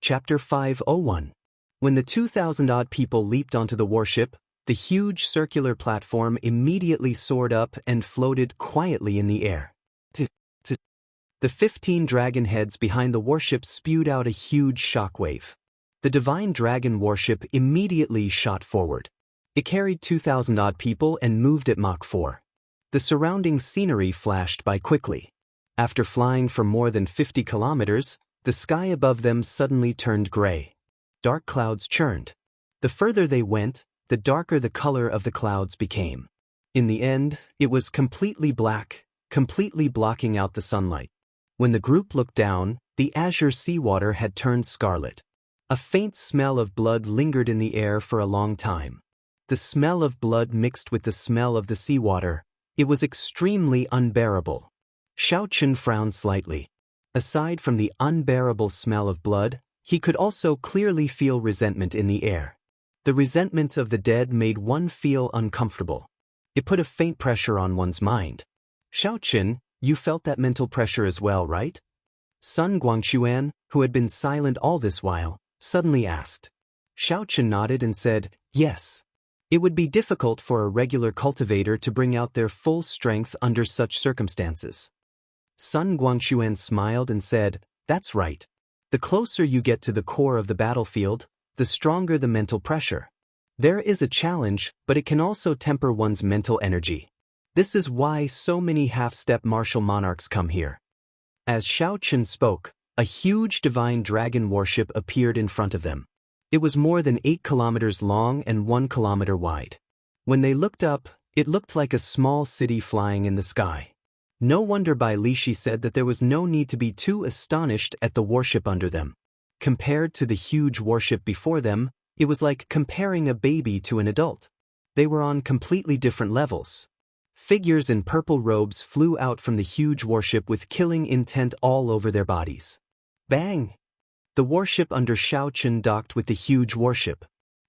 Chapter 501. When the 2,000-odd people leaped onto the warship, the huge circular platform immediately soared up and floated quietly in the air. The 15 dragon heads behind the warship spewed out a huge shockwave. The Divine Dragon warship immediately shot forward. It carried 2,000-odd people and moved at Mach 4. The surrounding scenery flashed by quickly. After flying for more than 50 kilometers, the sky above them suddenly turned gray. Dark clouds churned. The further they went, the darker the color of the clouds became. In the end, it was completely black, completely blocking out the sunlight. When the group looked down, the azure seawater had turned scarlet. A faint smell of blood lingered in the air for a long time. The smell of blood mixed with the smell of the seawater. It was extremely unbearable. Xiaochen frowned slightly. Aside from the unbearable smell of blood, he could also clearly feel resentment in the air. The resentment of the dead made one feel uncomfortable. It put a faint pressure on one's mind. Xiaochen, you felt that mental pressure as well, right? Sun Guangquan, who had been silent all this while, suddenly asked. Xiaochen nodded and said, yes. It would be difficult for a regular cultivator to bring out their full strength under such circumstances. Sun Guangquan smiled and said, that's right. The closer you get to the core of the battlefield, the stronger the mental pressure. There is a challenge, but it can also temper one's mental energy. This is why so many half-step martial monarchs come here. As Xiaochen spoke, a huge divine dragon warship appeared in front of them. It was more than 8 kilometers long and 1 kilometer wide. When they looked up, it looked like a small city flying in the sky. No wonder Bai Lishi said that there was no need to be too astonished at the warship under them. Compared to the huge warship before them, it was like comparing a baby to an adult. They were on completely different levels. Figures in purple robes flew out from the huge warship with killing intent all over their bodies. Bang! The warship under Xiaochen docked with the huge warship.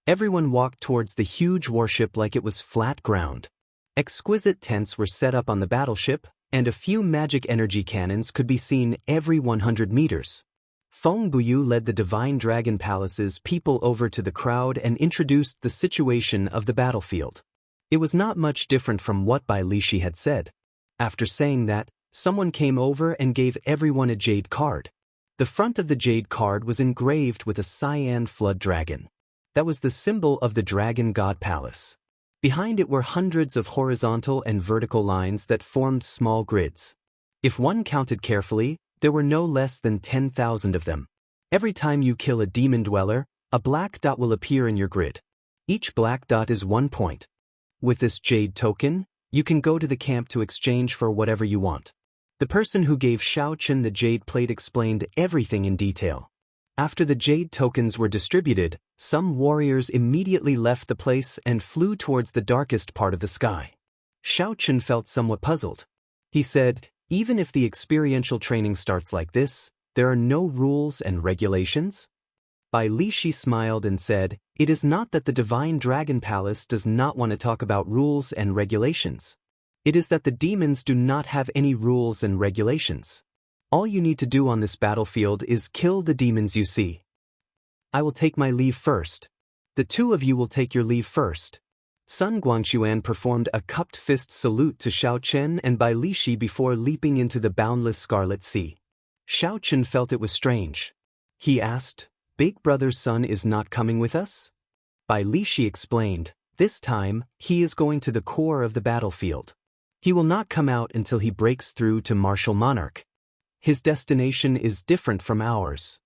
Everyone walked towards the huge warship like it was flat ground. Exquisite tents were set up on the battleship, and a few magic energy cannons could be seen every 100 meters. Feng Buyu led the Divine Dragon Palace's people over to the crowd and introduced the situation of the battlefield. It was not much different from what Bai Lishi had said. After saying that, someone came over and gave everyone a jade card. The front of the jade card was engraved with a cyan flood dragon. That was the symbol of the Dragon God Palace. Behind it were hundreds of horizontal and vertical lines that formed small grids. If one counted carefully, there were no less than 10,000 of them. Every time you kill a demon dweller, a black dot will appear in your grid. Each black dot is 1 point. With this jade token, you can go to the camp to exchange for whatever you want. The person who gave Xiaochen the jade plate explained everything in detail. After the jade tokens were distributed, some warriors immediately left the place and flew towards the darkest part of the sky. Xiaochen felt somewhat puzzled. He said, even if the experiential training starts like this, there are no rules and regulations? Bai Lishi smiled and said, it is not that the Divine Dragon Palace does not want to talk about rules and regulations. It is that the demons do not have any rules and regulations. All you need to do on this battlefield is kill the demons you see. I will take my leave first. The two of you will take your leave first. Sun Guangquan performed a cupped fist salute to Xiaochen and Bai Lishi before leaping into the boundless scarlet sea. Xiaochen felt it was strange. He asked, Big Brother's son is not coming with us? Bai Lishi explained, this time, he is going to the core of the battlefield. He will not come out until he breaks through to Martial Monarch. His destination is different from ours.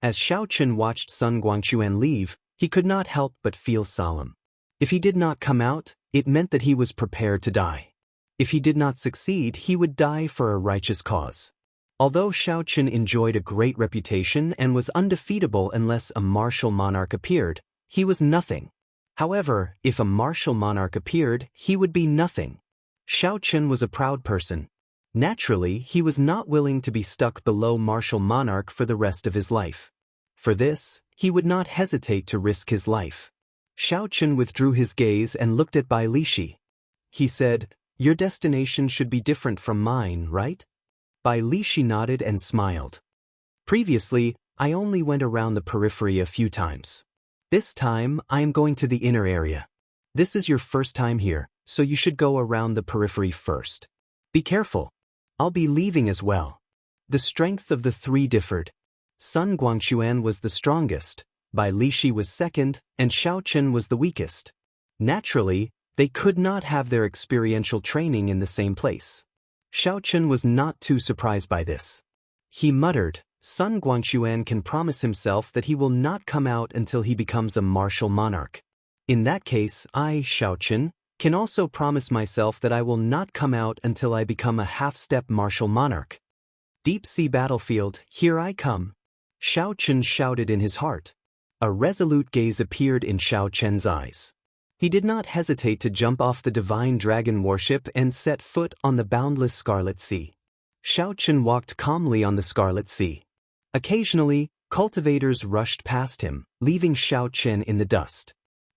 As Xiaochen watched Sun Guangquan leave, he could not help but feel solemn. If he did not come out, it meant that he was prepared to die. If he did not succeed, he would die for a righteous cause. Although Xiaochen enjoyed a great reputation and was undefeatable unless a martial monarch appeared, he was nothing. However, if a martial monarch appeared, he would be nothing. Xiaochen was a proud person. Naturally, he was not willing to be stuck below martial monarch for the rest of his life. For this, he would not hesitate to risk his life. Xiaochen withdrew his gaze and looked at Bai Lishi. He said, your destination should be different from mine, right? Bai Lishi nodded and smiled. Previously, I only went around the periphery a few times. This time, I am going to the inner area. This is your first time here, so you should go around the periphery first. Be careful. I'll be leaving as well. The strength of the three differed. Sun Guangquan was the strongest, Bai Lishi was second, and Xiao Chen was the weakest. Naturally, they could not have their experiential training in the same place. Xiao Chen was not too surprised by this. He muttered, Sun Guangquan can promise himself that he will not come out until he becomes a martial monarch. In that case, I, Xiao Chen, can also promise myself that I will not come out until I become a half-step martial monarch. Deep sea battlefield, here I come. Xiao Chen shouted in his heart. A resolute gaze appeared in Xiao Chen's eyes. He did not hesitate to jump off the divine dragon warship and set foot on the boundless Scarlet Sea. Xiao Chen walked calmly on the Scarlet Sea. Occasionally, cultivators rushed past him, leaving Xiao Chen in the dust.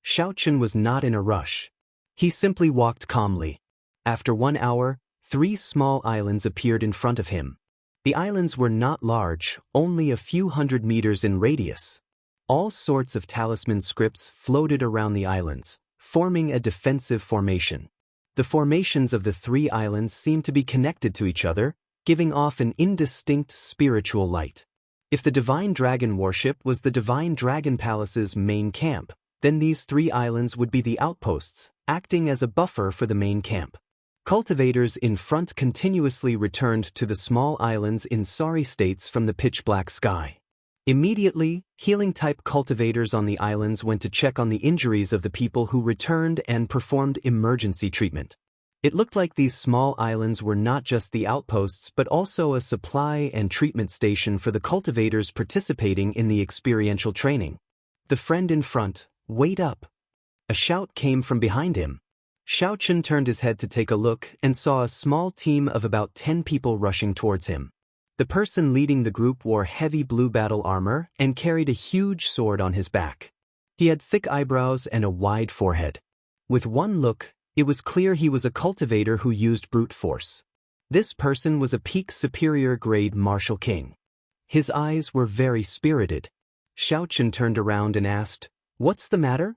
Xiao Chen was not in a rush. He simply walked calmly. After 1 hour, 3 small islands appeared in front of him. The islands were not large, only a few hundred meters in radius. All sorts of talisman scripts floated around the islands, forming a defensive formation. The formations of the 3 islands seemed to be connected to each other, giving off an indistinct spiritual light. If the Divine Dragon warship was the Divine Dragon Palace's main camp, then these 3 islands would be the outposts, acting as a buffer for the main camp. Cultivators in front continuously returned to the small islands in sorry states from the pitch-black sky. Immediately, healing-type cultivators on the islands went to check on the injuries of the people who returned and performed emergency treatment. It looked like these small islands were not just the outposts but also a supply and treatment station for the cultivators participating in the experiential training. The friend in front, wait up! A shout came from behind him. Xiao Chen turned his head to take a look and saw a small team of about 10 people rushing towards him. The person leading the group wore heavy blue battle armor and carried a huge sword on his back. He had thick eyebrows and a wide forehead. With one look, it was clear he was a cultivator who used brute force. This person was a peak superior grade martial king. His eyes were very spirited. Xiao Chen turned around and asked, "What's the matter?"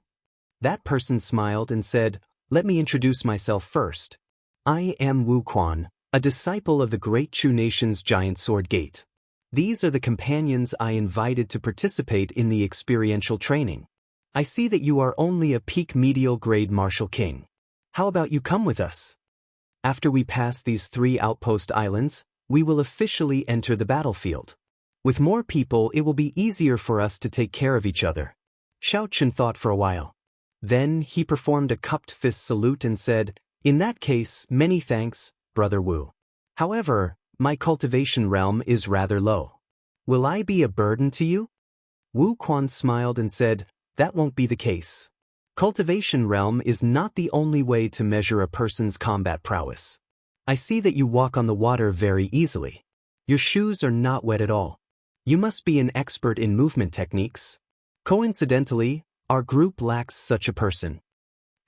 That person smiled and said, "Let me introduce myself first. I am Wu Quan, a disciple of the great Chu nation's giant sword gate. These are the companions I invited to participate in the experiential training. I see that you are only a peak medial grade martial king. How about you come with us? After we pass these 3 outpost islands, we will officially enter the battlefield. With more people, it will be easier for us to take care of each other." Xiao Chen thought for a while. Then he performed a cupped fist salute and said, "In that case, many thanks, Brother Wu. However, my cultivation realm is rather low. Will I be a burden to you?" Wu Quan smiled and said, "That won't be the case. Cultivation realm is not the only way to measure a person's combat prowess. I see that you walk on the water very easily. Your shoes are not wet at all. You must be an expert in movement techniques. Coincidentally, our group lacks such a person."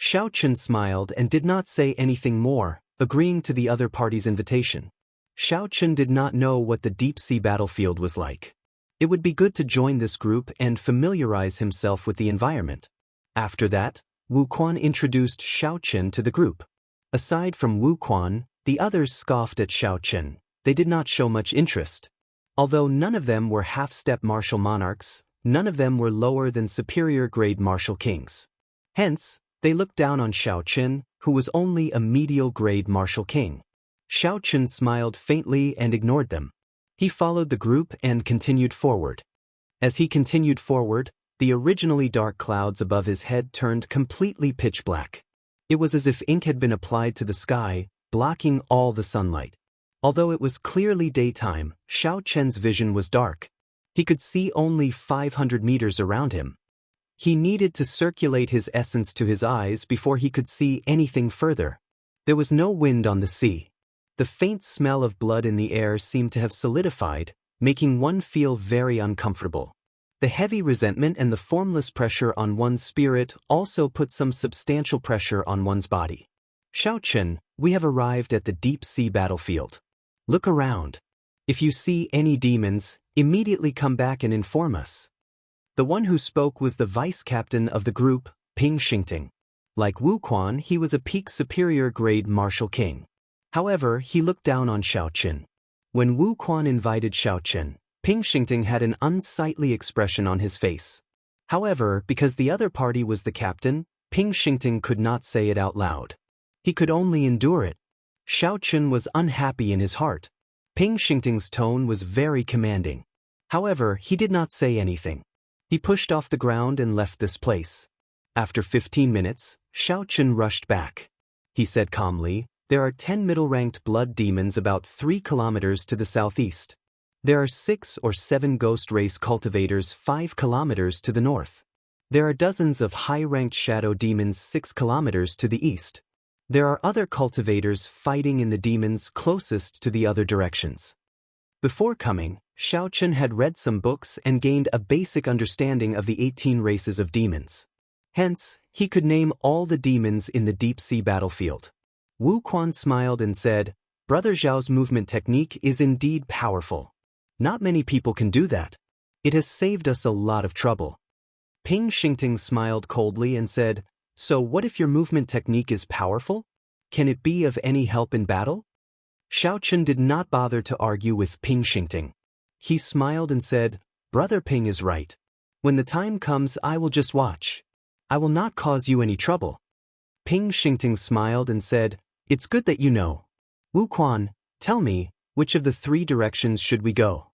Xiao Chen smiled and did not say anything more, agreeing to the other party's invitation. Xiao Chen did not know what the deep-sea battlefield was like. It would be good to join this group and familiarize himself with the environment. After that, Wu Quan introduced Xiao Chen to the group. Aside from Wu Quan, the others scoffed at Xiao Chen. They did not show much interest. Although none of them were half-step martial monarchs, none of them were lower than superior-grade martial kings. Hence, they looked down on Xiao Chen, who was only a medial-grade martial king. Xiao Chen smiled faintly and ignored them. He followed the group and continued forward. As he continued forward, the originally dark clouds above his head turned completely pitch black. It was as if ink had been applied to the sky, blocking all the sunlight. Although it was clearly daytime, Xiao Chen's vision was dark. He could see only 500 meters around him. He needed to circulate his essence to his eyes before he could see anything further. There was no wind on the sea. The faint smell of blood in the air seemed to have solidified, making one feel very uncomfortable. The heavy resentment and the formless pressure on one's spirit also put some substantial pressure on one's body. "Xiao Chen, we have arrived at the deep-sea battlefield. Look around." If you see any demons, immediately come back and inform us. The one who spoke was the vice-captain of the group, Ping Xingting. Like Wu Quan, he was a peak superior grade martial king. However, he looked down on Xiao Qin. When Wu Quan invited Xiao Qin, Ping Xingting had an unsightly expression on his face. However, because the other party was the captain, Ping Xingting could not say it out loud. He could only endure it. Xiao Qin was unhappy in his heart. Ping Xingting's tone was very commanding. However, he did not say anything. He pushed off the ground and left this place. After 15 minutes, Xiao Qin rushed back. He said calmly, "There are 10 middle-ranked blood demons about 3 kilometers to the southeast. There are 6 or 7 ghost race cultivators 5 kilometers to the north. There are dozens of high-ranked shadow demons 6 kilometers to the east. There are other cultivators fighting in the demons closest to the other directions." Before coming, Xiao Qin had read some books and gained a basic understanding of the 18 races of demons. Hence, he could name all the demons in the deep-sea battlefield. Wu Quan smiled and said, "Brother Zhao's movement technique is indeed powerful. Not many people can do that. It has saved us a lot of trouble." Ping Xingting smiled coldly and said, "So what if your movement technique is powerful? Can it be of any help in battle?" Xiao Qin did not bother to argue with Ping Xingting. He smiled and said, "Brother Ping is right. When the time comes, I will just watch. I will not cause you any trouble." Ping Xingting smiled and said, "It's good that you know. Wu Quan, tell me, which of the 3 directions should we go?"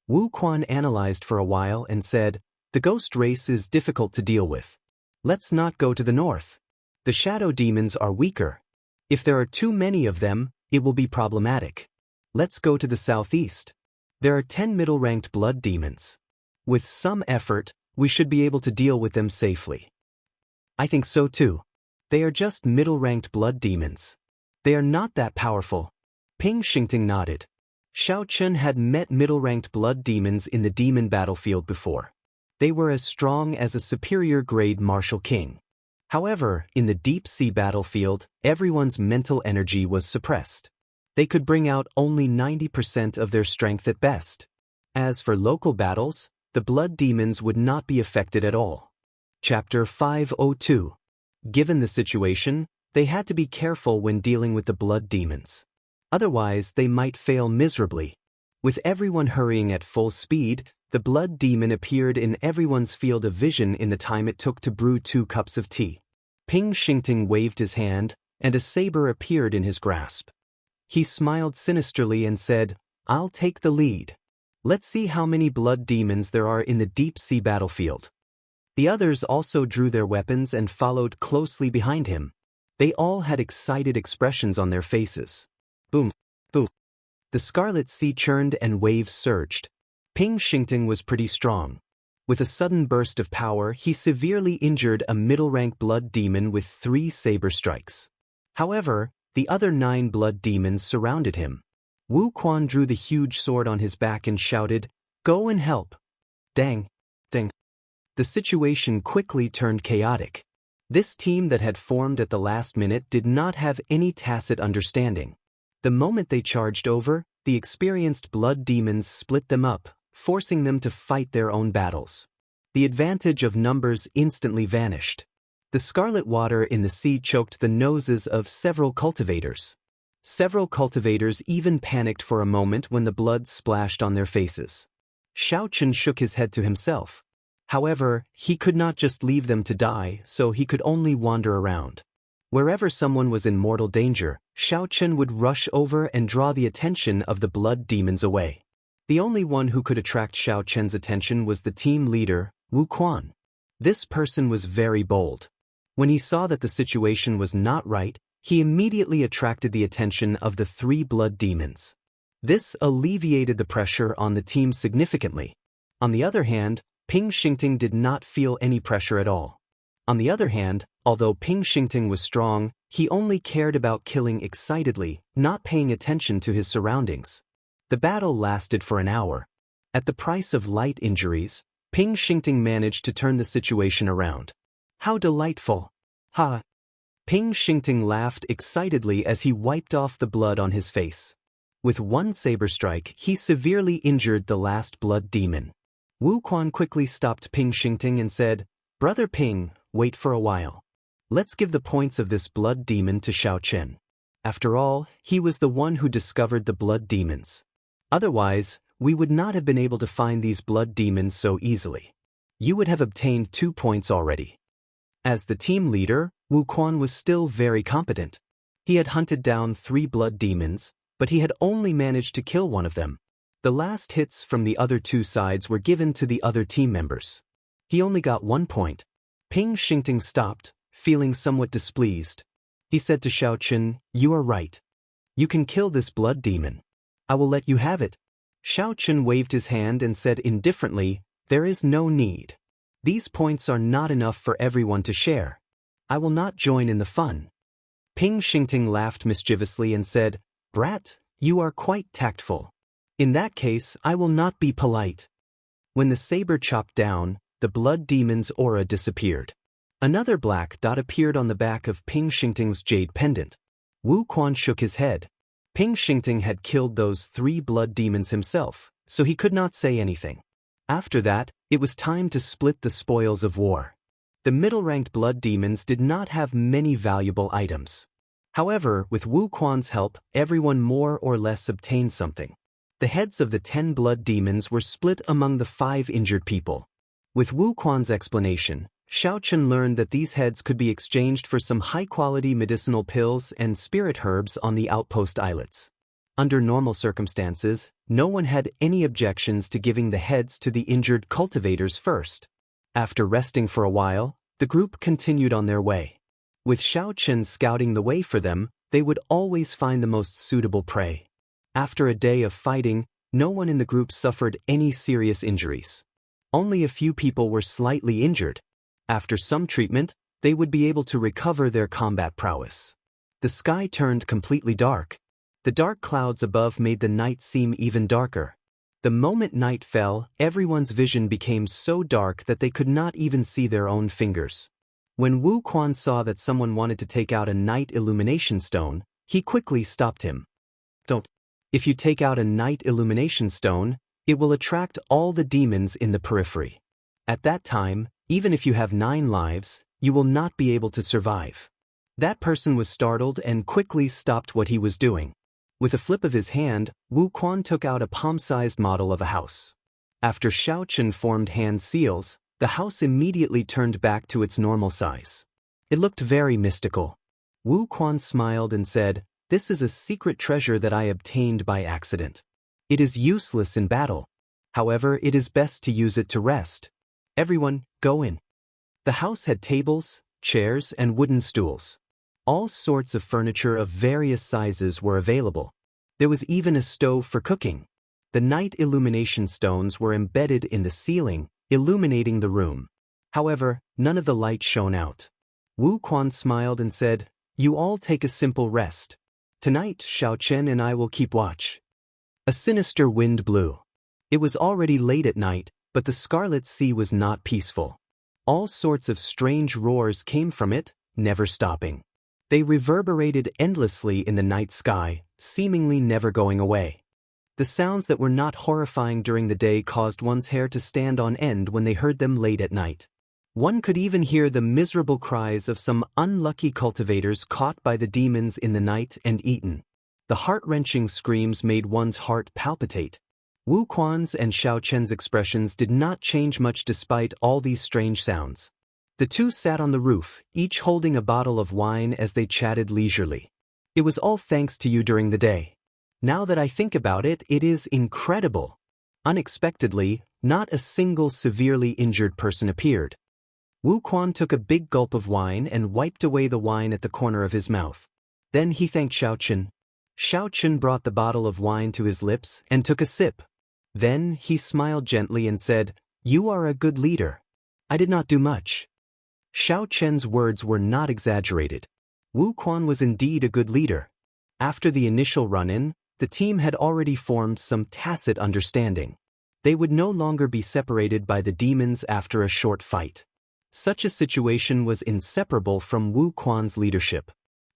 Wu Quan analyzed for a while and said, "The ghost race is difficult to deal with. Let's not go to the north. The shadow demons are weaker. If there are too many of them, it will be problematic. Let's go to the southeast. There are 10 middle-ranked blood demons. With some effort, we should be able to deal with them safely." "I think so too. They are just middle-ranked blood demons. They are not that powerful." Ping Xingting nodded. Xiao Qin had met middle-ranked blood demons in the demon battlefield before. They were as strong as a superior-grade martial king. However, in the deep-sea battlefield, everyone's mental energy was suppressed. They could bring out only 90% of their strength at best. As for local battles, the blood demons would not be affected at all. Chapter 502. Given the situation, they had to be careful when dealing with the blood demons. Otherwise, they might fail miserably. With everyone hurrying at full speed, the blood demon appeared in everyone's field of vision in the time it took to brew 2 cups of tea. Ping Xingting waved his hand, and a saber appeared in his grasp. He smiled sinisterly and said, "I'll take the lead. Let's see how many blood demons there are in the deep-sea battlefield." The others also drew their weapons and followed closely behind him. They all had excited expressions on their faces. Boom, boom. The scarlet sea churned and waves surged. Ping Xingting was pretty strong. With a sudden burst of power, he severely injured a middle-rank blood demon with 3 saber strikes. However, the other 9 blood demons surrounded him. Wu Quan drew the huge sword on his back and shouted, "Go and help!" Dang! Dang! The situation quickly turned chaotic. This team that had formed at the last minute did not have any tacit understanding. The moment they charged over, the experienced blood demons split them up, forcing them to fight their own battles. The advantage of numbers instantly vanished. The scarlet water in the sea choked the noses of several cultivators. Several cultivators even panicked for a moment when the blood splashed on their faces. Xiao Qin shook his head to himself. However, he could not just leave them to die, so he could only wander around. Wherever someone was in mortal danger, Xiao Qin would rush over and draw the attention of the blood demons away. The only one who could attract Xiao Qin's attention was the team leader, Wu Quan. This person was very bold. When he saw that the situation was not right, he immediately attracted the attention of the 3 blood demons. This alleviated the pressure on the team significantly. On the other hand, Ping Xingting did not feel any pressure at all. On the other hand, although Ping Xingting was strong, he only cared about killing excitedly, not paying attention to his surroundings. The battle lasted for an hour. At the price of light injuries, Ping Xingting managed to turn the situation around. "How delightful! Ha!" Ping Xingting laughed excitedly as he wiped off the blood on his face. With one saber strike, he severely injured the last blood demon. Wu Quan quickly stopped Ping Xingting and said, "Brother Ping, wait for a while. Let's give the points of this blood demon to Xiao Chen. After all, he was the one who discovered the blood demons. Otherwise, we would not have been able to find these blood demons so easily. You would have obtained 2 points already." As the team leader, Wu Quan was still very competent. He had hunted down 3 blood demons, but he had only managed to kill one of them. The last hits from the other 2 sides were given to the other team members. He only got 1 point. Ping Xingting stopped, feeling somewhat displeased. He said to Xiao Chen, "You are right. You can kill this blood demon. I will let you have it." Xiao Chen waved his hand and said indifferently, "There is no need. These points are not enough for everyone to share. I will not join in the fun." Ping Xingting laughed mischievously and said, "Brat, you are quite tactful. In that case, I will not be polite." When the saber chopped down, the blood demon's aura disappeared. Another black dot appeared on the back of Ping Xingting's jade pendant. Wu Quan shook his head. Ping Xingting had killed those 3 blood demons himself, so he could not say anything. After that, it was time to split the spoils of war. The middle-ranked blood demons did not have many valuable items. However, with Wu Quan's help, everyone more or less obtained something. The heads of the 10 blood demons were split among the 5 injured people. With Wu Quan's explanation, Xiao Chen learned that these heads could be exchanged for some high-quality medicinal pills and spirit herbs on the outpost islets. Under normal circumstances, no one had any objections to giving the heads to the injured cultivators first. After resting for a while, the group continued on their way. With Xiao Chen scouting the way for them, they would always find the most suitable prey. After a day of fighting, no one in the group suffered any serious injuries. Only a few people were slightly injured. After some treatment, they would be able to recover their combat prowess. The sky turned completely dark. The dark clouds above made the night seem even darker. The moment night fell, everyone's vision became so dark that they could not even see their own fingers. When Wu Quan saw that someone wanted to take out a night illumination stone, he quickly stopped him. "Don't. If you take out a night illumination stone, it will attract all the demons in the periphery. At that time, even if you have 9 lives, you will not be able to survive." That person was startled and quickly stopped what he was doing. With a flip of his hand, Wu Quan took out a palm-sized model of a house. After Xiao Chen formed hand seals, the house immediately turned back to its normal size. It looked very mystical. Wu Quan smiled and said, "This is a secret treasure that I obtained by accident. It is useless in battle. However, it is best to use it to rest. Everyone, go in." The house had tables, chairs, and wooden stools. All sorts of furniture of various sizes were available. There was even a stove for cooking. The night illumination stones were embedded in the ceiling, illuminating the room. However, none of the light shone out. Wu Quan smiled and said, "You all take a simple rest. Tonight, Xiao Chen and I will keep watch." A sinister wind blew. It was already late at night, but the Scarlet Sea was not peaceful. All sorts of strange roars came from it, never stopping. They reverberated endlessly in the night sky, seemingly never going away. The sounds that were not horrifying during the day caused one's hair to stand on end when they heard them late at night. One could even hear the miserable cries of some unlucky cultivators caught by the demons in the night and eaten. The heart-wrenching screams made one's heart palpitate. Wu Quan's and Xiao Chen's expressions did not change much despite all these strange sounds. The 2 sat on the roof, each holding a bottle of wine as they chatted leisurely. "It was all thanks to you during the day. Now that I think about it, it is incredible." Unexpectedly, not a single severely injured person appeared. Wu Quan took a big gulp of wine and wiped away the wine at the corner of his mouth. Then he thanked Xiao Chen. Xiao Chen brought the bottle of wine to his lips and took a sip. Then he smiled gently and said, "You are a good leader. I did not do much." Xiao Chen's words were not exaggerated. Wu Quan was indeed a good leader. After the initial run-in, the team had already formed some tacit understanding. They would no longer be separated by the demons after a short fight. Such a situation was inseparable from Wu Quan's leadership.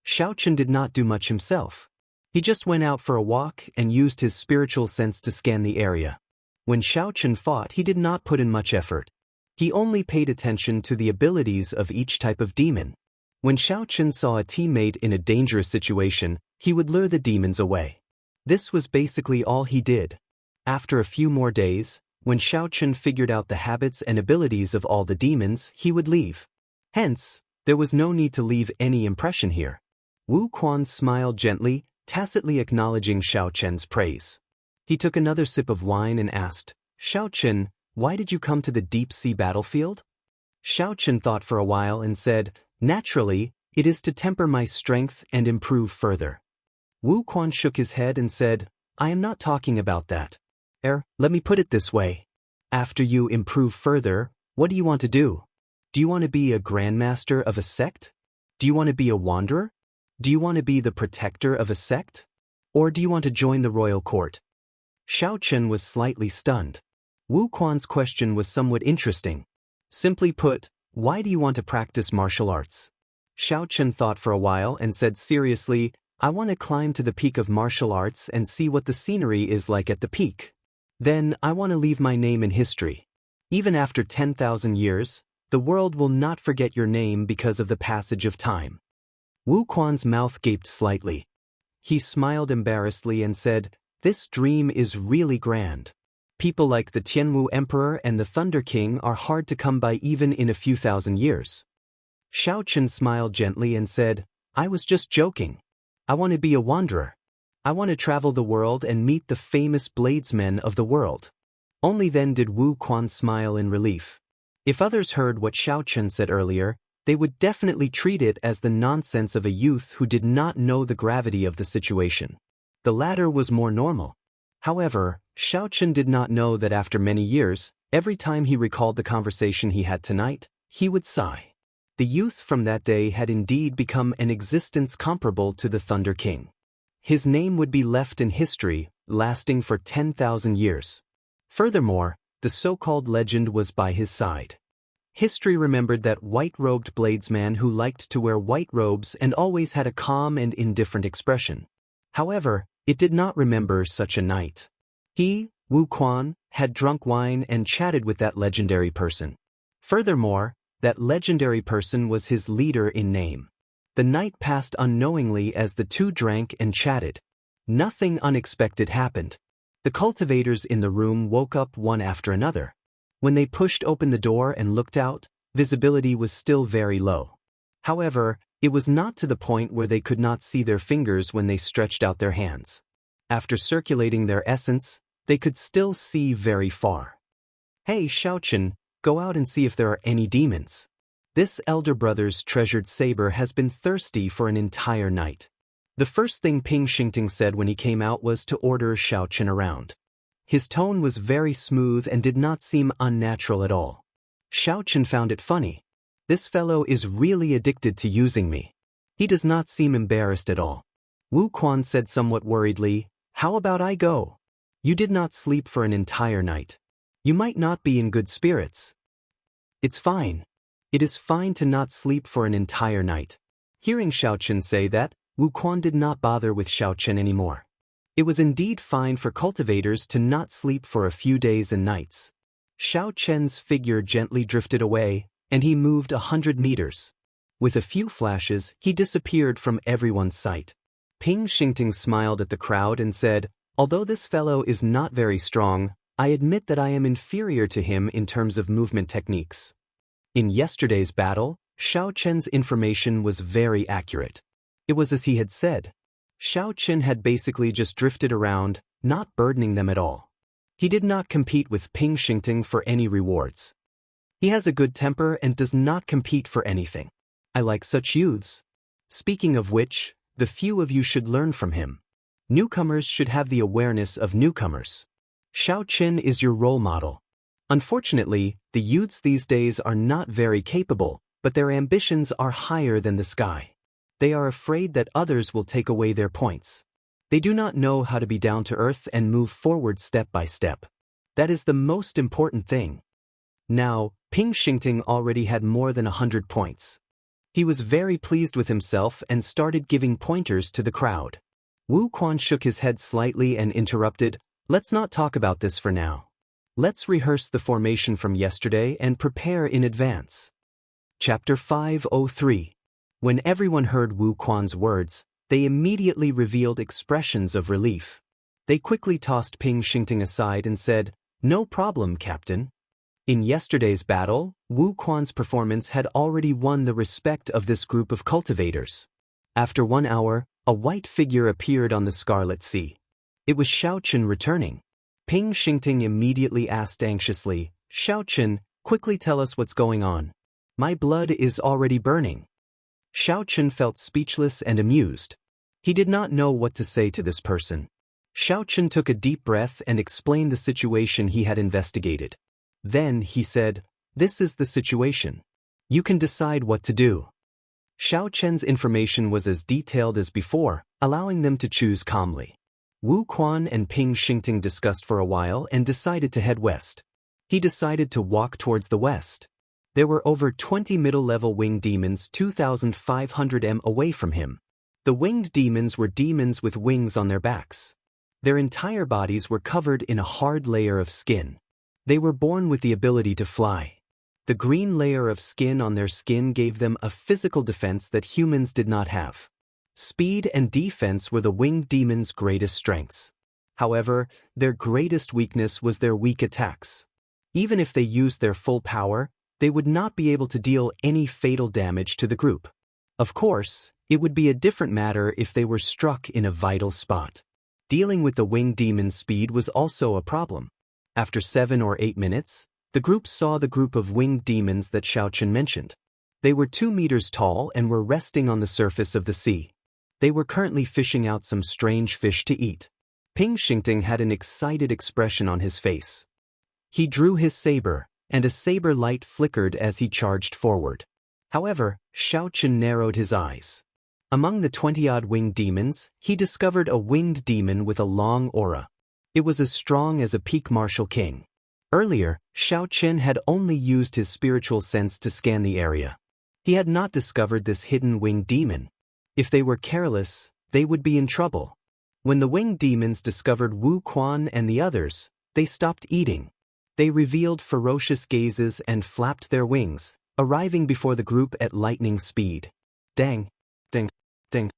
Xiao Chen did not do much himself. He just went out for a walk and used his spiritual sense to scan the area. When Xiao Chen fought, he did not put in much effort. He only paid attention to the abilities of each type of demon. When Xiao Chen saw a teammate in a dangerous situation, he would lure the demons away. This was basically all he did. After a few more days, when Xiao Chen figured out the habits and abilities of all the demons, he would leave. Hence, there was no need to leave any impression here. Wu Quan smiled gently, tacitly acknowledging Xiao Chen's praise. He took another sip of wine and asked, "Xiao Chen, why did you come to the deep-sea battlefield?" Xiao Chen thought for a while and said, "Naturally, it is to temper my strength and improve further." Wu Quan shook his head and said, "I am not talking about that. Let me put it this way. After you improve further, what do you want to do? Do you want to be a grandmaster of a sect? Do you want to be a wanderer? Do you want to be the protector of a sect? Or do you want to join the royal court?" Xiao Chen was slightly stunned. Wu Quan's question was somewhat interesting. Simply put, why do you want to practice martial arts? Xiao Chen thought for a while and said seriously, "I want to climb to the peak of martial arts and see what the scenery is like at the peak. Then I want to leave my name in history. Even after 10,000 years, the world will not forget your name because of the passage of time." Wu Quan's mouth gaped slightly. He smiled embarrassedly and said, "This dream is really grand. People like the Tianwu Emperor and the Thunder King are hard to come by even in a few thousand years." Xiao Chen smiled gently and said, "I was just joking. I want to be a wanderer. I want to travel the world and meet the famous bladesmen of the world." Only then did Wu Quan smile in relief. If others heard what Xiao Chen said earlier, they would definitely treat it as the nonsense of a youth who did not know the gravity of the situation. The latter was more normal. However, Xiao Chen did not know that after many years, every time he recalled the conversation he had tonight, he would sigh. The youth from that day had indeed become an existence comparable to the Thunder King. His name would be left in history, lasting for 10,000 years. Furthermore, the so-called legend was by his side. History remembered that white-robed bladesman who liked to wear white robes and always had a calm and indifferent expression. However, it did not remember such a night. He, Wu Quan, had drunk wine and chatted with that legendary person. Furthermore, that legendary person was his leader in name. The night passed unknowingly as the two drank and chatted. Nothing unexpected happened. The cultivators in the room woke up one after another. When they pushed open the door and looked out, visibility was still very low. However, it was not to the point where they could not see their fingers when they stretched out their hands. After circulating their essence, they could still see very far. "Hey Xiao Chen, go out and see if there are any demons. This elder brother's treasured saber has been thirsty for an entire night." The first thing Ping Xingting said when he came out was to order Xiao Chen around. His tone was very smooth and did not seem unnatural at all. Xiao Chen found it funny. This fellow is really addicted to using me. He does not seem embarrassed at all. Wu Quan said somewhat worriedly, "How about I go? You did not sleep for an entire night. You might not be in good spirits." "It's fine. It is fine to not sleep for an entire night." Hearing Xiao Chen say that, Wu Quan did not bother with Xiao Chen anymore. It was indeed fine for cultivators to not sleep for a few days and nights. Xiao Chen's figure gently drifted away, and he moved 100 meters. With a few flashes, he disappeared from everyone's sight. Ping Xingting smiled at the crowd and said, "Although this fellow is not very strong, I admit that I am inferior to him in terms of movement techniques." In yesterday's battle, Xiao Chen's information was very accurate. It was as he had said. Xiao Chen had basically just drifted around, not burdening them at all. He did not compete with Ping Xingting for any rewards. He has a good temper and does not compete for anything. I like such youths. Speaking of which, the few of you should learn from him. Newcomers should have the awareness of newcomers. Xiao Chen is your role model. Unfortunately, the youths these days are not very capable, but their ambitions are higher than the sky. They are afraid that others will take away their points. They do not know how to be down to earth and move forward step by step. That is the most important thing. Now, Ping Xingting already had more than 100 points. He was very pleased with himself and started giving pointers to the crowd. Wu Quan shook his head slightly and interrupted, "Let's not talk about this for now. Let's rehearse the formation from yesterday and prepare in advance." Chapter 503. When everyone heard Wu Quan's words, they immediately revealed expressions of relief. They quickly tossed Ping Xingting aside and said, "No problem, Captain." In yesterday's battle, Wu Quan's performance had already won the respect of this group of cultivators. After 1 hour, a white figure appeared on the Scarlet Sea. It was Xiaochen returning. Ping Xingting immediately asked anxiously, "Xiaochen, quickly tell us what's going on. My blood is already burning." Xiaochen felt speechless and amused. He did not know what to say to this person. Xiaochen took a deep breath and explained the situation he had investigated. Then he said, "This is the situation. You can decide what to do." Xiaochen's information was as detailed as before, allowing them to choose calmly. Wu Quan and Ping Xingting discussed for a while and decided to head west. He decided to walk towards the west. There were over 20 middle-level winged demons 2,500 m away from him. The winged demons were demons with wings on their backs. Their entire bodies were covered in a hard layer of skin. They were born with the ability to fly. The green layer of skin on their skin gave them a physical defense that humans did not have. Speed and defense were the winged demons' greatest strengths. However, their greatest weakness was their weak attacks. Even if they used their full power, they would not be able to deal any fatal damage to the group. Of course, it would be a different matter if they were struck in a vital spot. Dealing with the winged demon's speed was also a problem. After 7 or 8 minutes, the group saw the group of winged demons that Xiaochen mentioned. They were 2 meters tall and were resting on the surface of the sea. They were currently fishing out some strange fish to eat. Ping Xingting had an excited expression on his face. He drew his saber, and a saber light flickered as he charged forward. However, Xiaochen narrowed his eyes. Among the 20-odd winged demons, he discovered a winged demon with a long aura. It was as strong as a peak martial king. Earlier, Xiaochen had only used his spiritual sense to scan the area. He had not discovered this hidden winged demon. If they were careless, they would be in trouble. When the winged demons discovered Wu Quan and the others, they stopped eating. They revealed ferocious gazes and flapped their wings, arriving before the group at lightning speed. Dang, ding, ding.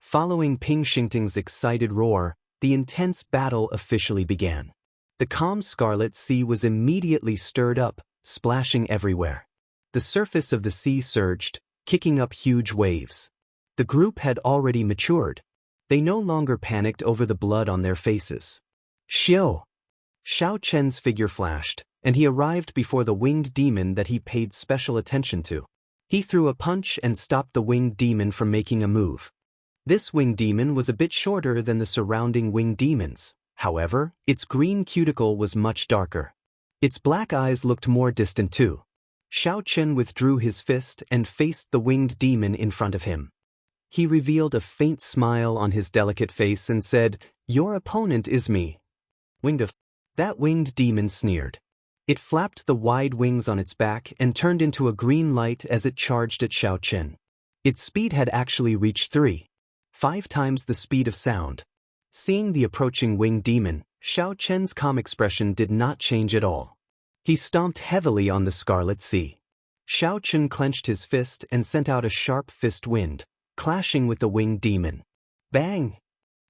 Following Ping Xingting's excited roar, the intense battle officially began. The calm Scarlet Sea was immediately stirred up, splashing everywhere. The surface of the sea surged, kicking up huge waves. The group had already matured. They no longer panicked over the blood on their faces. Xiao Chen's figure flashed, and he arrived before the winged demon that he paid special attention to. He threw a punch and stopped the winged demon from making a move. This winged demon was a bit shorter than the surrounding winged demons. However, its green cuticle was much darker. Its black eyes looked more distant too. Xiaochen withdrew his fist and faced the winged demon in front of him. He revealed a faint smile on his delicate face and said, "Your opponent is me." That winged demon sneered. It flapped the wide wings on its back and turned into a green light as it charged at Xiaochen. Its speed had actually reached 3.5 times the speed of sound. Seeing the approaching winged demon, Xiaochen's calm expression did not change at all. He stomped heavily on the Scarlet Sea. Xiaochen clenched his fist and sent out a sharp fist wind, clashing with the winged demon. Bang!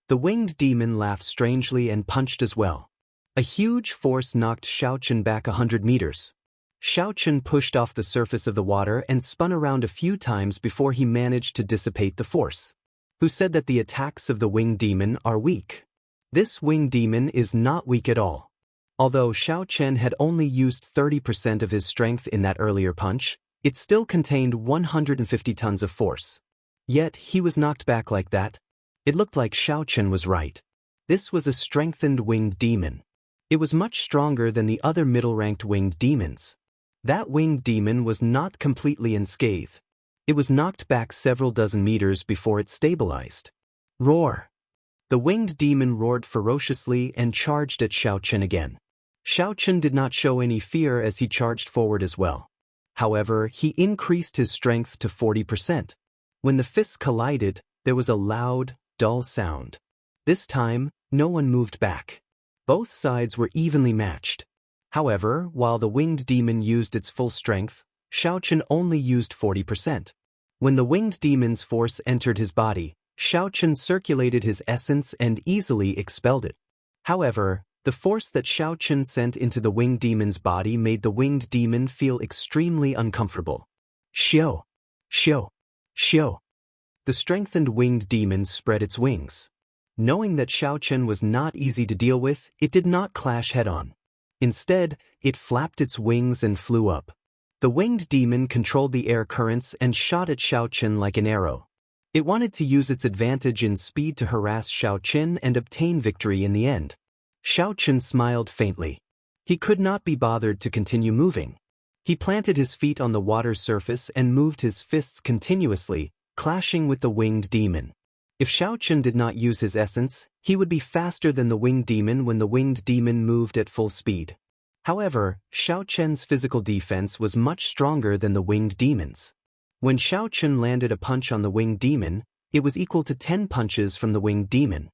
The winged demon laughed strangely and punched as well. A huge force knocked Xiaochen back 100 meters. Xiaochen pushed off the surface of the water and spun around a few times before he managed to dissipate the force. Who said that the attacks of the winged demon are weak? This winged demon is not weak at all. Although Xiaochen had only used 30% of his strength in that earlier punch, it still contained 150 tons of force. Yet he was knocked back like that. It looked like Xiaochen was right. This was a strengthened winged demon. It was much stronger than the other middle-ranked winged demons. That winged demon was not completely unscathed. It was knocked back several dozen meters before it stabilized. Roar! The winged demon roared ferociously and charged at Xiaochen again. Xiaochen did not show any fear as he charged forward as well. However, he increased his strength to 40%. When the fists collided, there was a loud, dull sound. This time, no one moved back. Both sides were evenly matched. However, while the winged demon used its full strength, Xiaochen only used 40%. When the winged demon's force entered his body, Xiaochen circulated his essence and easily expelled it. However, the force that Xiaochen sent into the winged demon's body made the winged demon feel extremely uncomfortable. Xiao! Xiao! Xiao! The strengthened winged demon spread its wings. Knowing that Xiaochen was not easy to deal with, it did not clash head-on. Instead, it flapped its wings and flew up. The winged demon controlled the air currents and shot at Xiaochen like an arrow. It wanted to use its advantage in speed to harass Xiaochen and obtain victory in the end. Xiaochen smiled faintly. He could not be bothered to continue moving. He planted his feet on the water's surface and moved his fists continuously, clashing with the winged demon. If Xiaochen did not use his essence, he would be faster than the winged demon when the winged demon moved at full speed. However, Xiaochen's physical defense was much stronger than the winged demon's. When Xiaochen landed a punch on the winged demon, it was equal to 10 punches from the winged demon.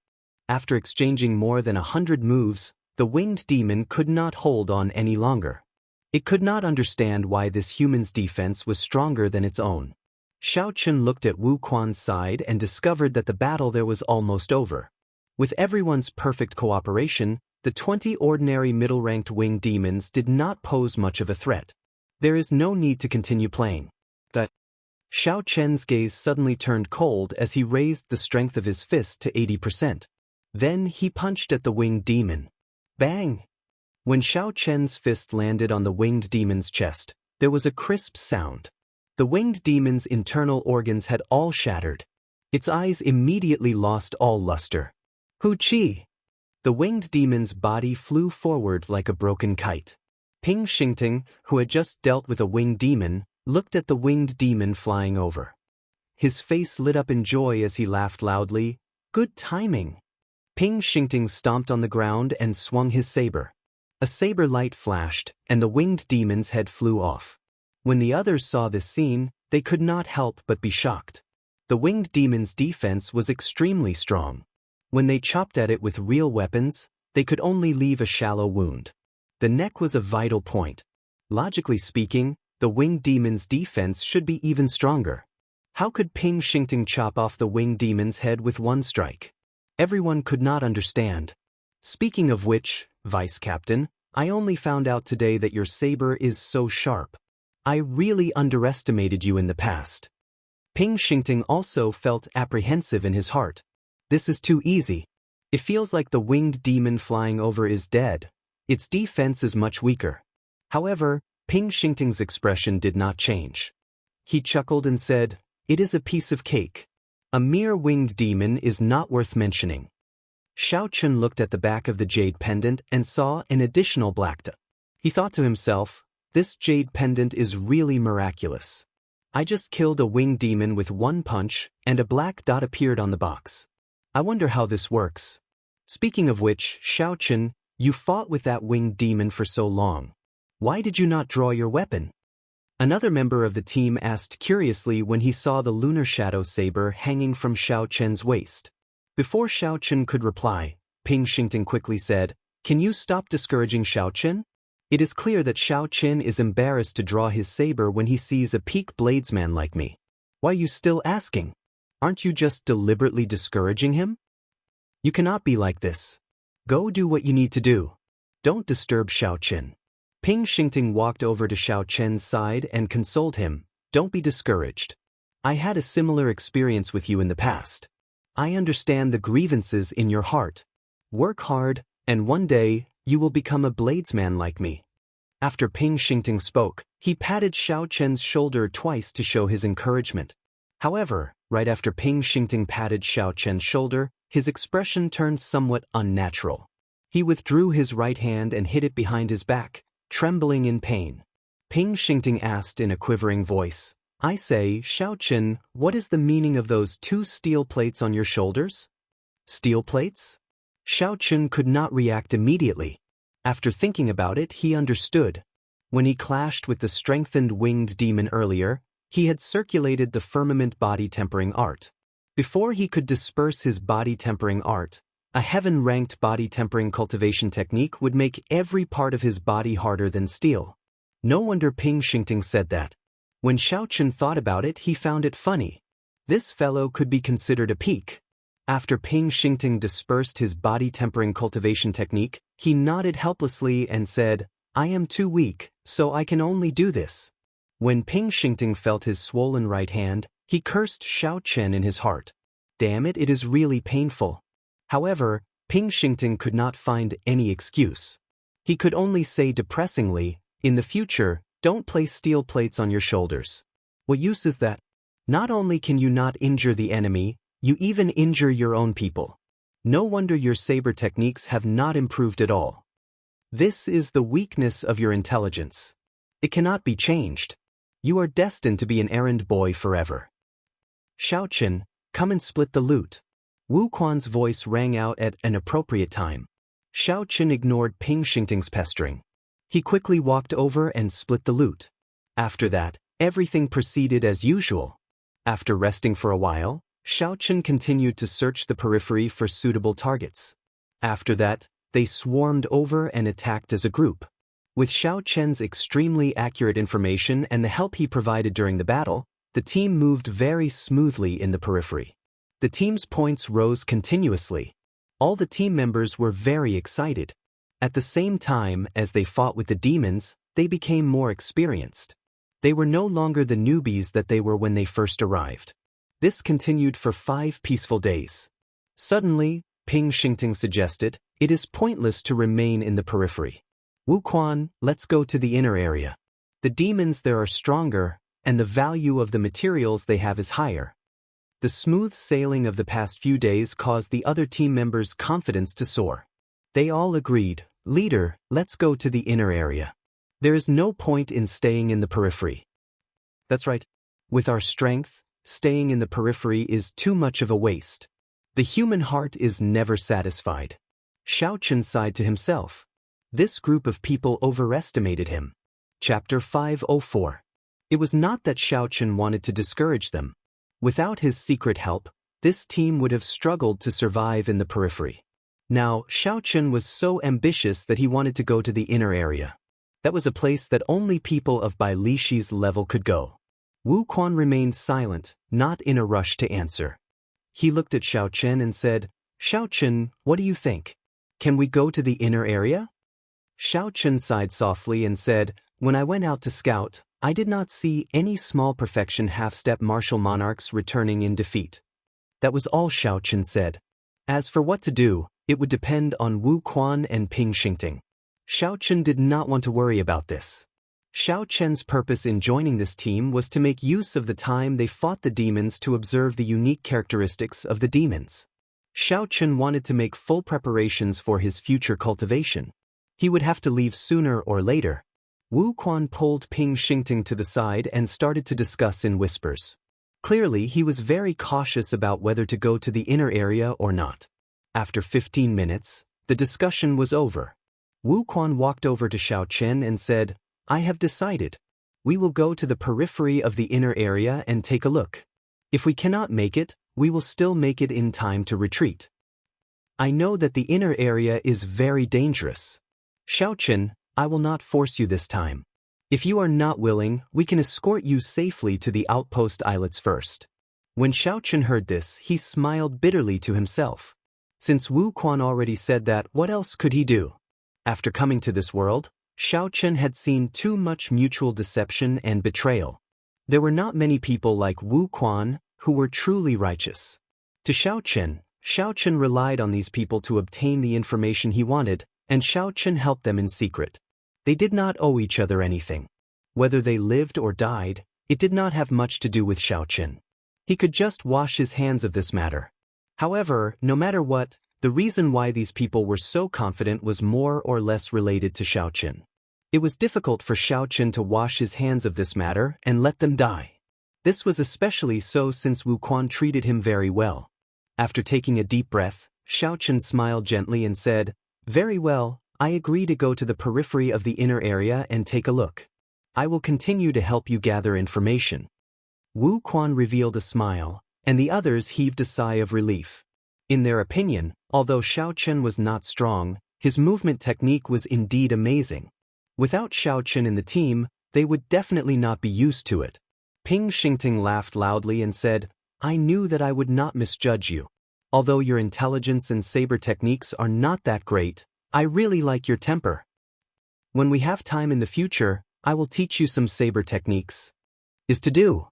After exchanging more than 100 moves, the winged demon could not hold on any longer. It could not understand why this human's defense was stronger than its own. Xiaochen looked at Wu Quan's side and discovered that the battle there was almost over. With everyone's perfect cooperation, the 20 ordinary middle-ranked winged demons did not pose much of a threat. There is no need to continue playing. Xiaochen's gaze suddenly turned cold as he raised the strength of his fist to 80%. Then he punched at the winged demon. Bang! When Xiaochen's fist landed on the winged demon's chest, there was a crisp sound. The winged demon's internal organs had all shattered. Its eyes immediately lost all luster. Hu Qi! The winged demon's body flew forward like a broken kite. Ping Xingting, who had just dealt with a winged demon, looked at the winged demon flying over. His face lit up in joy as he laughed loudly. Good timing! Ping Xingting stomped on the ground and swung his saber. A saber light flashed, and the winged demon's head flew off. When the others saw this scene, they could not help but be shocked. The winged demon's defense was extremely strong. When they chopped at it with real weapons, they could only leave a shallow wound. The neck was a vital point. Logically speaking, the winged demon's defense should be even stronger. How could Ping Xingting chop off the winged demon's head with one strike? Everyone could not understand. Speaking of which, Vice Captain, I only found out today that your saber is so sharp. I really underestimated you in the past. Ping Xingting also felt apprehensive in his heart. This is too easy. It feels like the winged demon flying over is dead. Its defense is much weaker. However, Ping Xingting's expression did not change. He chuckled and said, "It is a piece of cake. A mere winged demon is not worth mentioning." Xiaochen looked at the back of the jade pendant and saw an additional black dot. He thought to himself, this jade pendant is really miraculous. I just killed a winged demon with one punch, and a black dot appeared on the box. I wonder how this works. Speaking of which, Xiaochen, you fought with that winged demon for so long. Why did you not draw your weapon? Another member of the team asked curiously when he saw the lunar shadow saber hanging from Xiaochen's waist. Before Xiaochen could reply, Ping Xingting quickly said, "Can you stop discouraging Xiaochen? It is clear that Xiaochen is embarrassed to draw his saber when he sees a peak bladesman like me. Why are you still asking? Aren't you just deliberately discouraging him? You cannot be like this. Go do what you need to do. Don't disturb Xiaochen." Ping Xingting walked over to Xiaochen's side and consoled him, "Don't be discouraged. I had a similar experience with you in the past. I understand the grievances in your heart. Work hard, and one day, you will become a bladesman like me." After Ping Xingting spoke, he patted Xiaochen's shoulder twice to show his encouragement. However, right after Ping Xingting patted Xiaochen's shoulder, his expression turned somewhat unnatural. He withdrew his right hand and hid it behind his back, trembling in pain. Ping Xingting asked in a quivering voice, "I say, Xiaochen, what is the meaning of those 2 steel plates on your shoulders?" Steel plates? Xiaochen could not react immediately. After thinking about it, he understood. When he clashed with the strengthened winged demon earlier, he had circulated the firmament body tempering art. Before he could disperse his body tempering art, A heaven-ranked body-tempering cultivation technique would make every part of his body harder than steel. No wonder Ping Xingting said that. When Xiaochen thought about it, he found it funny. This fellow could be considered a peak. After Ping Xingting dispersed his body-tempering cultivation technique, he nodded helplessly and said, "I am too weak, so I can only do this." When Ping Xingting felt his swollen right hand, he cursed Xiaochen in his heart. "Damn it, it is really painful." However, Ping Xingting could not find any excuse. He could only say depressingly, "In the future, don't place steel plates on your shoulders. What use is that? Not only can you not injure the enemy, you even injure your own people. No wonder your saber techniques have not improved at all. This is the weakness of your intelligence. It cannot be changed. You are destined to be an errand boy forever. Xiaochen, come and split the loot." Wu Quan's voice rang out at an appropriate time. Xiaochen ignored Ping Xingting's pestering. He quickly walked over and split the loot. After that, everything proceeded as usual. After resting for a while, Xiaochen continued to search the periphery for suitable targets. After that, they swarmed over and attacked as a group. With Xiaochen's extremely accurate information and the help he provided during the battle, the team moved very smoothly in the periphery. The team's points rose continuously. All the team members were very excited. At the same time as they fought with the demons, they became more experienced. They were no longer the newbies that they were when they first arrived. This continued for 5 peaceful days. Suddenly, Ping Xingting suggested, "It is pointless to remain in the periphery. Wu Quan, let's go to the inner area. The demons there are stronger, and the value of the materials they have is higher." The smooth sailing of the past few days caused the other team members' confidence to soar. They all agreed, "Leader, let's go to the inner area. There is no point in staying in the periphery." That's right. With our strength, staying in the periphery is too much of a waste. The human heart is never satisfied. Xiaochen sighed to himself. This group of people overestimated him. Chapter 504. It was not that Xiaochen wanted to discourage them. Without his secret help, this team would have struggled to survive in the periphery. Now, Xiaochen was so ambitious that he wanted to go to the inner area. That was a place that only people of Bai Lishi's level could go. Wu Quan remained silent, not in a rush to answer. He looked at Xiaochen and said, "Xiaochen, what do you think? Can we go to the inner area?" Xiaochen sighed softly and said, "When I went out to scout, I did not see any small perfection half-step martial monarchs returning in defeat." That was all Xiaochen said. As for what to do, it would depend on Wu Quan and Ping Xingting. Xiaochen did not want to worry about this. Xiaochen's purpose in joining this team was to make use of the time they fought the demons to observe the unique characteristics of the demons. Xiaochen wanted to make full preparations for his future cultivation. He would have to leave sooner or later. Wu Quan pulled Ping Xingting to the side and started to discuss in whispers. Clearly, he was very cautious about whether to go to the inner area or not. After 15 minutes, the discussion was over. Wu Quan walked over to Xiaochen and said, "I have decided. We will go to the periphery of the inner area and take a look. If we cannot make it, we will still make it in time to retreat. I know that the inner area is very dangerous. Xiaochen, I will not force you this time. If you are not willing, we can escort you safely to the outpost islets first." When Xiaochen heard this, he smiled bitterly to himself. Since Wu Quan already said that, what else could he do? After coming to this world, Xiaochen had seen too much mutual deception and betrayal. There were not many people like Wu Quan who were truly righteous. To Xiaochen relied on these people to obtain the information he wanted, and Xiaochen helped them in secret. They did not owe each other anything. Whether they lived or died, it did not have much to do with Xiaochen. He could just wash his hands of this matter. However, no matter what, the reason why these people were so confident was more or less related to Xiaochen. It was difficult for Xiaochen to wash his hands of this matter and let them die. This was especially so since Wu Quan treated him very well. After taking a deep breath, Xiaochen smiled gently and said, "Very well, I agree to go to the periphery of the inner area and take a look. I will continue to help you gather information." Wu Quan revealed a smile, and the others heaved a sigh of relief. In their opinion, Although Xiao Chen was not strong, his movement technique was indeed amazing. Without Xiao Chen in the team, they would definitely not be used to it. Ping Xingting laughed loudly and said, "I knew that I would not misjudge you. Although your intelligence and saber techniques are not that great, I really like your temper. When we have time in the future, I will teach you some saber techniques." Is to do.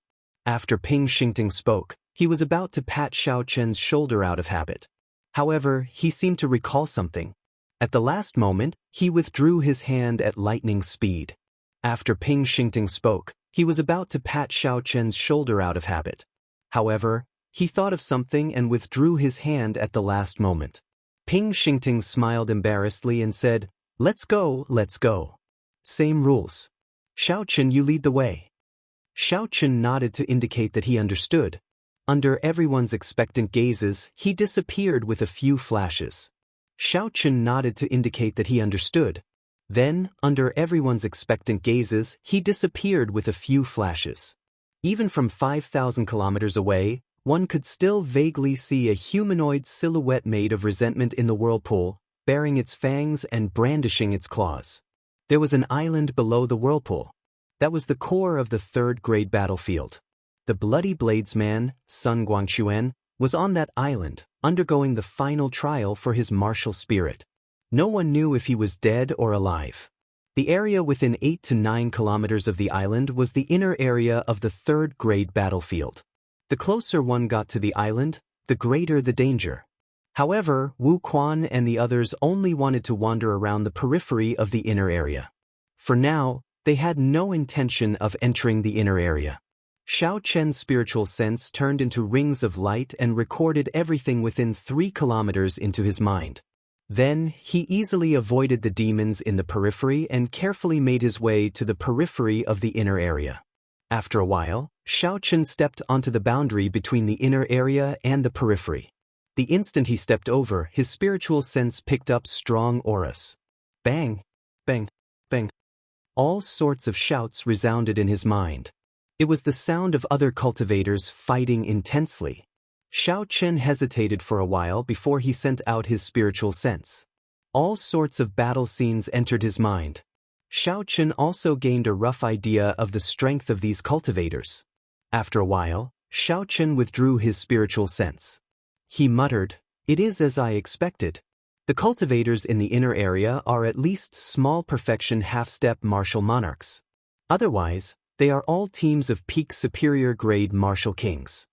After Ping Xingting spoke, he was about to pat Xiao Chen's shoulder out of habit. However, he seemed to recall something. At the last moment, he withdrew his hand at lightning speed. After Ping Xingting spoke, he was about to pat Xiao Chen's shoulder out of habit. However, he thought of something and withdrew his hand at the last moment. Ping Xingting smiled embarrassedly and said, let's go. Same rules. Xiao Chen, you lead the way." Xiao Chen nodded to indicate that he understood. Under everyone's expectant gazes, he disappeared with a few flashes. Xiao Chen nodded to indicate that he understood. Then, under everyone's expectant gazes, he disappeared with a few flashes. Even from 5,000 kilometers away, one could still vaguely see a humanoid silhouette made of resentment in the whirlpool, baring its fangs and brandishing its claws. There was an island below the whirlpool. That was the core of the third-grade battlefield. The bloody bladesman, Sun Guangquan, was on that island, undergoing the final trial for his martial spirit. No one knew if he was dead or alive. The area within 8 to 9 kilometers of the island was the inner area of the third-grade battlefield. The closer one got to the island, the greater the danger. However, Wu Quan and the others only wanted to wander around the periphery of the inner area. For now, they had no intention of entering the inner area. Xiao Chen's spiritual sense turned into rings of light and recorded everything within 3 kilometers into his mind. Then, he easily avoided the demons in the periphery and carefully made his way to the periphery of the inner area. After a while, Xiao Chen stepped onto the boundary between the inner area and the periphery. The instant he stepped over, his spiritual sense picked up strong auras. Bang! Bang! Bang! All sorts of shouts resounded in his mind. It was the sound of other cultivators fighting intensely. Xiao Chen hesitated for a while before he sent out his spiritual sense. All sorts of battle scenes entered his mind. Xiao Chen also gained a rough idea of the strength of these cultivators. After a while, Xiao Chen withdrew his spiritual sense. He muttered, "It is as I expected. The cultivators in the inner area are at least small perfection half-step martial monarchs. Otherwise, they are all teams of peak superior grade martial kings."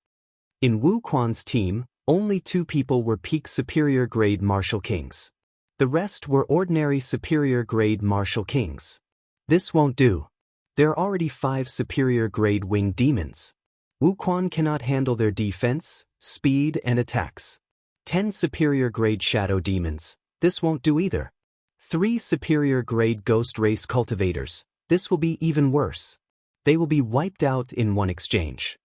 In Wu Quan's team, only 2 people were peak superior grade martial kings. The rest were ordinary superior grade martial kings. This won't do. There are already 5 superior grade winged demons. Wu Quan cannot handle their defense, speed, and attacks. 10 superior grade shadow demons. This won't do either. 3 superior grade ghost race cultivators. This will be even worse. They will be wiped out in one exchange.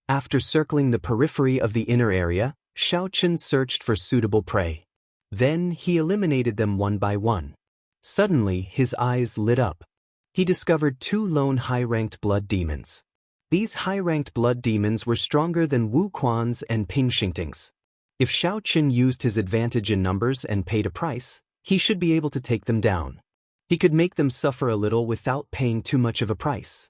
After circling the periphery of the inner area, Xiao Chen searched for suitable prey. Then he eliminated them one by one. Suddenly, his eyes lit up. He discovered 2 lone high-ranked blood demons. These high-ranked blood demons were stronger than Wu Quan's and Ping Xingting's. If Xiao Chen used his advantage in numbers and paid a price, he should be able to take them down. He could make them suffer a little without paying too much of a price.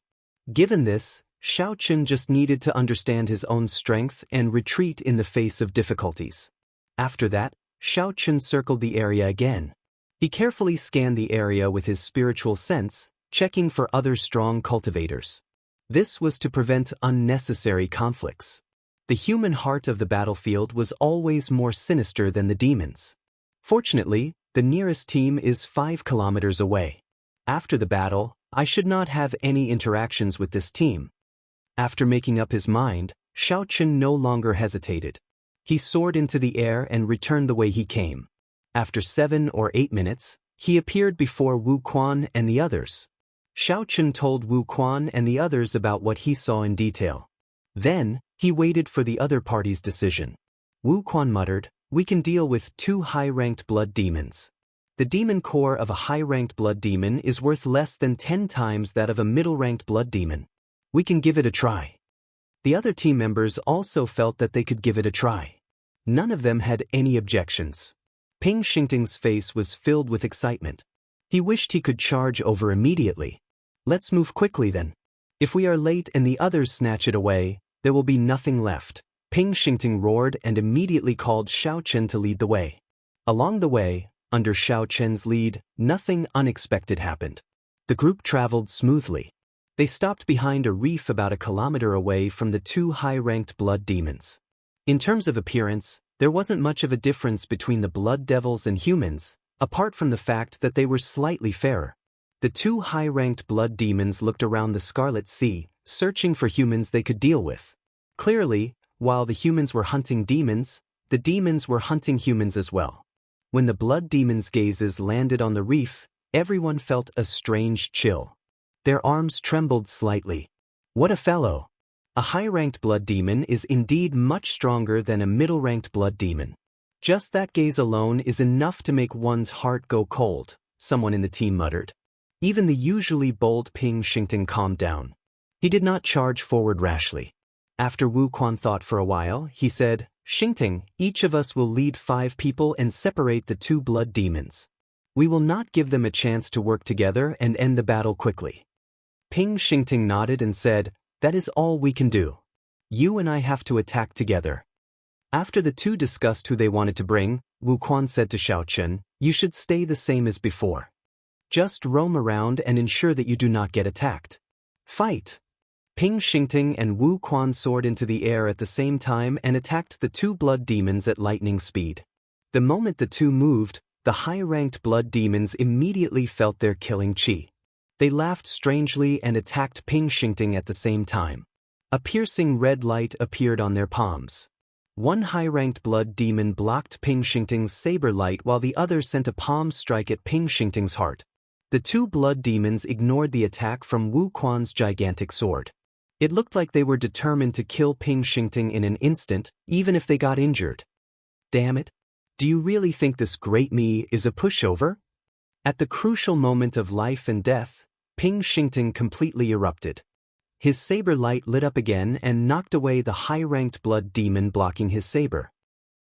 Given this, Xiao Chen just needed to understand his own strength and retreat in the face of difficulties. After that, Xiao Chen circled the area again. He carefully scanned the area with his spiritual sense, checking for other strong cultivators. This was to prevent unnecessary conflicts. The human heart of the battlefield was always more sinister than the demons. Fortunately, the nearest team is 5 kilometers away. After the battle, I should not have any interactions with this team. After making up his mind, Xiao Chen no longer hesitated. He soared into the air and returned the way he came. After 7 or 8 minutes, he appeared before Wu Quan and the others. Xiao Chen told Wu Quan and the others about what he saw in detail. Then, he waited for the other party's decision. Wu Quan muttered, "We can deal with 2 high-ranked blood demons. The demon core of a high-ranked blood demon is worth less than 10 times that of a middle-ranked blood demon. We can give it a try." The other team members also felt that they could give it a try. None of them had any objections. Ping Xingting's face was filled with excitement. He wished he could charge over immediately. Let's move quickly then. If we are late and the others snatch it away, there will be nothing left. Ping Xingting roared and immediately called Xiao Chen to lead the way. Along the way, under Xiao Chen's lead, nothing unexpected happened. The group traveled smoothly. They stopped behind a reef about 1 kilometer away from the 2 high-ranked blood demons. In terms of appearance, there wasn't much of a difference between the blood devils and humans, apart from the fact that they were slightly fairer. The 2 high-ranked blood demons looked around the Scarlet Sea, searching for humans they could deal with. Clearly, while the humans were hunting demons, the demons were hunting humans as well. When the blood demons' gazes landed on the reef, everyone felt a strange chill. Their arms trembled slightly. What a fellow! A high-ranked blood demon is indeed much stronger than a middle-ranked blood demon. Just that gaze alone is enough to make one's heart go cold, someone in the team muttered. Even the usually bold Ping Xingting calmed down. He did not charge forward rashly. After Wu Quan thought for a while, he said, Xingting, each of us will lead 5 people and separate the 2 blood demons. We will not give them a chance to work together and end the battle quickly. Ping Xingting nodded and said, that is all we can do. You and I have to attack together. After the 2 discussed who they wanted to bring, Wu Quan said to Xiao Chen, you should stay the same as before. Just roam around and ensure that you do not get attacked. Fight! Ping Xingting and Wu Quan soared into the air at the same time and attacked the 2 blood demons at lightning speed. The moment the 2 moved, the high-ranked blood demons immediately felt their killing chi. They laughed strangely and attacked Ping Xingting at the same time. A piercing red light appeared on their palms. One high-ranked blood demon blocked Ping Xingting's saber light while the other sent a palm strike at Ping Xingting's heart. The 2 blood demons ignored the attack from Wu Quan's gigantic sword. It looked like they were determined to kill Ping Xingting in an instant, even if they got injured. Damn it! Do you really think this great me is a pushover? At the crucial moment of life and death, Ping Xingting completely erupted. His saber light lit up again and knocked away the high-ranked blood demon blocking his saber.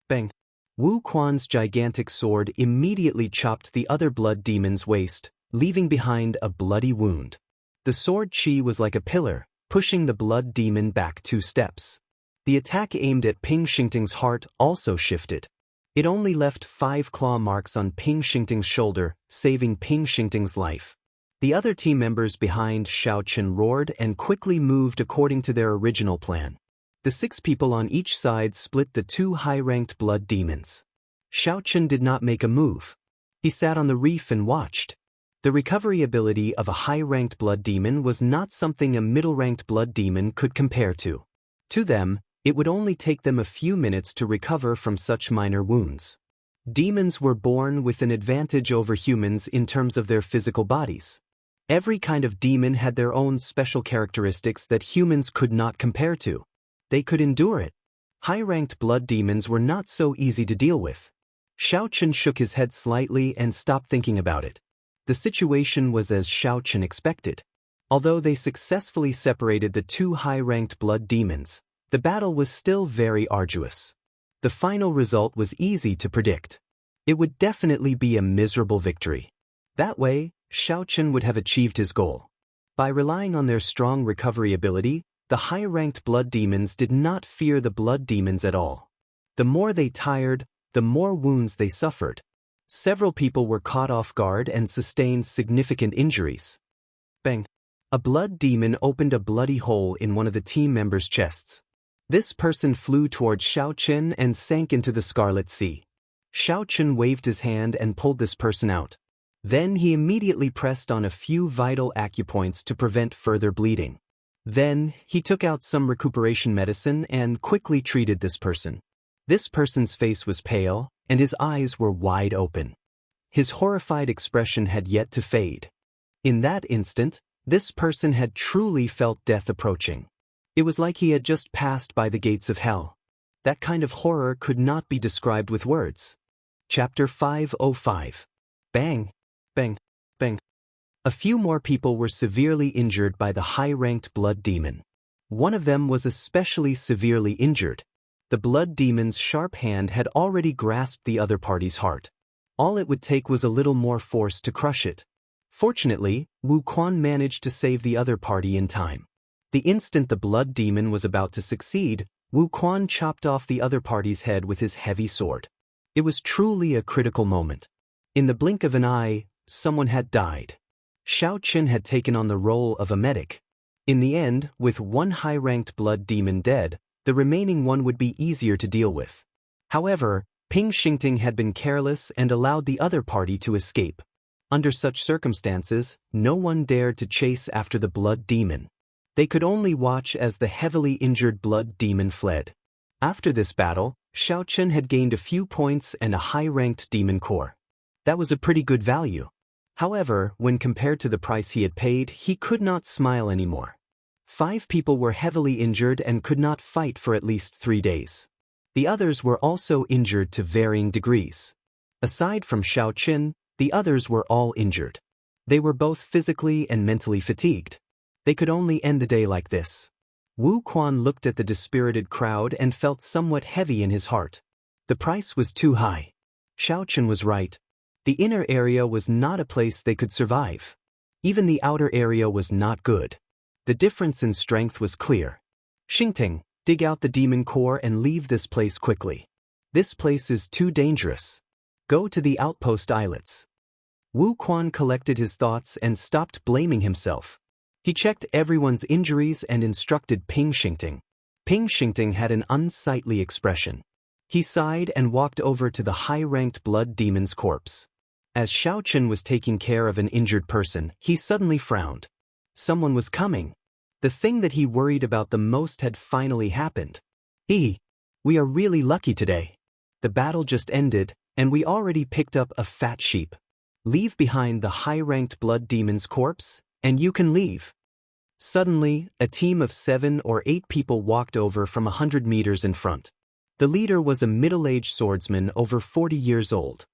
Bang! Wu Quan's gigantic sword immediately chopped the other blood demon's waist, leaving behind a bloody wound. The sword chi was like a pillar, pushing the blood demon back 2 steps. The attack aimed at Ping Xingting's heart also shifted. It only left 5 claw marks on Ping Xingting's shoulder, saving Ping Xingting's life. The other team members behind Xiao Chen roared and quickly moved according to their original plan. The 6 people on each side split the 2 high-ranked blood demons. Xiao Chen did not make a move. He sat on the reef and watched. The recovery ability of a high-ranked blood demon was not something a middle-ranked blood demon could compare to. To them, it would only take them a few minutes to recover from such minor wounds. Demons were born with an advantage over humans in terms of their physical bodies. Every kind of demon had their own special characteristics that humans could not compare to. They could endure it. High-ranked blood demons were not so easy to deal with. Xiao Chen shook his head slightly and stopped thinking about it. The situation was as Xiao Chen expected. Although they successfully separated the 2 high-ranked blood demons, the battle was still very arduous. The final result was easy to predict. It would definitely be a miserable victory. That way, Xiao Chen would have achieved his goal. By relying on their strong recovery ability, the high-ranked blood demons did not fear the blood demons at all. The more they tired, the more wounds they suffered. Several people were caught off guard and sustained significant injuries. Bang! A blood demon opened a bloody hole in one of the team members' chests. This person flew towards Xiao Chen and sank into the Scarlet Sea. Xiao Chen waved his hand and pulled this person out. Then he immediately pressed on a few vital acupoints to prevent further bleeding. Then, he took out some recuperation medicine and quickly treated this person. This person's face was pale, and his eyes were wide open. His horrified expression had yet to fade. In that instant, this person had truly felt death approaching. It was like he had just passed by the gates of hell. That kind of horror could not be described with words. Chapter 505. Bang! Bang! Bang! A few more people were severely injured by the high-ranked blood demon. One of them was especially severely injured. The blood demon's sharp hand had already grasped the other party's heart. All it would take was a little more force to crush it. Fortunately, Wu Quan managed to save the other party in time. The instant the blood demon was about to succeed, Wu Quan chopped off the other party's head with his heavy sword. It was truly a critical moment. In the blink of an eye, someone had died. Xiao Qin had taken on the role of a medic. In the end, with one high-ranked blood demon dead, the remaining one would be easier to deal with. However, Ping Xingting had been careless and allowed the other party to escape. Under such circumstances, no one dared to chase after the blood demon. They could only watch as the heavily injured blood demon fled. After this battle, Xiao Qin had gained a few points and a high-ranked demon core. That was a pretty good value. However, when compared to the price he had paid, he could not smile anymore. 5 people were heavily injured and could not fight for at least 3 days. The others were also injured to varying degrees. Aside from Xiao Qin, the others were all injured. They were both physically and mentally fatigued. They could only end the day like this. Wu Quan looked at the dispirited crowd and felt somewhat heavy in his heart. The price was too high. Xiao Qin was right. The inner area was not a place they could survive. Even the outer area was not good. The difference in strength was clear. Xingting, dig out the demon core and leave this place quickly. This place is too dangerous. Go to the outpost islets. Wu Quan collected his thoughts and stopped blaming himself. He checked everyone's injuries and instructed Ping Xingting. Ping Xingting had an unsightly expression. He sighed and walked over to the high-ranked blood demon's corpse. As Xiao Qin was taking care of an injured person, he suddenly frowned. Someone was coming. The thing that he worried about the most had finally happened. We are really lucky today. The battle just ended, and we already picked up a fat sheep. Leave behind the high-ranked blood demon's corpse, and you can leave. Suddenly, a team of 7 or 8 people walked over from 100 meters in front. The leader was a middle-aged swordsman over 40 years old.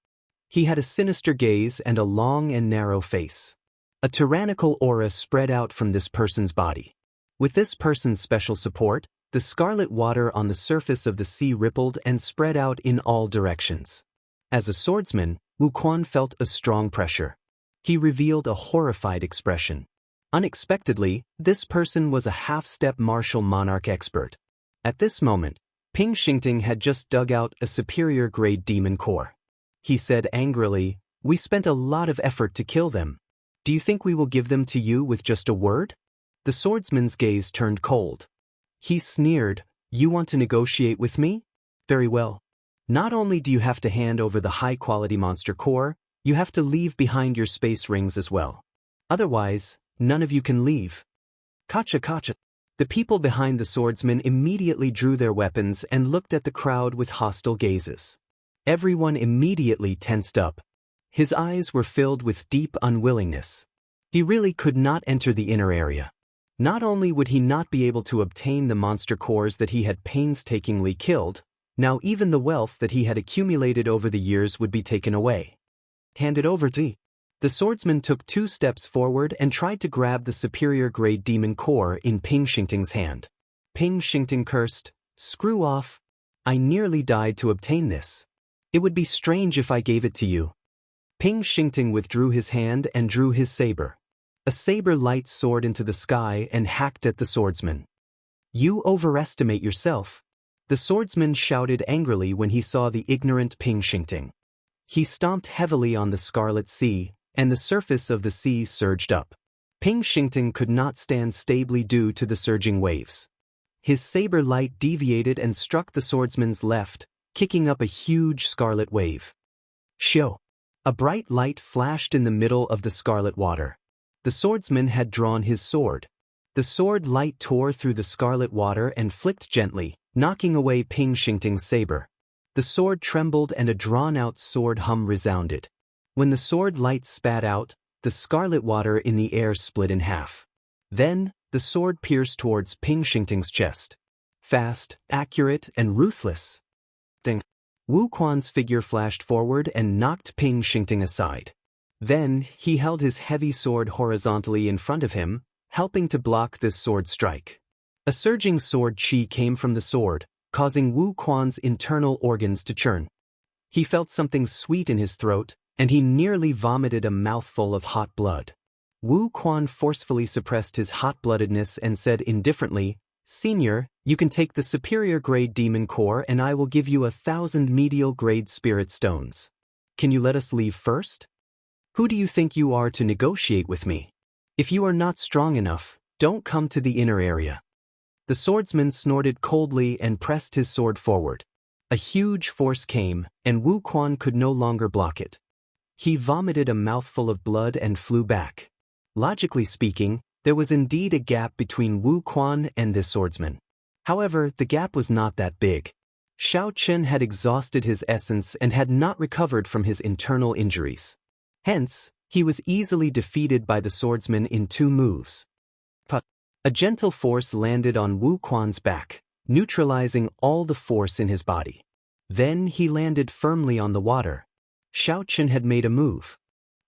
He had a sinister gaze and a long and narrow face. A tyrannical aura spread out from this person's body. With this person's special support, the scarlet water on the surface of the sea rippled and spread out in all directions. As a swordsman, Wu Quan felt a strong pressure. He revealed a horrified expression. Unexpectedly, this person was a half-step martial monarch expert. At this moment, Ping Xingting had just dug out a superior-grade demon core. He said angrily, "We spent a lot of effort to kill them. Do you think we will give them to you with just a word?" The swordsman's gaze turned cold. He sneered, "You want to negotiate with me? Very well. Not only do you have to hand over the high-quality monster core, you have to leave behind your space rings as well. Otherwise, none of you can leave." Kacha kacha. The people behind the swordsman immediately drew their weapons and looked at the crowd with hostile gazes. Everyone immediately tensed up. His eyes were filled with deep unwillingness. He really could not enter the inner area. Not only would he not be able to obtain the monster cores that he had painstakingly killed, now even the wealth that he had accumulated over the years would be taken away. Hand it over to. The swordsman took 2 steps forward and tried to grab the superior-grade demon core in Ping Xingting's hand. Ping Xingting cursed, "Screw off. I nearly died to obtain this. It would be strange if I gave it to you." Ping Xingting withdrew his hand and drew his saber. A saber light soared into the sky and hacked at the swordsman. "You overestimate yourself." The swordsman shouted angrily when he saw the ignorant Ping Xingting. He stomped heavily on the scarlet sea, and the surface of the sea surged up. Ping Xingting could not stand stably due to the surging waves. His saber light deviated and struck the swordsman's left, kicking up a huge scarlet wave. Shio! A bright light flashed in the middle of the scarlet water. The swordsman had drawn his sword. The sword light tore through the scarlet water and flicked gently, knocking away Ping Xingting's saber. The sword trembled and a drawn-out sword hum resounded. When the sword light spat out, the scarlet water in the air split in half. Then, the sword pierced towards Ping Xingting's chest. Fast, accurate, and ruthless. Ding! Wu Quan's figure flashed forward and knocked Ping Xingting aside. Then, he held his heavy sword horizontally in front of him, helping to block this sword strike. A surging sword chi came from the sword, causing Wu Quan's internal organs to churn. He felt something sweet in his throat, and he nearly vomited a mouthful of hot blood. Wu Quan forcefully suppressed his hot-bloodedness and said indifferently, "Senior, you can take the superior-grade demon core and I will give you 1,000 medial-grade spirit stones. Can you let us leave first? Who do you think you are to negotiate with me? If you are not strong enough, don't come to the inner area." The swordsman snorted coldly and pressed his sword forward. A huge force came, and Wu Quan could no longer block it. He vomited a mouthful of blood and flew back. Logically speaking, there was indeed a gap between Wu Quan and this swordsman. However, the gap was not that big. Xiao Chen had exhausted his essence and had not recovered from his internal injuries. Hence, he was easily defeated by the swordsman in 2 moves. A gentle force landed on Wu Quan's back, neutralizing all the force in his body. Then he landed firmly on the water. Xiao Chen had made a move.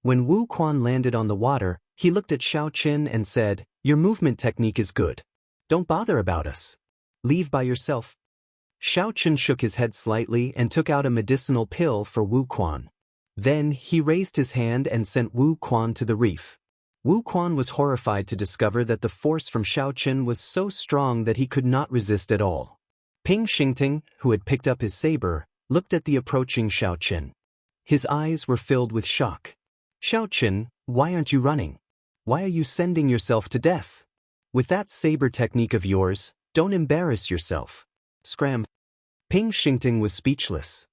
When Wu Quan landed on the water, he looked at Xiao Chen and said, "Your movement technique is good. Don't bother about us. Leave by yourself." Xiao Chen shook his head slightly and took out a medicinal pill for Wu Quan. Then he raised his hand and sent Wu Quan to the reef. Wu Quan was horrified to discover that the force from Xiao Chen was so strong that he could not resist at all. Ping Xingting, who had picked up his saber, looked at the approaching Xiao Chen. His eyes were filled with shock. "Xiao Chen, why aren't you running? Why are you sending yourself to death? With that saber technique of yours, don't embarrass yourself." Scram. Ping Xingting was speechless.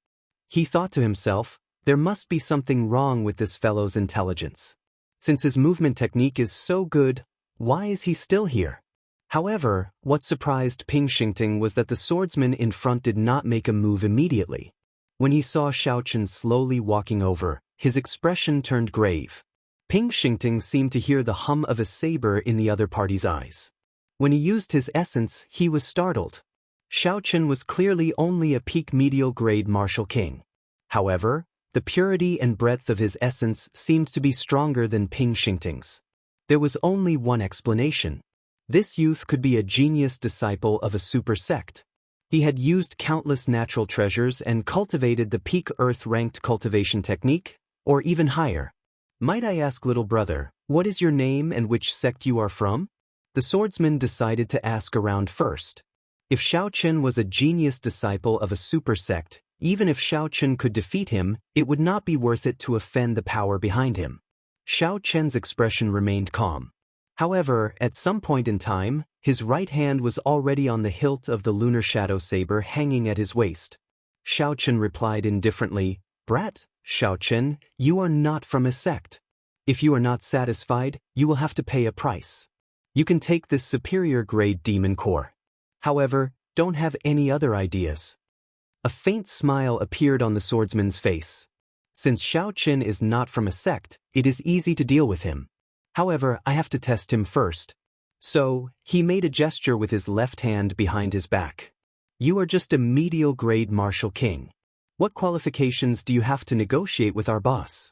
He thought to himself, there must be something wrong with this fellow's intelligence. Since his movement technique is so good, why is he still here? However, what surprised Ping Xingting was that the swordsman in front did not make a move immediately. When he saw Xiao Chen slowly walking over, his expression turned grave. Ping Xingting seemed to hear the hum of a saber in the other party's eyes. When he used his essence, he was startled. Xiao Chen was clearly only a peak medial grade martial king. However, the purity and breadth of his essence seemed to be stronger than Ping Xingting's. There was only one explanation. This youth could be a genius disciple of a super sect. He had used countless natural treasures and cultivated the peak earth-ranked cultivation technique, or even higher. "Might I ask, little brother, what is your name and which sect you are from?" The swordsman decided to ask around first. If Xiao Chen was a genius disciple of a super sect, even if Xiao Chen could defeat him, it would not be worth it to offend the power behind him. Xiao Chen's expression remained calm. However, at some point in time, his right hand was already on the hilt of the lunar shadow saber hanging at his waist. Xiao Chen replied indifferently, "Brat, Xiao Chen, you are not from a sect. If you are not satisfied, you will have to pay a price. You can take this superior grade demon core. However, don't have any other ideas." A faint smile appeared on the swordsman's face. Since Xiao Chen is not from a sect, it is easy to deal with him. However, I have to test him first. So, he made a gesture with his left hand behind his back. "You are just a medial grade martial king. What qualifications do you have to negotiate with our boss?"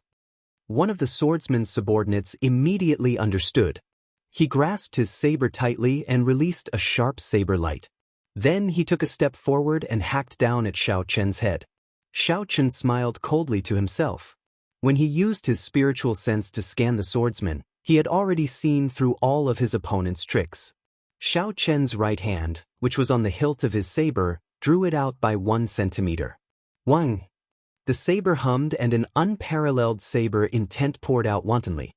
One of the swordsman's subordinates immediately understood. He grasped his saber tightly and released a sharp saber light. Then he took a step forward and hacked down at Xiao Chen's head. Xiao Chen smiled coldly to himself. When he used his spiritual sense to scan the swordsman, he had already seen through all of his opponent's tricks. Xiao Chen's right hand, which was on the hilt of his saber, drew it out by 1 centimeter. Wang! The saber hummed and an unparalleled saber intent poured out wantonly.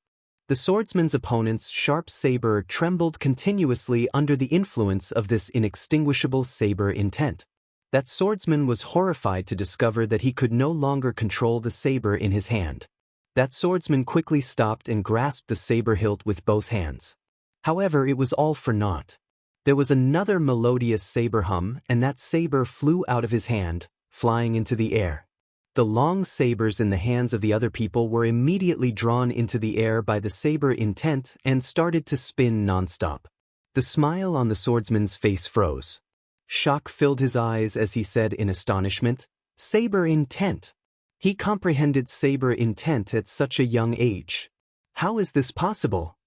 The swordsman's opponent's sharp saber trembled continuously under the influence of this inextinguishable saber intent. That swordsman was horrified to discover that he could no longer control the saber in his hand. That swordsman quickly stopped and grasped the saber hilt with both hands. However, it was all for naught. There was another melodious saber hum, and that saber flew out of his hand, flying into the air. The long sabers in the hands of the other people were immediately drawn into the air by the saber intent and started to spin nonstop. The smile on the swordsman's face froze. Shock filled his eyes as he said in astonishment, "Saber intent." He comprehended saber intent at such a young age. How is this possible?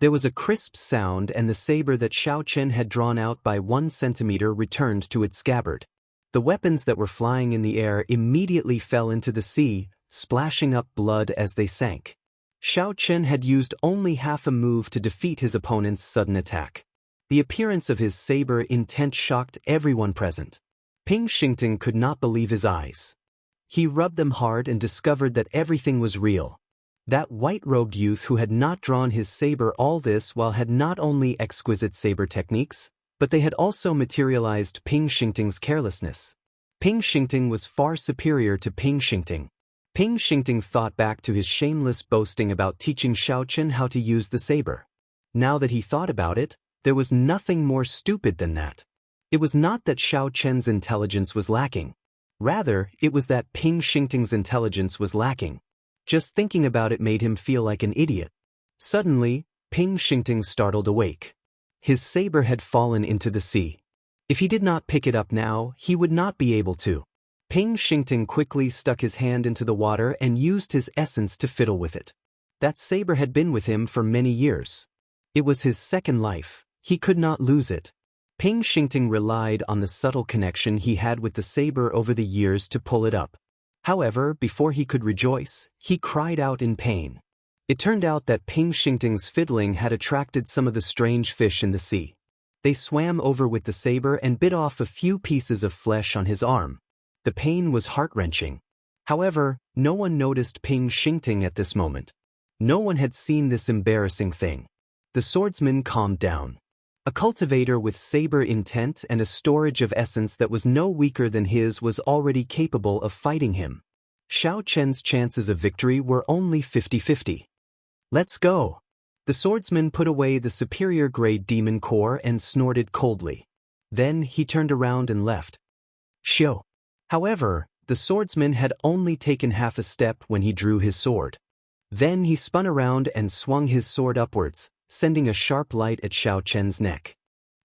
There was a crisp sound and the saber that Xiao Chen had drawn out by 1 centimeter returned to its scabbard. The weapons that were flying in the air immediately fell into the sea, splashing up blood as they sank. Xiao Chen had used only half a move to defeat his opponent's sudden attack. The appearance of his saber intent shocked everyone present. Ping Xingting could not believe his eyes. He rubbed them hard and discovered that everything was real. That white-robed youth who had not drawn his saber all this while had not only exquisite saber techniques, but they had also materialized Ping Xingting's carelessness. Ping Xingting was far superior to Ping Xingting. Ping Xingting thought back to his shameless boasting about teaching Xiao Chen how to use the saber. Now that he thought about it, there was nothing more stupid than that. It was not that Xiao Chen's intelligence was lacking. Rather, it was that Ping Xingting's intelligence was lacking. Just thinking about it made him feel like an idiot. Suddenly, Ping Xingting startled awake. His saber had fallen into the sea. If he did not pick it up now, he would not be able to. Ping Xingting quickly stuck his hand into the water and used his essence to fiddle with it. That saber had been with him for many years. It was his second life. He could not lose it. Ping Xingting relied on the subtle connection he had with the saber over the years to pull it up. However, before he could rejoice, he cried out in pain. It turned out that Ping Xingting's fiddling had attracted some of the strange fish in the sea. They swam over with the saber and bit off a few pieces of flesh on his arm. The pain was heart-wrenching. However, no one noticed Ping Xingting at this moment. No one had seen this embarrassing thing. The swordsman calmed down. A cultivator with saber intent and a storage of essence that was no weaker than his was already capable of fighting him. Xiao Chen's chances of victory were only 50-50. Let's go. The swordsman put away the superior-grade demon core and snorted coldly. Then he turned around and left. Xiao. However, the swordsman had only taken half a step when he drew his sword. Then he spun around and swung his sword upwards, sending a sharp light at Xiao Chen's neck.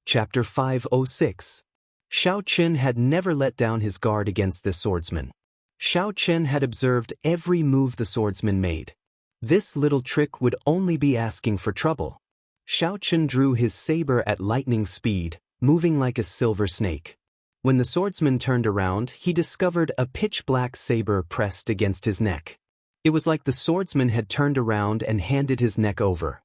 Chapter 506. Xiao Chen had never let down his guard against the swordsman. Xiao Chen had observed every move the swordsman made. This little trick would only be asking for trouble. Xiao Chen drew his saber at lightning speed, moving like a silver snake. When the swordsman turned around, he discovered a pitch-black saber pressed against his neck. It was like the swordsman had turned around and handed his neck over.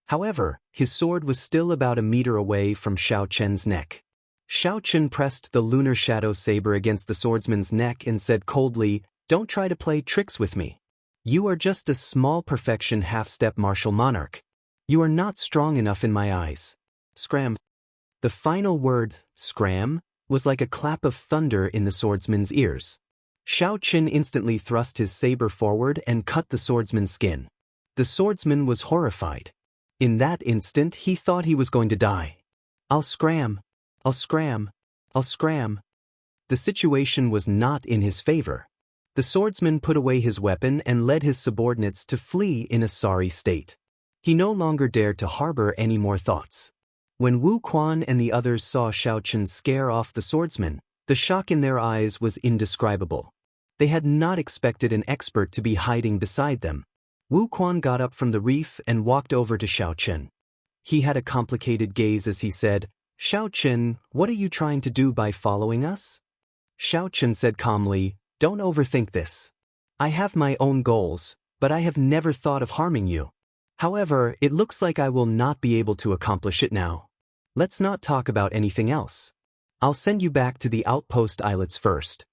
However, his sword was still about a meter away from Xiao Chen's neck. Xiao Chen pressed the lunar shadow saber against the swordsman's neck and said coldly, "Don't try to play tricks with me. You are just a small perfection half-step martial monarch. You are not strong enough in my eyes." Scram. The final word, scram, was like a clap of thunder in the swordsman's ears. Xiao Chen instantly thrust his saber forward and cut the swordsman's skin. The swordsman was horrified. In that instant he thought he was going to die. I'll scram. I'll scram. I'll scram. The situation was not in his favor. The swordsman put away his weapon and led his subordinates to flee in a sorry state. He no longer dared to harbor any more thoughts. When Wu Quan and the others saw Xiao Chen scare off the swordsman, the shock in their eyes was indescribable. They had not expected an expert to be hiding beside them. Wu Quan got up from the reef and walked over to Xiao Chen. He had a complicated gaze as he said, "Xiao Chen, what are you trying to do by following us?" Xiao Chen said calmly, "Don't overthink this. I have my own goals, but I have never thought of harming you. However, it looks like I will not be able to accomplish it now. Let's not talk about anything else. I'll send you back to the outpost islets first."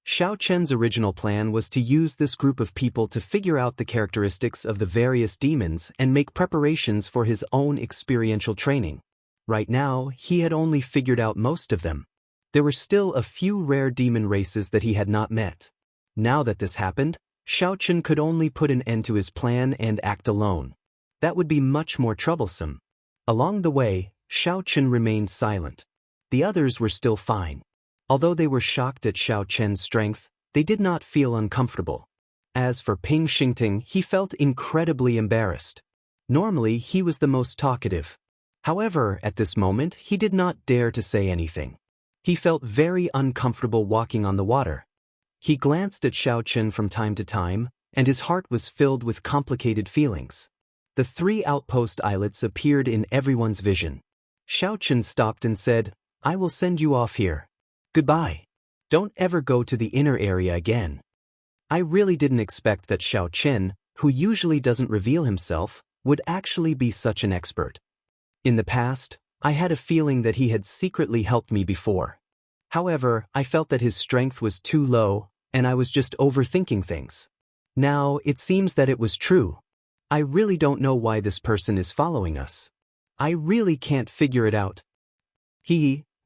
Xiao Chen's original plan was to use this group of people to figure out the characteristics of the various demons and make preparations for his own experiential training. Right now, he had only figured out most of them. There were still a few rare demon races that he had not met. Now that this happened, Xiao Chen could only put an end to his plan and act alone. That would be much more troublesome. Along the way, Xiao Chen remained silent. The others were still fine. Although they were shocked at Xiao Chen's strength, they did not feel uncomfortable. As for Ping Xingting, he felt incredibly embarrassed. Normally, he was the most talkative. However, at this moment, he did not dare to say anything. He felt very uncomfortable walking on the water. He glanced at Xiao Chen from time to time, and his heart was filled with complicated feelings. The 3 outpost islets appeared in everyone's vision. Xiaochen stopped and said, "I will send you off here. Goodbye. Don't ever go to the inner area again." I really didn't expect that Xiaochen, who usually doesn't reveal himself, would actually be such an expert. In the past, I had a feeling that he had secretly helped me before. However, I felt that his strength was too low, and I was just overthinking things. Now, it seems that it was true. I really don't know why this person is following us. I really can't figure it out.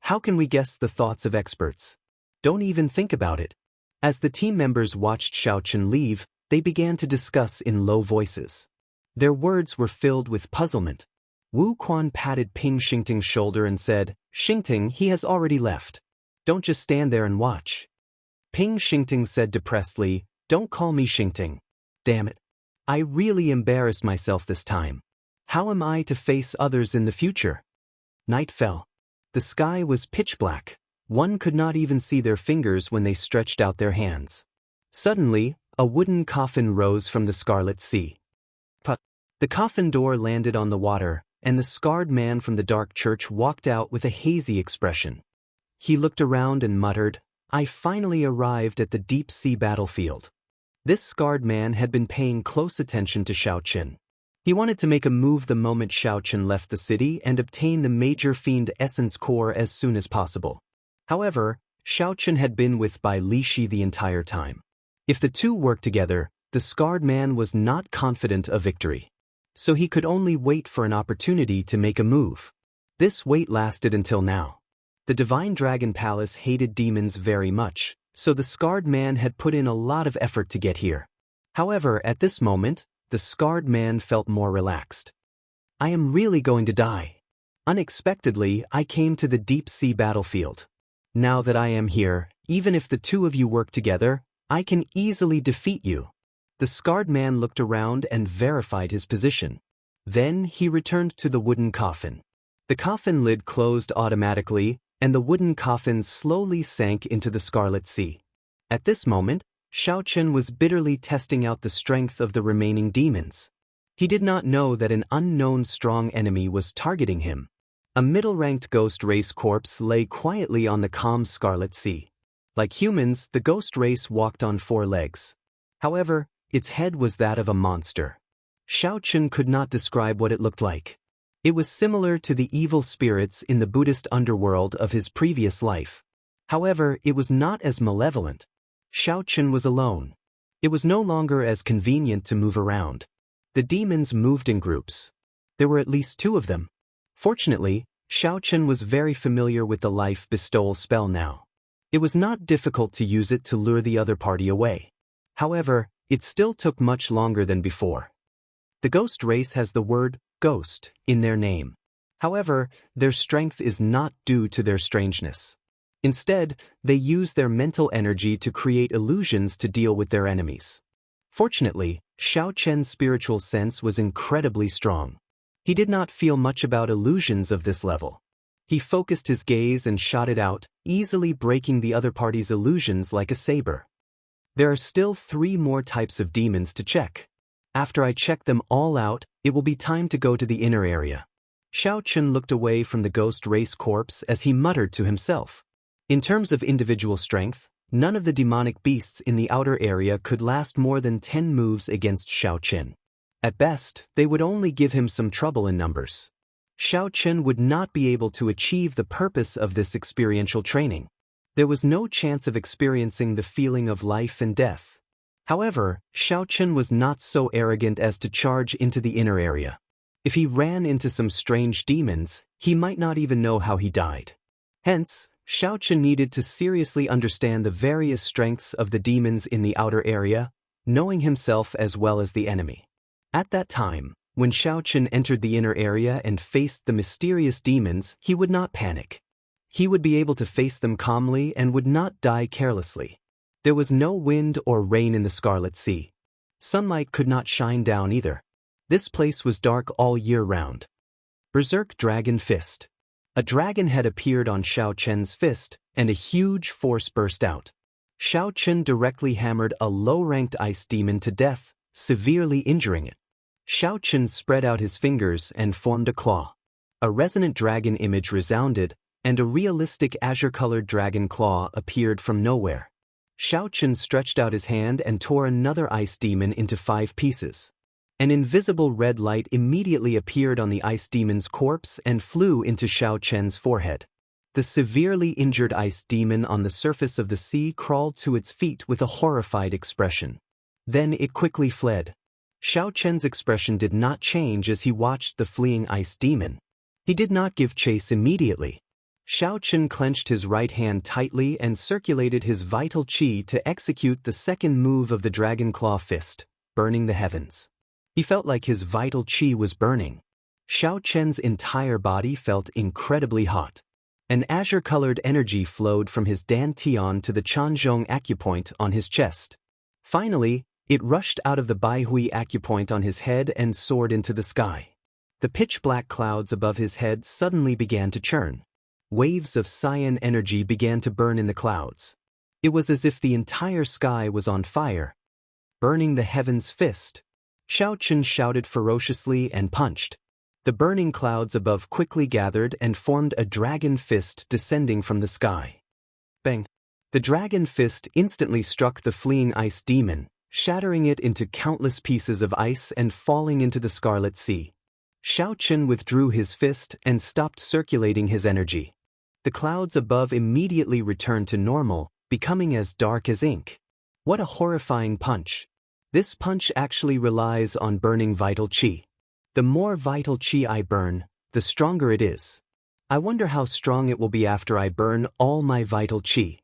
How can we guess the thoughts of experts? Don't even think about it. As the team members watched Xiaochen leave, they began to discuss in low voices. Their words were filled with puzzlement. Wu Quan patted Ping Xingting's shoulder and said, "Xingting, he has already left. Don't just stand there and watch." Ping Xingting said depressedly, "Don't call me Xingting. Damn it. I really embarrassed myself this time. How am I to face others in the future?" Night fell. The sky was pitch black. One could not even see their fingers when they stretched out their hands. Suddenly, a wooden coffin rose from the Scarlet Sea. The coffin door landed on the water, and the scarred man from the dark church walked out with a hazy expression. He looked around and muttered, "I finally arrived at the deep-sea battlefield." This scarred man had been paying close attention to Xiaochen. He wanted to make a move the moment Xiaochen left the city and obtain the major fiend essence core as soon as possible. However, Xiaochen had been with Bai Lishi the entire time. If the two worked together, the scarred man was not confident of victory. So he could only wait for an opportunity to make a move. This wait lasted until now. The Divine Dragon Palace hated demons very much, so the scarred man had put in a lot of effort to get here. However, at this moment, the scarred man felt more relaxed. "I am really going to die. Unexpectedly, I came to the deep-sea battlefield. Now that I am here, even if the two of you work together, I can easily defeat you." The scarred man looked around and verified his position. Then he returned to the wooden coffin. The coffin lid closed automatically, and the wooden coffin slowly sank into the Scarlet Sea. At this moment, Xiaochen was bitterly testing out the strength of the remaining demons. He did not know that an unknown strong enemy was targeting him. A middle-ranked ghost race corpse lay quietly on the calm Scarlet Sea. Like humans, the ghost race walked on 4 legs. However, its head was that of a monster. Xiaochen could not describe what it looked like. It was similar to the evil spirits in the Buddhist underworld of his previous life. However, it was not as malevolent. Xiaochen was alone. It was no longer as convenient to move around. The demons moved in groups. There were at least 2 of them. Fortunately, Xiaochen was very familiar with the life bestowal spell now. It was not difficult to use it to lure the other party away. However, it still took much longer than before. The ghost race has the word ghost in their name. However, their strength is not due to their strangeness. Instead, they use their mental energy to create illusions to deal with their enemies. Fortunately, Xiaochen's spiritual sense was incredibly strong. He did not feel much about illusions of this level. He focused his gaze and shot it out, easily breaking the other party's illusions like a saber. There are still 3 more types of demons to check. After I check them all out, it will be time to go to the inner area. Xiaochen looked away from the ghost race corpse as he muttered to himself. In terms of individual strength, none of the demonic beasts in the outer area could last more than 10 moves against Xiaochen. At best, they would only give him some trouble in numbers. Xiaochen would not be able to achieve the purpose of this experiential training. There was no chance of experiencing the feeling of life and death. However, Xiaochen was not so arrogant as to charge into the inner area. If he ran into some strange demons, he might not even know how he died. Hence, Xiaochen needed to seriously understand the various strengths of the demons in the outer area, knowing himself as well as the enemy. At that time, when Xiaochen entered the inner area and faced the mysterious demons, he would not panic. He would be able to face them calmly and would not die carelessly. There was no wind or rain in the Scarlet Sea. Sunlight could not shine down either. This place was dark all year round. Berserk Dragon Fist. A dragon had appeared on Xiaochen's fist, and a huge force burst out. Xiaochen directly hammered a low-ranked ice demon to death, severely injuring it. Xiao Chen spread out his fingers and formed a claw. A resonant dragon image resounded, and a realistic azure-colored dragon claw appeared from nowhere. Xiao Chen stretched out his hand and tore another ice demon into 5 pieces. An invisible red light immediately appeared on the ice demon's corpse and flew into Xiao Chen's forehead. The severely injured ice demon on the surface of the sea crawled to its feet with a horrified expression. Then it quickly fled. Xiao Chen's expression did not change as he watched the fleeing ice demon. He did not give chase immediately. Xiao Chen clenched his right hand tightly and circulated his vital qi to execute the second move of the Dragon Claw Fist, burning the heavens. He felt like his vital qi was burning. Xiao Chen's entire body felt incredibly hot. An azure-colored energy flowed from his dantian to the Chanzhong acupoint on his chest. Finally, it rushed out of the Baihui acupoint on his head and soared into the sky. The pitch-black clouds above his head suddenly began to churn. Waves of cyan energy began to burn in the clouds. It was as if the entire sky was on fire. Burning the heavens fist. Xiao Chen shouted ferociously and punched. The burning clouds above quickly gathered and formed a dragon fist descending from the sky. Bang! The dragon fist instantly struck the fleeing ice demon, shattering it into countless pieces of ice and falling into the Scarlet Sea. Xiao Chen withdrew his fist and stopped circulating his energy. The clouds above immediately returned to normal, becoming as dark as ink. What a horrifying punch! This punch actually relies on burning vital qi. The more vital qi I burn, the stronger it is. I wonder how strong it will be after I burn all my vital qi.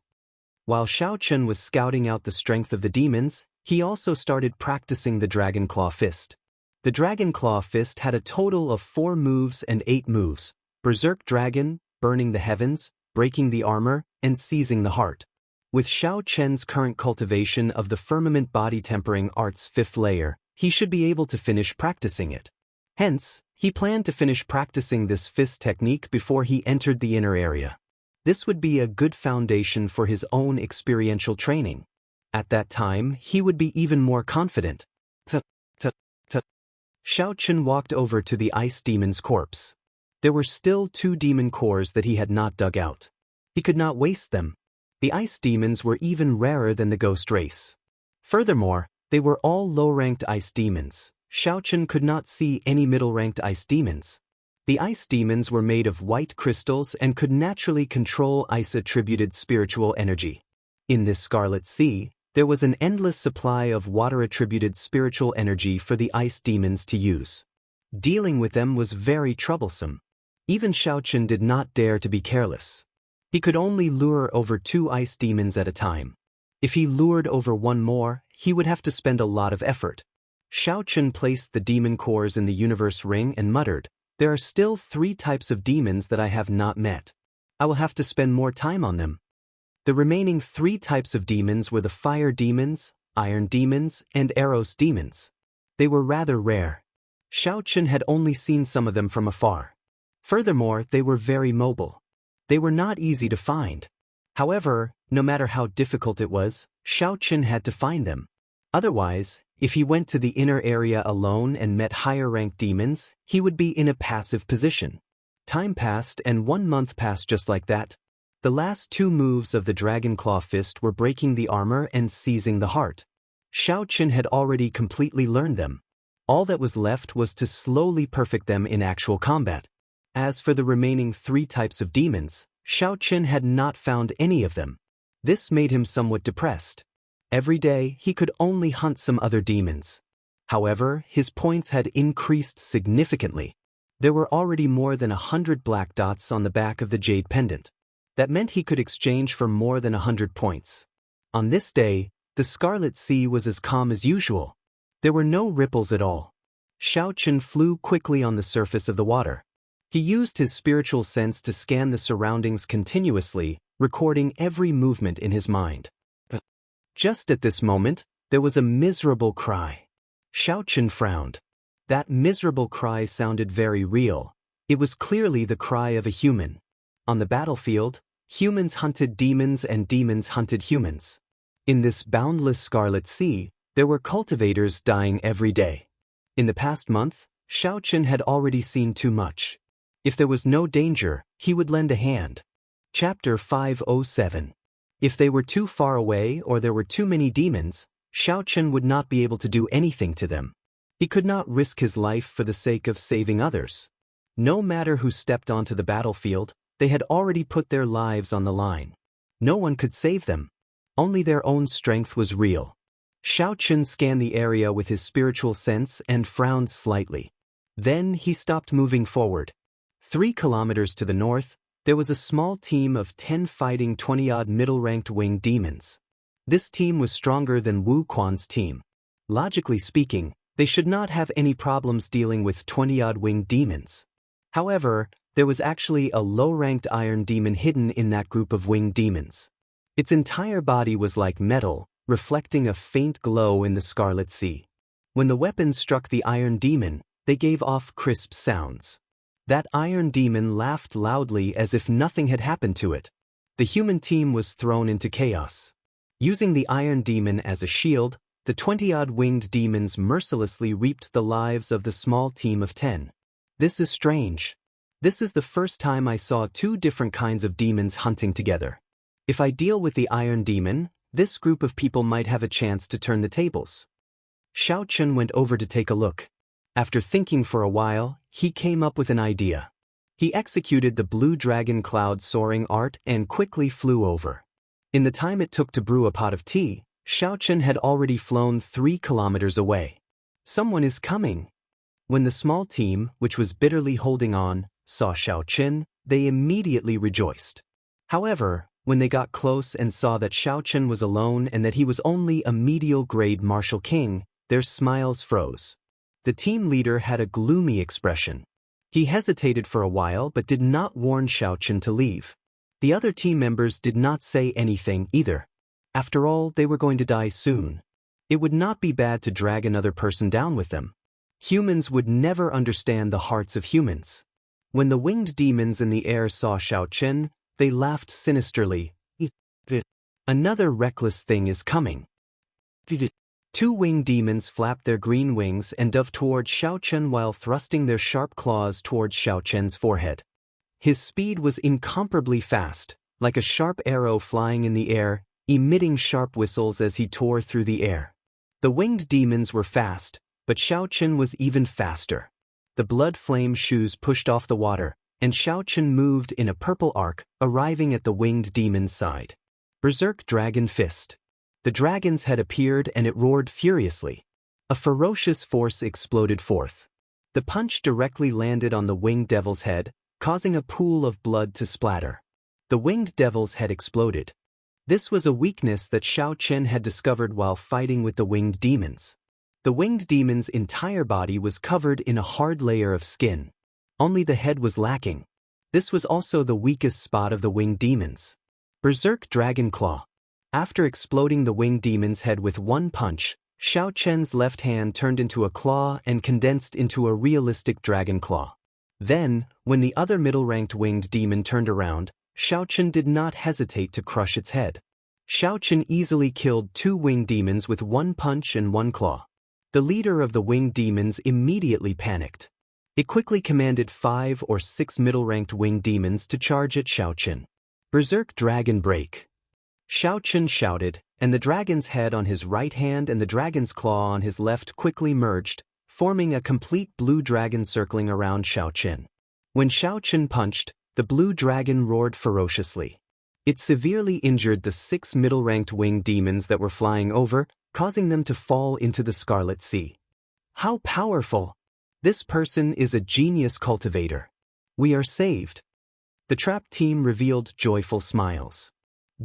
While Xiao Chen was scouting out the strength of the demons, he also started practicing the Dragon Claw Fist. The Dragon Claw Fist had a total of 4 moves and 8 moves: Berserk Dragon, burning the heavens, breaking the armor, and seizing the heart. With Xiao Chen's current cultivation of the Firmament Body Tempering Art's 5th layer, he should be able to finish practicing it. Hence, he planned to finish practicing this fist technique before he entered the inner area. This would be a good foundation for his own experiential training. At that time, he would be even more confident. Xiao Chen walked over to the ice demon's corpse. There were still 2 demon cores that he had not dug out. He could not waste them. The ice demons were even rarer than the ghost race. Furthermore, they were all low-ranked ice demons. Xiao Chen could not see any middle-ranked ice demons. The ice demons were made of white crystals and could naturally control ice-attributed spiritual energy. In this Scarlet Sea, there was an endless supply of water-attributed spiritual energy for the ice demons to use. Dealing with them was very troublesome. Even Xiao Chen did not dare to be careless. He could only lure over 2 ice demons at a time. If he lured over 1 more, he would have to spend a lot of effort. Xiao Chen placed the demon cores in the universe ring and muttered, "There are still 3 types of demons that I have not met. I will have to spend more time on them." The remaining 3 types of demons were the fire demons, iron demons, and eros demons. They were rather rare. Xiao Chen had only seen some of them from afar. Furthermore, they were very mobile. They were not easy to find. However, no matter how difficult it was, Xiao Chen had to find them. Otherwise, if he went to the inner area alone and met higher-ranked demons, he would be in a passive position. Time passed and 1 month passed just like that. The last 2 moves of the Dragon Claw Fist were breaking the armor and seizing the heart. Xiao Chen had already completely learned them. All that was left was to slowly perfect them in actual combat. As for the remaining 3 types of demons, Xiao Chen had not found any of them. This made him somewhat depressed. Every day, he could only hunt some other demons. However, his points had increased significantly. There were already more than 100 black dots on the back of the jade pendant. That meant he could exchange for more than 100 points. On this day, the Scarlet Sea was as calm as usual. There were no ripples at all. Xiao Chen flew quickly on the surface of the water. He used his spiritual sense to scan the surroundings continuously, recording every movement in his mind. But just at this moment, there was a miserable cry. Xiao Chen frowned. That miserable cry sounded very real. It was clearly the cry of a human. On the battlefield, humans hunted demons and demons hunted humans. In this boundless Scarlet Sea, there were cultivators dying every day. In the past month, Xiao Chen had already seen too much. If there was no danger, he would lend a hand. Chapter 507. If they were too far away or there were too many demons, Xiao Chen would not be able to do anything to them. He could not risk his life for the sake of saving others. No matter who stepped onto the battlefield, they had already put their lives on the line. No one could save them. Only their own strength was real. Xiao Chen scanned the area with his spiritual sense and frowned slightly. Then he stopped moving forward. 3 kilometers to the north, there was a small team of 10 fighting 20-odd middle-ranked winged demons. This team was stronger than Wu Quan's team. Logically speaking, they should not have any problems dealing with 20-odd winged demons. However, there was actually a low-ranked iron demon hidden in that group of winged demons. Its entire body was like metal, reflecting a faint glow in the Scarlet Sea. When the weapons struck the iron demon, they gave off crisp sounds. That iron demon laughed loudly as if nothing had happened to it. The human team was thrown into chaos. Using the iron demon as a shield, the 20-odd winged demons mercilessly reaped the lives of the small team of 10. This is strange. This is the first time I saw 2 different kinds of demons hunting together. If I deal with the iron demon, this group of people might have a chance to turn the tables. Xiao Chen went over to take a look. After thinking for a while, he came up with an idea. He executed the blue dragon cloud soaring art and quickly flew over. In the time it took to brew a pot of tea, Xiao Chen had already flown 3 kilometers away. Someone is coming. When the small team, which was bitterly holding on, saw Xiao Chen, they immediately rejoiced. However, when they got close and saw that Xiao Chen was alone and that he was only a medial-grade martial king, their smiles froze. The team leader had a gloomy expression. He hesitated for a while but did not warn Xiao Chen to leave. The other team members did not say anything either. After all, they were going to die soon. It would not be bad to drag another person down with them. Humans would never understand the hearts of humans. When the winged demons in the air saw Xiao Chen, they laughed sinisterly. Another reckless thing is coming. 2 winged demons flapped their green wings and dove towards Xiao Chen while thrusting their sharp claws towards Xiao Chen's forehead. His speed was incomparably fast, like a sharp arrow flying in the air, emitting sharp whistles as he tore through the air. The winged demons were fast, but Xiao Chen was even faster. The blood flame shoes pushed off the water, and Xiao Chen moved in a purple arc, arriving at the winged demon's side. Berserk Dragon Fist. The dragon's head appeared and it roared furiously. A ferocious force exploded forth. The punch directly landed on the winged devil's head, causing a pool of blood to splatter. The winged devil's head exploded. This was a weakness that Xiao Chen had discovered while fighting with the winged demons. The winged demon's entire body was covered in a hard layer of skin. Only the head was lacking. This was also the weakest spot of the winged demons. Berserk Dragon Claw. After exploding the winged demon's head with one punch, Xiao Chen's left hand turned into a claw and condensed into a realistic dragon claw. Then, when the other middle-ranked winged demon turned around, Xiao Chen did not hesitate to crush its head. Xiao Chen easily killed 2 winged demons with one punch and one claw. The leader of the winged demons immediately panicked. It quickly commanded 5 or 6 middle-ranked winged demons to charge at Xiao Chen. Berserk Dragon Break. Xiao Chen shouted, and the dragon's head on his right hand and the dragon's claw on his left quickly merged, forming a complete blue dragon circling around Xiao Chen. When Xiao Chen punched, the blue dragon roared ferociously. It severely injured the 6 middle-ranked winged demons that were flying over, causing them to fall into the Scarlet Sea. How powerful! This person is a genius cultivator. We are saved. The trap team revealed joyful smiles.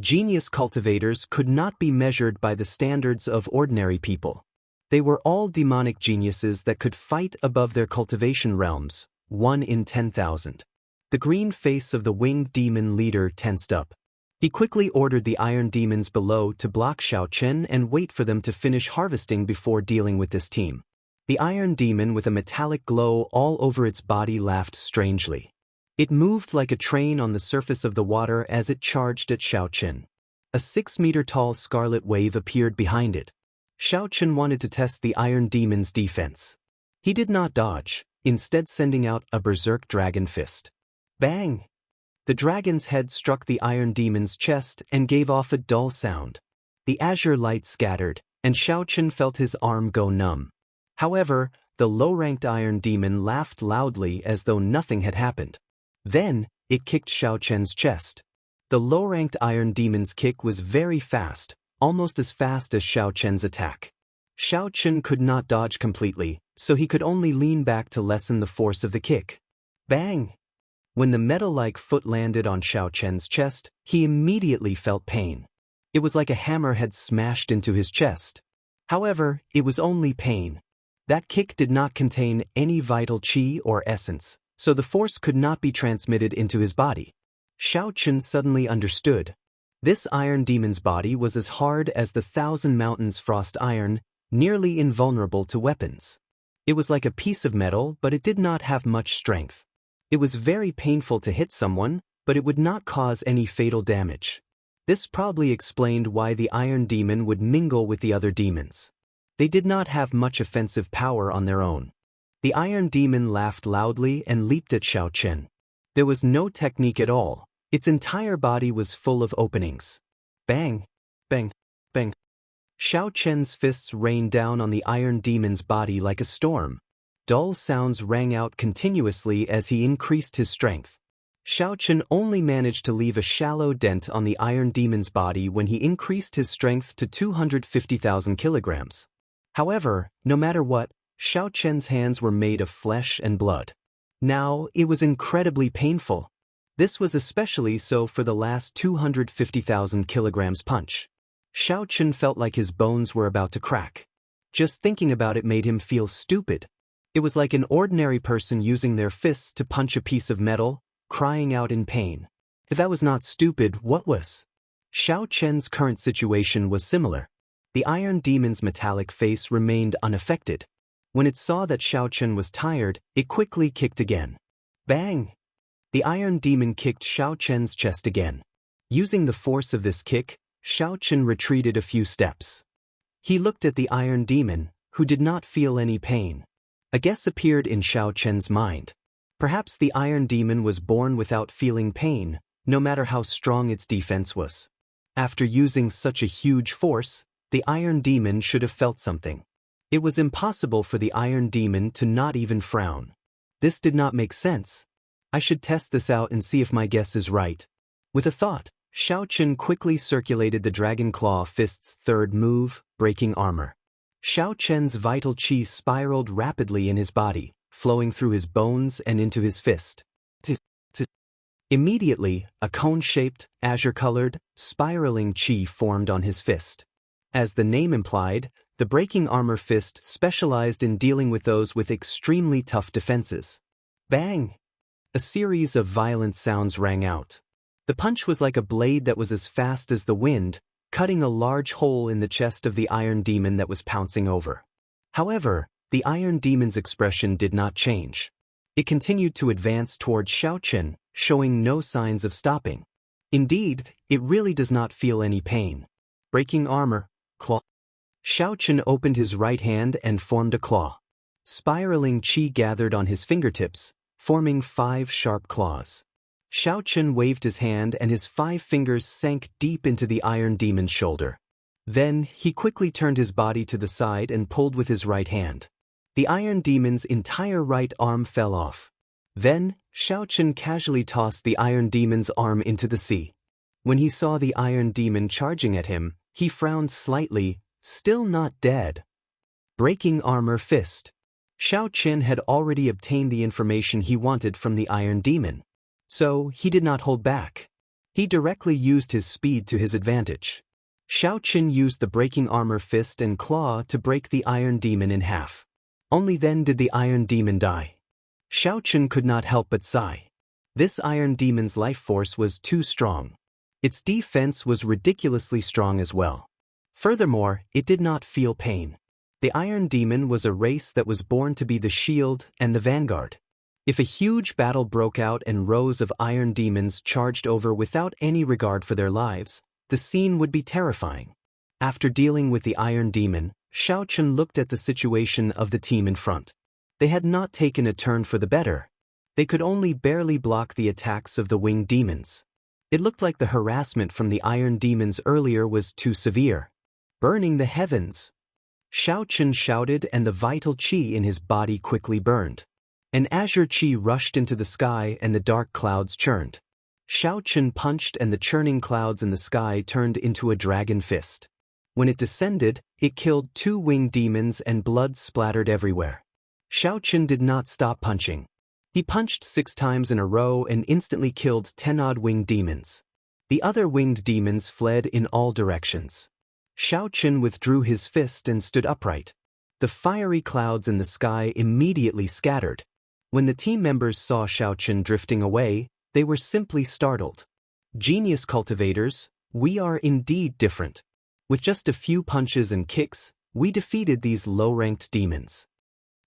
Genius cultivators could not be measured by the standards of ordinary people. They were all demonic geniuses that could fight above their cultivation realms, 1 in 10,000. The green face of the winged demon leader tensed up. He quickly ordered the iron demons below to block Xiao Chen and wait for them to finish harvesting before dealing with this team. The iron demon with a metallic glow all over its body laughed strangely. It moved like a train on the surface of the water as it charged at Xiao Chen. A 6-meter-tall scarlet wave appeared behind it. Xiao Chen wanted to test the iron demon's defense. He did not dodge, instead sending out a berserk dragon fist. Bang! The dragon's head struck the Iron Demon's chest and gave off a dull sound. The azure light scattered, and Xiaochen felt his arm go numb. However, the low-ranked Iron Demon laughed loudly as though nothing had happened. Then, it kicked Xiaochen's chest. The low-ranked Iron Demon's kick was very fast, almost as fast as Xiaochen's attack. Xiaochen could not dodge completely, so he could only lean back to lessen the force of the kick. Bang! When the metal-like foot landed on Xiaochen's chest, he immediately felt pain. It was like a hammer had smashed into his chest. However, it was only pain. That kick did not contain any vital qi or essence, so the force could not be transmitted into his body. Xiaochen suddenly understood. This Iron Demon's body was as hard as the 1,000 Mountains frost iron, nearly invulnerable to weapons. It was like a piece of metal, but it did not have much strength. It was very painful to hit someone, but it would not cause any fatal damage. This probably explained why the Iron Demon would mingle with the other demons. They did not have much offensive power on their own. The Iron Demon laughed loudly and leaped at Xiaochen. There was no technique at all. Its entire body was full of openings. Bang! Bang! Bang! Xiaochen's fists rained down on the Iron Demon's body like a storm. Dull sounds rang out continuously as he increased his strength. Xiaochen only managed to leave a shallow dent on the Iron Demon's body when he increased his strength to 250,000 kilograms. However, no matter what, Xiaochen's hands were made of flesh and blood. Now, it was incredibly painful. This was especially so for the last 250,000 kilograms punch. Xiaochen felt like his bones were about to crack. Just thinking about it made him feel stupid. It was like an ordinary person using their fists to punch a piece of metal, crying out in pain. If that was not stupid, what was? Xiaochen's current situation was similar. The Iron Demon's metallic face remained unaffected. When it saw that Xiaochen was tired, it quickly kicked again. Bang! The Iron Demon kicked Xiaochen's chest again. Using the force of this kick, Xiaochen retreated a few steps. He looked at the Iron Demon, who did not feel any pain. A guess appeared in Xiaochen's mind. Perhaps the Iron Demon was born without feeling pain, no matter how strong its defense was. After using such a huge force, the Iron Demon should have felt something. It was impossible for the Iron Demon to not even frown. This did not make sense. I should test this out and see if my guess is right. With a thought, Xiaochen quickly circulated the Dragon Claw Fist's third move, breaking armor. Xiaochen's vital qi spiraled rapidly in his body, flowing through his bones and into his fist. Immediately, a cone-shaped, azure-colored, spiraling qi formed on his fist. As the name implied, the breaking armor fist specialized in dealing with those with extremely tough defenses. Bang! A series of violent sounds rang out. The punch was like a blade that was as fast as the wind, cutting a large hole in the chest of the Iron Demon that was pouncing over. However, the Iron Demon's expression did not change. It continued to advance toward Xiaochen, showing no signs of stopping. Indeed, it really does not feel any pain. Breaking armor, claw. Xiaochen opened his right hand and formed a claw. Spiraling qi gathered on his fingertips, forming 5 sharp claws. Xiaochen waved his hand and his 5 fingers sank deep into the Iron Demon's shoulder. Then, he quickly turned his body to the side and pulled with his right hand. The Iron Demon's entire right arm fell off. Then, Xiaochen casually tossed the Iron Demon's arm into the sea. When he saw the Iron Demon charging at him, he frowned slightly, still not dead. Breaking armor fist. Xiaochen had already obtained the information he wanted from the Iron Demon. So, he did not hold back. He directly used his speed to his advantage. Xiaochen used the breaking armor fist and claw to break the Iron Demon in half. Only then did the Iron Demon die. Xiaochen could not help but sigh. This Iron Demon's life force was too strong. Its defense was ridiculously strong as well. Furthermore, it did not feel pain. The Iron Demon was a race that was born to be the shield and the vanguard. If a huge battle broke out and rows of Iron Demons charged over without any regard for their lives, the scene would be terrifying. After dealing with the Iron Demon, Xiaochen looked at the situation of the team in front. They had not taken a turn for the better. They could only barely block the attacks of the winged demons. It looked like the harassment from the iron demons earlier was too severe. Burning the heavens! Xiao Chen shouted, and the vital qi in his body quickly burned. An azure qi rushed into the sky and the dark clouds churned. Xiao Chen punched and the churning clouds in the sky turned into a dragon fist. When it descended, it killed 2 winged demons and blood splattered everywhere. Xiao Chen did not stop punching. He punched 6 times in a row and instantly killed 10-odd winged demons. The other winged demons fled in all directions. Xiao Chen withdrew his fist and stood upright. The fiery clouds in the sky immediately scattered. When the team members saw Xiao Chen drifting away, they were simply startled. Genius cultivators, we are indeed different. With just a few punches and kicks, we defeated these low-ranked demons.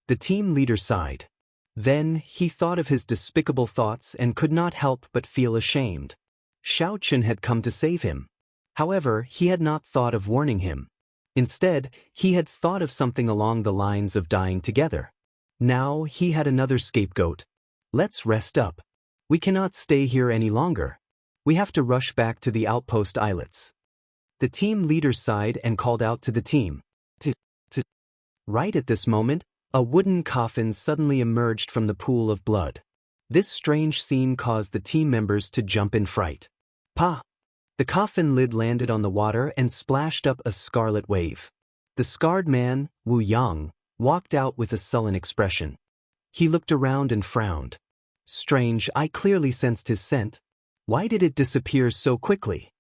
The team leader sighed. Then, he thought of his despicable thoughts and could not help but feel ashamed. Xiao Chen had come to save him. However, he had not thought of warning him. Instead, he had thought of something along the lines of dying together. Now, he had another scapegoat. Let's rest up. We cannot stay here any longer. We have to rush back to the outpost islets. The team leader sighed and called out to the team. Right at this moment, a wooden coffin suddenly emerged from the pool of blood. This strange scene caused the team members to jump in fright. Pa! The coffin lid landed on the water and splashed up a scarlet wave. The scarred man, Wu Yang, walked out with a sullen expression. He looked around and frowned. Strange, I clearly sensed his scent. Why did it disappear so quickly?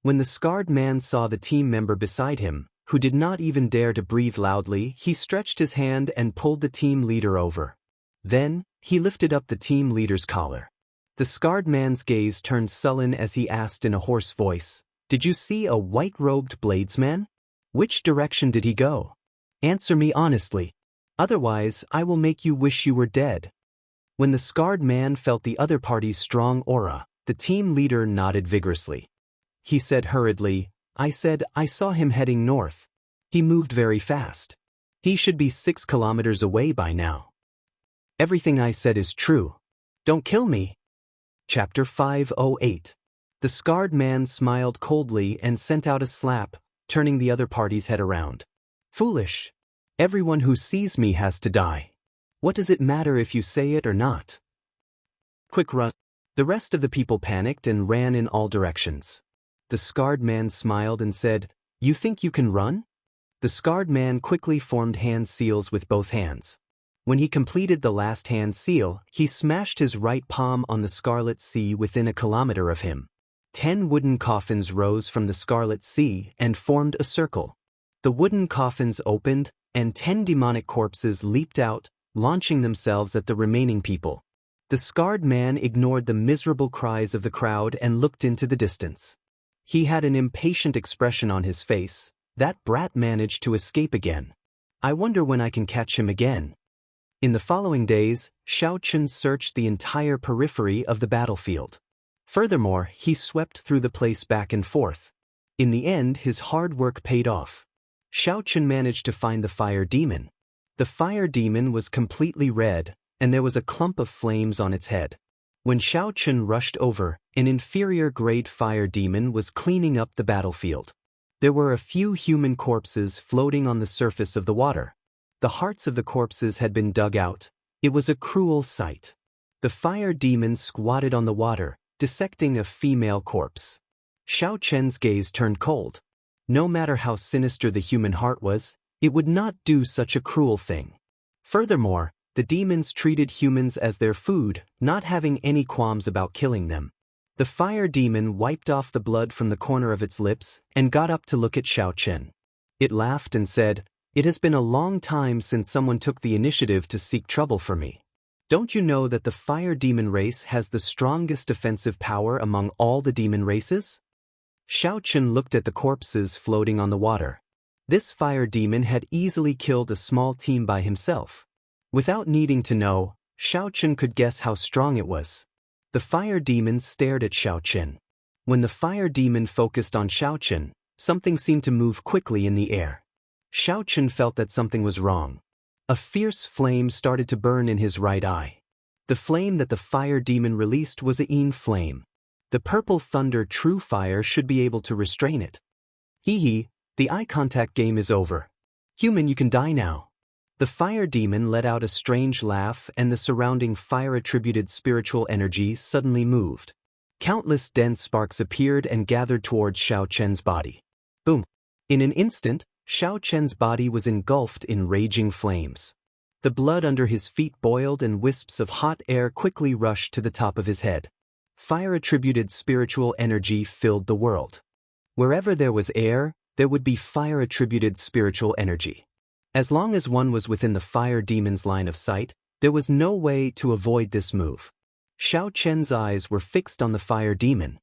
When the scarred man saw the team member beside him, who did not even dare to breathe loudly, he stretched his hand and pulled the team leader over. Then, he lifted up the team leader's collar. The scarred man's gaze turned sullen as he asked in a hoarse voice, "Did you see a white-robed bladesman? Which direction did he go? Answer me honestly. Otherwise, I will make you wish you were dead." When the scarred man felt the other party's strong aura, the team leader nodded vigorously. He said hurriedly, I saw him heading north. He moved very fast. He should be 6 kilometers away by now. Everything I said is true. Don't kill me. Chapter 508. The scarred man smiled coldly and sent out a slap, turning the other party's head around. Foolish. Everyone who sees me has to die. What does it matter if you say it or not? Quick run. The rest of the people panicked and ran in all directions. The scarred man smiled and said, You think you can run? The scarred man quickly formed hand seals with both hands. When he completed the last hand seal, he smashed his right palm on the scarlet sea within a kilometer of him. 10 wooden coffins rose from the scarlet sea and formed a circle. The wooden coffins opened, and 10 demonic corpses leaped out, launching themselves at the remaining people. The scarred man ignored the miserable cries of the crowd and looked into the distance. He had an impatient expression on his face. That brat managed to escape again. I wonder when I can catch him again. In the following days, Xiao Chen searched the entire periphery of the battlefield. Furthermore, he swept through the place back and forth. In the end, his hard work paid off. Xiao Chen managed to find the fire demon. The fire demon was completely red, and there was a clump of flames on its head. When Xiao Chen rushed over, an inferior-grade fire demon was cleaning up the battlefield. There were a few human corpses floating on the surface of the water. The hearts of the corpses had been dug out. It was a cruel sight. The fire demon squatted on the water, dissecting a female corpse. Xiao Chen's gaze turned cold. No matter how sinister the human heart was, it would not do such a cruel thing. Furthermore, the demons treated humans as their food, not having any qualms about killing them. The fire demon wiped off the blood from the corner of its lips and got up to look at Xiao Chen. It laughed and said, It has been a long time since someone took the initiative to seek trouble for me. Don't you know that the fire demon race has the strongest defensive power among all the demon races? Xiao Chen looked at the corpses floating on the water. This fire demon had easily killed a small team by himself. Without needing to know, Xiao Chen could guess how strong it was. The fire demon stared at Xiao Chen. When the fire demon focused on Xiao Chen, something seemed to move quickly in the air. Xiao Chen felt that something was wrong. A fierce flame started to burn in his right eye. The flame that the fire demon released was a Yin flame. The purple thunder true fire should be able to restrain it. Hee, the eye contact game is over. Human, you can die now. The fire demon let out a strange laugh, and the surrounding fire-attributed spiritual energy suddenly moved. Countless dense sparks appeared and gathered towards Xiao Chen's body. Boom! In an instant, Xiao Chen's body was engulfed in raging flames. The blood under his feet boiled and wisps of hot air quickly rushed to the top of his head. Fire-attributed spiritual energy filled the world. Wherever there was air, there would be fire-attributed spiritual energy. As long as one was within the fire demon's line of sight, there was no way to avoid this move. Xiao Chen's eyes were fixed on the fire demon.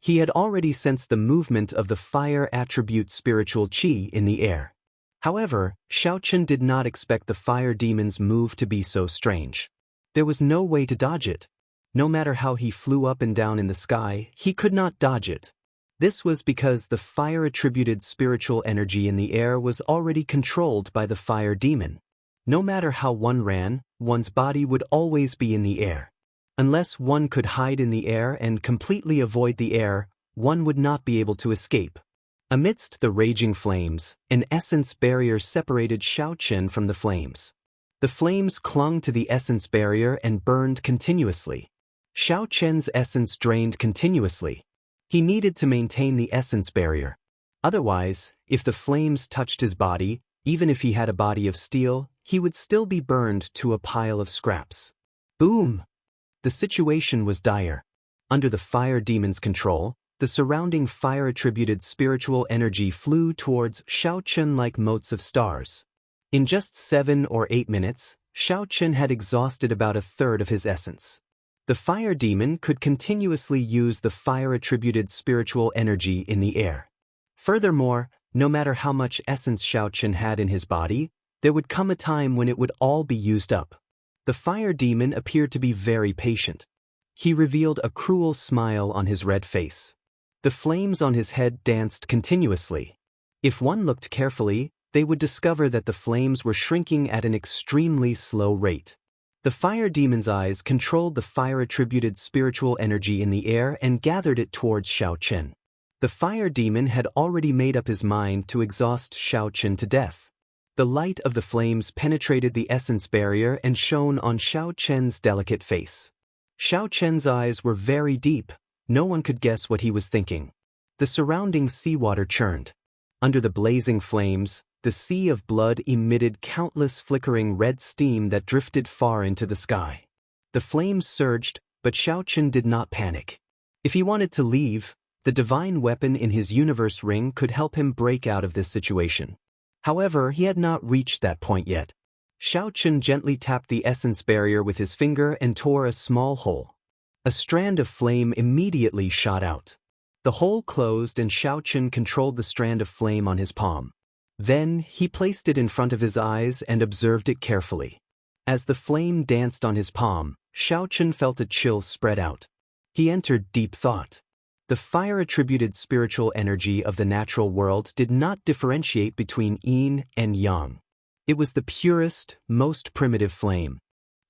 He had already sensed the movement of the fire attribute spiritual qi in the air. However, Xiao Chen did not expect the fire demon's move to be so strange. There was no way to dodge it. No matter how he flew up and down in the sky, he could not dodge it. This was because the fire-attributed spiritual energy in the air was already controlled by the fire demon. No matter how one ran, one's body would always be in the air. Unless one could hide in the air and completely avoid the air, one would not be able to escape. Amidst the raging flames, an essence barrier separated Xiao Chen from the flames. The flames clung to the essence barrier and burned continuously. Xiao Chen's essence drained continuously. He needed to maintain the essence barrier. Otherwise, if the flames touched his body, even if he had a body of steel, he would still be burned to a pile of scraps. Boom! The situation was dire. Under the fire demon's control, the surrounding fire-attributed spiritual energy flew towards Xiao Chen like motes of stars. In just 7 or 8 minutes, Xiao Chen had exhausted about a third of his essence. The fire demon could continuously use the fire-attributed spiritual energy in the air. Furthermore, no matter how much essence Xiao Chen had in his body, there would come a time when it would all be used up. The fire demon appeared to be very patient. He revealed a cruel smile on his red face. The flames on his head danced continuously. If one looked carefully, they would discover that the flames were shrinking at an extremely slow rate. The fire demon's eyes controlled the fire-attributed spiritual energy in the air and gathered it towards Xiao Chen. The fire demon had already made up his mind to exhaust Xiao Chen to death. The light of the flames penetrated the essence barrier and shone on Xiao Chen's delicate face. Xiao Chen's eyes were very deep. No one could guess what he was thinking. The surrounding seawater churned. Under the blazing flames, the sea of blood emitted countless flickering red steam that drifted far into the sky. The flames surged, but Xiao Chen did not panic. If he wanted to leave, the divine weapon in his universe ring could help him break out of this situation. However, he had not reached that point yet. Xiao Chen gently tapped the essence barrier with his finger and tore a small hole. A strand of flame immediately shot out. The hole closed and Xiao Chen controlled the strand of flame on his palm. Then, he placed it in front of his eyes and observed it carefully. As the flame danced on his palm, Xiao Chen felt a chill spread out. He entered deep thought. The fire-attributed spiritual energy of the natural world did not differentiate between yin and yang. It was the purest, most primitive flame.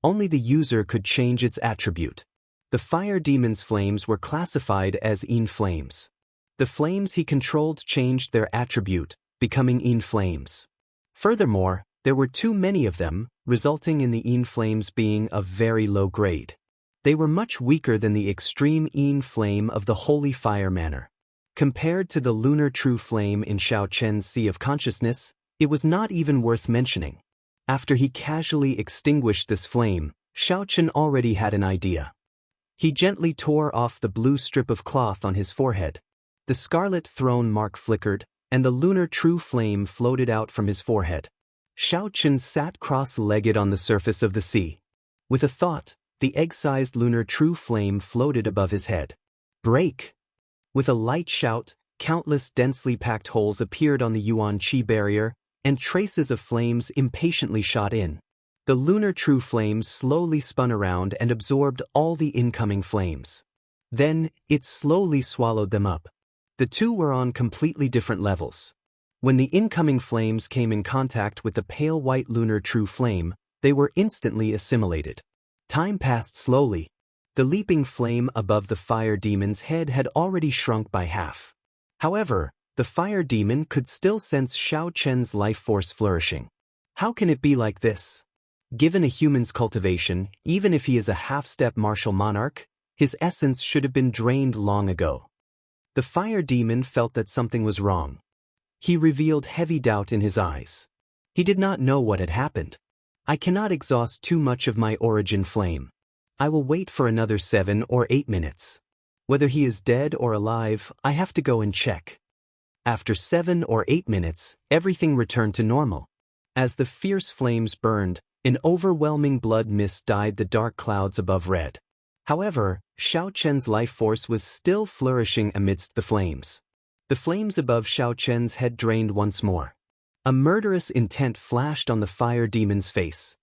Only the user could change its attribute. The fire demon's flames were classified as yin flames. The flames he controlled changed their attribute, becoming yin flames. Furthermore, there were too many of them, resulting in the yin flames being of very low grade. They were much weaker than the extreme yin flame of the holy fire manner. Compared to the lunar true flame in Xiao Chen's sea of consciousness, it was not even worth mentioning. After he casually extinguished this flame, Xiao Chen already had an idea. He gently tore off the blue strip of cloth on his forehead. The scarlet throne mark flickered, and the lunar true flame floated out from his forehead. Xiao Chen sat cross-legged on the surface of the sea. With a thought, the egg-sized lunar true flame floated above his head. Break! With a light shout, countless densely packed holes appeared on the Yuan Qi barrier, and traces of flames impatiently shot in. The lunar true flame slowly spun around and absorbed all the incoming flames. Then, it slowly swallowed them up. The two were on completely different levels. When the incoming flames came in contact with the pale white lunar true flame, they were instantly assimilated. Time passed slowly. The leaping flame above the fire demon's head had already shrunk by half. However, the fire demon could still sense Xiao Chen's life force flourishing. How can it be like this? Given a human's cultivation, even if he is a half-step martial monarch, his essence should have been drained long ago. The fire demon felt that something was wrong. He revealed heavy doubt in his eyes. He did not know what had happened. I cannot exhaust too much of my origin flame. I will wait for another 7 or 8 minutes. Whether he is dead or alive, I have to go and check. After 7 or 8 minutes, everything returned to normal. As the fierce flames burned, an overwhelming blood mist dyed the dark clouds above red. However, Xiao Chen's life force was still flourishing amidst the flames. The flames above Xiao Chen's head drained once more. A murderous intent flashed on the fire demon's face.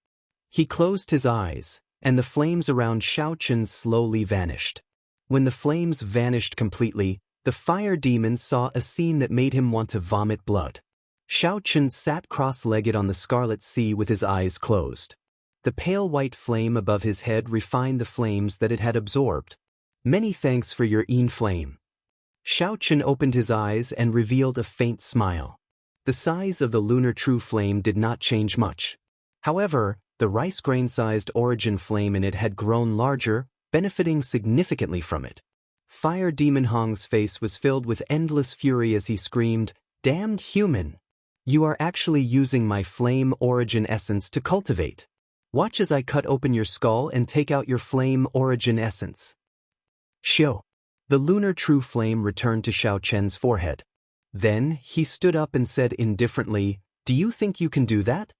He closed his eyes, and the flames around Xiao Chen slowly vanished. When the flames vanished completely, the fire demon saw a scene that made him want to vomit blood. Xiao Chen sat cross-legged on the scarlet sea with his eyes closed. The pale white flame above his head refined the flames that it had absorbed. Many thanks for your Yin flame. Xiao Chen opened his eyes and revealed a faint smile. The size of the lunar true flame did not change much. However, the rice grain-sized origin flame in it had grown larger, benefiting significantly from it. Fire Demon Hong's face was filled with endless fury as he screamed, "Damned human! You are actually using my flame origin essence to cultivate. Watch as I cut open your skull and take out your flame origin essence." Shio. The lunar true flame returned to Xiao Chen's forehead. Then, he stood up and said indifferently, "Do you think you can do that?"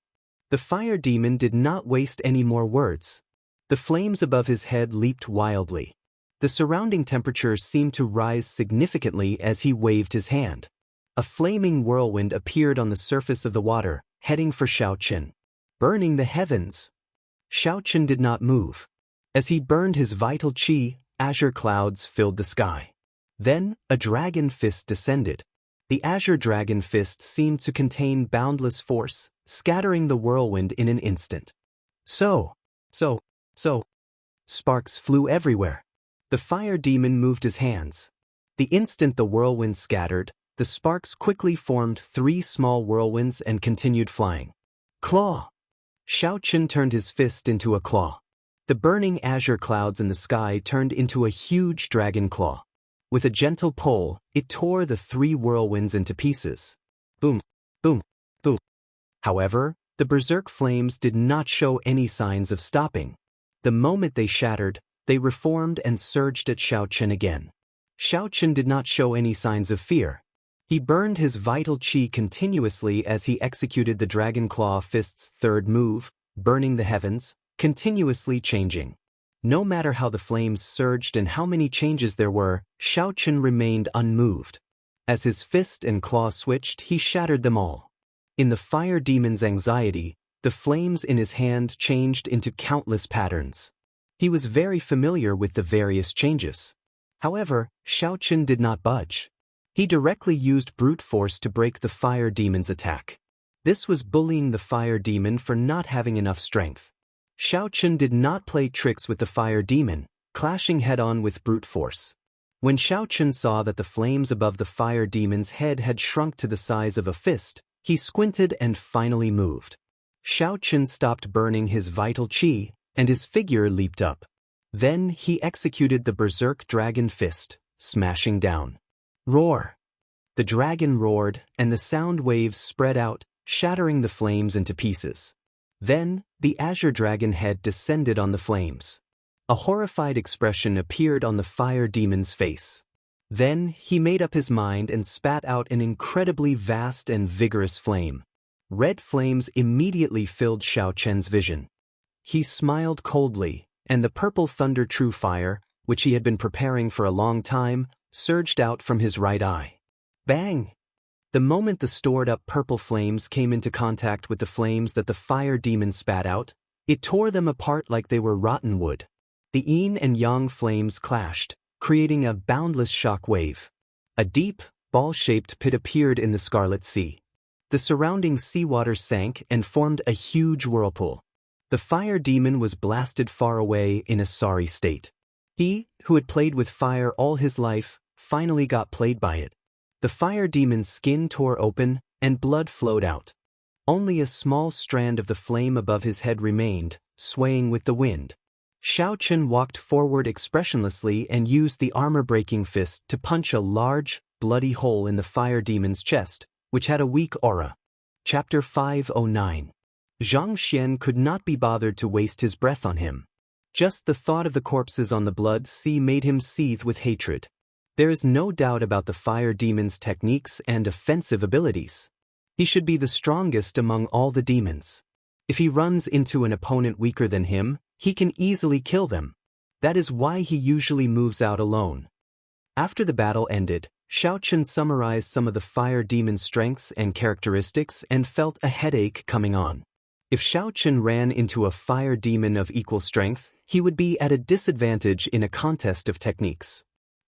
The fire demon did not waste any more words. The flames above his head leaped wildly. The surrounding temperature seemed to rise significantly as he waved his hand. A flaming whirlwind appeared on the surface of the water, heading for Xiao Chen. Burning the heavens. Xiao Chen did not move. As he burned his vital qi, azure clouds filled the sky. Then, a dragon fist descended. The azure dragon fist seemed to contain boundless force, scattering the whirlwind in an instant. So. Sparks flew everywhere. The fire demon moved his hands. The instant the whirlwind scattered, the sparks quickly formed 3 small whirlwinds and continued flying. Claw! Xiao Chen turned his fist into a claw. The burning azure clouds in the sky turned into a huge dragon claw. With a gentle pull, it tore the 3 whirlwinds into pieces. Boom, boom, boom. However, the berserk flames did not show any signs of stopping. The moment they shattered, they reformed and surged at Xiao Chen again. Xiao Chen did not show any signs of fear. He burned his vital qi continuously as he executed the Dragon Claw Fist's 3rd move, burning the heavens, continuously changing. No matter how the flames surged and how many changes there were, Xiao Chen remained unmoved. As his fist and claw switched, he shattered them all. In the fire demon's anxiety, the flames in his hand changed into countless patterns. He was very familiar with the various changes. However, Xiao Chen did not budge. He directly used brute force to break the fire demon's attack. This was bullying the fire demon for not having enough strength. Xiao Chen did not play tricks with the fire demon, clashing head-on with brute force. When Xiao Chen saw that the flames above the fire demon's head had shrunk to the size of a fist, he squinted and finally moved. Xiao Chen stopped burning his vital qi, and his figure leaped up. Then he executed the berserk dragon fist, smashing down. Roar! The dragon roared, and the sound waves spread out, shattering the flames into pieces. Then, the azure dragon head descended on the flames. A horrified expression appeared on the fire demon's face. Then, he made up his mind and spat out an incredibly vast and vigorous flame. Red flames immediately filled Xiao Chen's vision. He smiled coldly, and the purple thunder true fire, which he had been preparing for a long time, surged out from his right eye. Bang! The moment the stored-up purple flames came into contact with the flames that the fire demon spat out, it tore them apart like they were rotten wood. The yin and yang flames clashed, creating a boundless shock wave. A deep, ball-shaped pit appeared in the Scarlet Sea. the surrounding seawater sank and formed a huge whirlpool. The fire demon was blasted far away in a sorry state. He, who had played with fire all his life, finally got played by it. The fire demon's skin tore open, and blood flowed out. Only a small strand of the flame above his head remained, swaying with the wind. Xiao Chen walked forward expressionlessly and used the armor-breaking fist to punch a large, bloody hole in the fire demon's chest, which had a weak aura. Chapter 509. Zhang Xian could not be bothered to waste his breath on him. Just the thought of the corpses on the blood sea made him seethe with hatred. There is no doubt about the fire demon's techniques and offensive abilities. He should be the strongest among all the demons. If he runs into an opponent weaker than him, he can easily kill them. That is why he usually moves out alone. After the battle ended, Xiao Chen summarized some of the fire demon's strengths and characteristics and felt a headache coming on. If Xiao Chen ran into a fire demon of equal strength, he would be at a disadvantage in a contest of techniques.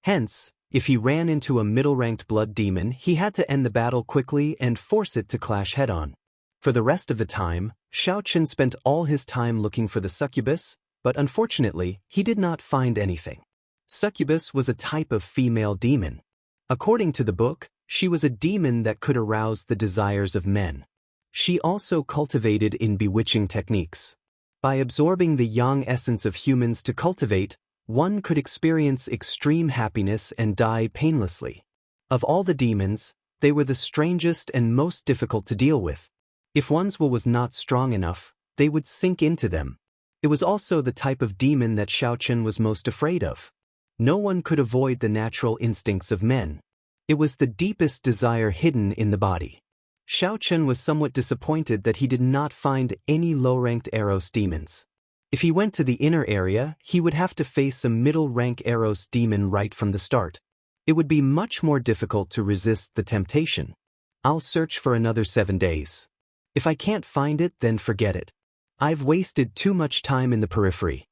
Hence, if he ran into a middle-ranked blood demon, he had to end the battle quickly and force it to clash head-on. For the rest of the time, Xiao Chen spent all his time looking for the succubus, but unfortunately, he did not find anything. Succubus was a type of female demon. According to the book, she was a demon that could arouse the desires of men. She also cultivated in bewitching techniques. By absorbing the yang essence of humans to cultivate, one could experience extreme happiness and die painlessly. Of all the demons, they were the strangest and most difficult to deal with. If one's will was not strong enough, they would sink into them. It was also the type of demon that Xiao Chen was most afraid of. No one could avoid the natural instincts of men. It was the deepest desire hidden in the body. Xiao Chen was somewhat disappointed that he did not find any low-ranked Eros demons. If he went to the inner area, he would have to face a middle-rank Eros demon right from the start. It would be much more difficult to resist the temptation. I'll search for another 7 days. If I can't find it, then forget it. I've wasted too much time in the periphery.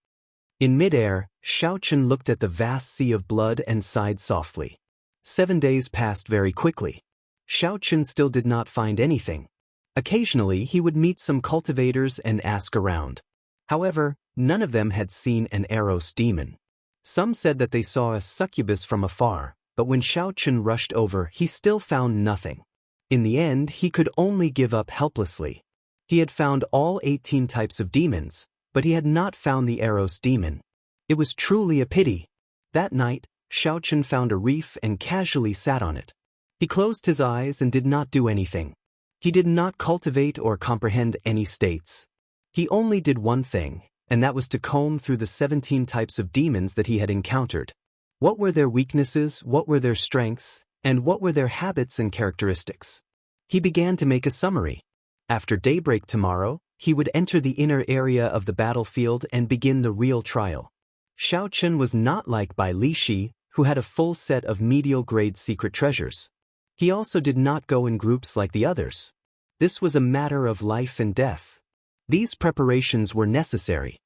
In midair, Xiao Chen looked at the vast sea of blood and sighed softly. 7 days passed very quickly. Xiao Chen still did not find anything. Occasionally he would meet some cultivators and ask around. However, none of them had seen an Eros demon. Some said that they saw a succubus from afar, but when Xiao Chen rushed over, he still found nothing. In the end, he could only give up helplessly. He had found all 18 types of demons, but he had not found the Eros demon. It was truly a pity. That night, Xiao Chen found a reef and casually sat on it. He closed his eyes and did not do anything. He did not cultivate or comprehend any states. He only did one thing, and that was to comb through the 17 types of demons that he had encountered. What were their weaknesses, what were their strengths, and what were their habits and characteristics? He began to make a summary. After daybreak tomorrow, he would enter the inner area of the battlefield and begin the real trial. Xiao Chen was not like Bai Lishi, who had a full set of medial-grade secret treasures. He also did not go in groups like the others. This was a matter of life and death. These preparations were necessary.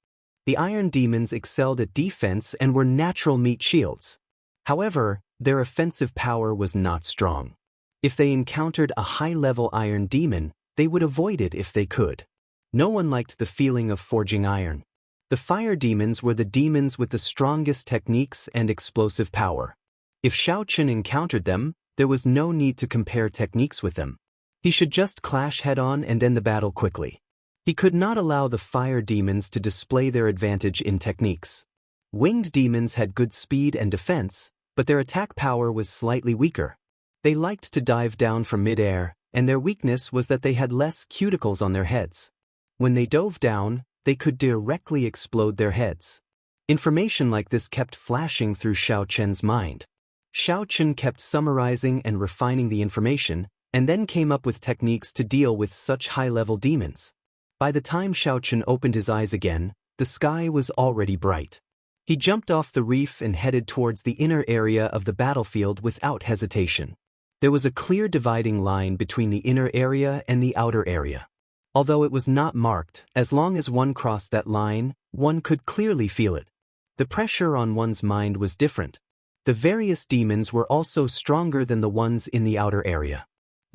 The iron demons excelled at defense and were natural meat shields. However, their offensive power was not strong. If they encountered a high-level iron demon, they would avoid it if they could. No one liked the feeling of forging iron. The fire demons were the demons with the strongest techniques and explosive power. If Xiao Chen encountered them, there was no need to compare techniques with them. He should just clash head-on and end the battle quickly. He could not allow the fire demons to display their advantage in techniques. Winged demons had good speed and defense, but their attack power was slightly weaker. They liked to dive down from mid-air, and their weakness was that they had less cuticles on their heads. When they dove down, they could directly explode their heads. Information like this kept flashing through Xiao Chen's mind. Xiao Chen kept summarizing and refining the information, and then came up with techniques to deal with such high-level demons. By the time Xiao Chen opened his eyes again, the sky was already bright. He jumped off the reef and headed towards the inner area of the battlefield without hesitation. There was a clear dividing line between the inner area and the outer area. Although it was not marked, as long as one crossed that line, one could clearly feel it. The pressure on one's mind was different. The various demons were also stronger than the ones in the outer area.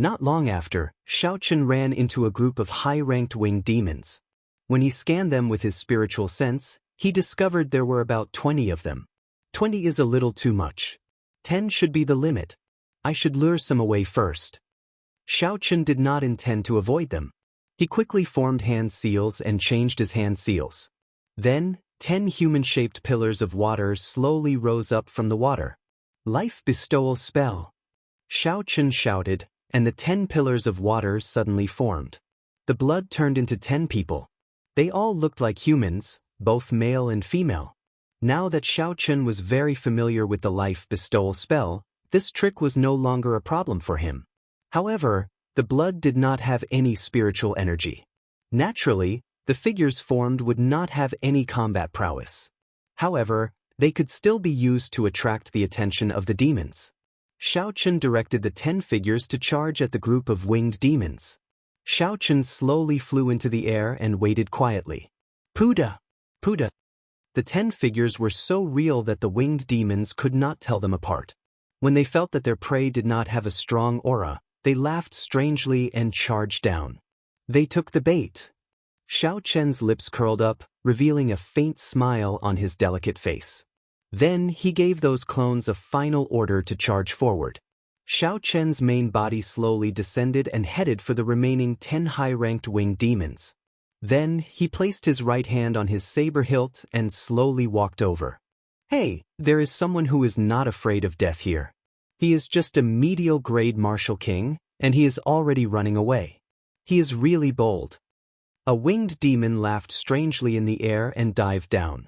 Not long after, Xiaochen ran into a group of high-ranked winged demons. When he scanned them with his spiritual sense, he discovered there were about 20 of them. 20 is a little too much. 10 should be the limit. I should lure some away first. Xiaochen did not intend to avoid them. He quickly formed hand seals and changed his hand seals. Then, 10 human-shaped pillars of water slowly rose up from the water. Life bestowal spell. Xiaochen shouted, and the 10 pillars of water suddenly formed. The blood turned into 10 people. They all looked like humans, both male and female. Now that Xiaochen was very familiar with the life bestowal spell, this trick was no longer a problem for him. However, the blood did not have any spiritual energy. Naturally, the figures formed would not have any combat prowess. However, they could still be used to attract the attention of the demons. Xiaochen directed the 10 figures to charge at the group of winged demons. Xiaochen slowly flew into the air and waited quietly. Puda! Puda! The 10 figures were so real that the winged demons could not tell them apart. When they felt that their prey did not have a strong aura, they laughed strangely and charged down. They took the bait. Xiaochen's lips curled up, revealing a faint smile on his delicate face. Then he gave those clones a final order to charge forward. Xiaochen's main body slowly descended and headed for the remaining 10 high-ranked winged demons. Then he placed his right hand on his saber hilt and slowly walked over. Hey, there is someone who is not afraid of death here. He is just a medial grade martial king, and he is already running away. He is really bold. A winged demon laughed strangely in the air and dived down.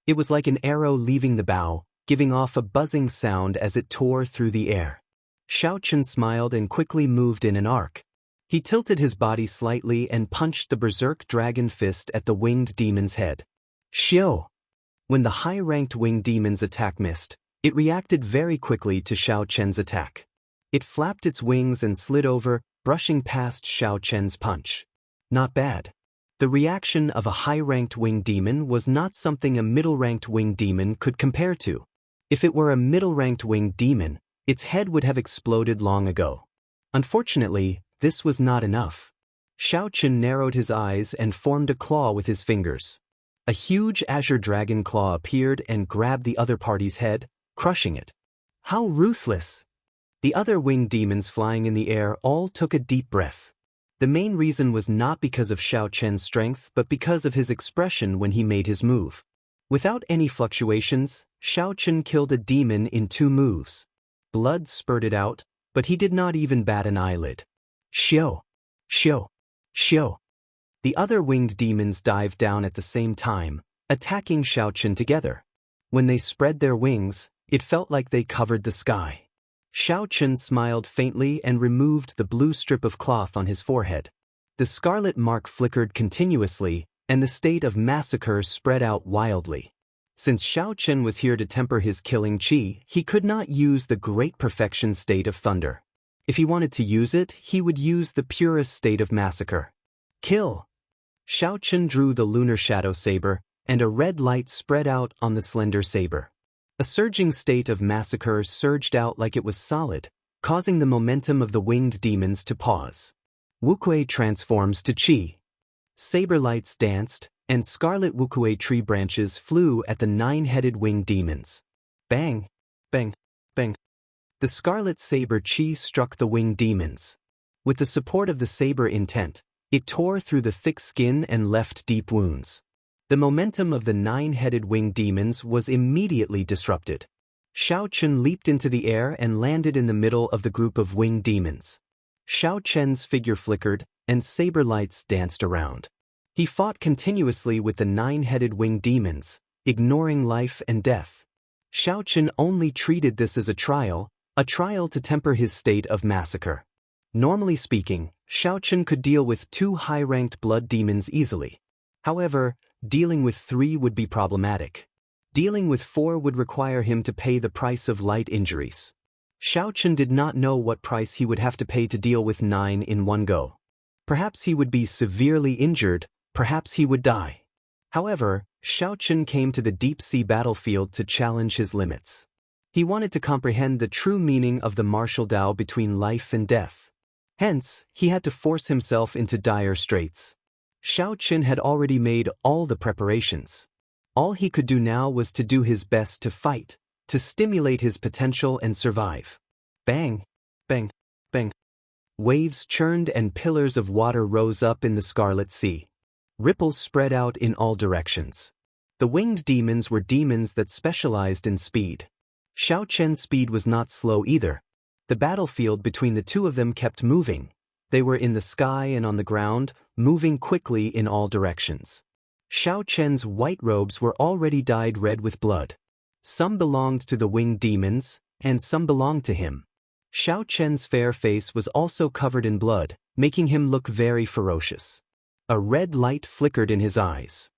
It was like an arrow leaving the bow, giving off a buzzing sound as it tore through the air. Xiaochen smiled and quickly moved in an arc. He tilted his body slightly and punched the berserk dragon fist at the winged demon's head. Xiao! When the high-ranked winged demon's attack missed, it reacted very quickly to Xiaochen's attack. It flapped its wings and slid over, brushing past Xiaochen's punch. Not bad. The reaction of a high-ranked winged demon was not something a middle-ranked winged demon could compare to. If it were a middle-ranked winged demon, its head would have exploded long ago. Unfortunately, this was not enough. Xiaochen narrowed his eyes and formed a claw with his fingers. A huge azure dragon claw appeared and grabbed the other party's head, crushing it. How ruthless! The other winged demons flying in the air all took a deep breath. The main reason was not because of Xiaochen's strength but because of his expression when he made his move. Without any fluctuations, Xiaochen killed a demon in 2 moves. Blood spurted out, but he did not even bat an eyelid. Xiao! Xiao! Xiao! The other winged demons dived down at the same time, attacking Xiaochen together. When they spread their wings, it felt like they covered the sky. Xiaochen smiled faintly and removed the blue strip of cloth on his forehead. The scarlet mark flickered continuously, and the state of massacre spread out wildly. Since Xiaochen was here to temper his killing chi, he could not use the great perfection state of thunder. If he wanted to use it, he would use the purest state of massacre. Kill! Xiaochen drew the lunar shadow saber, and a red light spread out on the slender saber. A surging state of massacre surged out like it was solid, causing the momentum of the winged demons to pause. Wukui transforms to Qi. Saber lights danced, and scarlet Wukui tree branches flew at the 9-headed winged demons. Bang! Bang! Bang! The scarlet saber Qi struck the winged demons. With the support of the saber intent, it tore through the thick skin and left deep wounds. The momentum of the 9-headed winged demons was immediately disrupted. Xiaochen leaped into the air and landed in the middle of the group of winged demons. Xiaochen's figure flickered, and saber lights danced around. He fought continuously with the 9-headed winged demons, ignoring life and death. Xiaochen only treated this as a trial to temper his state of massacre. Normally speaking, Xiaochen could deal with 2 high-ranked blood demons easily. However, dealing with 3 would be problematic. Dealing with 4 would require him to pay the price of light injuries. Xiaochen did not know what price he would have to pay to deal with 9 in one go. Perhaps he would be severely injured, perhaps he would die. However, Xiaochen came to the deep-sea battlefield to challenge his limits. He wanted to comprehend the true meaning of the martial Tao between life and death. Hence, he had to force himself into dire straits. Xiao Qin had already made all the preparations. All he could do now was to do his best to fight, to stimulate his potential and survive. Bang! Bang! Bang! Waves churned and pillars of water rose up in the Scarlet Sea. Ripples spread out in all directions. The winged demons were demons that specialized in speed. Xiao Qian's speed was not slow either. The battlefield between the two of them kept moving. They were in the sky and on the ground, moving quickly in all directions. Xiao Qian's white robes were already dyed red with blood. Some belonged to the winged demons, and some belonged to him. Xiao Qian's fair face was also covered in blood, making him look very ferocious. A red light flickered in his eyes.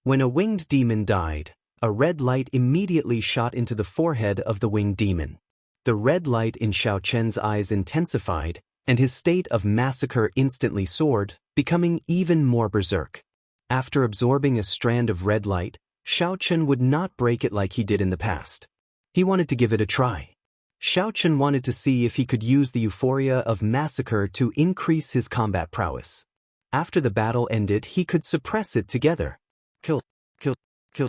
When a winged demon died, a red light immediately shot into the forehead of the winged demon. The red light in Xiao Qian's eyes intensified, and his state of massacre instantly soared, becoming even more berserk. After absorbing a strand of red light, Xiao Qian would not break it like he did in the past. He wanted to give it a try. Xiao Qian wanted to see if he could use the euphoria of massacre to increase his combat prowess. After the battle ended, he could suppress it together. Kill, kill, kill.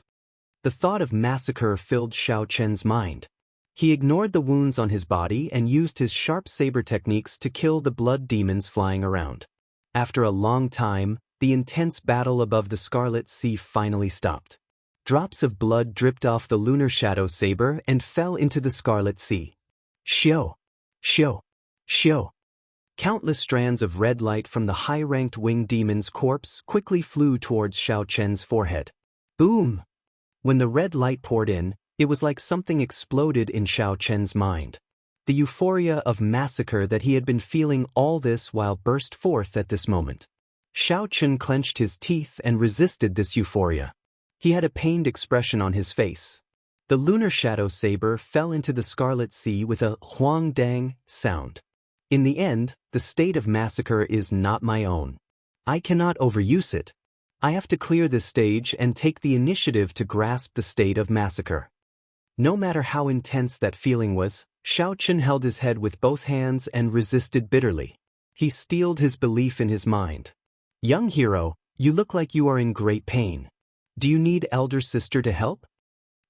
The thought of massacre filled Xiao Qian's mind. He ignored the wounds on his body and used his sharp saber techniques to kill the blood demons flying around. After a long time, the intense battle above the Scarlet Sea finally stopped. Drops of blood dripped off the lunar shadow saber and fell into the Scarlet Sea. Xiao! Xiao! Xiao! Countless strands of red light from the high-ranked winged demon's corpse quickly flew towards Xiao Qian's forehead. Boom! When the red light poured in, it was like something exploded in Xiao Qian's mind. The euphoria of massacre that he had been feeling all this while burst forth at this moment. Xiao Qian clenched his teeth and resisted this euphoria. He had a pained expression on his face. The lunar shadow saber fell into the Scarlet Sea with a huang dang sound. In the end, the state of massacre is not my own. I cannot overuse it. I have to clear this stage and take the initiative to grasp the state of massacre. No matter how intense that feeling was, Xiao Qian held his head with both hands and resisted bitterly. He steeled his belief in his mind. Young hero, you look like you are in great pain. Do you need elder sister to help?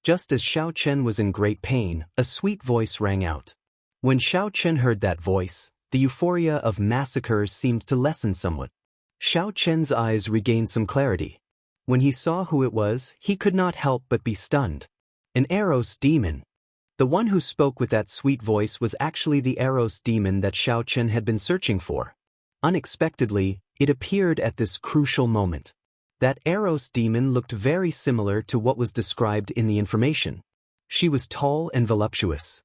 Just as Xiao Qian was in great pain, a sweet voice rang out. When Xiao Qian heard that voice, the euphoria of massacre seemed to lessen somewhat. Xiao Qian's eyes regained some clarity. When he saw who it was, he could not help but be stunned. An Eros demon. The one who spoke with that sweet voice was actually the Eros demon that Xiao Qian had been searching for. Unexpectedly, it appeared at this crucial moment. That Eros demon looked very similar to what was described in the information. She was tall and voluptuous.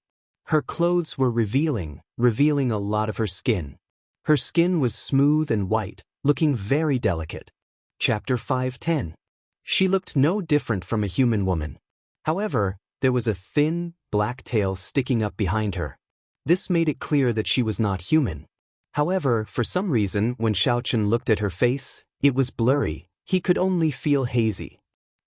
Her clothes were revealing a lot of her skin. Her skin was smooth and white, looking very delicate. Chapter 5:10. She looked no different from a human woman. However, there was a thin, black tail sticking up behind her. This made it clear that she was not human. However, for some reason, when Xiao Qian looked at her face, it was blurry. He could only feel hazy.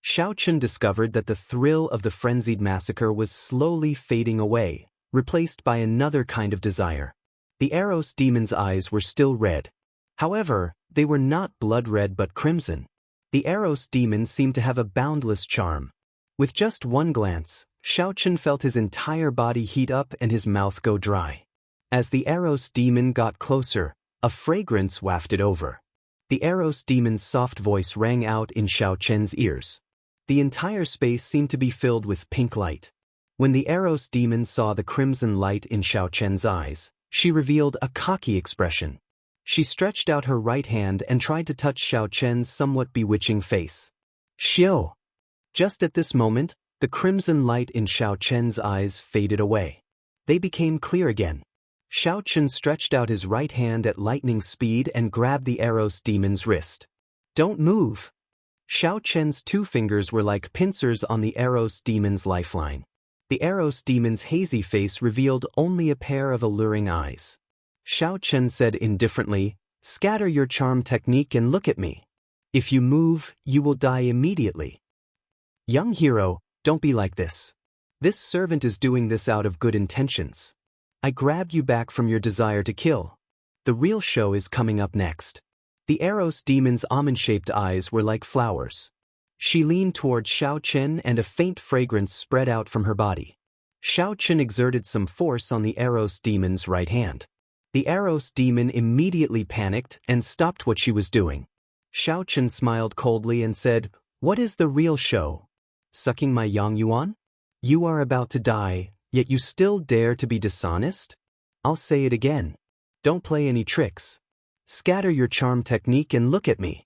Xiao Qian discovered that the thrill of the frenzied massacre was slowly fading away, replaced by another kind of desire. The Eros demon's eyes were still red. However, they were not blood red but crimson. The Eros demon seemed to have a boundless charm. With just one glance, Xiao Qian felt his entire body heat up and his mouth go dry. As the Eros demon got closer, a fragrance wafted over. The Eros demon's soft voice rang out in Xiao Qian's ears. The entire space seemed to be filled with pink light. When the Eros demon saw the crimson light in Xiao Qian's eyes, she revealed a cocky expression. She stretched out her right hand and tried to touch Xiao Qian's somewhat bewitching face. Xiao! Just at this moment, the crimson light in Xiao Qian's eyes faded away. They became clear again. Xiao Qian stretched out his right hand at lightning speed and grabbed the Eros demon's wrist. Don't move! Xiao Qian's two fingers were like pincers on the Eros demon's lifeline. The Eros demon's hazy face revealed only a pair of alluring eyes. Xiao Qian said indifferently, "Scatter your charm technique and look at me. If you move, you will die immediately." Young hero, don't be like this. This servant is doing this out of good intentions. I grabbed you back from your desire to kill. The real show is coming up next. The Eros demon's almond-shaped eyes were like flowers. She leaned toward Xiao Chen and a faint fragrance spread out from her body. Xiao Chen exerted some force on the Eros demon's right hand. The Eros demon immediately panicked and stopped what she was doing. Xiao Chen smiled coldly and said, "What is the real show? Sucking my yang yuan? You are about to die, yet you still dare to be dishonest? I'll say it again. Don't play any tricks. Scatter your charm technique and look at me."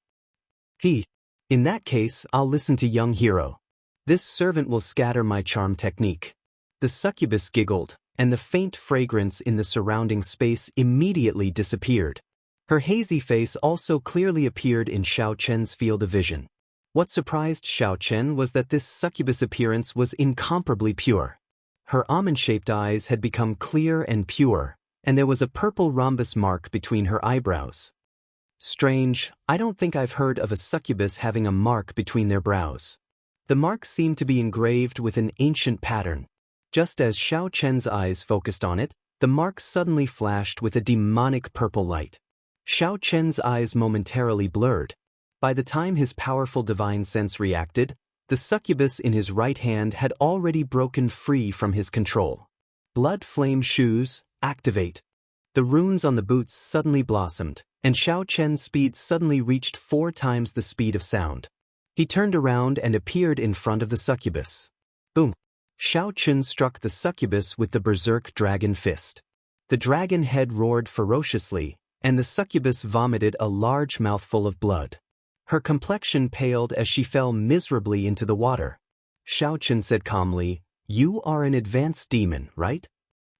In that case, I'll listen to young hero. This servant will scatter my charm technique. The succubus giggled, and the faint fragrance in the surrounding space immediately disappeared. Her hazy face also clearly appeared in Xiao Chen's field of vision. What surprised Xiao Chen was that this succubus appearance was incomparably pure. Her almond-shaped eyes had become clear and pure, and there was a purple rhombus mark between her eyebrows. Strange, I don't think I've heard of a succubus having a mark between their brows. The mark seemed to be engraved with an ancient pattern. Just as Xiao Chen's eyes focused on it, the mark suddenly flashed with a demonic purple light. Xiao Chen's eyes momentarily blurred. By the time his powerful divine sense reacted, the succubus in his right hand had already broken free from his control. Blood Flame Shoes, activate. The runes on the boots suddenly blossomed, and Xiao Chen's speed suddenly reached 4 times the speed of sound. He turned around and appeared in front of the succubus. Boom! Xiao Chen struck the succubus with the berserk dragon fist. The dragon head roared ferociously, and the succubus vomited a large mouthful of blood. Her complexion paled as she fell miserably into the water. Xiao Chen said calmly, "You are an advanced demon, right?"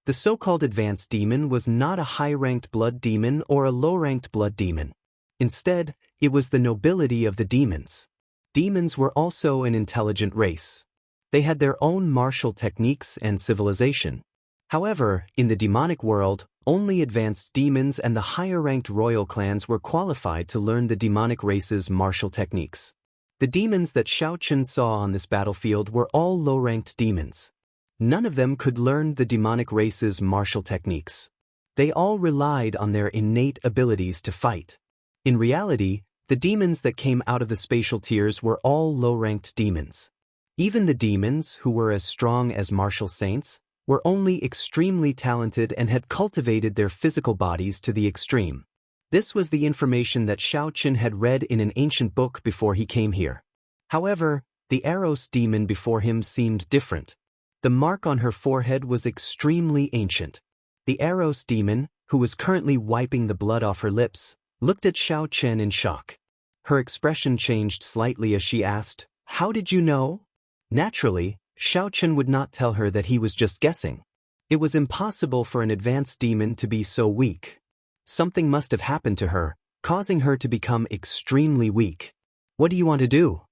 The so-called advanced demon was not a high-ranked blood demon or a low-ranked blood demon. Instead, it was the nobility of the demons. Demons were also an intelligent race. They had their own martial techniques and civilization. However, in the demonic world, only advanced demons and the higher-ranked royal clans were qualified to learn the demonic race's martial techniques. The demons that Xiao Chen saw on this battlefield were all low-ranked demons. None of them could learn the demonic race's martial techniques. They all relied on their innate abilities to fight. In reality, the demons that came out of the spatial tiers were all low-ranked demons. Even the demons, who were as strong as martial saints, were only extremely talented and had cultivated their physical bodies to the extreme. This was the information that Xiao Chen had read in an ancient book before he came here. However, the Eros demon before him seemed different. The mark on her forehead was extremely ancient. The Eros demon, who was currently wiping the blood off her lips, looked at Xiao Chen in shock. Her expression changed slightly as she asked, "How did you know?" Naturally, Xiao Chen would not tell her that he was just guessing. It was impossible for an advanced demon to be so weak. Something must have happened to her, causing her to become extremely weak. "What do you want to do?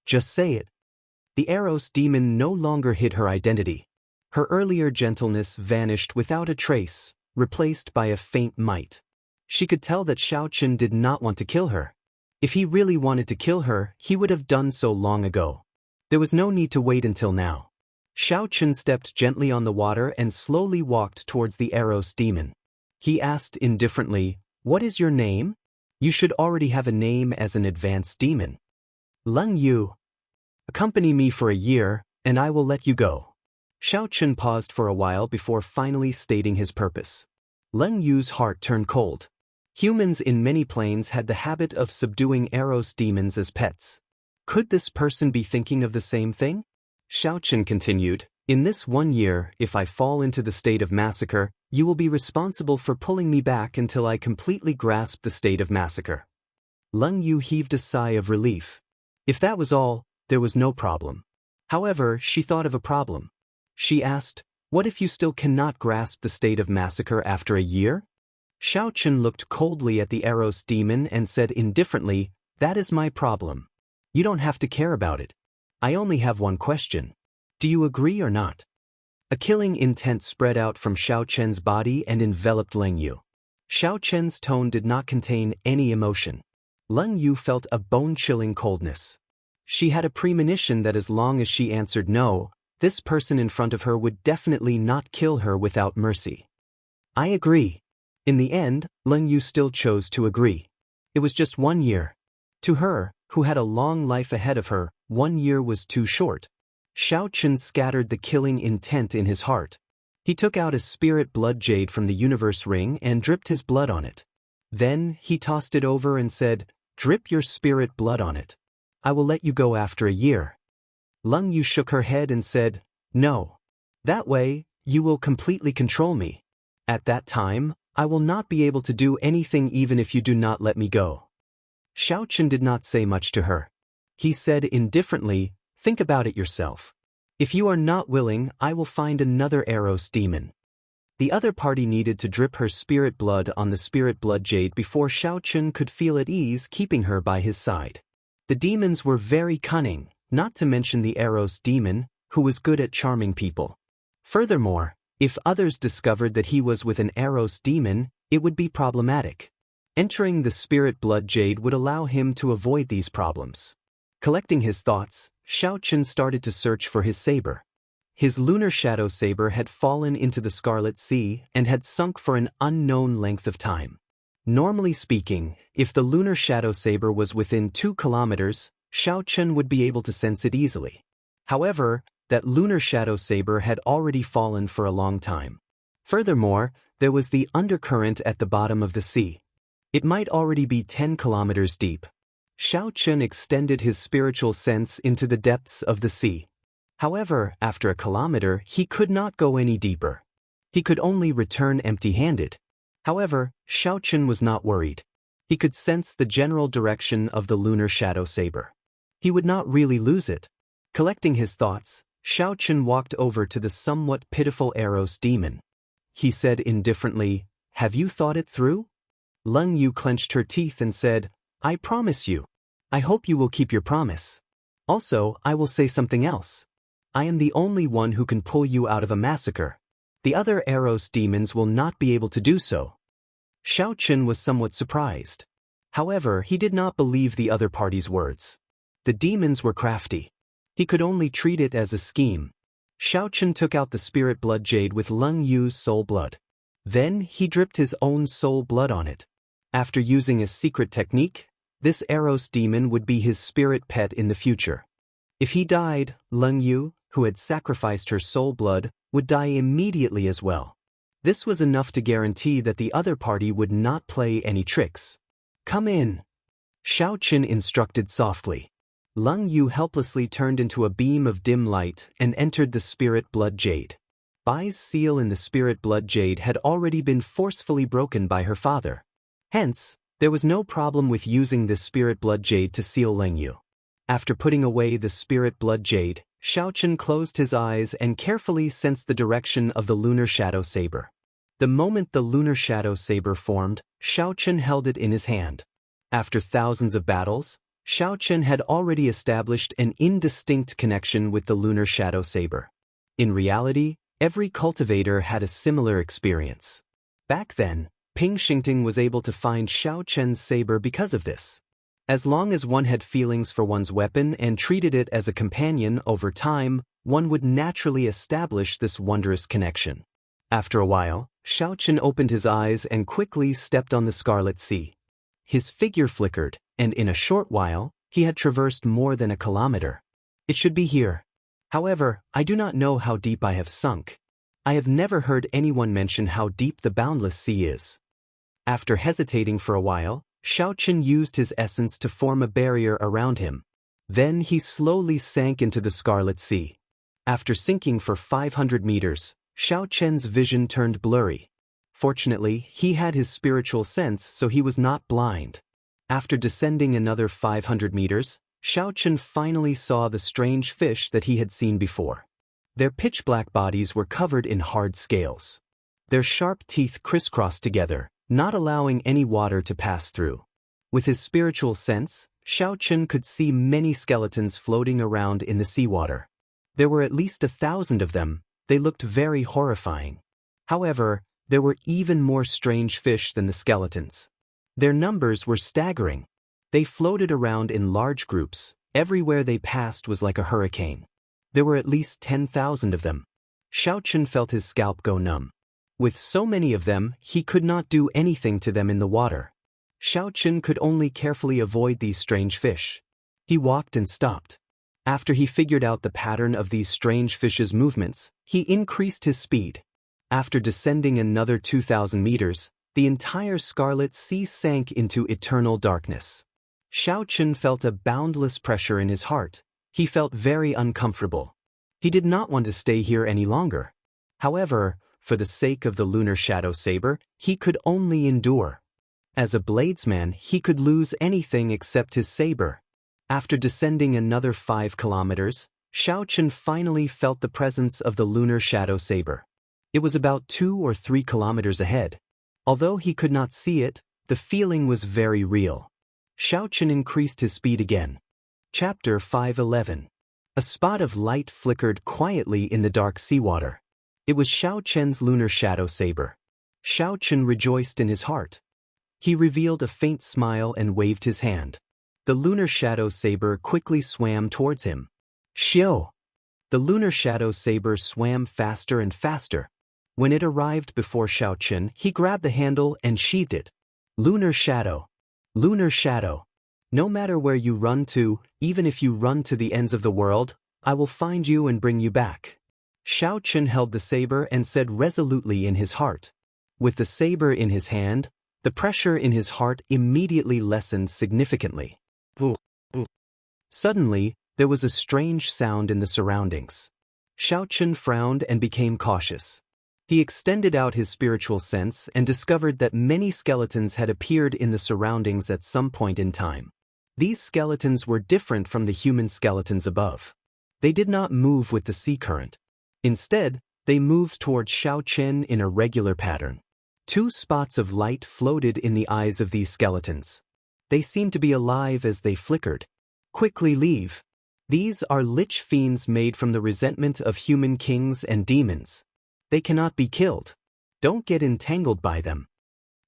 Just say it." The Eros demon no longer hid her identity. Her earlier gentleness vanished without a trace, replaced by a faint might. She could tell that Xiao Chen did not want to kill her. If he really wanted to kill her, he would have done so long ago. There was no need to wait until now. Xiao Chen stepped gently on the water and slowly walked towards the Eros demon. He asked indifferently, "What is your name? You should already have a name as an advanced demon." "Leng Yu. Accompany me for a year, and I will let you go." Xiao Chen paused for a while before finally stating his purpose. Leng Yu's heart turned cold. Humans in many planes had the habit of subduing Eros demons as pets. Could this person be thinking of the same thing? Xiao Chen continued, "In this 1 year, if I fall into the state of massacre, you will be responsible for pulling me back until I completely grasp the state of massacre." Leng Yu heaved a sigh of relief. If that was all, there was no problem. However, she thought of a problem. She asked, "What if you still cannot grasp the state of massacre after a year?" Xiao Chen looked coldly at the Eros demon and said indifferently, "That is my problem. You don't have to care about it. I only have one question. Do you agree or not?" A killing intent spread out from Xiao Chen's body and enveloped Leng Yu. Xiao Chen's tone did not contain any emotion. Leng Yu felt a bone-chilling coldness. She had a premonition that as long as she answered no, this person in front of her would definitely not kill her without mercy. I agree. In the end, Leng Yu still chose to agree. It was just 1 year. To her, who had a long life ahead of her, 1 year was too short. Xiao Chen scattered the killing intent in his heart. He took out a spirit blood jade from the universe ring and dripped his blood on it. Then, he tossed it over and said, "Drip your spirit blood on it. I will let you go after a year." Leng Yu shook her head and said, "No. That way, you will completely control me. At that time, I will not be able to do anything even if you do not let me go." Xiao Chen did not say much to her. He said indifferently, "Think about it yourself. If you are not willing, I will find another Eros demon." The other party needed to drip her spirit blood on the spirit blood jade before Xiao Chen could feel at ease keeping her by his side. The demons were very cunning, not to mention the Eros demon, who was good at charming people. Furthermore, if others discovered that he was with an Eros demon, it would be problematic. Entering the spirit blood jade would allow him to avoid these problems. Collecting his thoughts, Xiao Chen started to search for his saber. His lunar shadow saber had fallen into the Scarlet Sea and had sunk for an unknown length of time. Normally speaking, if the lunar shadow saber was within 2 kilometers, Xiao Chen would be able to sense it easily. However, that lunar shadow saber had already fallen for a long time. Furthermore, there was the undercurrent at the bottom of the sea. It might already be 10 kilometers deep. Xiao Chen extended his spiritual sense into the depths of the sea. However, after a kilometer, he could not go any deeper. He could only return empty-handed. However, Xiao Chen was not worried. He could sense the general direction of the lunar shadow saber. He would not really lose it. Collecting his thoughts, Xiao Chen walked over to the somewhat pitiful Eros demon. He said indifferently, "Have you thought it through?" Leng Yu clenched her teeth and said, "I promise you. I hope you will keep your promise. Also, I will say something else. I am the only one who can pull you out of a massacre. The other Eros demons will not be able to do so." Xiao Chen was somewhat surprised. However, he did not believe the other party's words. The demons were crafty. He could only treat it as a scheme. Xiao Chen took out the spirit blood jade with Leng Yu's soul blood. Then he dripped his own soul blood on it. After using a secret technique, this Eros demon would be his spirit pet in the future. If he died, Leng Yu, who had sacrificed her soul blood, would die immediately as well. This was enough to guarantee that the other party would not play any tricks. "Come in," Xiao Chen instructed softly. Leng Yu helplessly turned into a beam of dim light and entered the spirit blood jade. Bai's seal in the spirit blood jade had already been forcefully broken by her father. Hence, there was no problem with using this spirit blood jade to seal Leng Yu. After putting away the spirit blood jade, Xiao Chen closed his eyes and carefully sensed the direction of the lunar shadow saber. The moment the lunar shadow saber formed, Xiao Chen held it in his hand. After thousands of battles, Xiao Chen had already established an indistinct connection with the lunar shadow saber. In reality, every cultivator had a similar experience. Back then, Ping Xingting was able to find Xiao Chen's saber because of this. As long as one had feelings for one's weapon and treated it as a companion over time, one would naturally establish this wondrous connection. After a while, Xiao Chen opened his eyes and quickly stepped on the Scarlet Sea. His figure flickered, and in a short while, he had traversed more than a kilometer. "It should be here. However, I do not know how deep I have sunk. I have never heard anyone mention how deep the boundless sea is." After hesitating for a while, Xiao Chen used his essence to form a barrier around him. Then he slowly sank into the Scarlet Sea. After sinking for 500 meters, Xiao Chen's vision turned blurry. Fortunately, he had his spiritual sense, so he was not blind. After descending another 500 meters, Xiao Chen finally saw the strange fish that he had seen before. Their pitch-black bodies were covered in hard scales. Their sharp teeth crisscrossed together, not allowing any water to pass through. With his spiritual sense, Xiao Chen could see many skeletons floating around in the seawater. There were at least 1,000 of them. They looked very horrifying. However, there were even more strange fish than the skeletons. Their numbers were staggering. They floated around in large groups. Everywhere they passed was like a hurricane. There were at least 10,000 of them. Xiao Chen felt his scalp go numb. With so many of them, he could not do anything to them in the water. Xiao Chen could only carefully avoid these strange fish. He walked and stopped. After he figured out the pattern of these strange fish's movements, he increased his speed. After descending another 2,000 meters, the entire Scarlet Sea sank into eternal darkness. Xiao Chen felt a boundless pressure in his heart. He felt very uncomfortable. He did not want to stay here any longer. However, for the sake of the lunar shadow saber, he could only endure. As a bladesman, he could lose anything except his saber. After descending another 5 kilometers, Xiao Chen finally felt the presence of the lunar shadow saber. It was about 2 or 3 kilometers ahead. Although he could not see it, the feeling was very real. Xiao Chen increased his speed again. Chapter 5:11. A spot of light flickered quietly in the dark seawater. It was Xiao Chen's lunar shadow saber. Xiao Chen rejoiced in his heart. He revealed a faint smile and waved his hand. The lunar shadow saber quickly swam towards him. Xiao! The lunar shadow saber swam faster and faster. When it arrived before Xiao Chen, he grabbed the handle and sheathed it. Lunar shadow! Lunar shadow! No matter where you run to, even if you run to the ends of the world, I will find you and bring you back. Xiao Chen held the saber and said resolutely in his heart. With the saber in his hand, the pressure in his heart immediately lessened significantly. Suddenly, there was a strange sound in the surroundings. Xiao Chen frowned and became cautious. He extended out his spiritual sense and discovered that many skeletons had appeared in the surroundings at some point in time. These skeletons were different from the human skeletons above. They did not move with the sea current. Instead, they moved towards Xiao Chen in a regular pattern. 2 spots of light floated in the eyes of these skeletons. They seemed to be alive as they flickered. Quickly leave. These are lich fiends made from the resentment of human kings and demons. They cannot be killed. Don't get entangled by them.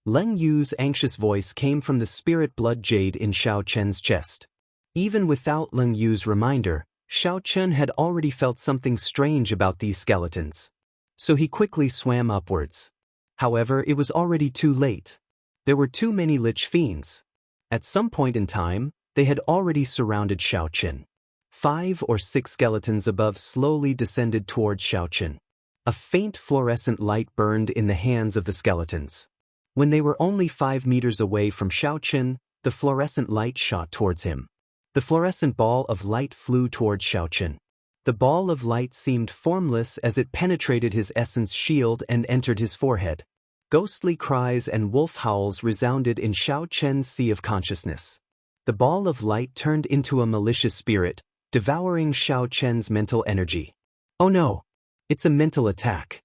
Leng Yu's anxious voice came from the spirit blood jade in Xiao Chen's chest. Even without Leng Yu's reminder, Xiao Chen had already felt something strange about these skeletons. So he quickly swam upwards. However, it was already too late. There were too many lich fiends. At some point in time, they had already surrounded Xiao Chen. 5 or 6 skeletons above slowly descended towards Xiao Chen. A faint fluorescent light burned in the hands of the skeletons. When they were only 5 meters away from Xiao Chen, the fluorescent light shot towards him. The fluorescent ball of light flew towards Xiao Chen. The ball of light seemed formless as it penetrated his essence shield and entered his forehead. Ghostly cries and wolf howls resounded in Xiao Chen's sea of consciousness. The ball of light turned into a malicious spirit, devouring Xiao Chen's mental energy. Oh no! It's a mental attack.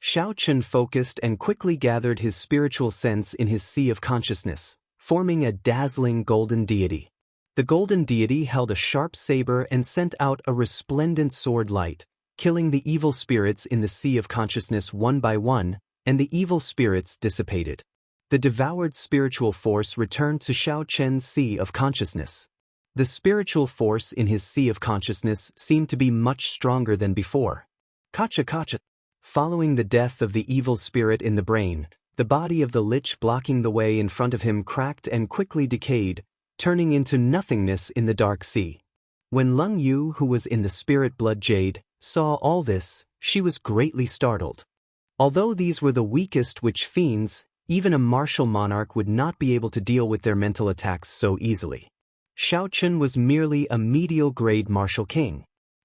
Xiao Chen focused and quickly gathered his spiritual sense in his sea of consciousness, forming a dazzling golden deity. The golden deity held a sharp saber and sent out a resplendent sword light, killing the evil spirits in the sea of consciousness one by one, and the evil spirits dissipated. The devoured spiritual force returned to Xiao Chen's sea of consciousness. The spiritual force in his sea of consciousness seemed to be much stronger than before. Kacha kacha. Following the death of the evil spirit in the brain, the body of the lich blocking the way in front of him cracked and quickly decayed, turning into nothingness in the dark sea. When Leng Yu, who was in the spirit blood jade, saw all this, she was greatly startled. Although these were the weakest witch fiends, even a martial monarch would not be able to deal with their mental attacks so easily. Xiao Chen was merely a medial-grade martial king.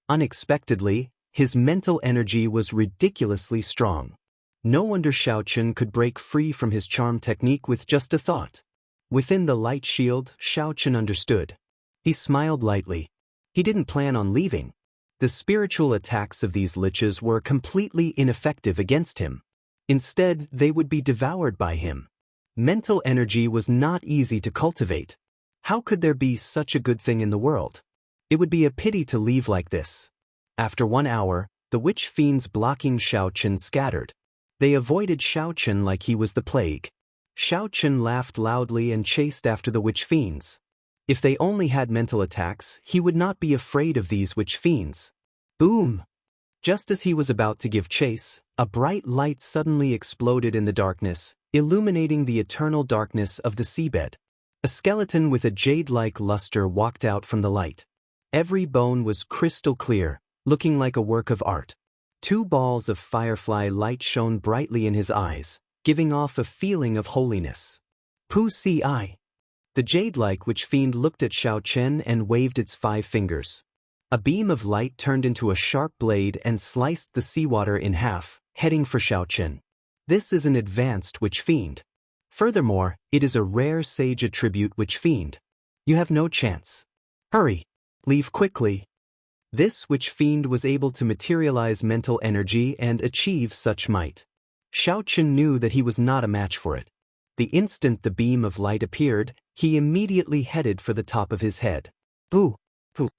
Unexpectedly, his mental energy was ridiculously strong. No wonder Xiao Chen could break free from his charm technique with just a thought. Within the light shield, Xiao Chen understood. He smiled lightly. He didn't plan on leaving. The spiritual attacks of these liches were completely ineffective against him. Instead, they would be devoured by him. Mental energy was not easy to cultivate. How could there be such a good thing in the world? It would be a pity to leave like this. After 1 hour, the witch fiends blocking Xiao Chen scattered. They avoided Xiao Chen like he was the plague. Xiao Chen laughed loudly and chased after the witch fiends. If they only had mental attacks, he would not be afraid of these witch fiends. Boom! Just as he was about to give chase, a bright light suddenly exploded in the darkness, illuminating the eternal darkness of the seabed. A skeleton with a jade-like luster walked out from the light. Every bone was crystal clear, looking like a work of art. 2 balls of firefly light shone brightly in his eyes, giving off a feeling of holiness. Pu Si. The jade-like witch fiend looked at Xiao Chen and waved its 5 fingers. A beam of light turned into a sharp blade and sliced the seawater in half, heading for Xiao Chen. This is an advanced witch fiend. Furthermore, it is a rare sage attribute witch fiend. You have no chance. Hurry. Leave quickly. This witch fiend was able to materialize mental energy and achieve such might. Xiao Chen knew that he was not a match for it. The instant the beam of light appeared, he immediately headed for the top of his head. Boo! Boo!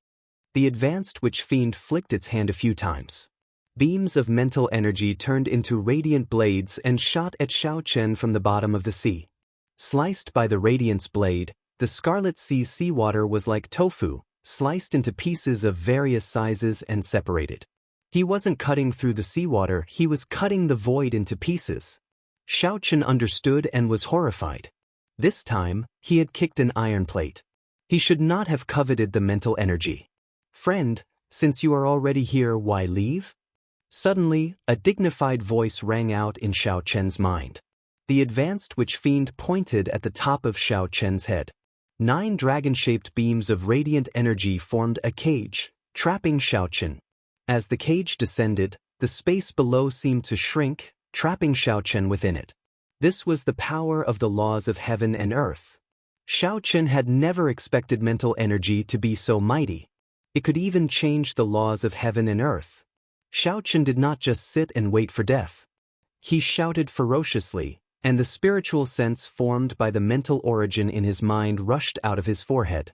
The advanced witch fiend flicked its hand a few times. Beams of mental energy turned into radiant blades and shot at Xiao Chen from the bottom of the sea. Sliced by the radiance blade, the Scarlet Sea's seawater was like tofu, sliced into pieces of various sizes and separated. He wasn't cutting through the seawater, he was cutting the void into pieces. Xiao Chen understood and was horrified. This time, he had kicked an iron plate. He should not have coveted the mental energy. Friend, since you are already here, why leave? Suddenly, a dignified voice rang out in Xiao Chen's mind. The advanced witch fiend pointed at the top of Xiao Chen's head. 9 dragon-shaped beams of radiant energy formed a cage, trapping Xiao Chen. As the cage descended, the space below seemed to shrink, trapping Xiao Chen within it. This was the power of the laws of heaven and earth. Xiao Chen had never expected mental energy to be so mighty. It could even change the laws of heaven and earth. Xiao Chen did not just sit and wait for death. He shouted ferociously, and the spiritual sense formed by the mental origin in his mind rushed out of his forehead.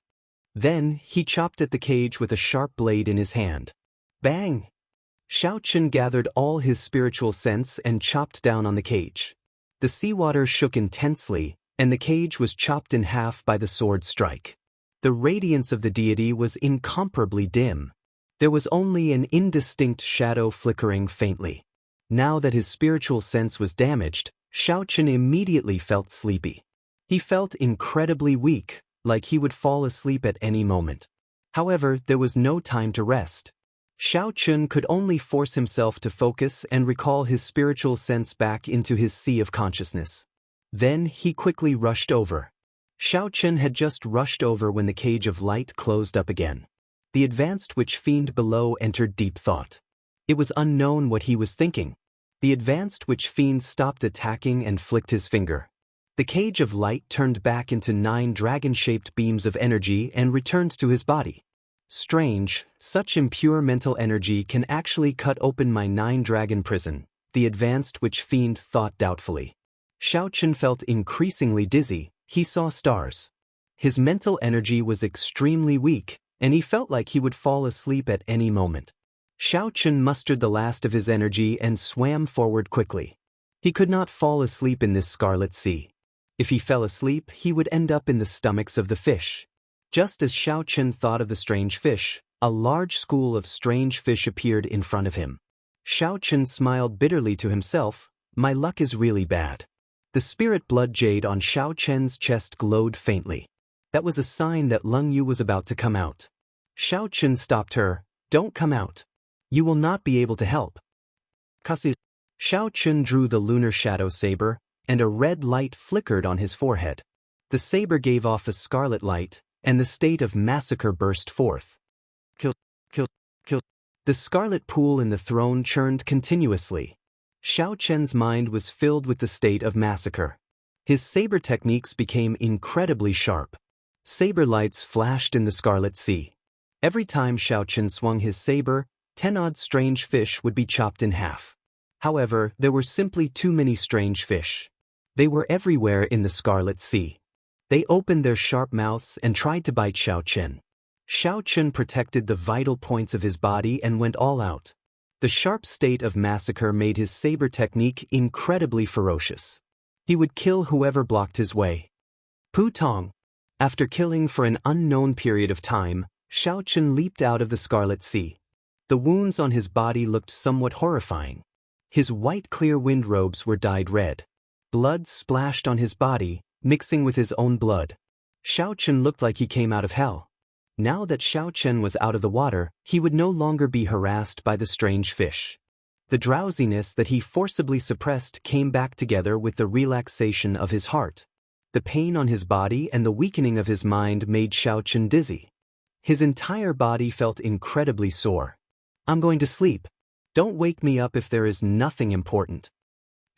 Then, he chopped at the cage with a sharp blade in his hand. Bang! Xiao Chen gathered all his spiritual sense and chopped down on the cage. The seawater shook intensely, and the cage was chopped in half by the sword strike. The radiance of the deity was incomparably dim. There was only an indistinct shadow flickering faintly. Now that his spiritual sense was damaged, Xiao Chen immediately felt sleepy. He felt incredibly weak, like he would fall asleep at any moment. However, there was no time to rest. Xiao Chen could only force himself to focus and recall his spiritual sense back into his sea of consciousness. Then he quickly rushed over. Xiao Chen had just rushed over when the cage of light closed up again. The advanced witch fiend below entered deep thought. It was unknown what he was thinking. The advanced witch fiend stopped attacking and flicked his finger. The cage of light turned back into 9 dragon-shaped beams of energy and returned to his body. Strange, such impure mental energy can actually cut open my 9-dragon prison, the advanced witch fiend thought doubtfully. Xiao Chen felt increasingly dizzy, he saw stars. His mental energy was extremely weak, and he felt like he would fall asleep at any moment. Xiao Chen mustered the last of his energy and swam forward quickly. He could not fall asleep in this scarlet sea. If he fell asleep, he would end up in the stomachs of the fish. Just as Xiao Chen thought of the strange fish, a large school of strange fish appeared in front of him. Xiao Chen smiled bitterly to himself, my luck is really bad. The spirit blood jade on Xiao Chen's chest glowed faintly. That was a sign that Leng Yu was about to come out. Xiao Chen stopped her, don't come out. You will not be able to help. Kasu. Xiao Chen drew the lunar shadow saber, and a red light flickered on his forehead. The saber gave off a scarlet light, and the state of massacre burst forth. Kill, kill, kill. The scarlet pool in the throne churned continuously. Xiao Chen's mind was filled with the state of massacre. His saber techniques became incredibly sharp. Saber lights flashed in the scarlet sea. Every time Xiao Chen swung his saber, 10-odd strange fish would be chopped in half. However, there were simply too many strange fish. They were everywhere in the scarlet sea. They opened their sharp mouths and tried to bite Xiao Chen. Xiao Chen protected the vital points of his body and went all out. The sharp state of massacre made his saber technique incredibly ferocious. He would kill whoever blocked his way. Pu Tong. After killing for an unknown period of time, Xiao Chen leaped out of the scarlet sea. The wounds on his body looked somewhat horrifying. His white clear wind robes were dyed red. Blood splashed on his body, mixing with his own blood. Xiao Chen looked like he came out of hell. Now that Xiao Chen was out of the water, he would no longer be harassed by the strange fish. The drowsiness that he forcibly suppressed came back together with the relaxation of his heart. The pain on his body and the weakening of his mind made Xiao Chen dizzy. His entire body felt incredibly sore. "I'm going to sleep. Don't wake me up if there is nothing important,"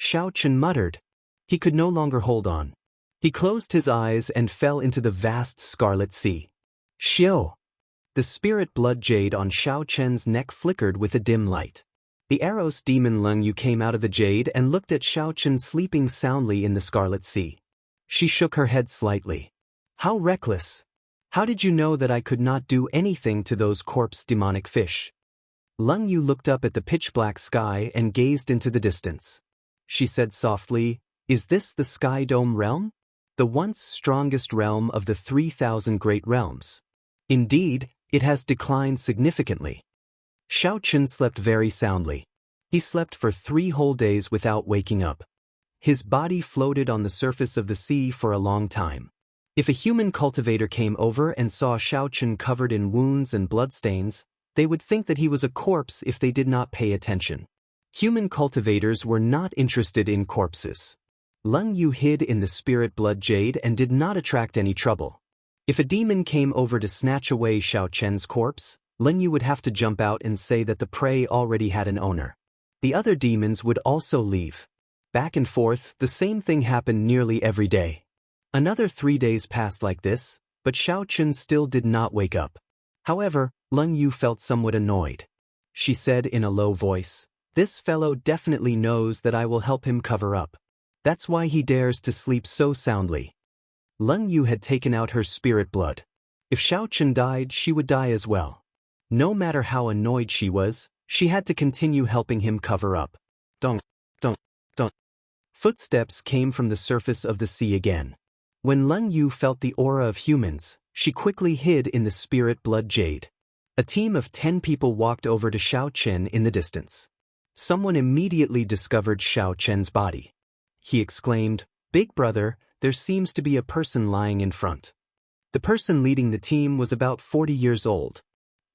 Xiao Chen muttered. He could no longer hold on. He closed his eyes and fell into the vast scarlet sea. Xiao! The spirit blood jade on Xiao Chen's neck flickered with a dim light. The Eros demon Leng Yu came out of the jade and looked at Xiao Chen sleeping soundly in the scarlet sea. She shook her head slightly. "How reckless! How did you know that I could not do anything to those corpse demonic fish?" Leng Yu looked up at the pitch-black sky and gazed into the distance. She said softly, "Is this the Sky Dome realm? The once strongest realm of the 3,000 great realms. Indeed, it has declined significantly." Xiao Chen slept very soundly. He slept for 3 whole days without waking up. His body floated on the surface of the sea for a long time. If a human cultivator came over and saw Xiao Chen covered in wounds and bloodstains, they would think that he was a corpse if they did not pay attention. Human cultivators were not interested in corpses. Leng Yu hid in the spirit blood jade and did not attract any trouble. If a demon came over to snatch away Xiao Chen's corpse, Leng Yu would have to jump out and say that the prey already had an owner. The other demons would also leave. Back and forth, the same thing happened nearly every day. Another 3 days passed like this, but Xiao Chen still did not wake up. However, Leng Yu felt somewhat annoyed. She said in a low voice, "This fellow definitely knows that I will help him cover up. That's why he dares to sleep so soundly." Leng Yu had taken out her spirit blood. If Xiao Chen died, she would die as well. No matter how annoyed she was, she had to continue helping him cover up. Dong, dong, dong. Footsteps came from the surface of the sea again. When Leng Yu felt the aura of humans, she quickly hid in the spirit blood jade. A team of 10 people walked over to Xiao Chen in the distance. Someone immediately discovered Xiao Chen's body. He exclaimed, "Big brother, there seems to be a person lying in front." The person leading the team was about 40 years old.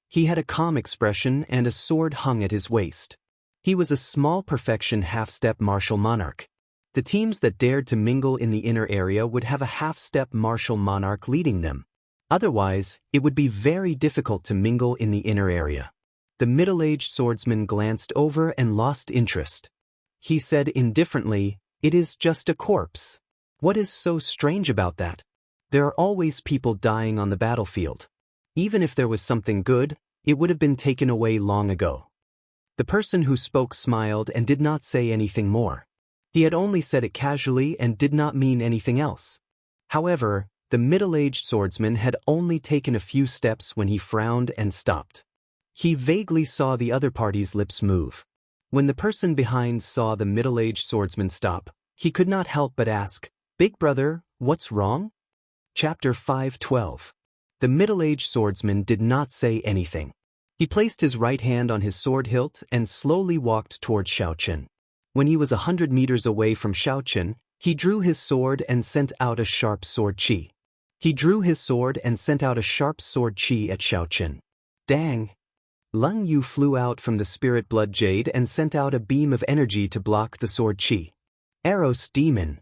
He had a calm expression and a sword hung at his waist. He was a small perfection half-step martial monarch. The teams that dared to mingle in the inner area would have a half-step martial monarch leading them. Otherwise, it would be very difficult to mingle in the inner area. The middle-aged swordsman glanced over and lost interest. He said indifferently, "It is just a corpse. What is so strange about that? There are always people dying on the battlefield. Even if there was something good, it would have been taken away long ago." The person who spoke smiled and did not say anything more. He had only said it casually and did not mean anything else. However, the middle-aged swordsman had only taken a few steps when he frowned and stopped. He vaguely saw the other party's lips move. When the person behind saw the middle-aged swordsman stop, he could not help but ask, "Big brother, what's wrong?" Chapter 5:12. The middle-aged swordsman did not say anything. He placed his right hand on his sword hilt and slowly walked toward Xiao Chen. When he was 100 meters away from Xiao Chen, he drew his sword and sent out a sharp sword chi. He drew his sword and sent out a sharp sword chi at Xiao Chen. Dang! Leng Yu flew out from the spirit blood jade and sent out a beam of energy to block the sword chi. Eros demon.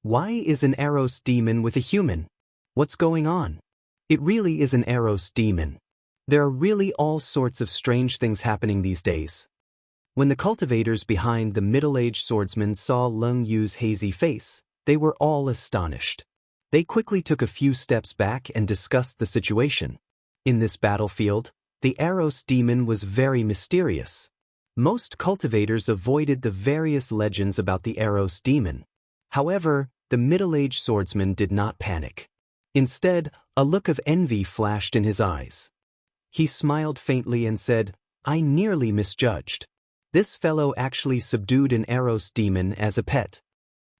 Why is an Eros demon with a human? What's going on? It really is an Eros demon. There are really all sorts of strange things happening these days. When the cultivators behind the middle-aged swordsman saw Leng Yu's hazy face, they were all astonished. They quickly took a few steps back and discussed the situation. In this battlefield, the Eros demon was very mysterious. Most cultivators avoided the various legends about the Eros demon. However, the middle-aged swordsman did not panic. Instead, a look of envy flashed in his eyes. He smiled faintly and said, "I nearly misjudged. This fellow actually subdued an Eros demon as a pet."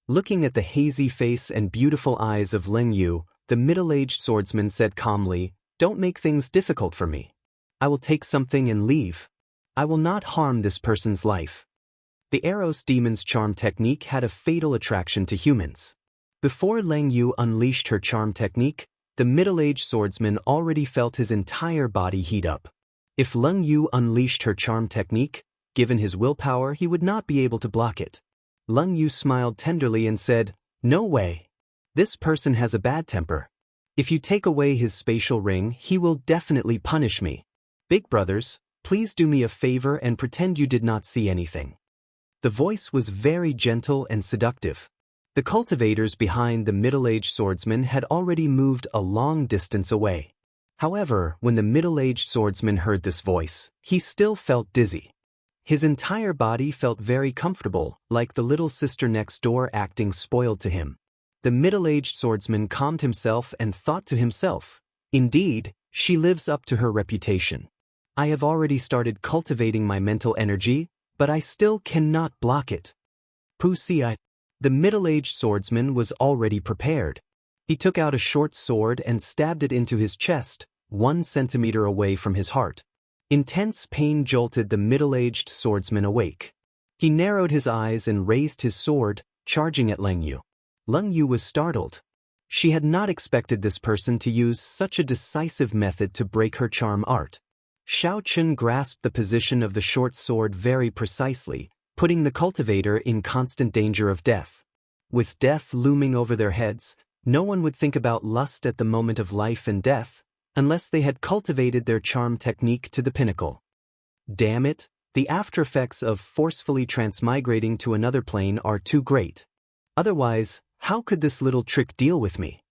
Looking at the hazy face and beautiful eyes of Leng Yu, the middle-aged swordsman said calmly, "Don't make things difficult for me. I will take something and leave." I will not harm this person's life. The Eros demon's charm technique had a fatal attraction to humans. Before Leng Yu unleashed her charm technique, the middle-aged swordsman already felt his entire body heat up. If Leng Yu unleashed her charm technique, given his willpower, he would not be able to block it. Leng Yu smiled tenderly and said, "No way. This person has a bad temper. If you take away his spatial ring, he will definitely punish me. Big brothers, please do me a favor and pretend you did not see anything." The voice was very gentle and seductive. The cultivators behind the middle-aged swordsman had already moved a long distance away. However, when the middle-aged swordsman heard this voice, he still felt dizzy. His entire body felt very comfortable, like the little sister next door acting spoiled to him. The middle-aged swordsman calmed himself and thought to himself, "Indeed, she lives up to her reputation. I have already started cultivating my mental energy, but I still cannot block it." Pusi. The middle-aged swordsman was already prepared. He took out a short sword and stabbed it into his chest, 1 centimeter away from his heart. Intense pain jolted the middle-aged swordsman awake. He narrowed his eyes and raised his sword, charging at Leng Yu. Leng Yu was startled. She had not expected this person to use such a decisive method to break her charm art. Xiao Chen grasped the position of the short sword very precisely, putting the cultivator in constant danger of death. With death looming over their heads, no one would think about lust at the moment of life and death, unless they had cultivated their charm technique to the pinnacle. Damn it, the aftereffects of forcefully transmigrating to another plane are too great. Otherwise, how could this little trick deal with me?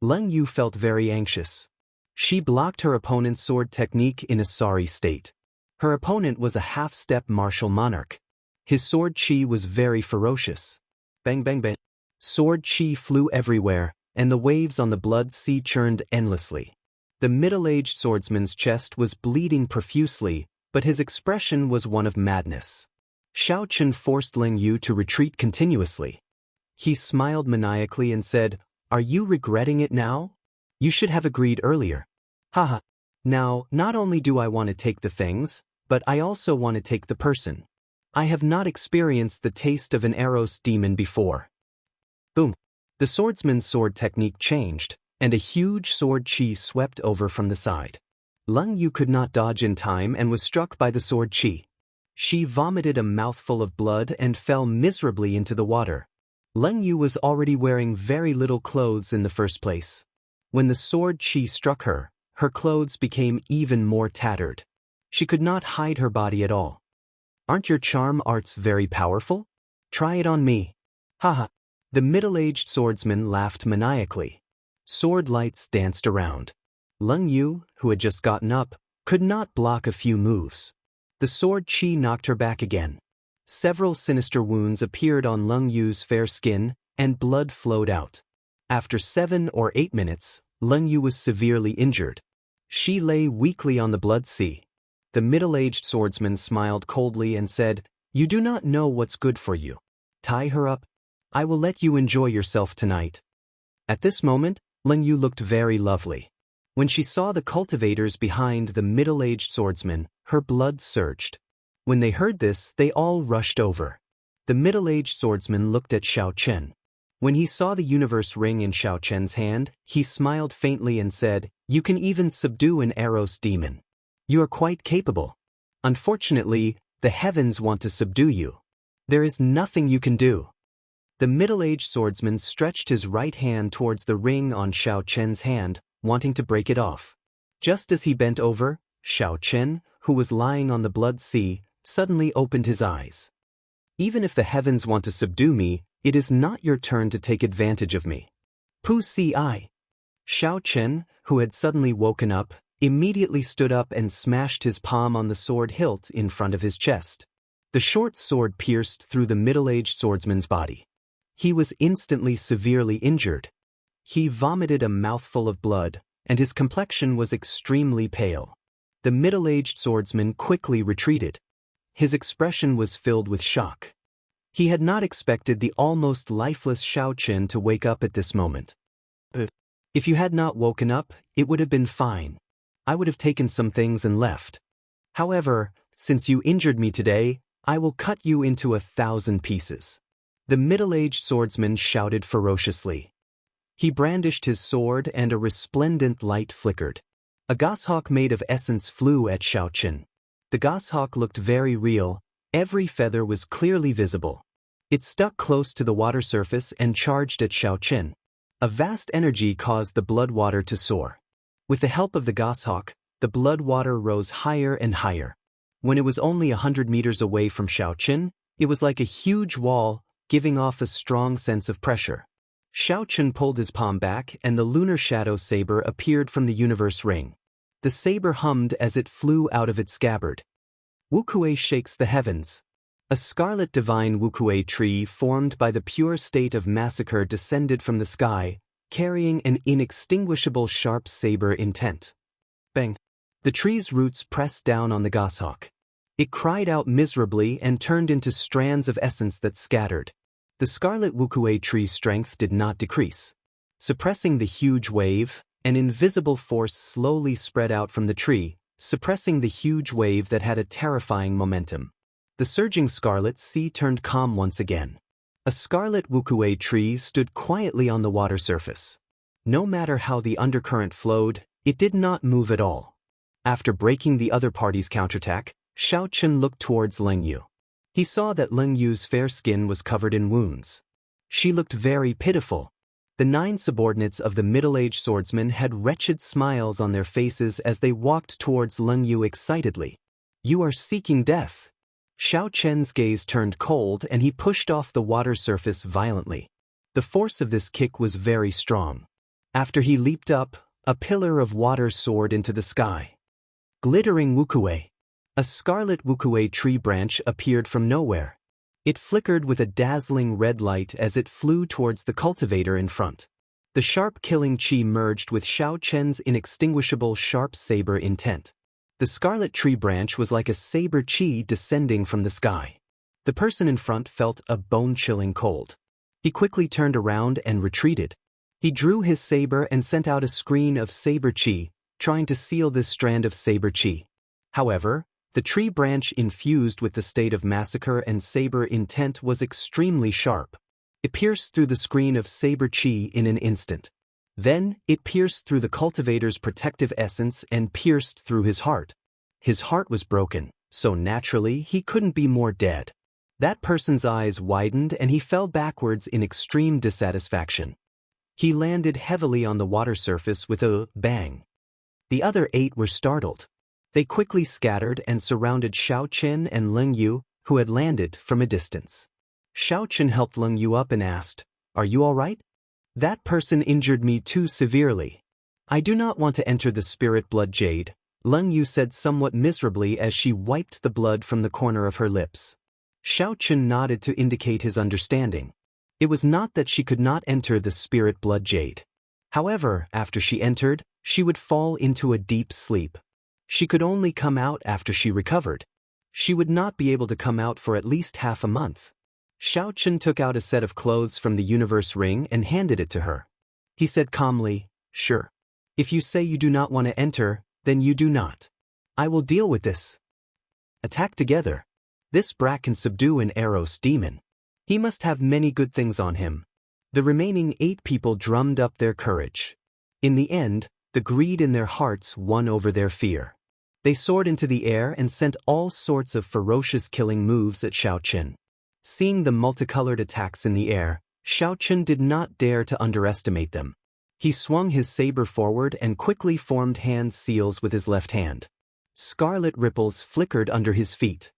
Leng Yu felt very anxious. She blocked her opponent's sword technique in a sorry state. Her opponent was a half-step martial monarch. His sword chi was very ferocious. Bang bang bang. Sword chi flew everywhere, and the waves on the blood sea churned endlessly. The middle-aged swordsman's chest was bleeding profusely, but his expression was one of madness. Xiao Chen forced Leng Yu to retreat continuously. He smiled maniacally and said, "Are you regretting it now? You should have agreed earlier. Haha. Now, not only do I want to take the things, but I also want to take the person. I have not experienced the taste of an Eros demon before." Boom. The swordsman's sword technique changed, and a huge sword chi swept over from the side. Leng Yu could not dodge in time and was struck by the sword chi. She vomited a mouthful of blood and fell miserably into the water. Leng Yu was already wearing very little clothes in the first place. When the sword chi struck her, her clothes became even more tattered. She could not hide her body at all. "Aren't your charm arts very powerful? Try it on me." Haha. The middle-aged swordsman laughed maniacally. Sword lights danced around. Leng Yu, who had just gotten up, could not block a few moves. The sword chi knocked her back again. Several sinister wounds appeared on Leng Yu's fair skin, and blood flowed out. After 7 or 8 minutes, Leng Yu was severely injured. She lay weakly on the blood sea. The middle-aged swordsman smiled coldly and said, "You do not know what's good for you. Tie her up. I will let you enjoy yourself tonight." At this moment, Leng Yu looked very lovely. When she saw the cultivators behind the middle-aged swordsman, her blood surged. When they heard this, they all rushed over. The middle-aged swordsman looked at Xiao Chen. When he saw the universe ring in Xiao Chen's hand, he smiled faintly and said, "You can even subdue an Eros demon. You are quite capable. Unfortunately, the heavens want to subdue you. There is nothing you can do." The middle-aged swordsman stretched his right hand towards the ring on Xiao Chen's hand, wanting to break it off. Just as he bent over, Xiao Chen, who was lying on the blood sea, suddenly opened his eyes. "Even if the heavens want to subdue me, it is not your turn to take advantage of me." Pusi. Xiao Chen, who had suddenly woken up, immediately stood up and smashed his palm on the sword hilt in front of his chest. The short sword pierced through the middle-aged swordsman's body. He was instantly severely injured. He vomited a mouthful of blood, and his complexion was extremely pale. The middle-aged swordsman quickly retreated. His expression was filled with shock. He had not expected the almost lifeless Xiao Chen to wake up at this moment. "If you had not woken up, it would have been fine. I would have taken some things and left." However, Since you injured me today, I will cut you into 1,000 pieces." The middle-aged swordsman shouted ferociously. He brandished his sword and a resplendent light flickered. A goshawk made of essence flew at Xiao Chen. The goshawk looked very real, every feather was clearly visible. It stuck close to the water surface and charged at Xiao Chen. A vast energy caused the blood water to soar. With the help of the goshawk, the blood water rose higher and higher. When it was only 100 meters away from Xiao Chen, it was like a huge wall, giving off a strong sense of pressure. Xiao Chen pulled his palm back and the lunar shadow saber appeared from the universe ring. The saber hummed as it flew out of its scabbard. Wukuei shakes the heavens. A scarlet divine Wukuei tree formed by the pure state of massacre descended from the sky, carrying an inextinguishable sharp saber intent. Bang! The tree's roots pressed down on the goshawk. It cried out miserably and turned into strands of essence that scattered. The scarlet Wukuei tree's strength did not decrease. Suppressing the huge wave, an invisible force slowly spread out from the tree, suppressing the huge wave that had a terrifying momentum. The surging scarlet sea turned calm once again. A scarlet Wukuei tree stood quietly on the water surface. No matter how the undercurrent flowed, it did not move at all. After breaking the other party's counterattack, Xiao Chen looked towards Leng Yu. He saw that Leng Yu's fair skin was covered in wounds. She looked very pitiful. The 9 subordinates of the middle-aged swordsman had wretched smiles on their faces as they walked towards Leng Yu excitedly. "You are seeking death." Xiao Chen's gaze turned cold and he pushed off the water surface violently. The force of this kick was very strong. After he leaped up, a pillar of water soared into the sky. Glittering Wukuei. A scarlet Wukuei tree branch appeared from nowhere. It flickered with a dazzling red light as it flew towards the cultivator in front. The sharp killing chi merged with Xiao Chen's inextinguishable sharp saber intent. The scarlet tree branch was like a saber chi descending from the sky. The person in front felt a bone-chilling cold. He quickly turned around and retreated. He drew his saber and sent out a screen of saber chi, trying to seal this strand of saber chi. However, the tree branch infused with the state of massacre and saber intent was extremely sharp. It pierced through the screen of saber chi in an instant. Then, it pierced through the cultivator's protective essence and pierced through his heart. His heart was broken, so naturally he couldn't be more dead. That person's eyes widened and he fell backwards in extreme dissatisfaction. He landed heavily on the water surface with a bang. The other 8 were startled. They quickly scattered and surrounded Xiao Chen and Leng Yu, who had landed from a distance. Xiao Chen helped Leng Yu up and asked, "Are you all right?" "That person injured me too severely. I do not want to enter the spirit blood jade," Leng Yu said somewhat miserably as she wiped the blood from the corner of her lips. Xiao Chen nodded to indicate his understanding. It was not that she could not enter the spirit blood jade. However, after she entered, she would fall into a deep sleep. She could only come out after she recovered. She would not be able to come out for at least half a month. Xiao Chen took out a set of clothes from the universe ring and handed it to her. He said calmly, "Sure. If you say you do not want to enter, then you do not. I will deal with this. Attack together. This brat can subdue an Eros demon. He must have many good things on him." The remaining 8 people drummed up their courage. In the end, the greed in their hearts won over their fear. They soared into the air and sent all sorts of ferocious killing moves at Xiao Chen. Seeing the multicolored attacks in the air, Xiao Chen did not dare to underestimate them. He swung his saber forward and quickly formed hand seals with his left hand. Scarlet ripples flickered under his feet.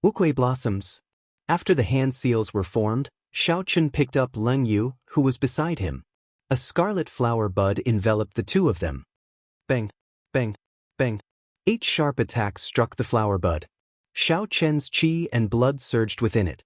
Wukuei blossoms. After the hand seals were formed, Xiao Chen picked up Leng Yu, who was beside him. A scarlet flower bud enveloped the 2 of them. Bang, bang, bang. 8 sharp attacks struck the flower bud. Xiao Chen's chi and blood surged within it.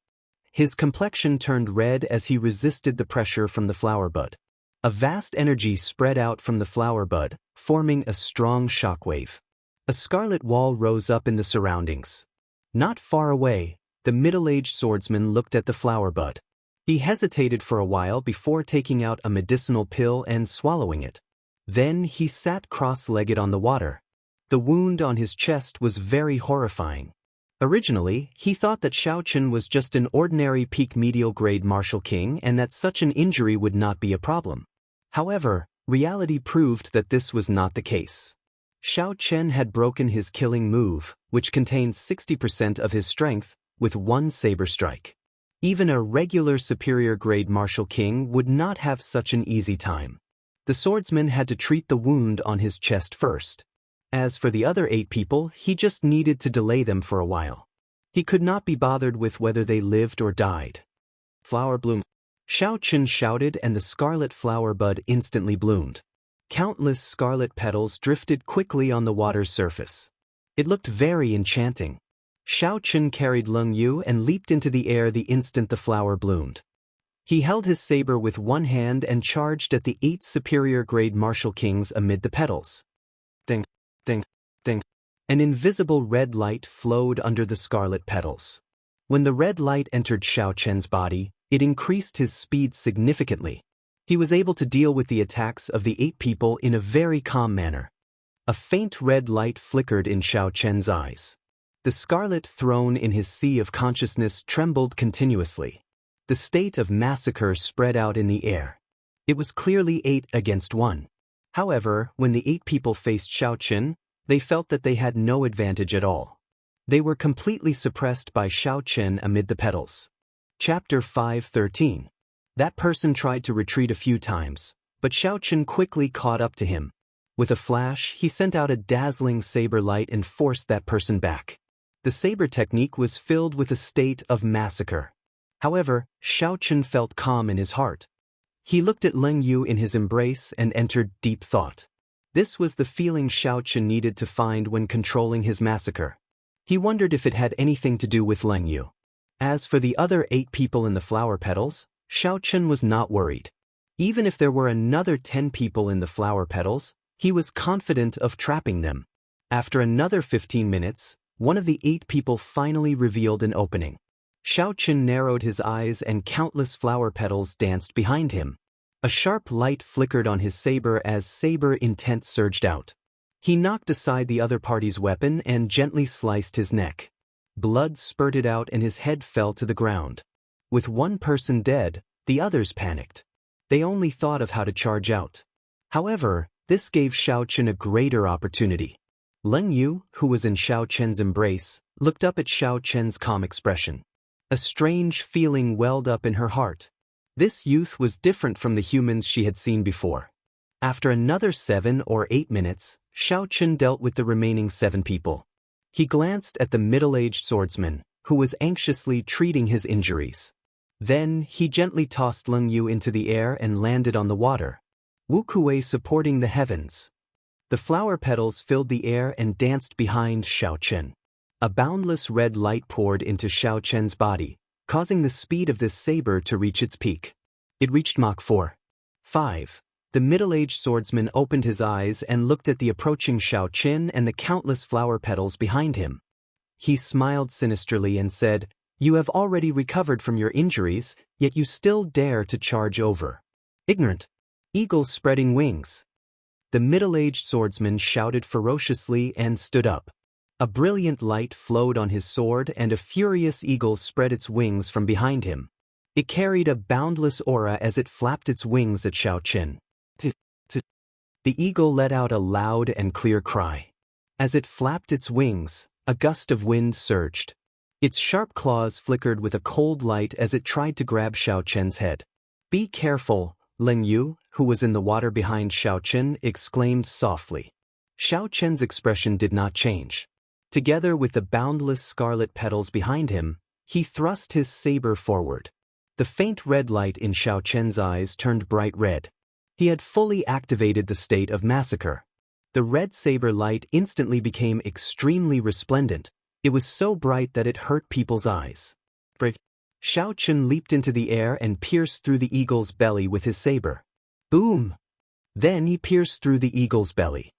His complexion turned red as he resisted the pressure from the flower bud. A vast energy spread out from the flower bud, forming a strong shockwave. A scarlet wall rose up in the surroundings. Not far away, the middle-aged swordsman looked at the flower bud. He hesitated for a while before taking out a medicinal pill and swallowing it. Then he sat cross-legged on the water. The wound on his chest was very horrifying. Originally, he thought that Xiao Chen was just an ordinary peak medial grade martial king and that such an injury would not be a problem. However, reality proved that this was not the case. Xiao Chen had broken his killing move, which contained 60% of his strength, with one saber strike. Even a regular superior grade martial king would not have such an easy time. The swordsman had to treat the wound on his chest first. As for the other 8 people, he just needed to delay them for a while. He could not be bothered with whether they lived or died. Flower bloom. Xiao Chen shouted and the scarlet flower bud instantly bloomed. Countless scarlet petals drifted quickly on the water's surface. It looked very enchanting. Xiao Chen carried Leng Yu and leaped into the air the instant the flower bloomed. He held his saber with one hand and charged at the 8 superior grade martial kings amid the petals. Ding, ding, ding. An invisible red light flowed under the scarlet petals. When the red light entered Xiao Chen's body, it increased his speed significantly. He was able to deal with the attacks of the 8 people in a very calm manner. A faint red light flickered in Xiao Chen's eyes. The scarlet throne in his sea of consciousness trembled continuously. The state of massacre spread out in the air. It was clearly 8 against 1. However, when the 8 people faced Xiao Chen, they felt that they had no advantage at all. They were completely suppressed by Xiao Chen amid the petals. Chapter 5:13. That person tried to retreat a few times, but Xiao Chen quickly caught up to him. With a flash, he sent out a dazzling saber light and forced that person back. The saber technique was filled with a state of massacre. However, Xiao Chen felt calm in his heart. He looked at Leng Yu in his embrace and entered deep thought. This was the feeling Xiao Chen needed to find when controlling his massacre. He wondered if it had anything to do with Leng Yu. As for the other 8 people in the flower petals, Xiao Chen was not worried. Even if there were another 10 people in the flower petals, he was confident of trapping them. After another 15 minutes, one of the 8 people finally revealed an opening. Xiao Chen narrowed his eyes and countless flower petals danced behind him. A sharp light flickered on his saber as saber intent surged out. He knocked aside the other party's weapon and gently sliced his neck. Blood spurted out and his head fell to the ground. With one person dead, the others panicked. They only thought of how to charge out. However, this gave Xiao Chen a greater opportunity. Leng Yu, who was in Xiao Chen's embrace, looked up at Xiao Chen's calm expression. A strange feeling welled up in her heart. This youth was different from the humans she had seen before. After another 7 or 8 minutes, Xiao Chen dealt with the remaining 7 people. He glanced at the middle-aged swordsman, who was anxiously treating his injuries. Then, he gently tossed Leng Yu into the air and landed on the water. Wu Kuei supporting the heavens. The flower petals filled the air and danced behind Xiao Chen. A boundless red light poured into Xiao Chen's body, causing the speed of this saber to reach its peak. It reached Mach 4. 5. The middle-aged swordsman opened his eyes and looked at the approaching Xiao Chen and the countless flower petals behind him. He smiled sinisterly and said, "You have already recovered from your injuries, yet you still dare to charge over. Ignorant. Eagles spreading wings." The middle-aged swordsman shouted ferociously and stood up. A brilliant light flowed on his sword and a furious eagle spread its wings from behind him. It carried a boundless aura as it flapped its wings at Xiao Chen. The eagle let out a loud and clear cry. As it flapped its wings, a gust of wind surged. Its sharp claws flickered with a cold light as it tried to grab Xiao Chen's head. "Be careful," Leng Yu, who was in the water behind Xiao Chen, exclaimed softly. Xiao Chen's expression did not change. Together with the boundless scarlet petals behind him, he thrust his saber forward. The faint red light in Xiao Chen's eyes turned bright red. He had fully activated the state of massacre. The red saber light instantly became extremely resplendent. It was so bright that it hurt people's eyes. Xiao Chen leaped into the air and pierced through the eagle's belly with his saber. Boom! Then he pierced through the eagle's belly.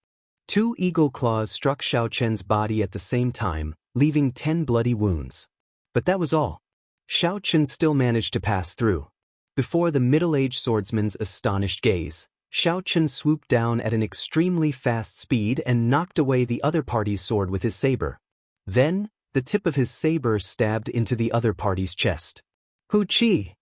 2 eagle claws struck Xiao Chen's body at the same time, leaving 10 bloody wounds. But that was all. Xiao Chen still managed to pass through. Before the middle-aged swordsman's astonished gaze, Xiao Chen swooped down at an extremely fast speed and knocked away the other party's sword with his saber. Then, the tip of his saber stabbed into the other party's chest. Hu Chi!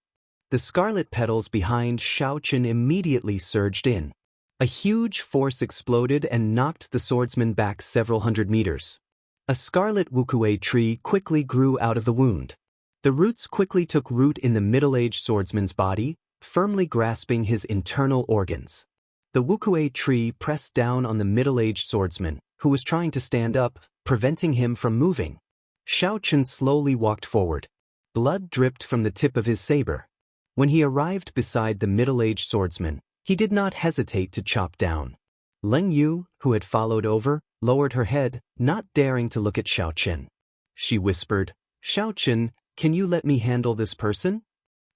The scarlet petals behind Xiao Chen immediately surged in. A huge force exploded and knocked the swordsman back several hundred meters. A scarlet wukue tree quickly grew out of the wound. The roots quickly took root in the middle-aged swordsman's body, firmly grasping his internal organs. The wukue tree pressed down on the middle-aged swordsman, who was trying to stand up, preventing him from moving. Xiao Chen slowly walked forward. Blood dripped from the tip of his saber. When he arrived beside the middle-aged swordsman, he did not hesitate to chop down. Leng Yu, who had followed over, lowered her head, not daring to look at Xiao Chen. She whispered, "Xiao Chen, can you let me handle this person?"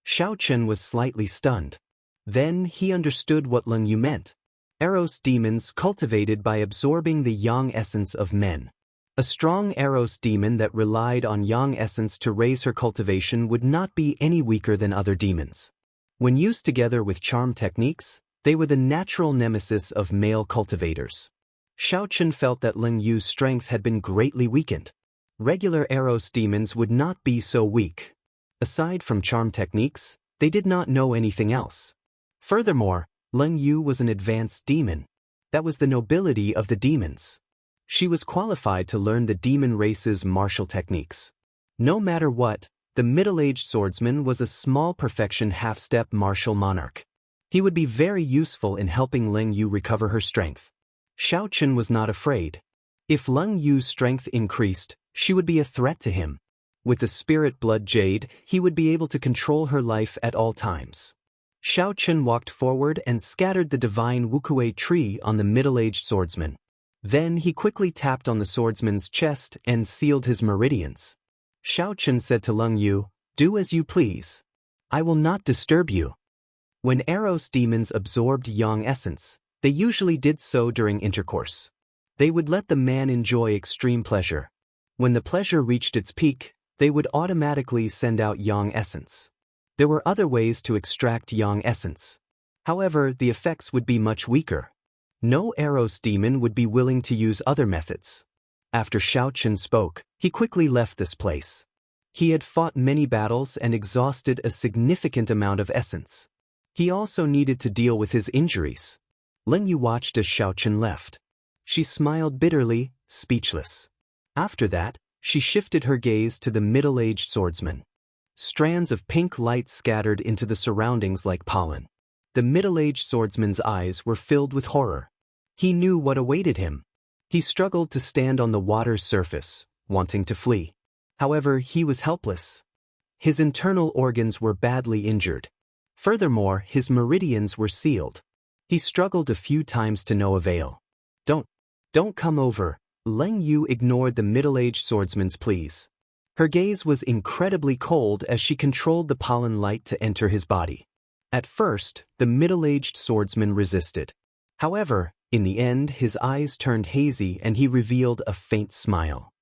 Xiao Chen was slightly stunned. Then he understood what Leng Yu meant. Eros demons cultivated by absorbing the yang essence of men. A strong Eros demon that relied on yang essence to raise her cultivation would not be any weaker than other demons. When used together with charm techniques, they were the natural nemesis of male cultivators. Xiao Chen felt that Leng Yu's strength had been greatly weakened. Regular Eros demons would not be so weak. Aside from charm techniques, they did not know anything else. Furthermore, Leng Yu was an advanced demon. That was the nobility of the demons. She was qualified to learn the demon race's martial techniques. No matter what, the middle-aged swordsman was a small perfection half-step martial monarch. He would be very useful in helping Leng Yu recover her strength. Xiao Chen was not afraid. If Leng Yu's strength increased, she would be a threat to him. With the spirit blood jade, he would be able to control her life at all times. Xiao Chen walked forward and scattered the divine wukue tree on the middle-aged swordsman. Then he quickly tapped on the swordsman's chest and sealed his meridians. Xiao Chen said to Leng Yu, "Do as you please. I will not disturb you." When Eros demons absorbed yang essence, they usually did so during intercourse. They would let the man enjoy extreme pleasure. When the pleasure reached its peak, they would automatically send out yang essence. There were other ways to extract yang essence. However, the effects would be much weaker. No Eros demon would be willing to use other methods. After Xiao Chen spoke, he quickly left this place. He had fought many battles and exhausted a significant amount of essence. He also needed to deal with his injuries. Leng Yu watched as Xiao Chen left. She smiled bitterly, speechless. After that, she shifted her gaze to the middle-aged swordsman. Strands of pink light scattered into the surroundings like pollen. The middle-aged swordsman's eyes were filled with horror. He knew what awaited him. He struggled to stand on the water's surface, wanting to flee. However, he was helpless. His internal organs were badly injured. Furthermore, his meridians were sealed. He struggled a few times to no avail. Don't come over." Leng Yu ignored the middle-aged swordsman's pleas. Her gaze was incredibly cold as she controlled the pollen light to enter his body. At first, the middle-aged swordsman resisted. However, in the end, his eyes turned hazy and he revealed a faint smile.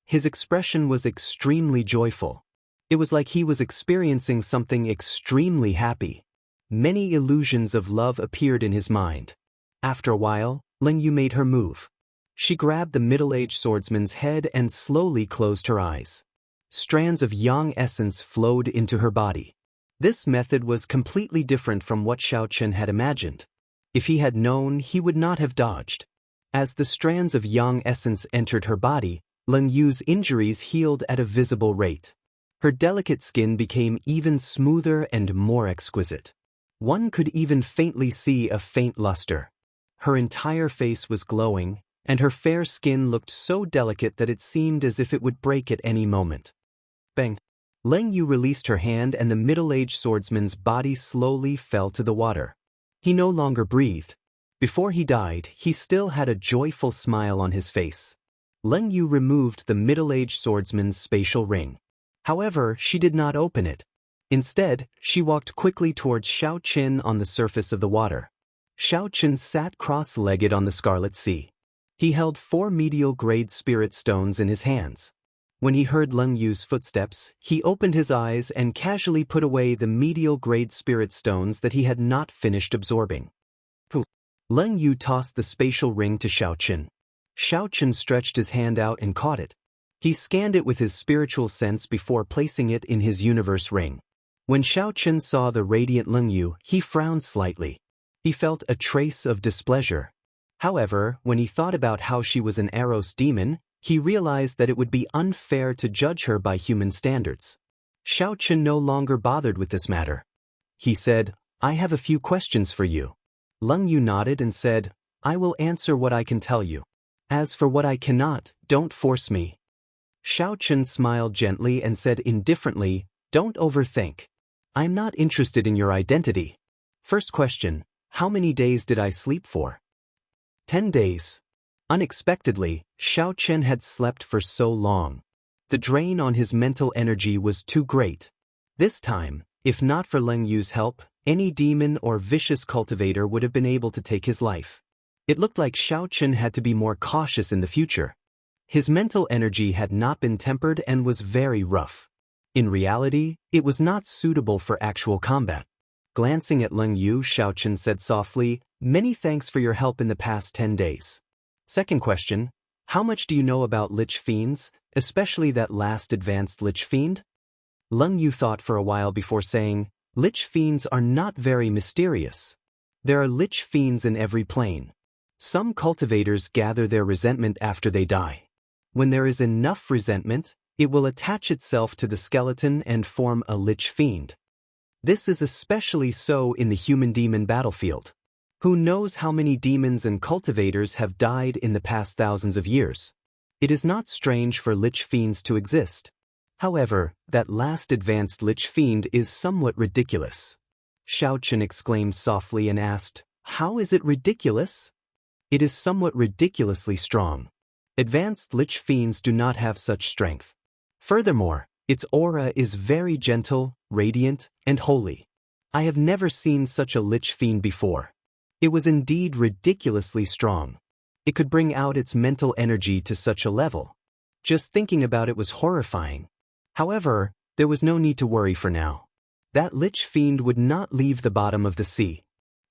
His expression was extremely joyful. It was like he was experiencing something extremely happy. Many illusions of love appeared in his mind. After a while, Leng Yu made her move. She grabbed the middle-aged swordsman's head and slowly closed her eyes. Strands of yang essence flowed into her body. This method was completely different from what Xiao Chen had imagined. If he had known, he would not have dodged. As the strands of yang essence entered her body, Leng Yu's injuries healed at a visible rate. Her delicate skin became even smoother and more exquisite. One could even faintly see a faint luster. Her entire face was glowing, and her fair skin looked so delicate that it seemed as if it would break at any moment. Bang! Leng Yu released her hand and the middle-aged swordsman's body slowly fell to the water. He no longer breathed. Before he died, he still had a joyful smile on his face. Leng Yu removed the middle-aged swordsman's spatial ring. However, she did not open it. Instead, she walked quickly towards Xiao Chen on the surface of the water. Xiao Chen sat cross-legged on the Scarlet Sea. He held 4 medial-grade spirit stones in his hands. When he heard Leng Yu's footsteps, he opened his eyes and casually put away the medial-grade spirit stones that he had not finished absorbing. Leng Yu tossed the spatial ring to Xiao Chen. Xiao Chen stretched his hand out and caught it. He scanned it with his spiritual sense before placing it in his universe ring. When Xiao Chen saw the radiant Leng Yu, he frowned slightly. He felt a trace of displeasure. However, when he thought about how she was an Eros demon, he realized that it would be unfair to judge her by human standards. Xiao Chen no longer bothered with this matter. He said, "I have a few questions for you." Leng Yu nodded and said, "I will answer what I can tell you. As for what I cannot, don't force me." Xiao Chen smiled gently and said indifferently, "Don't overthink. I'm not interested in your identity. First question, how many days did I sleep for?" 10 days. Unexpectedly, Xiao Chen had slept for so long. The drain on his mental energy was too great. This time, if not for Leng Yu's help, any demon or vicious cultivator would have been able to take his life. It looked like Xiao Chen had to be more cautious in the future. His mental energy had not been tempered and was very rough. In reality, it was not suitable for actual combat. Glancing at Leng Yu, Xiao Chen said softly, "Many thanks for your help in the past 10 days. Second question, how much do you know about Lich Fiends, especially that last advanced Lich Fiend?" Leng Yu thought for a while before saying, "Lich Fiends are not very mysterious. There are Lich Fiends in every plane. Some cultivators gather their resentment after they die. When there is enough resentment, it will attach itself to the skeleton and form a Lich Fiend. This is especially so in the human-demon battlefield. Who knows how many demons and cultivators have died in the past thousands of years? It is not strange for Lich Fiends to exist. However, that last advanced Lich Fiend is somewhat ridiculous." Xiao Chen exclaimed softly and asked, "How is it ridiculous?" "It is somewhat ridiculously strong. Advanced Lich Fiends do not have such strength. Furthermore, its aura is very gentle, radiant, and holy. I have never seen such a Lich Fiend before. It was indeed ridiculously strong. It could bring out its mental energy to such a level. Just thinking about it was horrifying. However, there was no need to worry for now. That Lich Fiend would not leave the bottom of the sea.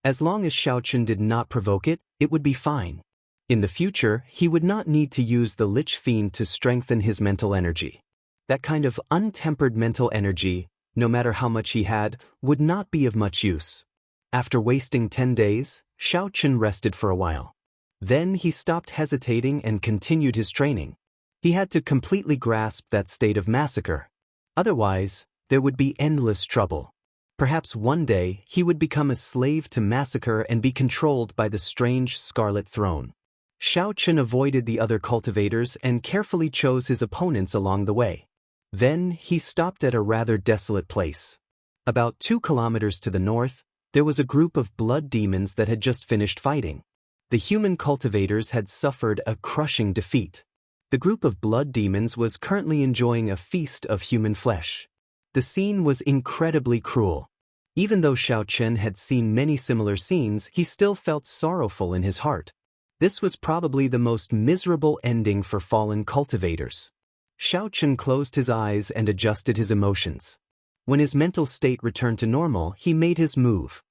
As long as Xiao Chen did not provoke it, it would be fine. In the future, he would not need to use the Lich Fiend to strengthen his mental energy. That kind of untempered mental energy, no matter how much he had, would not be of much use. After wasting 10 days, Xiao Chen rested for a while. Then he stopped hesitating and continued his training. He had to completely grasp that state of massacre. Otherwise, there would be endless trouble. Perhaps one day he would become a slave to massacre and be controlled by the strange Scarlet Throne. Xiao Chen avoided the other cultivators and carefully chose his opponents along the way. Then he stopped at a rather desolate place. About 2 kilometers to the north, there was a group of blood demons that had just finished fighting. The human cultivators had suffered a crushing defeat. The group of blood demons was currently enjoying a feast of human flesh. The scene was incredibly cruel. Even though Xiao Chen had seen many similar scenes, he still felt sorrowful in his heart. This was probably the most miserable ending for fallen cultivators. Xiao Chen closed his eyes and adjusted his emotions. When his mental state returned to normal, he made his move.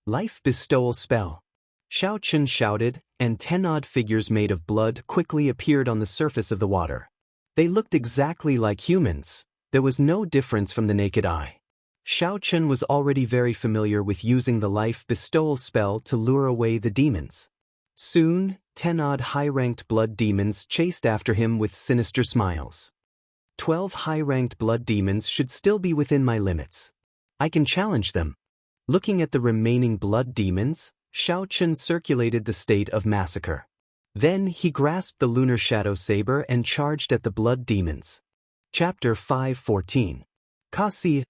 Life bestowal spell. Xiao Chen shouted, and 10 odd figures made of blood quickly appeared on the surface of the water. They looked exactly like humans. There was no difference from the naked eye. Xiao Chen was already very familiar with using the life bestowal spell to lure away the demons. Soon, 10 odd high-ranked blood demons chased after him with sinister smiles. 12 high-ranked blood demons should still be within my limits. I can challenge them. Looking at the remaining blood demons, Xiao Chen circulated the state of massacre. Then he grasped the lunar shadow saber and charged at the blood demons. Chapter 5:14. Kasi.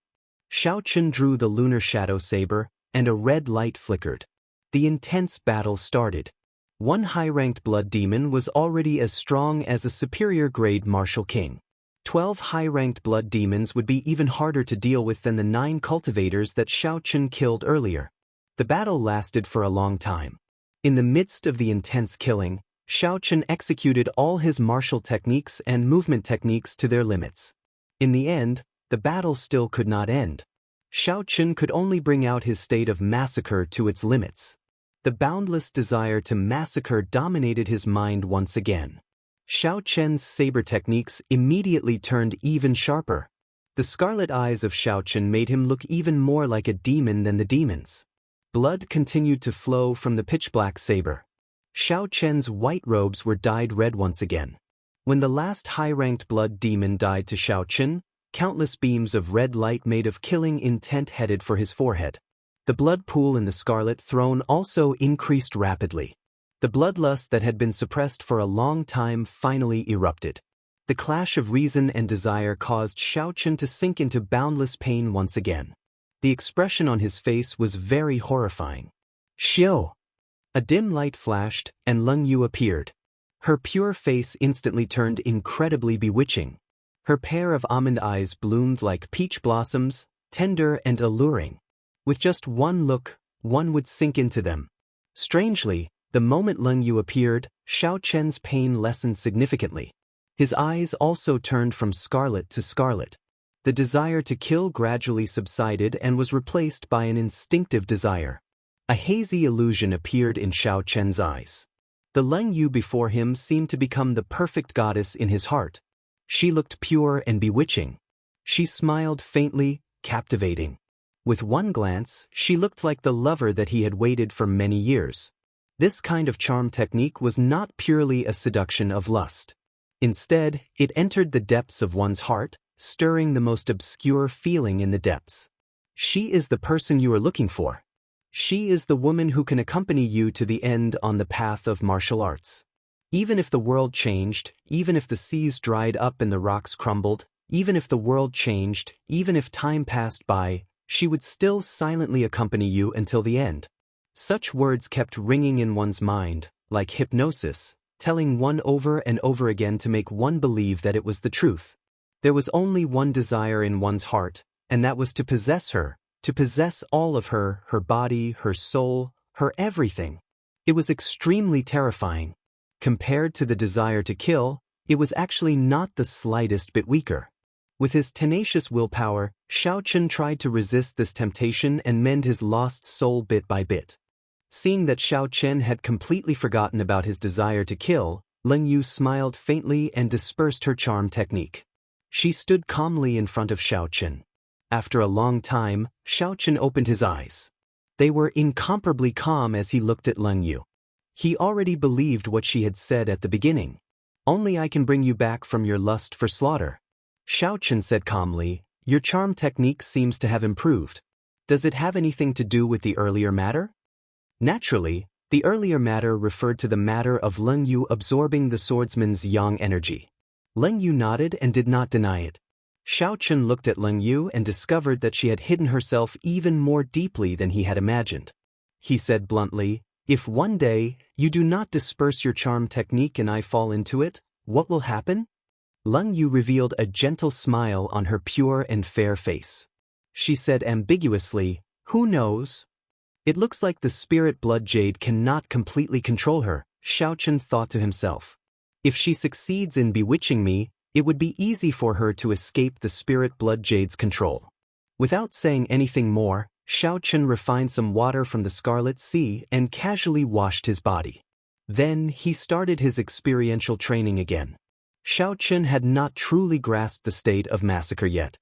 Xiao Chen drew the lunar shadow saber, and a red light flickered. The intense battle started. One high-ranked blood demon was already as strong as a superior-grade martial king. 12 high-ranked blood demons would be even harder to deal with than the 9 cultivators that Xiao Chen killed earlier. The battle lasted for a long time. In the midst of the intense killing, Xiao Chen executed all his martial techniques and movement techniques to their limits. In the end, the battle still could not end. Xiao Chen could only bring out his state of massacre to its limits. The boundless desire to massacre dominated his mind once again. Xiao Chen's saber techniques immediately turned even sharper. The scarlet eyes of Xiao Chen made him look even more like a demon than the demons. Blood continued to flow from the pitch-black saber. Xiao Chen's white robes were dyed red once again. When the last high-ranked blood demon died to Xiao Chen, countless beams of red light made of killing intent headed for his forehead. The blood pool in the Scarlet Throne also increased rapidly. The bloodlust that had been suppressed for a long time finally erupted. The clash of reason and desire caused Xiao Chen to sink into boundless pain once again. The expression on his face was very horrifying. Xiao! A dim light flashed, and Leng Yu appeared. Her pure face instantly turned incredibly bewitching. Her pair of almond eyes bloomed like peach blossoms, tender and alluring. With just one look, one would sink into them. Strangely, the moment Leng Yu appeared, Xiao Chen's pain lessened significantly. His eyes also turned from scarlet to scarlet. The desire to kill gradually subsided and was replaced by an instinctive desire. A hazy illusion appeared in Xiao Chen's eyes. The Leng Yu before him seemed to become the perfect goddess in his heart. She looked pure and bewitching. She smiled faintly, captivating. With one glance, she looked like the lover that he had waited for many years. This kind of charm technique was not purely a seduction of lust. Instead, it entered the depths of one's heart, stirring the most obscure feeling in the depths. She is the person you are looking for. She is the woman who can accompany you to the end on the path of martial arts. Even if the world changed, even if the seas dried up and the rocks crumbled, even if the world changed, even if time passed by, she would still silently accompany you until the end. Such words kept ringing in one's mind, like hypnosis, telling one over and over again to make one believe that it was the truth. There was only one desire in one's heart, and that was to possess her, to possess all of her, her body, her soul, her everything. It was extremely terrifying. Compared to the desire to kill, it was actually not the slightest bit weaker. With his tenacious willpower, Xiao Chen tried to resist this temptation and mend his lost soul bit by bit. Seeing that Xiao Chen had completely forgotten about his desire to kill, Leng Yu smiled faintly and dispersed her charm technique. She stood calmly in front of Xiao Chen. After a long time, Xiao Chen opened his eyes. They were incomparably calm as he looked at Leng Yu. He already believed what she had said at the beginning. "Only I can bring you back from your lust for slaughter." Xiao Chen said calmly, "Your charm technique seems to have improved. Does it have anything to do with the earlier matter?" Naturally, the earlier matter referred to the matter of Leng Yu absorbing the swordsman's yang energy. Leng Yu nodded and did not deny it. Xiao Chen looked at Leng Yu and discovered that she had hidden herself even more deeply than he had imagined. He said bluntly, "If one day you do not disperse your charm technique and I fall into it, what will happen?" Leng Yu revealed a gentle smile on her pure and fair face. She said ambiguously, "Who knows?" It looks like the spirit blood jade cannot completely control her, Xiao Chen thought to himself. If she succeeds in bewitching me, it would be easy for her to escape the spirit blood jade's control. Without saying anything more, Xiao Chen refined some water from the Scarlet Sea and casually washed his body. Then he started his experiential training again. Xiao Chen had not truly grasped the state of massacre yet.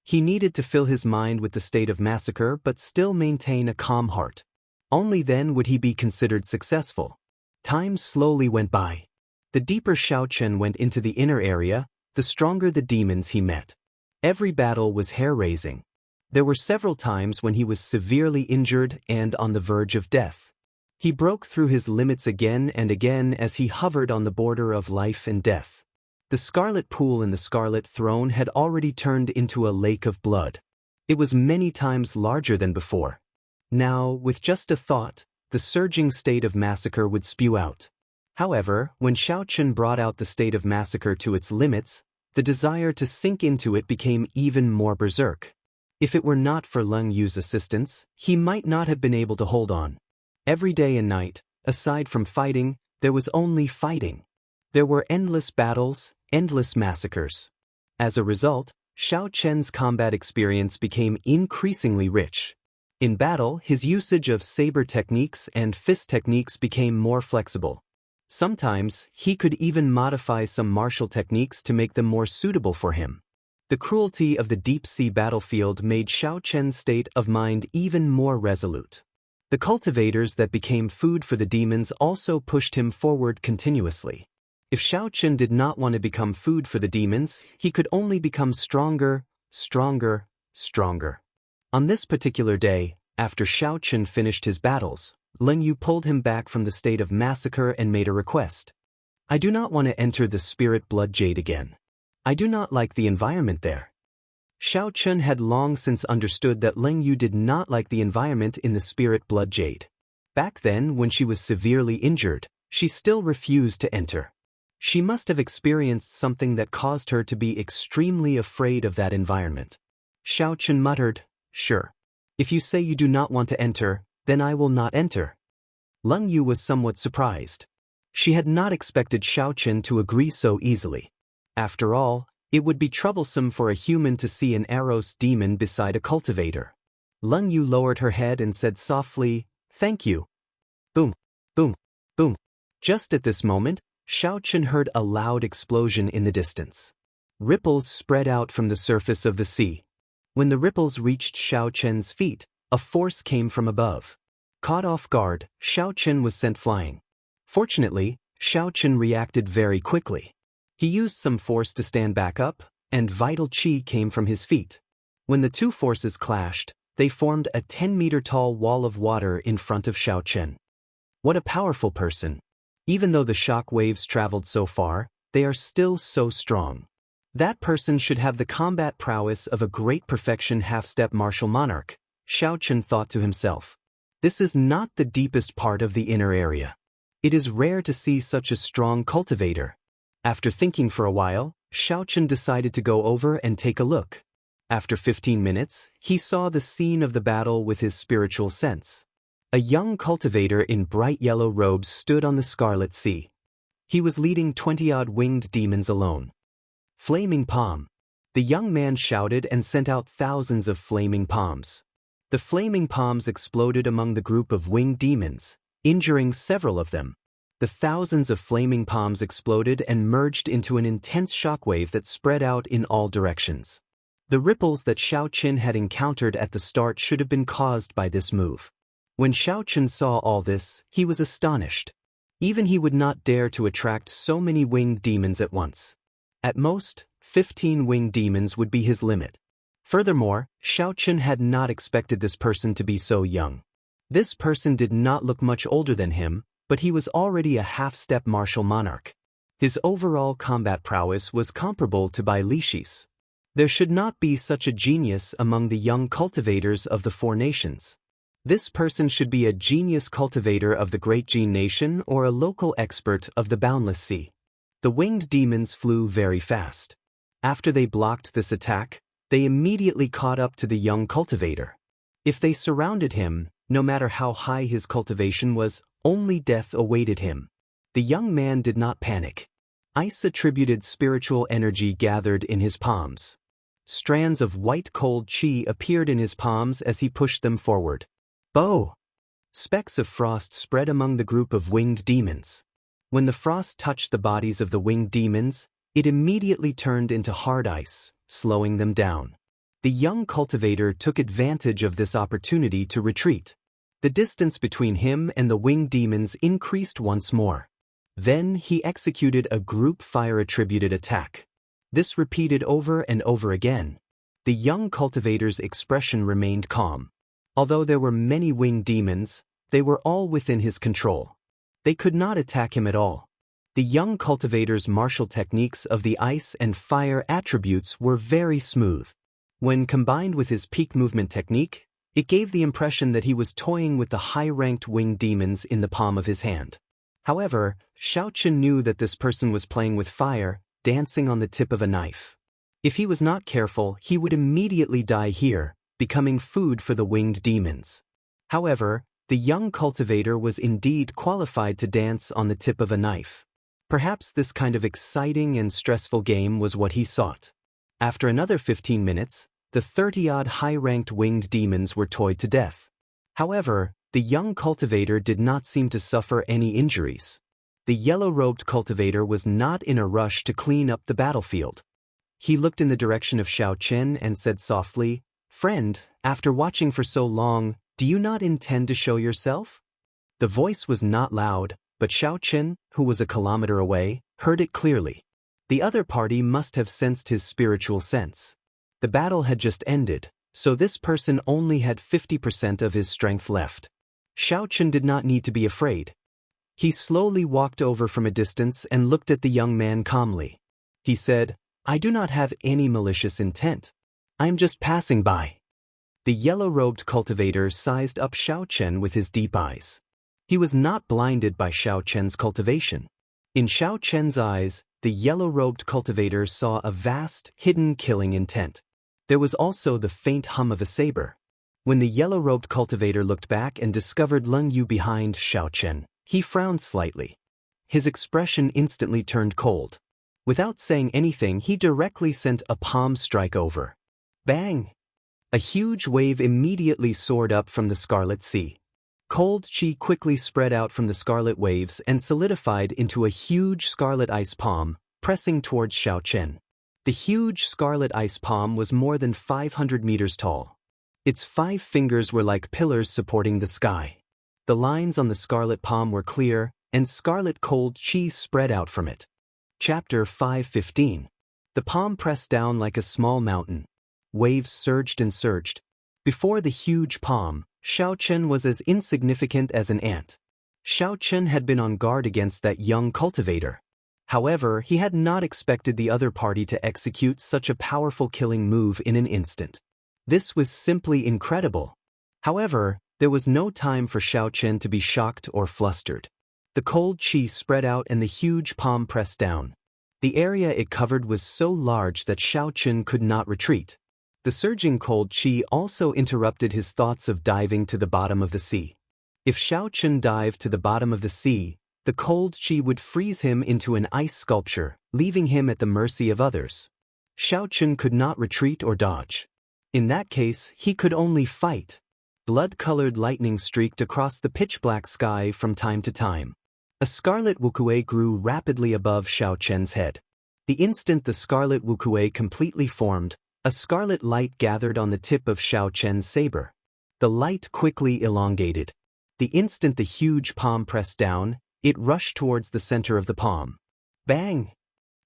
He needed to fill his mind with the state of massacre but still maintain a calm heart. Only then would he be considered successful. Time slowly went by. The deeper Xiao Chen went into the inner area, the stronger the demons he met. Every battle was hair-raising. There were several times when he was severely injured and on the verge of death. He broke through his limits again and again as he hovered on the border of life and death. The scarlet pool in the Scarlet Throne had already turned into a lake of blood. It was many times larger than before. Now, with just a thought, the surging state of massacre would spew out. However, when Xiao Chen brought out the state of massacre to its limits, the desire to sink into it became even more berserk. If it were not for Leng Yu's assistance, he might not have been able to hold on. Every day and night, aside from fighting, there was only fighting. There were endless battles, endless massacres. As a result, Xiao Chen's combat experience became increasingly rich. In battle, his usage of saber techniques and fist techniques became more flexible. Sometimes, he could even modify some martial techniques to make them more suitable for him. The cruelty of the deep-sea battlefield made Xiao Chen's state of mind even more resolute. The cultivators that became food for the demons also pushed him forward continuously. If Xiao Chen did not want to become food for the demons, he could only become stronger, stronger, stronger. On this particular day, after Xiao Chen finished his battles, Leng Yu pulled him back from the state of massacre and made a request. I do not want to enter the spirit blood jade again. I do not like the environment there. Xiao Chen had long since understood that Leng Yu did not like the environment in the spirit blood jade. Back then, when she was severely injured, she still refused to enter. She must have experienced something that caused her to be extremely afraid of that environment. Xiao Chen muttered, "Sure. If you say you do not want to enter, then I will not enter." Leng Yu was somewhat surprised. She had not expected Xiao Chen to agree so easily. After all, it would be troublesome for a human to see an Eros demon beside a cultivator. Leng Yu lowered her head and said softly, "Thank you." Boom, boom, boom. Just at this moment, Xiao Chen heard a loud explosion in the distance. Ripples spread out from the surface of the sea. When the ripples reached Xiao Chen's feet, a force came from above. Caught off guard, Xiao Chen was sent flying. Fortunately, Xiao Chen reacted very quickly. He used some force to stand back up, and vital qi came from his feet. When the two forces clashed, they formed a 10-meter-tall wall of water in front of Xiao Chen. What a powerful person! Even though the shock waves traveled so far, they are still so strong. That person should have the combat prowess of a great perfection half-step martial monarch, Xiao Chen thought to himself. This is not the deepest part of the inner area. It is rare to see such a strong cultivator. After thinking for a while, Xiao Chen decided to go over and take a look. After 15 minutes, he saw the scene of the battle with his spiritual sense. A young cultivator in bright yellow robes stood on the Scarlet Sea. He was leading 20-odd winged demons alone. Flaming palm. The young man shouted and sent out thousands of flaming palms. The flaming palms exploded among the group of winged demons, injuring several of them. The thousands of flaming palms exploded and merged into an intense shockwave that spread out in all directions. The ripples that Xiao Chen had encountered at the start should have been caused by this move. When Xiao Chen saw all this, he was astonished. Even he would not dare to attract so many winged demons at once. At most, 15 winged demons would be his limit. Furthermore, Xiao Chen had not expected this person to be so young. This person did not look much older than him, but he was already a half-step martial monarch. His overall combat prowess was comparable to Bai Lishi's. There should not be such a genius among the young cultivators of the four nations. This person should be a genius cultivator of the Great Jin Nation or a local expert of the Boundless Sea. The winged demons flew very fast. After they blocked this attack, they immediately caught up to the young cultivator. If they surrounded him, no matter how high his cultivation was, only death awaited him. The young man did not panic. Ice-attributed spiritual energy gathered in his palms. Strands of white cold qi appeared in his palms as he pushed them forward. Bo! Specks of frost spread among the group of winged demons. When the frost touched the bodies of the winged demons, it immediately turned into hard ice, slowing them down. The young cultivator took advantage of this opportunity to retreat. The distance between him and the winged demons increased once more. Then he executed a group fire-attributed attack. This repeated over and over again. The young cultivator's expression remained calm. Although there were many winged demons, they were all within his control. They could not attack him at all. The young cultivator's martial techniques of the ice and fire attributes were very smooth. When combined with his peak movement technique, it gave the impression that he was toying with the high-ranked winged demons in the palm of his hand. However, Xiao Chen knew that this person was playing with fire, dancing on the tip of a knife. If he was not careful, he would immediately die here, becoming food for the winged demons. However, the young cultivator was indeed qualified to dance on the tip of a knife. Perhaps this kind of exciting and stressful game was what he sought. After another 15 minutes, the 30-odd high-ranked winged demons were toyed to death. However, the young cultivator did not seem to suffer any injuries. The The yellow-robed cultivator was not in a rush to clean up the battlefield. He looked in the direction of Xiao Chen and said softly, "Friend, after watching for so long, do you not intend to show yourself?" The voice was not loud, but Xiao Chen, who was a kilometer away, heard it clearly. The other party must have sensed his spiritual sense. The battle had just ended, so this person only had 50% of his strength left. Xiao Chen did not need to be afraid. He slowly walked over from a distance and looked at the young man calmly. He said, "I do not have any malicious intent. I am just passing by." The yellow-robed cultivator sized up Xiao Chen with his deep eyes. He was not blinded by Xiao Chen's cultivation. In Xiao Chen's eyes, the yellow-robed cultivator saw a vast, hidden killing intent. There was also the faint hum of a saber. When the yellow-robed cultivator looked back and discovered Leng Yu behind Xiao Chen, he frowned slightly. His expression instantly turned cold. Without saying anything, he directly sent a palm strike over. Bang! A huge wave immediately soared up from the Scarlet Sea. Cold chi quickly spread out from the scarlet waves and solidified into a huge scarlet ice palm, pressing towards Xiao Chen. The huge scarlet ice palm was more than 500 meters tall. Its 5 fingers were like pillars supporting the sky. The lines on the scarlet palm were clear, and scarlet cold chi spread out from it. Chapter 5:15. The palm pressed down like a small mountain. Waves surged and surged. Before the huge palm, Xiao Chen was as insignificant as an ant. Xiao Chen had been on guard against that young cultivator. However, he had not expected the other party to execute such a powerful killing move in an instant. This was simply incredible. However, there was no time for Xiao Chen to be shocked or flustered. The cold chi spread out and the huge palm pressed down. The area it covered was so large that Xiao Chen could not retreat. The surging cold chi also interrupted his thoughts of diving to the bottom of the sea. If Xiao Chen dived to the bottom of the sea, the cold chi would freeze him into an ice sculpture, leaving him at the mercy of others. Xiao Chen could not retreat or dodge. In that case, he could only fight. Blood-colored lightning streaked across the pitch-black sky from time to time. A scarlet wukue grew rapidly above Xiao Chen's head. The instant the scarlet wukue completely formed, a scarlet light gathered on the tip of Xiao Chen's saber. The light quickly elongated. The instant the huge palm pressed down, it rushed towards the center of the palm. Bang!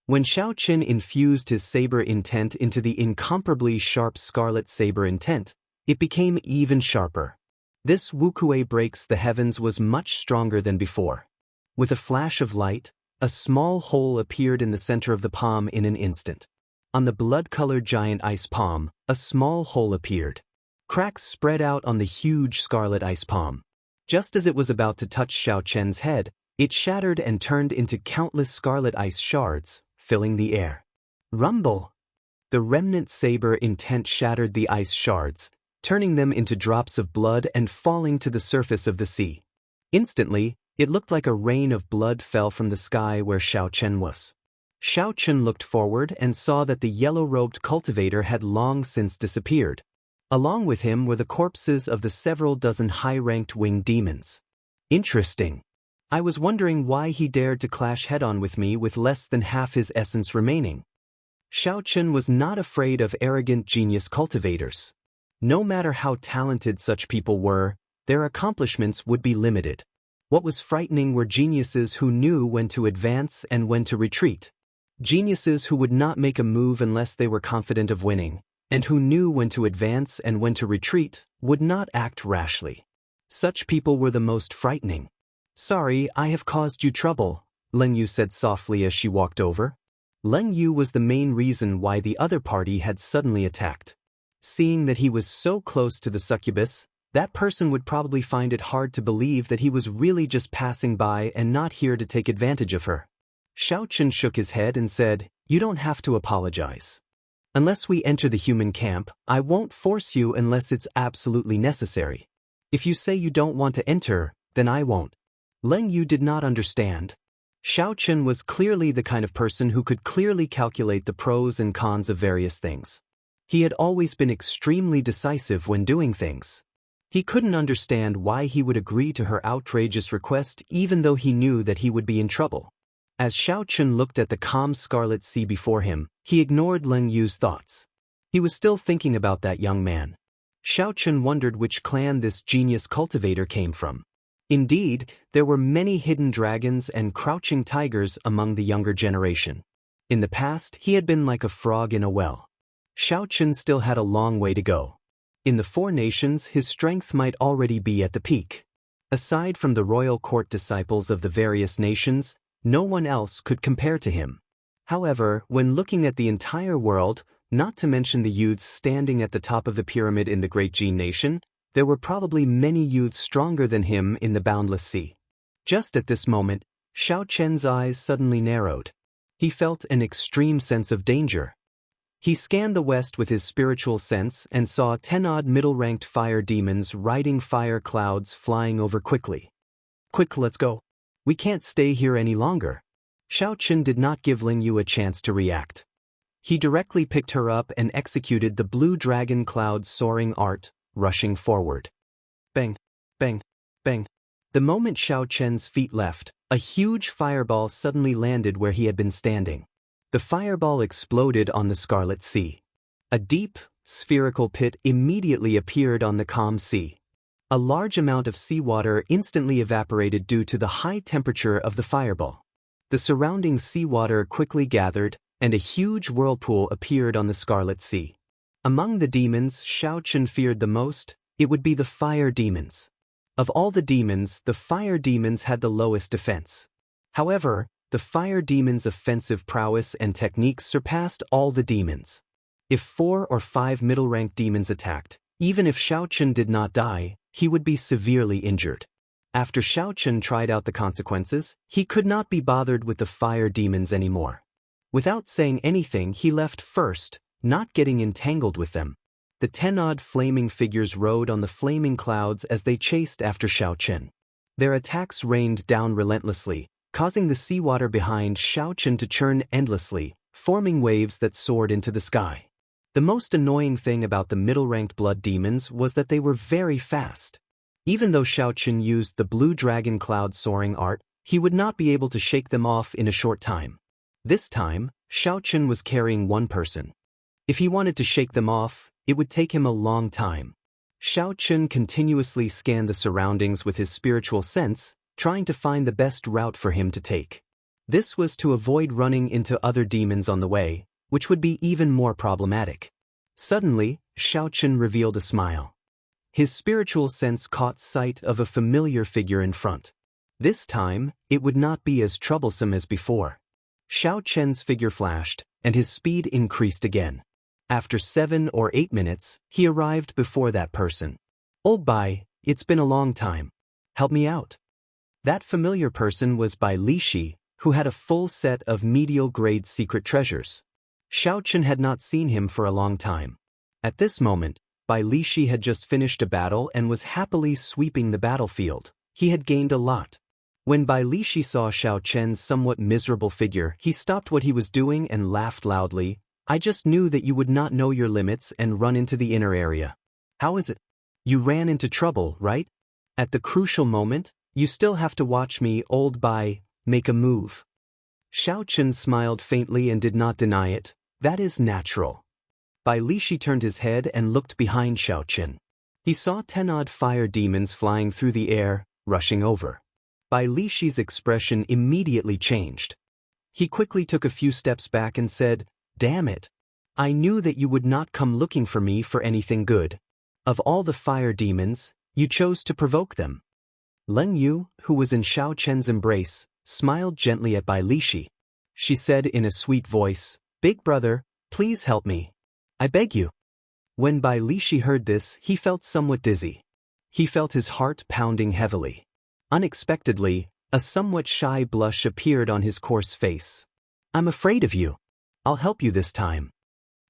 When Xiao Chen infused his saber intent into the incomparably sharp scarlet saber intent, it became even sharper. This wukue breaks the heavens was much stronger than before. With a flash of light, a small hole appeared in the center of the palm in an instant. On the blood-colored giant ice palm, a small hole appeared. Cracks spread out on the huge scarlet ice palm. Just as it was about to touch Xiao Chen's head, it shattered and turned into countless scarlet ice shards, filling the air. Rumble! The remnant saber intent shattered the ice shards, turning them into drops of blood and falling to the surface of the sea. Instantly, it looked like a rain of blood fell from the sky where Xiao Chen was. Xiao Chen looked forward and saw that the yellow-robed cultivator had long since disappeared. Along with him were the corpses of the several dozen high-ranked winged demons. Interesting. I was wondering why he dared to clash head-on with me with less than half his essence remaining. Xiao Chen was not afraid of arrogant genius cultivators. No matter how talented such people were, their accomplishments would be limited. What was frightening were geniuses who knew when to advance and when to retreat. Geniuses who would not make a move unless they were confident of winning, and who knew when to advance and when to retreat, would not act rashly. Such people were the most frightening. "Sorry, I have caused you trouble," Leng Yu said softly as she walked over. Leng Yu was the main reason why the other party had suddenly attacked. Seeing that he was so close to the succubus, that person would probably find it hard to believe that he was really just passing by and not here to take advantage of her. Xiao Chen shook his head and said, "You don't have to apologize. Unless we enter the human camp, I won't force you unless it's absolutely necessary. If you say you don't want to enter, then I won't." Leng Yu did not understand. Xiao Chen was clearly the kind of person who could clearly calculate the pros and cons of various things. He had always been extremely decisive when doing things. He couldn't understand why he would agree to her outrageous request even though he knew that he would be in trouble. As Xiao Chun looked at the calm scarlet sea before him, he ignored Leng Yu's thoughts. He was still thinking about that young man. Xiao Chun wondered which clan this genius cultivator came from. Indeed, there were many hidden dragons and crouching tigers among the younger generation. In the past, he had been like a frog in a well. Xiao Chun still had a long way to go. In the Four Nations, his strength might already be at the peak. Aside from the royal court disciples of the various nations, no one else could compare to him. However, when looking at the entire world, not to mention the youths standing at the top of the pyramid in the Great Jin Nation, there were probably many youths stronger than him in the boundless sea. Just at this moment, Xiao Chen's eyes suddenly narrowed. He felt an extreme sense of danger. He scanned the west with his spiritual sense and saw 10-odd middle-ranked fire demons riding fire clouds flying over quickly. Quick, let's go. We can't stay here any longer. Xiao Chen did not give Ling Yu a chance to react. He directly picked her up and executed the blue dragon cloud soaring art, rushing forward. Bang, bang, bang. The moment Xiao Chen's feet left, a huge fireball suddenly landed where he had been standing. The fireball exploded on the Scarlet Sea. A deep, spherical pit immediately appeared on the calm sea. A large amount of seawater instantly evaporated due to the high temperature of the fireball. The surrounding seawater quickly gathered, and a huge whirlpool appeared on the Scarlet Sea. Among the demons Xiao Chen feared the most, it would be the fire demons. Of all the demons, the fire demons had the lowest defense. However, the fire demons' offensive prowess and techniques surpassed all the demons. If 4 or 5 middle-ranked demons attacked, even if Xiao Chen did not die, he would be severely injured. After Xiao Chen tried out the consequences, he could not be bothered with the fire demons anymore. Without saying anything, he left first, not getting entangled with them. The 10-odd flaming figures rode on the flaming clouds as they chased after Xiao Chen. Their attacks rained down relentlessly, causing the seawater behind Xiao Chen to churn endlessly, forming waves that soared into the sky. The most annoying thing about the middle-ranked blood demons was that they were very fast. Even though Xiao Chen used the blue dragon cloud soaring art, he would not be able to shake them off in a short time. This time, Xiao Chen was carrying one person. If he wanted to shake them off, it would take him a long time. Xiao Chen continuously scanned the surroundings with his spiritual sense, trying to find the best route for him to take. This was to avoid running into other demons on the way, which would be even more problematic. Suddenly, Xiao Chen revealed a smile. His spiritual sense caught sight of a familiar figure in front. This time, it would not be as troublesome as before. Xiao Chen's figure flashed, and his speed increased again. After 7 or 8 minutes, he arrived before that person. "Old Bai, it's been a long time. Help me out." That familiar person was Bai Lishi, who had a full set of medial-grade secret treasures. Xiao Chen had not seen him for a long time. At this moment, Bai Lishi had just finished a battle and was happily sweeping the battlefield. He had gained a lot. When Bai Lishi saw Xiao Chen's somewhat miserable figure, he stopped what he was doing and laughed loudly. "I just knew that you would not know your limits and run into the inner area. How is it? You ran into trouble, right? At the crucial moment, you still have to watch me, old Bai, make a move." Xiao Chen smiled faintly and did not deny it. "That is natural." Bai Lishi turned his head and looked behind Xiao Chen. He saw 10-odd fire demons flying through the air, rushing over. Bai Lishi's expression immediately changed. He quickly took a few steps back and said, "Damn it. I knew that you would not come looking for me for anything good. Of all the fire demons, you chose to provoke them." Leng Yu, who was in Xiao Chen's embrace, smiled gently at Bai Lishi. She said in a sweet voice, "Big brother, please help me. I beg you." When Bai Lishi heard this, he felt somewhat dizzy. He felt his heart pounding heavily. Unexpectedly, a somewhat shy blush appeared on his coarse face. "I'm afraid of you. I'll help you this time."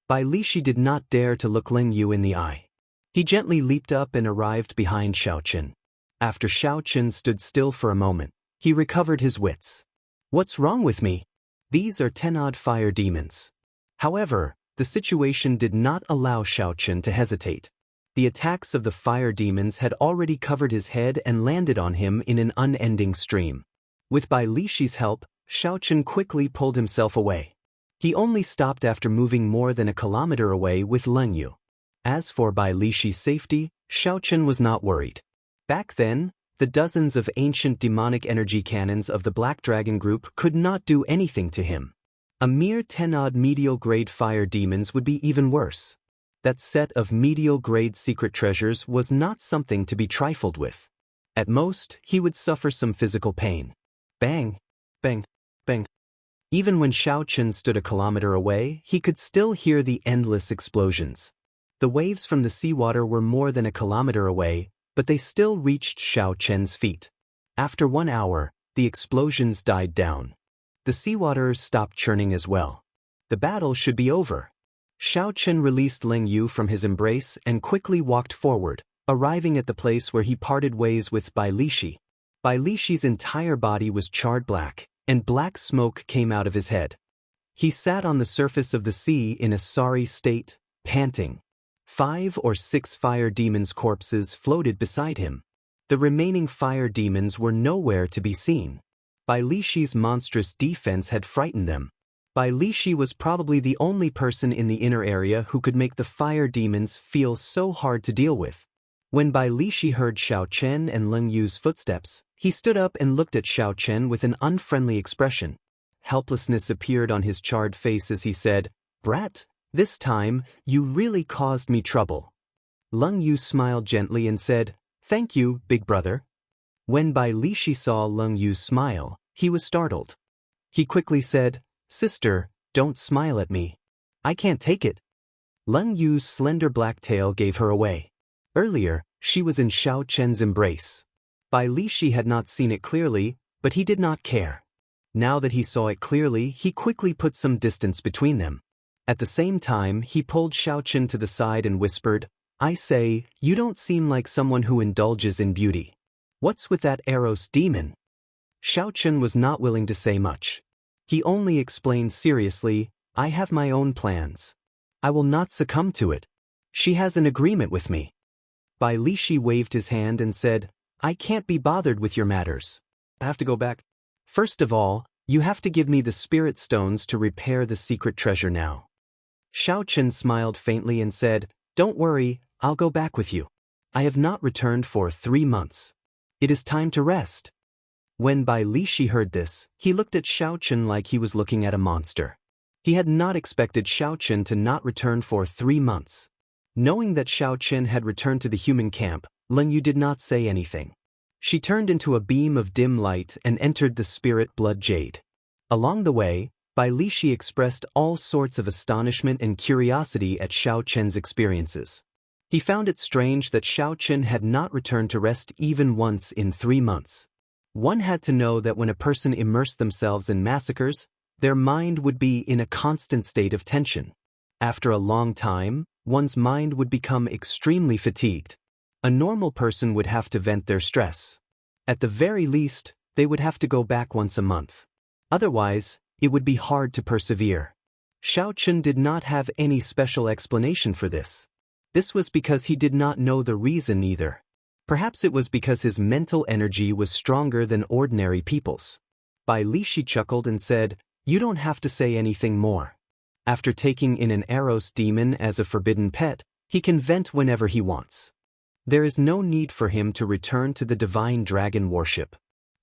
Bai Lishi did not dare to look Leng Yu in the eye. He gently leaped up and arrived behind Xiao Chen. After Xiao Chen stood still for a moment, he recovered his wits. "What's wrong with me? These are 10-odd fire demons." However, the situation did not allow Xiao Chen to hesitate. The attacks of the fire demons had already covered his head and landed on him in an unending stream. With Bai Lishi's help, Xiaochen quickly pulled himself away. He only stopped after moving more than a kilometer away with Leng Yu. As for Bai Lishi's safety, Xiaochen was not worried. Back then, the dozens of ancient demonic energy cannons of the Black Dragon group could not do anything to him. A mere 10-odd medial-grade fire demons would be even worse. That set of medial-grade secret treasures was not something to be trifled with. At most, he would suffer some physical pain. Bang! Bang! Bang! Even when Xiaochen stood a kilometer away, he could still hear the endless explosions. The waves from the seawater were more than a kilometer away, but they still reached Xiaochen's feet. After 1 hour, the explosions died down. The seawater stopped churning as well. The battle should be over. Xiaochen released Leng Yu from his embrace and quickly walked forward, arriving at the place where he parted ways with Bai Lishi. Bai Lishi's entire body was charred black, and black smoke came out of his head. He sat on the surface of the sea in a sorry state, panting. 5 or 6 fire demons' corpses floated beside him. The remaining fire demons were nowhere to be seen. Bai Lishi's monstrous defense had frightened them. Bai Lishi was probably the only person in the inner area who could make the fire demons feel so hard to deal with. When Bai Lishi heard Xiaochen and Leng Yu's footsteps, he stood up and looked at Xiaochen with an unfriendly expression. Helplessness appeared on his charred face as he said, "Brat, this time, you really caused me trouble." Leng Yu smiled gently and said, "Thank you, big brother." When Bai Lishi saw Leng Yu's smile, he was startled. He quickly said, "Sister, don't smile at me. I can't take it." Leng Yu's slender black tail gave her away. Earlier, she was in Xiaochen's embrace. Bai Lishi had not seen it clearly, but he did not care. Now that he saw it clearly, he quickly put some distance between them. At the same time, he pulled Xiaochen to the side and whispered, "I say, you don't seem like someone who indulges in beauty. What's with that Eros demon?" Xiaochen was not willing to say much. He only explained seriously, "I have my own plans. I will not succumb to it. She has an agreement with me." Bai Lishi waved his hand and said, "I can't be bothered with your matters. I have to go back. First of all, you have to give me the spirit stones to repair the secret treasure now." Xiaochen smiled faintly and said, "Don't worry, I'll go back with you. I have not returned for 3 months. It is time to rest." When Bai Lishi heard this, he looked at Xiaochen like he was looking at a monster. He had not expected Xiaochen to not return for 3 months. Knowing that Xiaochen had returned to the human camp, Leng Yu did not say anything. She turned into a beam of dim light and entered the spirit blood jade. Along the way, Bai Lishi expressed all sorts of astonishment and curiosity at Xiaochen's experiences. He found it strange that Xiaochen had not returned to rest even once in 3 months. One had to know that when a person immersed themselves in massacres, their mind would be in a constant state of tension. After a long time, one's mind would become extremely fatigued. A normal person would have to vent their stress. At the very least, they would have to go back once a month. Otherwise, it would be hard to persevere. Xiaochen did not have any special explanation for this. This was because he did not know the reason either. Perhaps it was because his mental energy was stronger than ordinary people's. Bai Lishi chuckled and said, "You don't have to say anything more. After taking in an Eros demon as a forbidden pet, he can vent whenever he wants. There is no need for him to return to the divine dragon worship."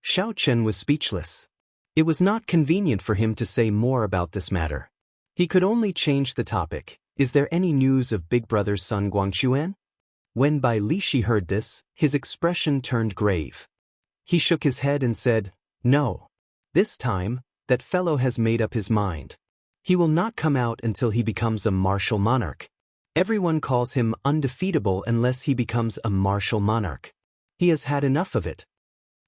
Xiaochen was speechless. It was not convenient for him to say more about this matter. He could only change the topic. "Is there any news of Big Brother's son Guangquan?" When Bai Lishi heard this, his expression turned grave. He shook his head and said, "No. This time, that fellow has made up his mind. He will not come out until he becomes a martial monarch. Everyone calls him undefeatable unless he becomes a martial monarch. He has had enough of it."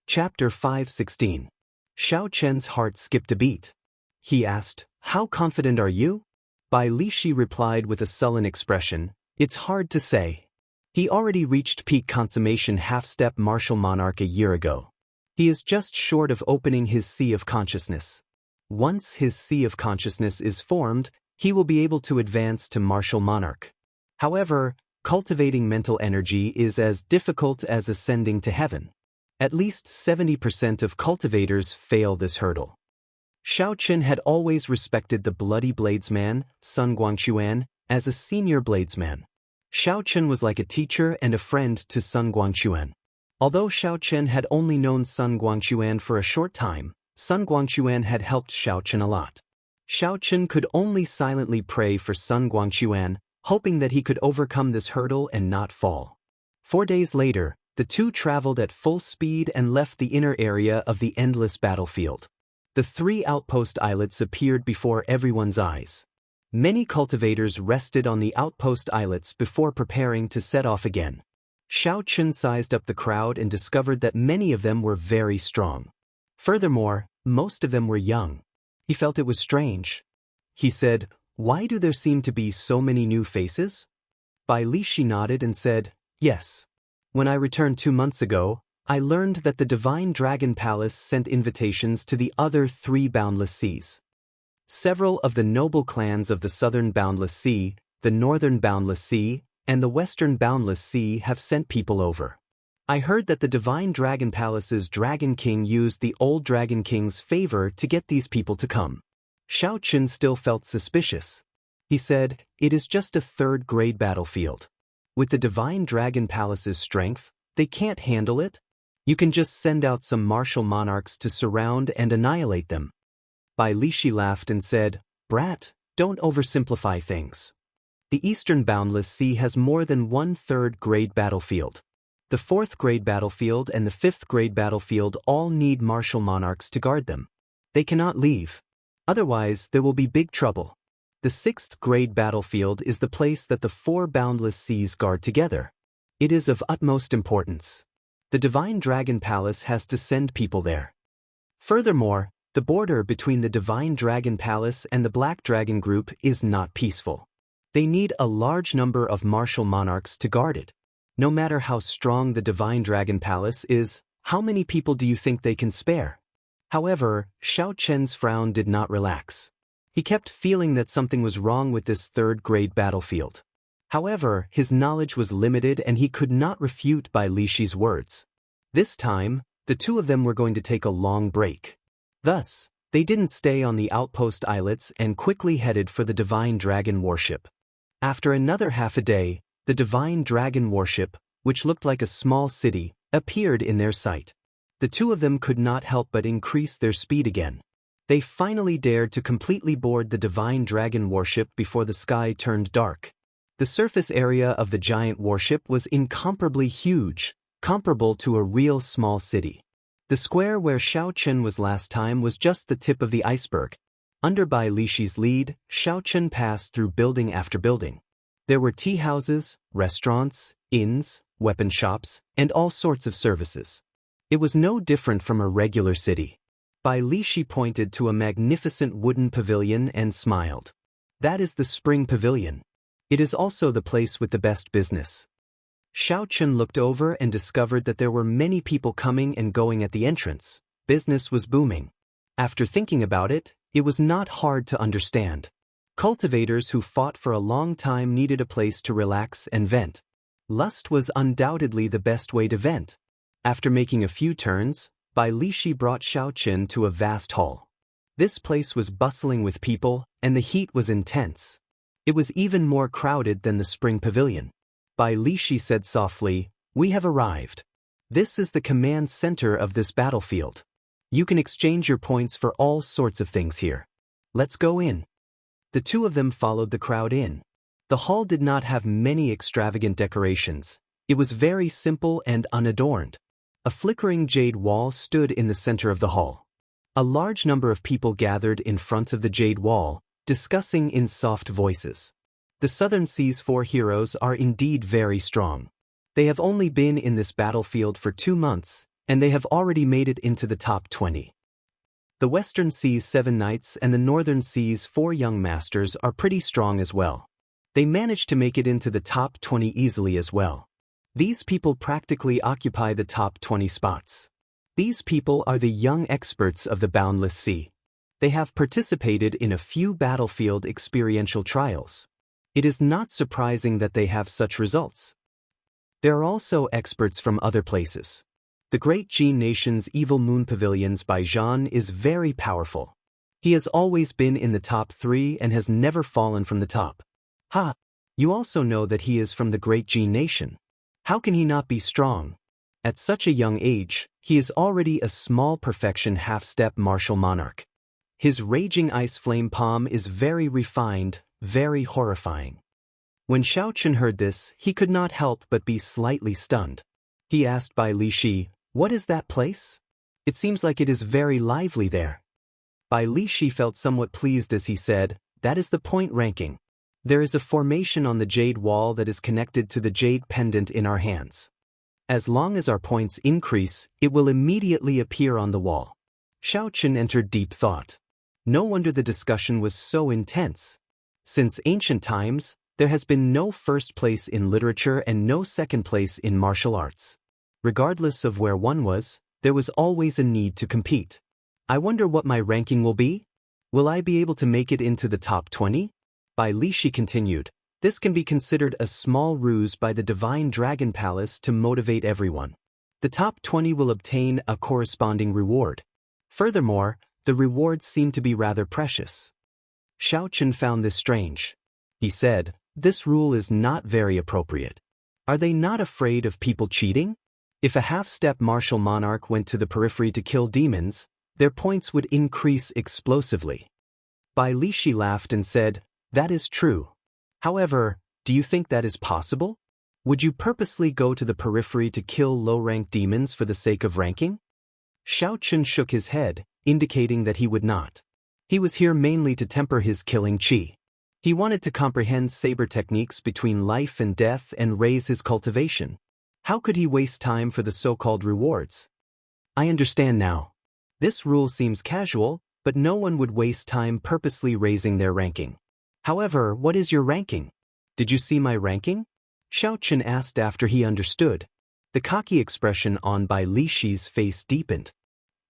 Chapter 5:16. Xiaochen's heart skipped a beat. He asked, "How confident are you?" Bai Lishi replied with a sullen expression, "It's hard to say. He already reached peak consummation half-step martial monarch a year ago. He is just short of opening his sea of consciousness. Once his sea of consciousness is formed, he will be able to advance to martial monarch. However, cultivating mental energy is as difficult as ascending to heaven. At least 70% of cultivators fail this hurdle. Xiaoqun had always respected the bloody bladesman, Sun Guangquan, as a senior bladesman. Xiaoqun was like a teacher and a friend to Sun Guangquan. Although Xiaoqun had only known Sun Guangquan for a short time, Sun Guangquan had helped Xiaoqun a lot. Xiaoqun could only silently pray for Sun Guangquan, hoping that he could overcome this hurdle and not fall. 4 days later, the two traveled at full speed and left the inner area of the endless battlefield. The 3 outpost islets appeared before everyone's eyes. Many cultivators rested on the outpost islets before preparing to set off again. Xiaoqun sized up the crowd and discovered that many of them were very strong. Furthermore, most of them were young. He felt it was strange. He said, "Why do there seem to be so many new faces?" Bai Lishi nodded and said, "Yes. When I returned 2 months ago, I learned that the Divine Dragon Palace sent invitations to the other 3 boundless seas. Several of the noble clans of the southern boundless sea, the northern boundless sea, and the western boundless sea have sent people over. I heard that the Divine Dragon Palace's Dragon King used the old Dragon King's favor to get these people to come." Xiaoqun still felt suspicious. He said, "It is just a 3rd-grade battlefield. With the Divine Dragon Palace's strength, they can't handle it. You can just send out some martial monarchs to surround and annihilate them." Bai Lishi laughed and said, "Brat, don't oversimplify things. The Eastern Boundless Sea has more than 1/3-grade battlefield. The 4th-grade battlefield and the 5th-grade battlefield all need martial monarchs to guard them. They cannot leave. Otherwise, there will be big trouble. The 6th-grade battlefield is the place that the 4 boundless seas guard together. It is of utmost importance. The Divine Dragon Palace has to send people there. Furthermore, the border between the Divine Dragon Palace and the Black Dragon Group is not peaceful. They need a large number of martial monarchs to guard it. No matter how strong the Divine Dragon Palace is, how many people do you think they can spare?" However, Xiaoqun's frown did not relax. He kept feeling that something was wrong with this 3rd-grade battlefield. However, his knowledge was limited and he could not refute Bai Lishi's words. This time, the 2 of them were going to take a long break. Thus, they didn't stay on the outpost islets and quickly headed for the Divine Dragon warship. After another half a day, the Divine Dragon warship, which looked like a small city, appeared in their sight. The 2 of them could not help but increase their speed again. They finally dared to completely board the Divine Dragon warship before the sky turned dark. The surface area of the giant warship was incomparably huge, comparable to a real small city. The square where Xiaoqun was last time was just the tip of the iceberg. Under Bai Lishi's lead, Xiaoqun passed through building after building. There were tea houses, restaurants, inns, weapon shops, and all sorts of services. It was no different from a regular city. Bai Lishi pointed to a magnificent wooden pavilion and smiled. "That is the Spring Pavilion. It is also the place with the best business." Xiaoqun looked over and discovered that there were many people coming and going at the entrance. Business was booming. After thinking about it, it was not hard to understand. Cultivators who fought for a long time needed a place to relax and vent. Lust was undoubtedly the best way to vent. After making a few turns, Bai Lishi brought Xiaoqun to a vast hall. This place was bustling with people, and the heat was intense. It was even more crowded than the Spring Pavilion. Bai Lishi said softly, "We have arrived. This is the command center of this battlefield. You can exchange your points for all sorts of things here. Let's go in." The 2 of them followed the crowd in. The hall did not have many extravagant decorations. It was very simple and unadorned. A flickering jade wall stood in the center of the hall. A large number of people gathered in front of the jade wall, discussing in soft voices. The Southern Sea's 4 heroes are indeed very strong. They have only been in this battlefield for 2 months, and they have already made it into the top 20. The Western Sea's 7 knights and the Northern Sea's 4 young masters are pretty strong as well. They managed to make it into the top 20 easily as well. These people practically occupy the top 20 spots. These people are the young experts of the Boundless Sea. They have participated in a few battlefield experiential trials. It is not surprising that they have such results. There are also experts from other places. The Great Gene Nation's Evil Moon Pavilions by Jean is very powerful. He has always been in the top 3 and has never fallen from the top. Ha! You also know that he is from the Great Gene Nation. How can he not be strong? At such a young age, he is already a small perfection half-step martial monarch. His raging ice flame palm is very refined, very horrifying. When Xiao Chen heard this, he could not help but be slightly stunned. He asked Bai Lishi, "What is that place? It seems like it is very lively there." Bai Lishi felt somewhat pleased as he said, "That is the point ranking. There is a formation on the jade wall that is connected to the jade pendant in our hands. As long as our points increase, it will immediately appear on the wall." Xiao Chen entered deep thought. No wonder the discussion was so intense. Since ancient times, there has been no first place in literature and no second place in martial arts. Regardless of where one was, there was always a need to compete. I wonder what my ranking will be? Will I be able to make it into the top 20? Bai Lishi continued, "This can be considered a small ruse by the Divine Dragon Palace to motivate everyone. The top 20 will obtain a corresponding reward. Furthermore, the rewards seem to be rather precious." Xiao Chen found this strange. He said, "This rule is not very appropriate. Are they not afraid of people cheating? If a half-step martial monarch went to the periphery to kill demons, their points would increase explosively." Bai Lishi laughed and said, "That is true. However, do you think that is possible? Would you purposely go to the periphery to kill low-ranked demons for the sake of ranking?" Xiao Chen shook his head, indicating that he would not. He was here mainly to temper his killing chi. He wanted to comprehend saber techniques between life and death and raise his cultivation. How could he waste time for the so-called rewards? I understand now. This rule seems casual, but no one would waste time purposely raising their ranking. However, what is your ranking? Did you see my ranking? Xiao Chen asked after he understood. The cocky expression on Bai Lishi's face deepened.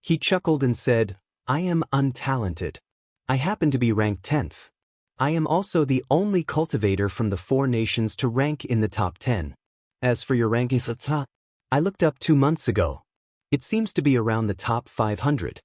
He chuckled and said, "I am untalented. I happen to be ranked 10th. I am also the only cultivator from the 4 nations to rank in the top 10. As for your rankings, I looked up 2 months ago. It seems to be around the top 500.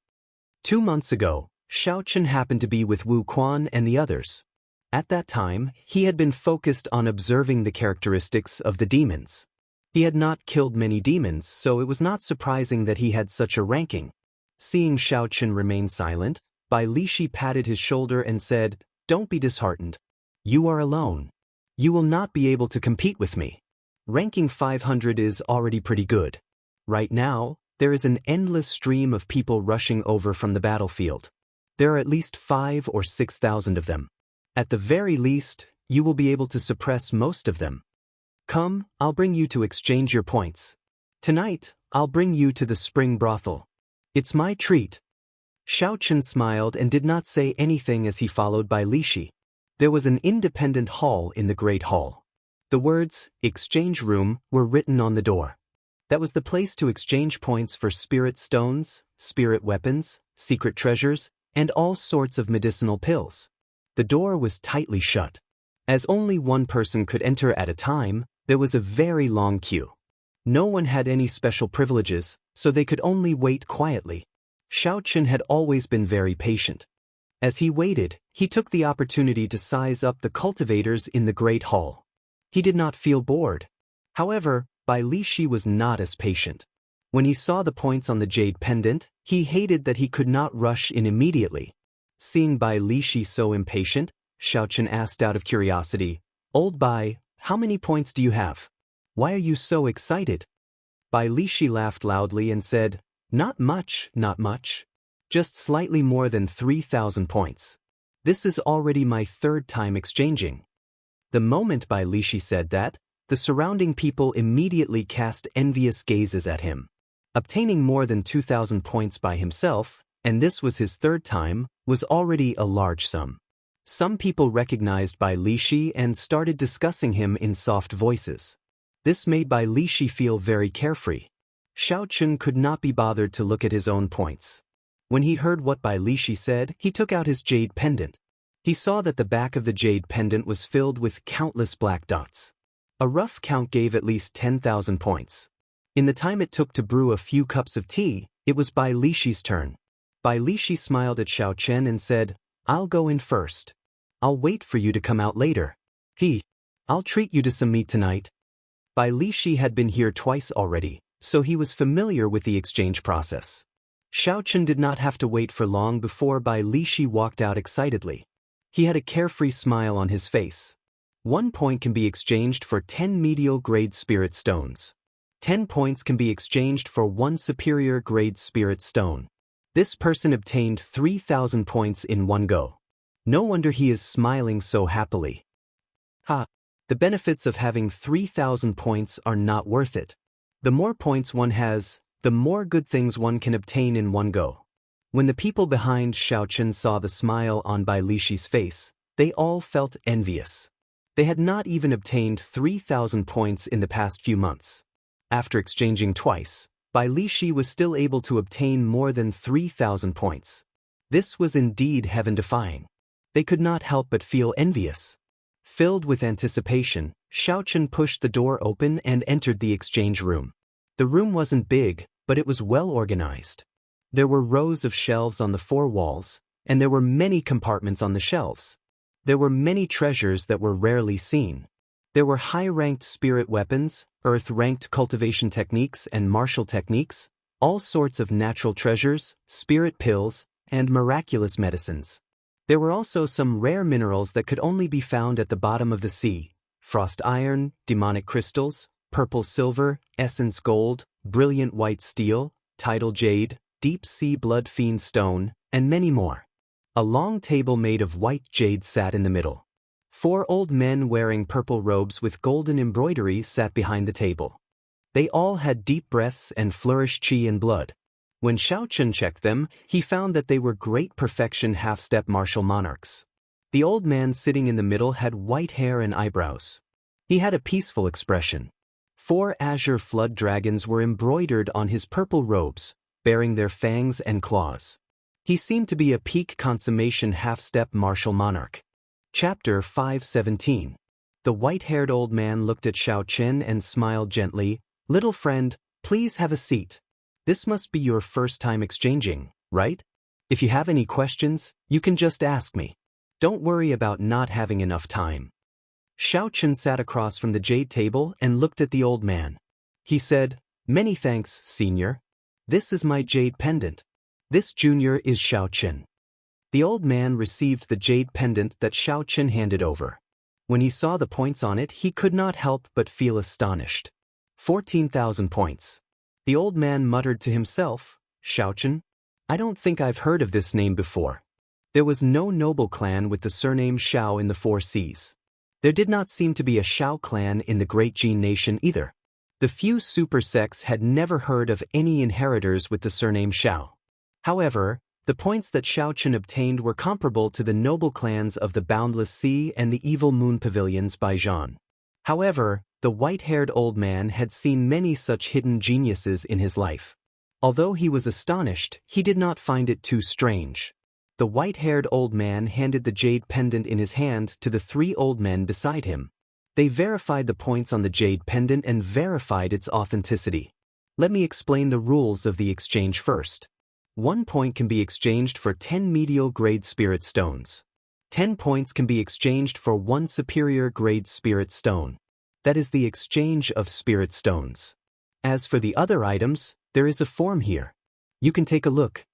2 months ago, Xiao Chen happened to be with Wu Quan and the others. At that time, he had been focused on observing the characteristics of the demons. He had not killed many demons, so it was not surprising that he had such a ranking. Seeing Xiao Chen remain silent, Bai Lishi patted his shoulder and said, "Don't be disheartened. You are alone. You will not be able to compete with me. Ranking 500 is already pretty good. Right now, there is an endless stream of people rushing over from the battlefield. There are at least 5,000 or 6,000 of them. At the very least, you will be able to suppress most of them. Come, I'll bring you to exchange your points. Tonight, I'll bring you to the spring brothel. It's my treat." Xiao Chen smiled and did not say anything as he followed Bai Lishi. There was an independent hall in the Great Hall. The words, "Exchange Room," were written on the door. That was the place to exchange points for spirit stones, spirit weapons, secret treasures, and all sorts of medicinal pills. The door was tightly shut. As only one person could enter at a time, there was a very long queue. No one had any special privileges, so they could only wait quietly. Xiao Chen had always been very patient. As he waited, he took the opportunity to size up the cultivators in the Great Hall. He did not feel bored. However, Bai Lishi was not as patient. When he saw the points on the jade pendant, he hated that he could not rush in immediately. Seeing Bai Lishi so impatient, Xiao Chen asked out of curiosity, "Old Bai, how many points do you have? Why are you so excited?" Bai Lishi laughed loudly and said, Not much. Just slightly more than 3,000 points. This is already my 3rd time exchanging." The moment Bai Lishi said that, the surrounding people immediately cast envious gazes at him. Obtaining more than 2,000 points by himself, and this was his 3rd time, was already a large sum. Some people recognized Bai Lishi and started discussing him in soft voices. This made Bai Lishi feel very carefree. Xiao Chen could not be bothered to look at his own points. When he heard what Bai Lishi said, he took out his jade pendant. He saw that the back of the jade pendant was filled with countless black dots. A rough count gave at least 10,000 points. In the time it took to brew a few cups of tea, it was Bai Lixi's turn. Bai Lixi smiled at Xiao Chen and said, "I'll go in first. I'll wait for you to come out later. I'll treat you to some meat tonight." Bai Lixi had been here twice already, so he was familiar with the exchange process. Xiao Chen did not have to wait for long before Bai Lixi walked out excitedly. He had a carefree smile on his face. 1 point can be exchanged for 10 medial grade spirit stones. 10 points can be exchanged for 1 superior grade spirit stone. This person obtained 3,000 points in one go. No wonder he is smiling so happily. The benefits of having 3,000 points are not worth it. The more points one has, the more good things one can obtain in one go. When the people behind Xiao Chen saw the smile on Bai Lixi's face, they all felt envious. They had not even obtained 3,000 points in the past few months. After exchanging twice, Bai Lixi was still able to obtain more than 3,000 points. This was indeed heaven-defying. They could not help but feel envious. Filled with anticipation, Xiao Chen pushed the door open and entered the exchange room. The room wasn't big, but it was well organized. There were rows of shelves on the 4 walls, and there were many compartments on the shelves. There were many treasures that were rarely seen. There were high-ranked spirit weapons, earth-ranked cultivation techniques and martial techniques, all sorts of natural treasures, spirit pills, and miraculous medicines. There were also some rare minerals that could only be found at the bottom of the sea: frost iron, demonic crystals, purple silver, essence gold, brilliant white steel, tidal jade, deep sea blood fiend stone, and many more. A long table made of white jade sat in the middle. 4 old men wearing purple robes with golden embroidery sat behind the table. They all had deep breaths and flourished qi and blood. When Xiao Chen checked them, he found that they were great perfection half-step martial monarchs. The old man sitting in the middle had white hair and eyebrows. He had a peaceful expression. 4 azure flood dragons were embroidered on his purple robes, bearing their fangs and claws. He seemed to be a peak consummation half-step martial monarch. Chapter 517. The white-haired old man looked at Xiao Chen and smiled gently. "Little friend, please have a seat. This must be your first time exchanging, right? If you have any questions, you can just ask me. Don't worry about not having enough time." Xiao Chen sat across from the jade table and looked at the old man. He said, "Many thanks, senior. This is my jade pendant. This junior is Xiao Chen." The old man received the jade pendant that Xiao Chen handed over. When he saw the points on it, he could not help but feel astonished. 14,000 points. The old man muttered to himself, "Xiao Chen? I don't think I've heard of this name before." There was no noble clan with the surname Xiao in the 4 seas. There did not seem to be a Xiao clan in the Great Jin nation either. The few super sects had never heard of any inheritors with the surname Xiao. However, the points that Xiao Chen obtained were comparable to the noble clans of the Boundless Sea and the Evil Moon Pavilions by Zhan. However, the white-haired old man had seen many such hidden geniuses in his life. Although he was astonished, he did not find it too strange. The white-haired old man handed the jade pendant in his hand to the 3 old men beside him. They verified the points on the jade pendant and verified its authenticity. Let me explain the rules of the exchange first. 1 point can be exchanged for 10 medial grade spirit stones. 10 points can be exchanged for 1 superior grade spirit stone. That is the exchange of spirit stones. As for the other items, there is a form here. You can take a look.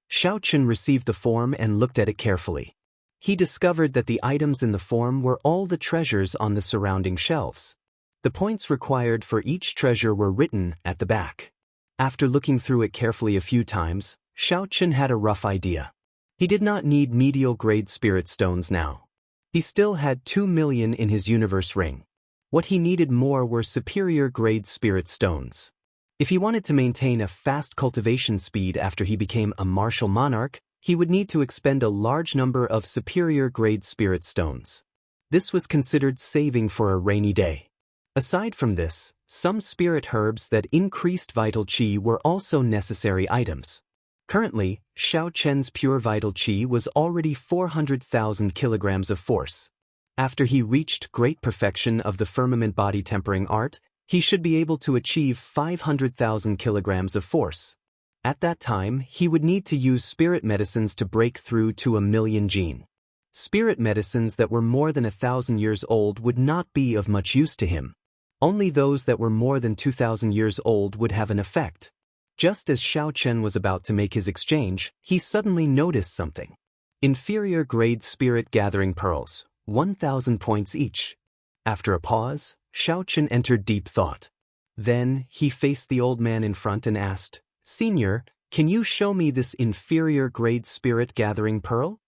Xiao Chen received the form and looked at it carefully. He discovered that the items in the form were all the treasures on the surrounding shelves. The points required for each treasure were written at the back. After looking through it carefully a few times, Xiao Chen had a rough idea. He did not need medial grade spirit stones now. He still had 2 million in his universe ring. What he needed more were superior grade spirit stones. If he wanted to maintain a fast cultivation speed after he became a martial monarch, he would need to expend a large number of superior grade spirit stones. This was considered saving for a rainy day. Aside from this, some spirit herbs that increased vital qi were also necessary items. Currently, Xiao Chen's pure vital qi was already 400,000 kilograms of force. After he reached great perfection of the firmament body tempering art, he should be able to achieve 500,000 kilograms of force. At that time, he would need to use spirit medicines to break through to 1,000,000 gene. Spirit medicines that were more than 1,000 years old would not be of much use to him. Only those that were more than 2,000 years old would have an effect. Just as Xiao Chen was about to make his exchange, he suddenly noticed something. Inferior grade spirit gathering pearls, 1,000 points each. After a pause, Xiao Chen entered deep thought. Then, he faced the old man in front and asked, "Senior, can you show me this inferior grade spirit gathering pearl?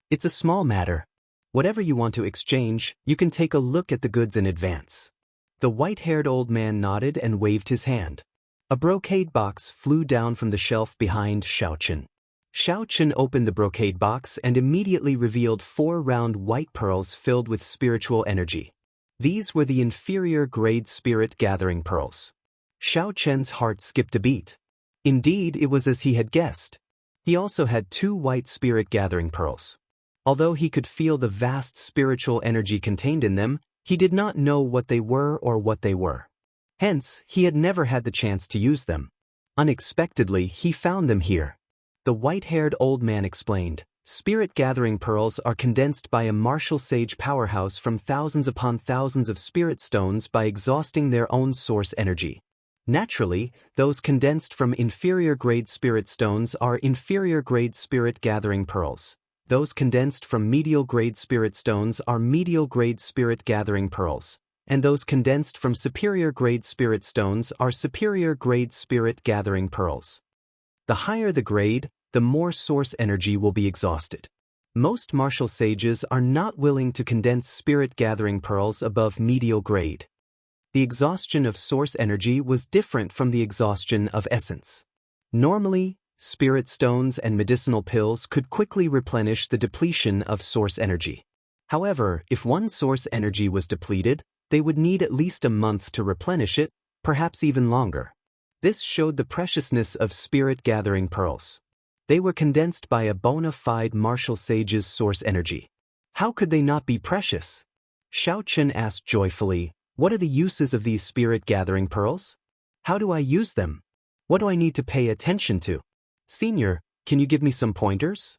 It's a small matter. Whatever you want to exchange, you can take a look at the goods in advance." The white-haired old man nodded and waved his hand. A brocade box flew down from the shelf behind Xiao Chen. Xiao Chen opened the brocade box and immediately revealed 4 round white pearls filled with spiritual energy. These were the inferior grade spirit gathering pearls. Xiao Chen's heart skipped a beat. Indeed, it was as he had guessed. He also had 2 white spirit gathering pearls. Although he could feel the vast spiritual energy contained in them, he did not know what they were or what they were. Hence, he had never had the chance to use them. Unexpectedly, he found them here. The white-haired old man explained, "Spirit gathering pearls are condensed by a martial sage powerhouse from thousands upon thousands of spirit stones by exhausting their own source energy. Naturally, those condensed from inferior-grade spirit stones are inferior-grade spirit gathering pearls. Those condensed from medial-grade spirit stones are medial-grade spirit gathering pearls, and those condensed from superior-grade spirit stones are superior-grade spirit gathering pearls. The higher the grade, the more source energy will be exhausted. Most martial sages are not willing to condense spirit gathering pearls above medial grade. The exhaustion of source energy was different from the exhaustion of essence. Normally, spirit stones and medicinal pills could quickly replenish the depletion of source energy. However, if one source energy was depleted, they would need at least a month to replenish it, perhaps even longer. This showed the preciousness of spirit gathering pearls. They were condensed by a bona fide martial sage's source energy. How could they not be precious? Xiao Chen asked joyfully, "What are the uses of these spirit gathering pearls? How do I use them? What do I need to pay attention to? Senior, can you give me some pointers?"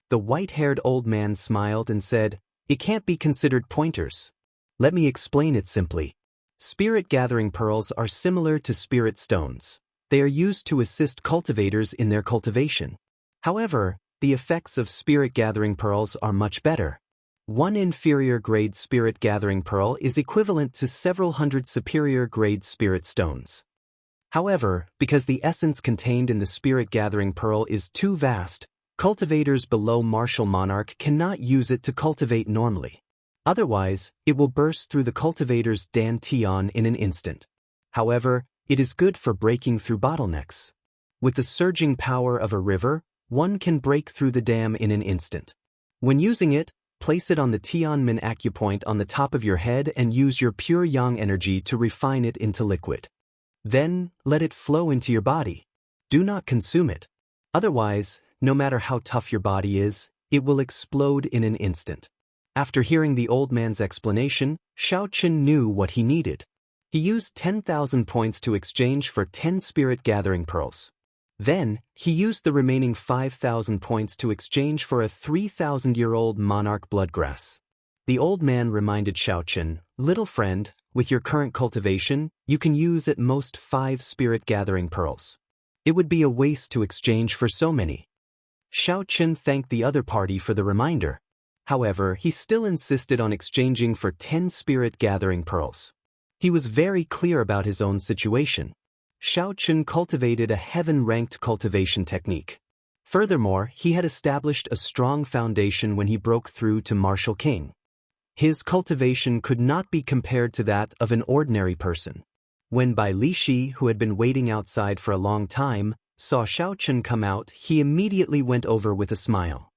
The white-haired old man smiled and said, "It can't be considered pointers. Let me explain it simply. Spirit gathering pearls are similar to spirit stones. They are used to assist cultivators in their cultivation. However, the effects of spirit gathering pearls are much better. One inferior grade spirit gathering pearl is equivalent to several hundred superior grade spirit stones. However, because the essence contained in the spirit gathering pearl is too vast, cultivators below martial monarch cannot use it to cultivate normally. Otherwise, it will burst through the cultivator's dantian in an instant. However, it is good for breaking through bottlenecks. With the surging power of a river, one can break through the dam in an instant. When using it, place it on the Tianmin acupoint on the top of your head and use your pure yang energy to refine it into liquid. Then, let it flow into your body. Do not consume it. Otherwise, no matter how tough your body is, it will explode in an instant." After hearing the old man's explanation, Xiao Chen knew what he needed. He used 10,000 points to exchange for 10 spirit gathering pearls. Then, he used the remaining 5,000 points to exchange for a 3,000-year-old monarch bloodgrass. The old man reminded Xiao Chen, "Little friend, with your current cultivation, you can use at most 5 spirit gathering pearls. It would be a waste to exchange for so many." Xiao Chen thanked the other party for the reminder. However, he still insisted on exchanging for 10 spirit gathering pearls. He was very clear about his own situation. Xiao Chen cultivated a heaven-ranked cultivation technique. Furthermore, he had established a strong foundation when he broke through to Martial King. His cultivation could not be compared to that of an ordinary person. When Bai Lishi, who had been waiting outside for a long time, saw Xiao Chen come out, he immediately went over with a smile.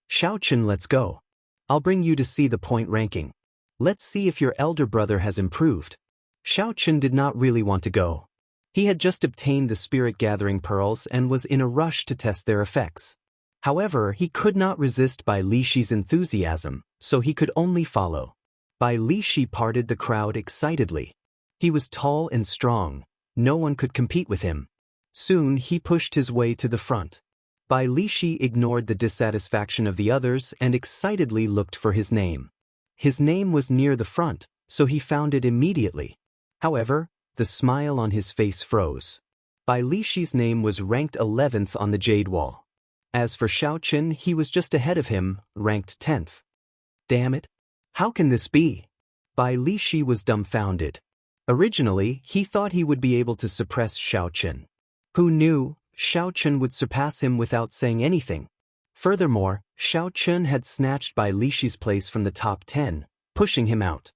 "Xiao Chen, let's go. I'll bring you to see the point ranking. Let's see if your elder brother has improved." Xiao Chen did not really want to go. He had just obtained the spirit-gathering pearls and was in a rush to test their effects. However, he could not resist Bai Lixi's enthusiasm, so he could only follow. Bai Lixi parted the crowd excitedly. He was tall and strong. No one could compete with him. Soon he pushed his way to the front. Bai Lixi ignored the dissatisfaction of the others and excitedly looked for his name. His name was near the front, so he found it immediately. However, the smile on his face froze. Bai Lixi's name was ranked 11th on the Jade Wall. As for Xiaoqun, he was just ahead of him, ranked 10th. Damn it! How can this be? Bai Lixi was dumbfounded. Originally, he thought he would be able to suppress Xiaoqun. Who knew, Xiaoqun would surpass him without saying anything. Furthermore, Xiaoqun had snatched Bai Lixi's place from the top 10, pushing him out.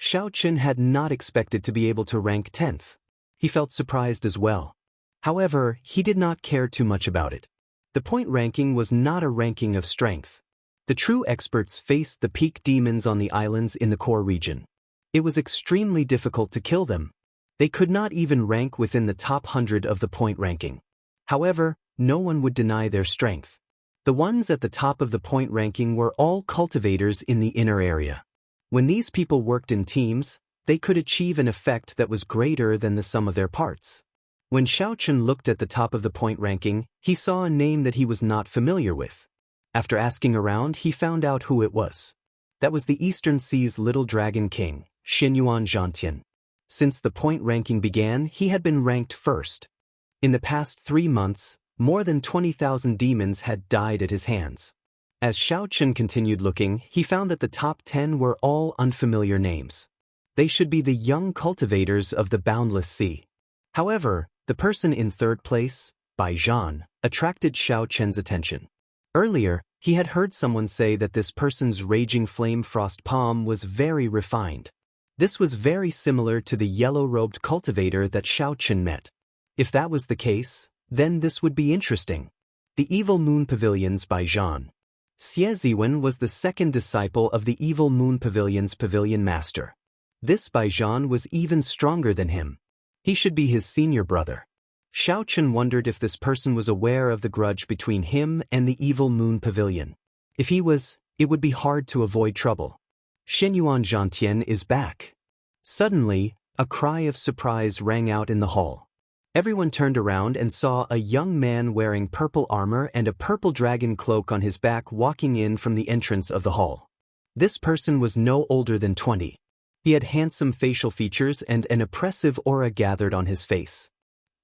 Xiaoqun had not expected to be able to rank 10th. He felt surprised as well. However, he did not care too much about it. The point ranking was not a ranking of strength. The true experts faced the peak demons on the islands in the core region. It was extremely difficult to kill them. They could not even rank within the top 100 of the point ranking. However, no one would deny their strength. The ones at the top of the point ranking were all cultivators in the inner area. When these people worked in teams, they could achieve an effect that was greater than the sum of their parts. When Xiaoqun looked at the top of the point ranking, he saw a name that he was not familiar with. After asking around, he found out who it was. That was the Eastern Sea's little dragon king, Xinyuan Zhantian. Since the point ranking began, he had been ranked first. In the past 3 months, more than 20,000 demons had died at his hands. As Xiaoqun continued looking, he found that the top 10 were all unfamiliar names. They should be the young cultivators of the boundless sea. However, the person in third place, Bai Zhan, attracted Xiaoqun's attention. Earlier, he had heard someone say that this person's raging flame frost palm was very refined. This was very similar to the yellow-robed cultivator that Xiaoqun met. If that was the case, then this would be interesting. The Evil Moon Pavilion's Bai Zhan. Xie Ziwen was the second disciple of the Evil Moon Pavilion's pavilion master. This Bai Zhan was even stronger than him. He should be his senior brother. Xiaoqun wondered if this person was aware of the grudge between him and the Evil Moon Pavilion. If he was, it would be hard to avoid trouble. Xinyuan Zhantian is back. Suddenly, a cry of surprise rang out in the hall. Everyone turned around and saw a young man wearing purple armor and a purple dragon cloak on his back walking in from the entrance of the hall. This person was no older than 20. He had handsome facial features and an oppressive aura gathered on his face.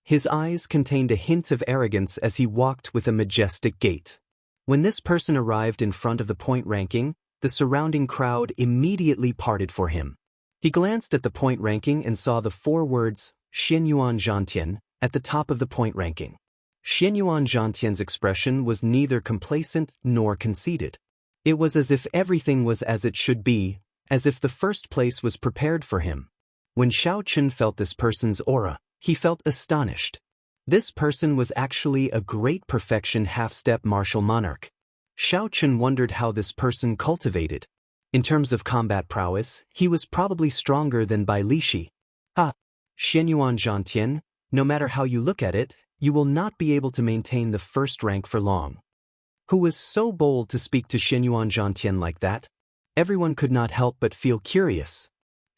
His eyes contained a hint of arrogance as he walked with a majestic gait. When this person arrived in front of the point ranking, the surrounding crowd immediately parted for him. He glanced at the point ranking and saw the 4 words, Xinyuan Zhantian, at the top of the point ranking. Xinyuan Zhantian's expression was neither complacent nor conceited. It was as if everything was as it should be, as if the first place was prepared for him. When Xiaoqun felt this person's aura, he felt astonished. This person was actually a great perfection half-step martial monarch. Xiaoqun wondered how this person cultivated. In terms of combat prowess, he was probably stronger than Bai Lixi. Xinyuan Zhantian, no matter how you look at it, you will not be able to maintain the first rank for long. Who was so bold to speak to Xinyuan Zhantian like that? Everyone could not help but feel curious.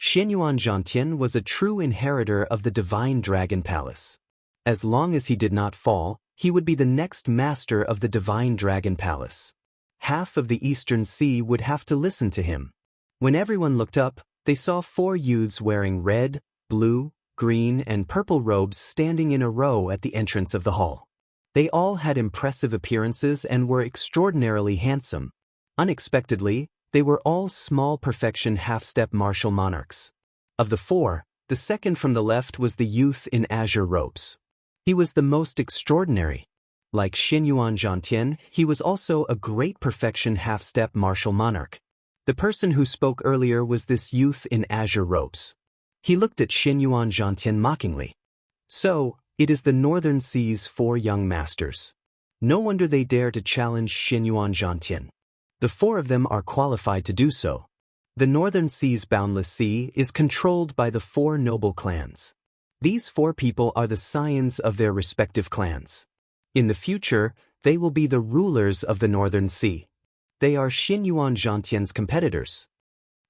Xinyuan Zhantian was a true inheritor of the Divine Dragon Palace. As long as he did not fall, he would be the next master of the Divine Dragon Palace. Half of the Eastern Sea would have to listen to him. When everyone looked up, they saw 4 youths wearing red, blue, green, and purple robes standing in a row at the entrance of the hall. They all had impressive appearances and were extraordinarily handsome. Unexpectedly, they were all small perfection half-step martial monarchs. Of the 4, the second from the left was the youth in azure robes. He was the most extraordinary. Like Xinyuan Zhantian, he was also a great perfection half-step martial monarch. The person who spoke earlier was this youth in azure robes. He looked at Xinyuan Zhantian mockingly. So, it is the Northern Sea's 4 young masters. No wonder they dare to challenge Xinyuan Zhantian. The 4 of them are qualified to do so. The Northern Sea's boundless sea is controlled by the 4 noble clans. These 4 people are the scions of their respective clans. In the future, they will be the rulers of the Northern Sea. They are Xinyuan Zhantian's competitors.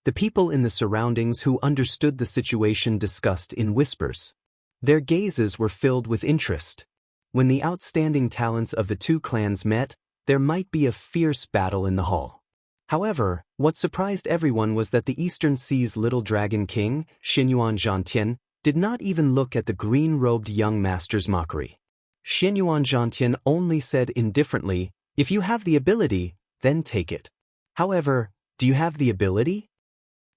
The people in the surroundings who understood the situation discussed in whispers. Their gazes were filled with interest. When the outstanding talents of the 2 clans met, there might be a fierce battle in the hall. However, what surprised everyone was that the Eastern Sea's little dragon king, Xinyuan Zhantian, did not even look at the green-robed young master's mockery. Xinyuan Zhantian only said indifferently, "If you have the ability, then take it." However, do you have the ability?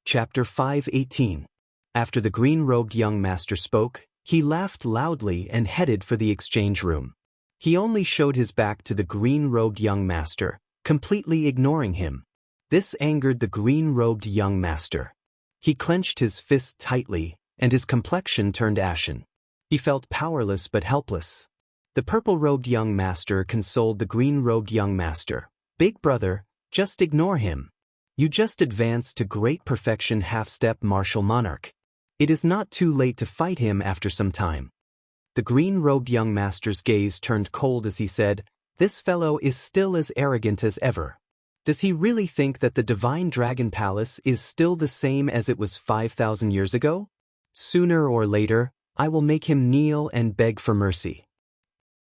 Chapter 5:18. After the green-robed young master spoke, he laughed loudly and headed for the exchange room. He only showed his back to the green-robed young master, completely ignoring him. This angered the green-robed young master. He clenched his fist tightly, and his complexion turned ashen. He felt powerless but helpless. The purple-robed young master consoled the green-robed young master. "Big brother, just ignore him. You just advanced to great perfection half-step martial monarch. It is not too late to fight him after some time." The green-robed young master's gaze turned cold as he said, "This fellow is still as arrogant as ever. Does he really think that the Divine Dragon Palace is still the same as it was 5,000 years ago? Sooner or later, I will make him kneel and beg for mercy."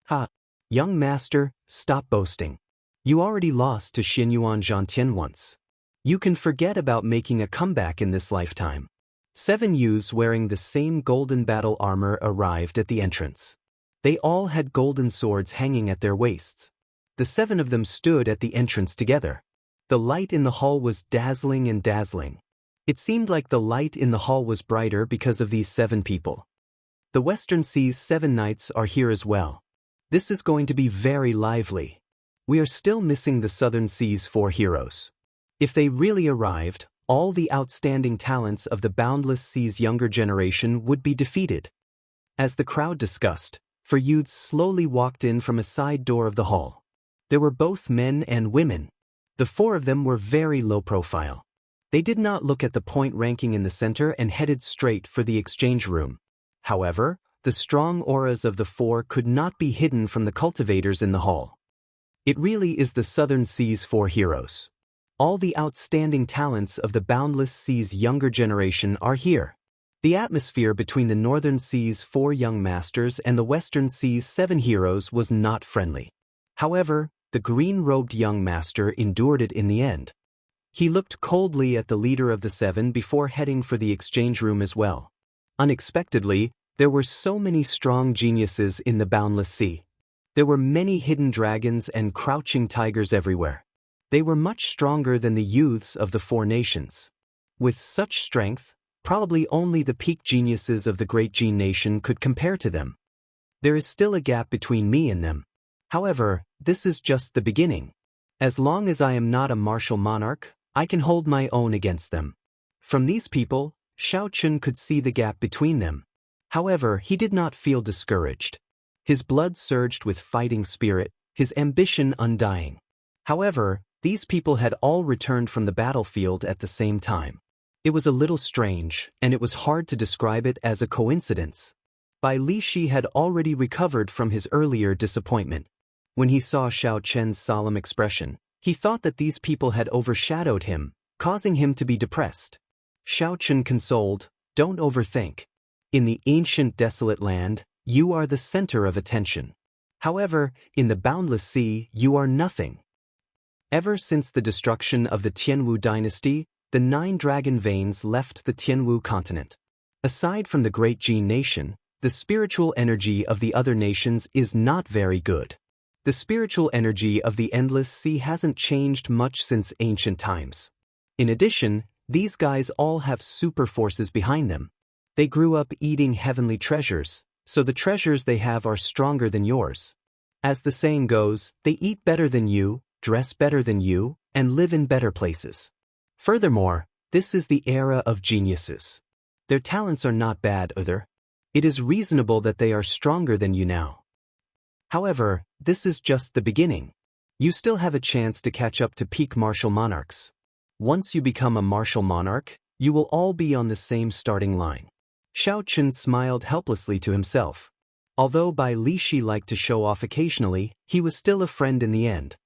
"Ha! Young master, stop boasting. You already lost to Xinyuan Zhantian once. You can forget about making a comeback in this lifetime." 7 youths wearing the same golden battle armor arrived at the entrance. They all had golden swords hanging at their waists. The 7 of them stood at the entrance together. The light in the hall was dazzling and dazzling. It seemed like the light in the hall was brighter because of these 7 people. The Western Sea's 7 knights are here as well. This is going to be very lively. We are still missing the Southern Sea's 4 heroes. If they really arrived, all the outstanding talents of the Boundless Sea's younger generation would be defeated. As the crowd discussed, 4 youths slowly walked in from a side door of the hall. There were both men and women. The 4 of them were very low profile. They did not look at the point ranking in the center and headed straight for the exchange room. However, the strong auras of the 4 could not be hidden from the cultivators in the hall. It really is the Southern Sea's 4 heroes. All the outstanding talents of the Boundless Sea's younger generation are here. The atmosphere between the Northern Sea's 4 young masters and the Western Sea's 7 heroes was not friendly. However, the green-robed young master endured it in the end. He looked coldly at the leader of the 7 before heading for the exchange room as well. Unexpectedly, there were so many strong geniuses in the Boundless Sea. There were many hidden dragons and crouching tigers everywhere. They were much stronger than the youths of the 4 nations. With such strength, probably only the peak geniuses of the Great Gene Nation could compare to them. There is still a gap between me and them. However, this is just the beginning. As long as I am not a martial monarch, I can hold my own against them. From these people, Xiao Chun could see the gap between them. However, he did not feel discouraged. His blood surged with fighting spirit, his ambition undying. However, these people had all returned from the battlefield at the same time. It was a little strange, and it was hard to describe it as a coincidence. Bai Li Shi had already recovered from his earlier disappointment. When he saw Xiao Chen's solemn expression, he thought that these people had overshadowed him, causing him to be depressed. Xiao Chen consoled, "Don't overthink. In the ancient desolate land, you are the center of attention. However, in the Boundless Sea, you are nothing." Ever since the destruction of the Tianwu dynasty, the 9 dragon veins left the Tianwu continent. Aside from the Great Gene Nation, the spiritual energy of the other nations is not very good. The spiritual energy of the Endless Sea hasn't changed much since ancient times. In addition, these guys all have super forces behind them. They grew up eating heavenly treasures, so the treasures they have are stronger than yours. As the saying goes, they eat better than you, dress better than you, and live in better places. Furthermore, this is the era of geniuses. Their talents are not bad either. It is reasonable that they are stronger than you now. However, this is just the beginning. You still have a chance to catch up to peak martial monarchs. Once you become a martial monarch, you will all be on the same starting line. Xiao Chen smiled helplessly to himself. Although Bai Lishi liked to show off occasionally, he was still a friend in the end.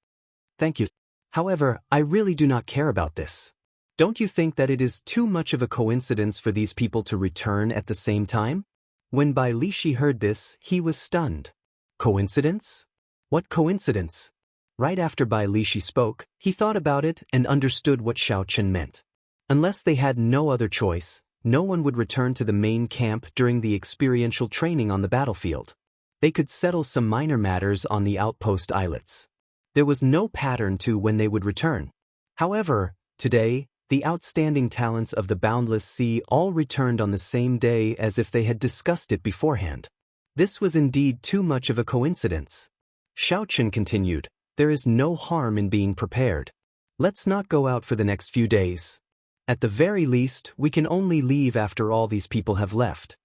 Thank you. However, I really do not care about this. Don't you think that it is too much of a coincidence for these people to return at the same time? When Bai Lishi heard this, he was stunned. Coincidence? What coincidence? Right after Bai Lishi spoke, he thought about it and understood what Xiao Chen meant. Unless they had no other choice, no one would return to the main camp during the experiential training on the battlefield. They could settle some minor matters on the outpost islets. There was no pattern to when they would return. However, today, the outstanding talents of the Boundless Sea all returned on the same day as if they had discussed it beforehand. This was indeed too much of a coincidence. Xiao Chen continued, there is no harm in being prepared. Let's not go out for the next few days. At the very least, we can only leave after all these people have left.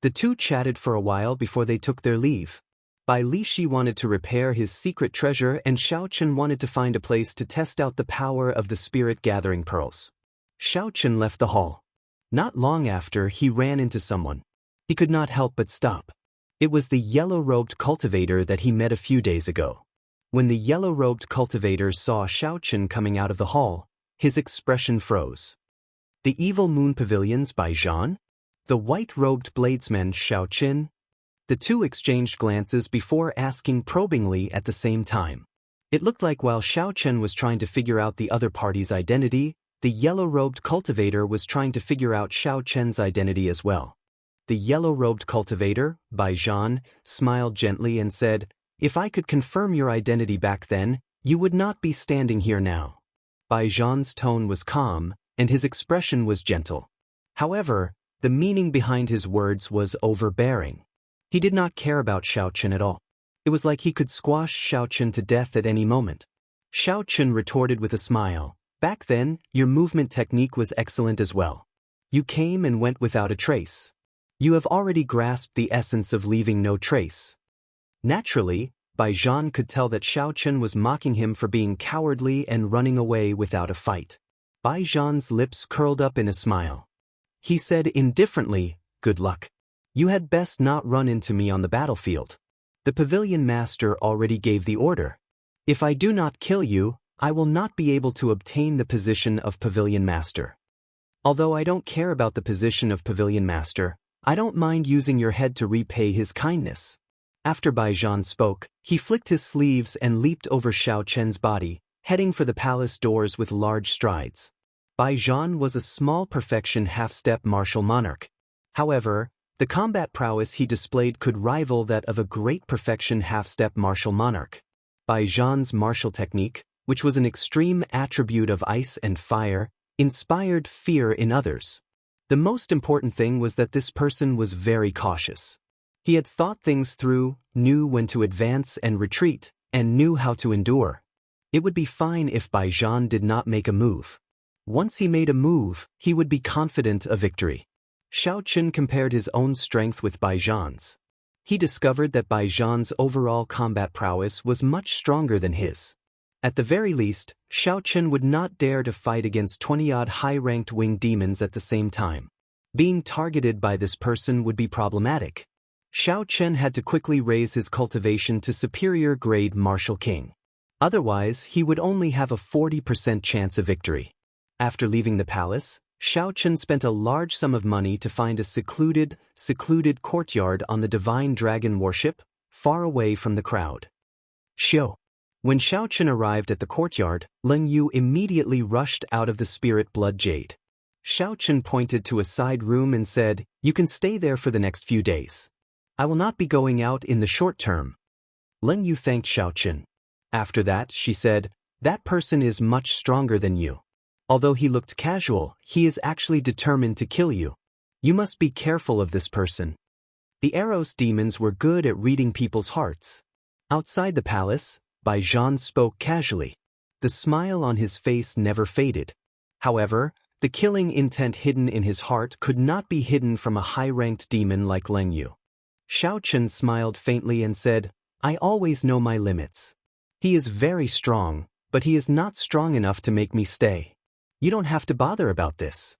The two chatted for a while before they took their leave. Bai Lishi wanted to repair his secret treasure and Xiao Chen wanted to find a place to test out the power of the spirit-gathering pearls. Xiao Chen left the hall. Not long after, he ran into someone. He could not help but stop. It was the yellow-robed cultivator that he met a few days ago. When the yellow-robed cultivator saw Xiao Chen coming out of the hall, his expression froze. The Evil Moon Pavilions by Zhan? The white-robed bladesman Xiao Chen? The two exchanged glances before asking probingly at the same time. It looked like while Xiao Chen was trying to figure out the other party's identity, the yellow-robed cultivator was trying to figure out Xiao Chen's identity as well. The yellow-robed cultivator, Bai Zhan, smiled gently and said, "If I could confirm your identity back then, you would not be standing here now." Bai Zhan's tone was calm, and his expression was gentle. However, the meaning behind his words was overbearing. He did not care about Xiao Chen at all. It was like he could squash Xiao Chen to death at any moment. Xiao Chen retorted with a smile, "Back then, your movement technique was excellent as well. You came and went without a trace. You have already grasped the essence of leaving no trace." Naturally, Bai Zhan could tell that Xiao Chen was mocking him for being cowardly and running away without a fight. Bai Zhan's lips curled up in a smile. He said indifferently, "Good luck. You had best not run into me on the battlefield. The pavilion master already gave the order. If I do not kill you, I will not be able to obtain the position of pavilion master. Although I don't care about the position of pavilion master, I don't mind using your head to repay his kindness." After Bai Zhan spoke, he flicked his sleeves and leaped over Xiao Chen's body, heading for the palace doors with large strides. Bai Zhan was a small perfection half-step martial monarch. However, the combat prowess he displayed could rival that of a great perfection half-step martial monarch. Bai Zhan's martial technique, which was an extreme attribute of ice and fire, inspired fear in others. The most important thing was that this person was very cautious. He had thought things through, knew when to advance and retreat, and knew how to endure. It would be fine if Bai Zhan did not make a move. Once he made a move, he would be confident of victory. Xiao Chen compared his own strength with Bai Zhan's. He discovered that Bai Zhan's overall combat prowess was much stronger than his. At the very least, Xiao Chen would not dare to fight against 20-odd high-ranked winged demons at the same time. Being targeted by this person would be problematic. Xiao Chen had to quickly raise his cultivation to superior grade Martial King. Otherwise, he would only have a 40% chance of victory. After leaving the palace, Xiao Chen spent a large sum of money to find a secluded courtyard on the divine dragon warship, far away from the crowd. Xiao. When Xiao Chen arrived at the courtyard, Leng Yu immediately rushed out of the spirit blood jade. Xiao Chen pointed to a side room and said, "You can stay there for the next few days. I will not be going out in the short term." Leng Yu thanked Xiao Chen. After that, she said, "That person is much stronger than you. Although he looked casual, he is actually determined to kill you. You must be careful of this person." The Eros demons were good at reading people's hearts. Outside the palace, Bai Zhan spoke casually. The smile on his face never faded. However, the killing intent hidden in his heart could not be hidden from a high-ranked demon like Leng Yu. Xiao Chen smiled faintly and said, "I always know my limits. He is very strong, but he is not strong enough to make me stay. You don't have to bother about this."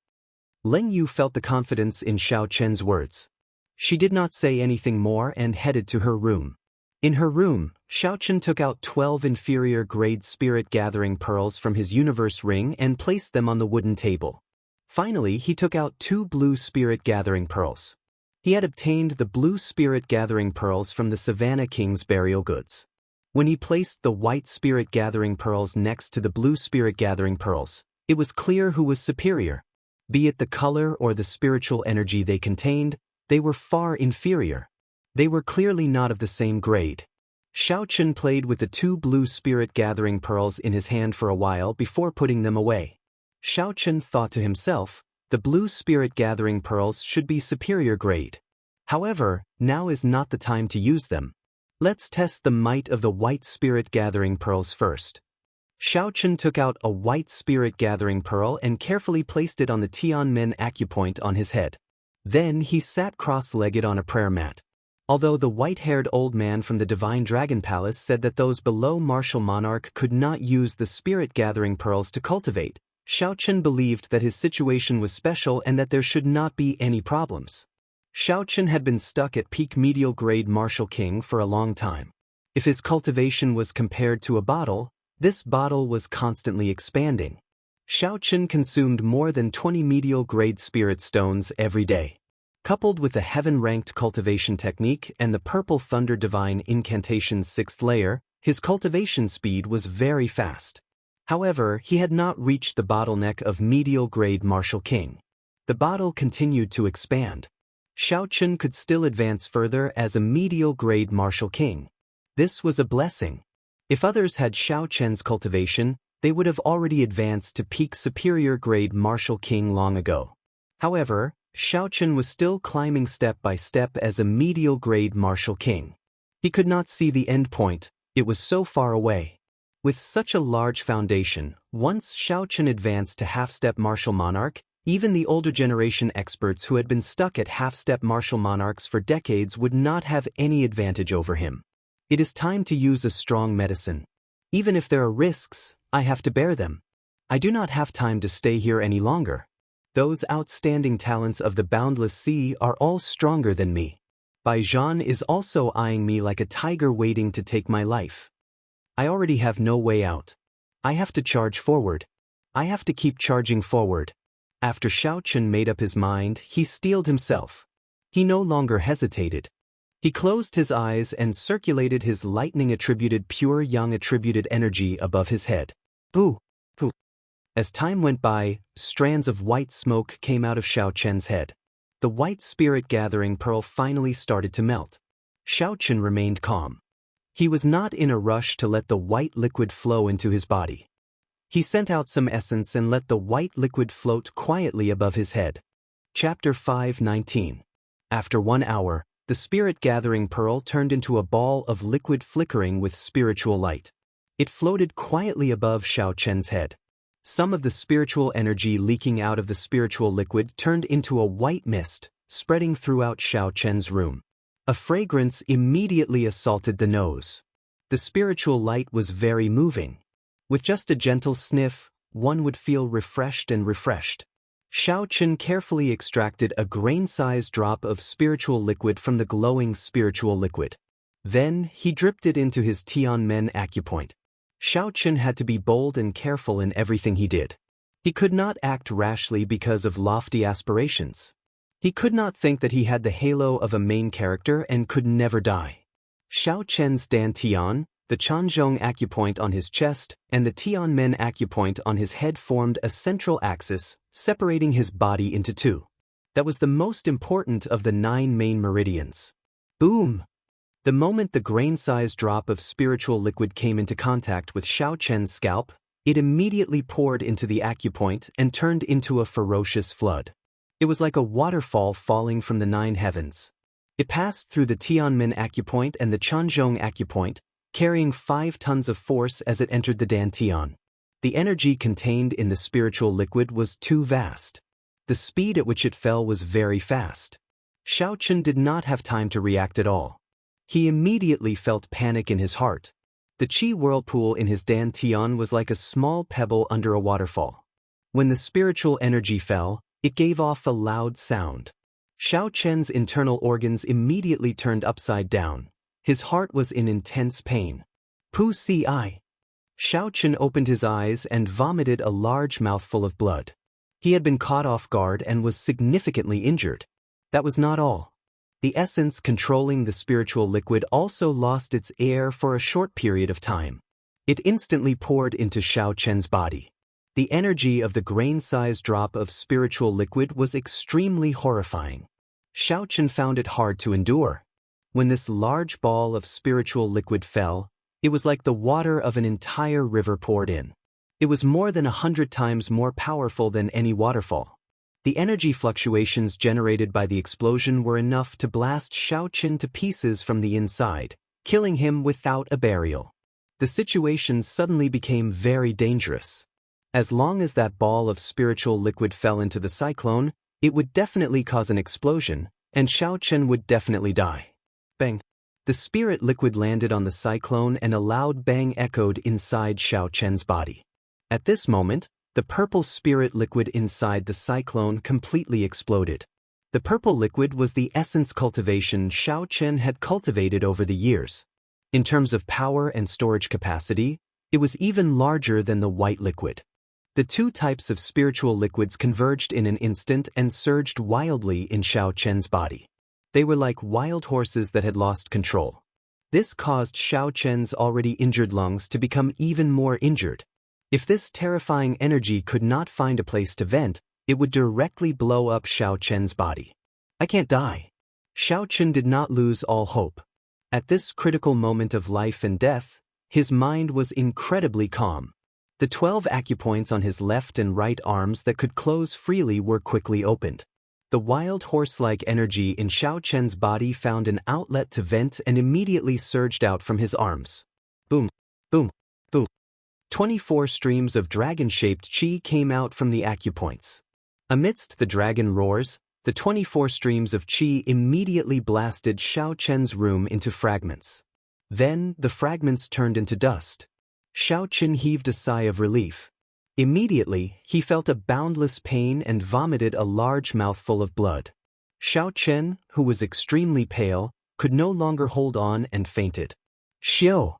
Leng Yu felt the confidence in Xiao Chen's words. She did not say anything more and headed to her room. In her room, Xiao Chen took out 12 inferior-grade spirit-gathering pearls from his universe ring and placed them on the wooden table. Finally, he took out 2 blue spirit-gathering pearls. He had obtained the blue spirit-gathering pearls from the Savannah King's burial goods. When he placed the white spirit-gathering pearls next to the blue spirit-gathering pearls, it was clear who was superior. Be it the color or the spiritual energy they contained, they were far inferior. They were clearly not of the same grade. Xiao Chen played with the 2 blue spirit-gathering pearls in his hand for a while before putting them away. Xiao Chen thought to himself, the blue spirit-gathering pearls should be superior grade. However, now is not the time to use them. Let's test the might of the white spirit-gathering pearls first. Xiao Chen took out a white spirit-gathering pearl and carefully placed it on the Tianmen acupoint on his head. Then he sat cross-legged on a prayer mat. Although the white-haired old man from the Divine Dragon Palace said that those below Martial Monarch could not use the spirit-gathering pearls to cultivate, Xiao Chen believed that his situation was special and that there should not be any problems. Xiao Chen had been stuck at peak medial-grade Martial King for a long time. If his cultivation was compared to a bottle, this bottle was constantly expanding. Xiao Chen consumed more than 20 medial-grade spirit stones every day. Coupled with the heaven-ranked cultivation technique and the Purple Thunder Divine Incantation's 6th layer, his cultivation speed was very fast. However, he had not reached the bottleneck of medial-grade Martial King. The bottle continued to expand. Xiao Chen could still advance further as a medial-grade Martial King. This was a blessing. If others had Xiao Chen's cultivation, they would have already advanced to peak superior-grade Martial King long ago. However, Xiao Chen was still climbing step by step as a medial-grade Martial King. He could not see the end point, it was so far away. With such a large foundation, once Xiao Chen advanced to half-step Martial Monarch, even the older generation experts who had been stuck at half-step Martial Monarchs for decades would not have any advantage over him. It is time to use a strong medicine. Even if there are risks, I have to bear them. I do not have time to stay here any longer. Those outstanding talents of the boundless sea are all stronger than me. Bai Zhan is also eyeing me like a tiger waiting to take my life. I already have no way out. I have to charge forward. I have to keep charging forward. After Xiao Chen made up his mind, he steeled himself. He no longer hesitated. He closed his eyes and circulated his lightning-attributed pure yang-attributed energy above his head. Boo! Boo! As time went by, strands of white smoke came out of Xiao Chen's head. The white spirit-gathering pearl finally started to melt. Xiao Chen remained calm. He was not in a rush to let the white liquid flow into his body. He sent out some essence and let the white liquid float quietly above his head. Chapter 5:19. After 1 hour, the spirit-gathering pearl turned into a ball of liquid flickering with spiritual light. It floated quietly above Xiao Chen's head. Some of the spiritual energy leaking out of the spiritual liquid turned into a white mist, spreading throughout Xiao Chen's room. A fragrance immediately assaulted the nose. The spiritual light was very moving. With just a gentle sniff, one would feel refreshed and refreshed. Xiao Chen carefully extracted a grain-sized drop of spiritual liquid from the glowing spiritual liquid. Then, he dripped it into his Tianmen acupoint. Xiao Chen had to be bold and careful in everything he did. He could not act rashly because of lofty aspirations. He could not think that he had the halo of a main character and could never die. Xiao Chen's Dan Tian, the Chanzhong acupoint on his chest, and the Tianmen acupoint on his head formed a central axis, separating his body into 2. That was the most important of the 9 main meridians. Boom! The moment the grain-sized drop of spiritual liquid came into contact with Xiao Chen's scalp, it immediately poured into the acupoint and turned into a ferocious flood. It was like a waterfall falling from the 9 heavens. It passed through the Tianmen acupoint and the Chanzhong acupoint, carrying 5 tons of force as it entered the Dantian. The energy contained in the spiritual liquid was too vast. The speed at which it fell was very fast. Xiao Chen did not have time to react at all. He immediately felt panic in his heart. The qi whirlpool in his Dantian was like a small pebble under a waterfall. When the spiritual energy fell, It gave off a loud sound. Xiao Chen's internal organs immediately turned upside down. His heart was in intense pain. Pu Si. Xiao Chen opened his eyes and vomited a large mouthful of blood. He had been caught off guard and was significantly injured. That was not all. The essence controlling the spiritual liquid also lost its air for a short period of time. It instantly poured into Xiao Chen's body. The energy of the grain-sized drop of spiritual liquid was extremely horrifying. Xiao Chen found it hard to endure. When this large ball of spiritual liquid fell, it was like the water of an entire river poured in. It was more than 100 times more powerful than any waterfall. The energy fluctuations generated by the explosion were enough to blast Xiao Chen to pieces from the inside, killing him without a burial. The situation suddenly became very dangerous. As long as that ball of spiritual liquid fell into the cyclone, it would definitely cause an explosion, and Xiao Chen would definitely die. Bang! The spirit liquid landed on the cyclone and a loud bang echoed inside Xiao Chen's body. At this moment, the purple spirit liquid inside the cyclone completely exploded. The purple liquid was the essence cultivation Xiao Chen had cultivated over the years. In terms of power and storage capacity, it was even larger than the white liquid. The two types of spiritual liquids converged in an instant and surged wildly in Xiao Chen's body. They were like wild horses that had lost control. This caused Xiao Chen's already injured lungs to become even more injured. If this terrifying energy could not find a place to vent, it would directly blow up Xiao Chen's body. I can't die. Xiao Chen did not lose all hope. At this critical moment of life and death, his mind was incredibly calm. The 12 acupoints on his left and right arms that could close freely were quickly opened. The wild horse-like energy in Xiao Chen's body found an outlet to vent and immediately surged out from his arms. Boom, boom, boom. 24 streams of dragon-shaped qi came out from the acupoints. Amidst the dragon roars, the 24 streams of qi immediately blasted Xiao Chen's room into fragments. Then, the fragments turned into dust. Xiao Chen heaved a sigh of relief. Immediately, he felt a boundless pain and vomited a large mouthful of blood. Xiao Chen, who was extremely pale, could no longer hold on and fainted. Xiao!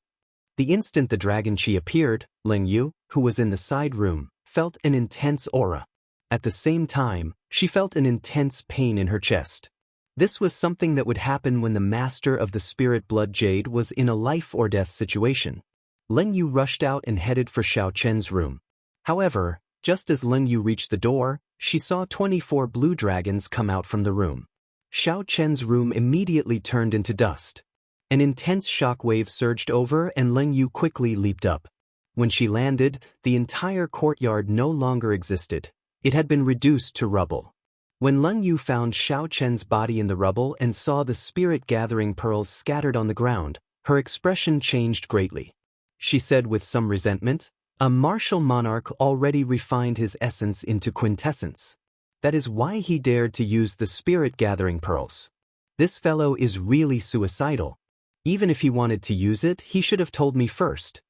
The instant the dragon qi appeared, Ling Yu, who was in the side room, felt an intense aura. At the same time, she felt an intense pain in her chest. This was something that would happen when the master of the spirit blood jade was in a life-or-death situation. Ling Yu rushed out and headed for Xiao Chen's room. However, just as Ling Yu reached the door, she saw 24 blue dragons come out from the room. Xiao Chen's room immediately turned into dust. An intense shock wave surged over and Ling Yu quickly leaped up. When she landed, the entire courtyard no longer existed. It had been reduced to rubble. When Ling Yu found Xiao Chen's body in the rubble and saw the spirit-gathering pearls scattered on the ground, her expression changed greatly. She said with some resentment, "A martial monarch already refined his essence into quintessence. That is why he dared to use the spirit-gathering pearls. This fellow is really suicidal. Even if he wanted to use it, he should have told me first."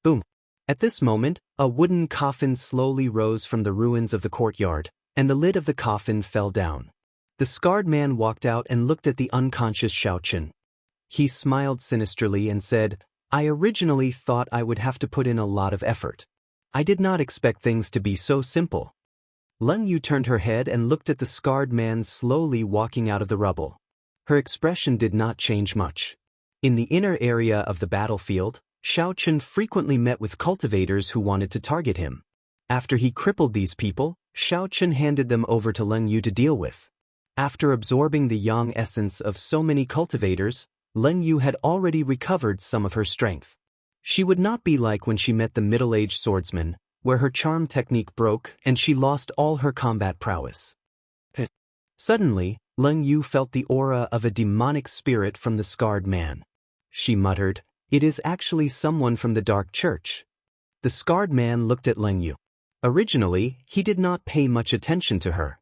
Boom. At this moment, a wooden coffin slowly rose from the ruins of the courtyard, and the lid of the coffin fell down. The scarred man walked out and looked at the unconscious Xiao Chen. He smiled sinisterly and said, "I originally thought I would have to put in a lot of effort. I did not expect things to be so simple." Ling Yu turned her head and looked at the scarred man slowly walking out of the rubble. Her expression did not change much. In the inner area of the battlefield, Xiao Chen frequently met with cultivators who wanted to target him. After he crippled these people, Xiao Chen handed them over to Ling Yu to deal with. After absorbing the yang essence of so many cultivators, Ling Yu had already recovered some of her strength. She would not be like when she met the middle-aged swordsman, where her charm technique broke and she lost all her combat prowess. Suddenly, Ling Yu felt the aura of a demonic spirit from the scarred man. She muttered, "It is actually someone from the dark church." The scarred man looked at Ling Yu. Originally, he did not pay much attention to her.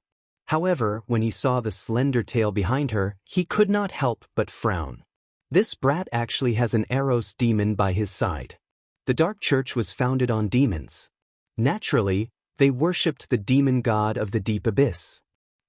However, when he saw the slender tail behind her, he could not help but frown. This brat actually has an Eros demon by his side. The dark church was founded on demons. Naturally, They worshipped the demon god of the deep abyss.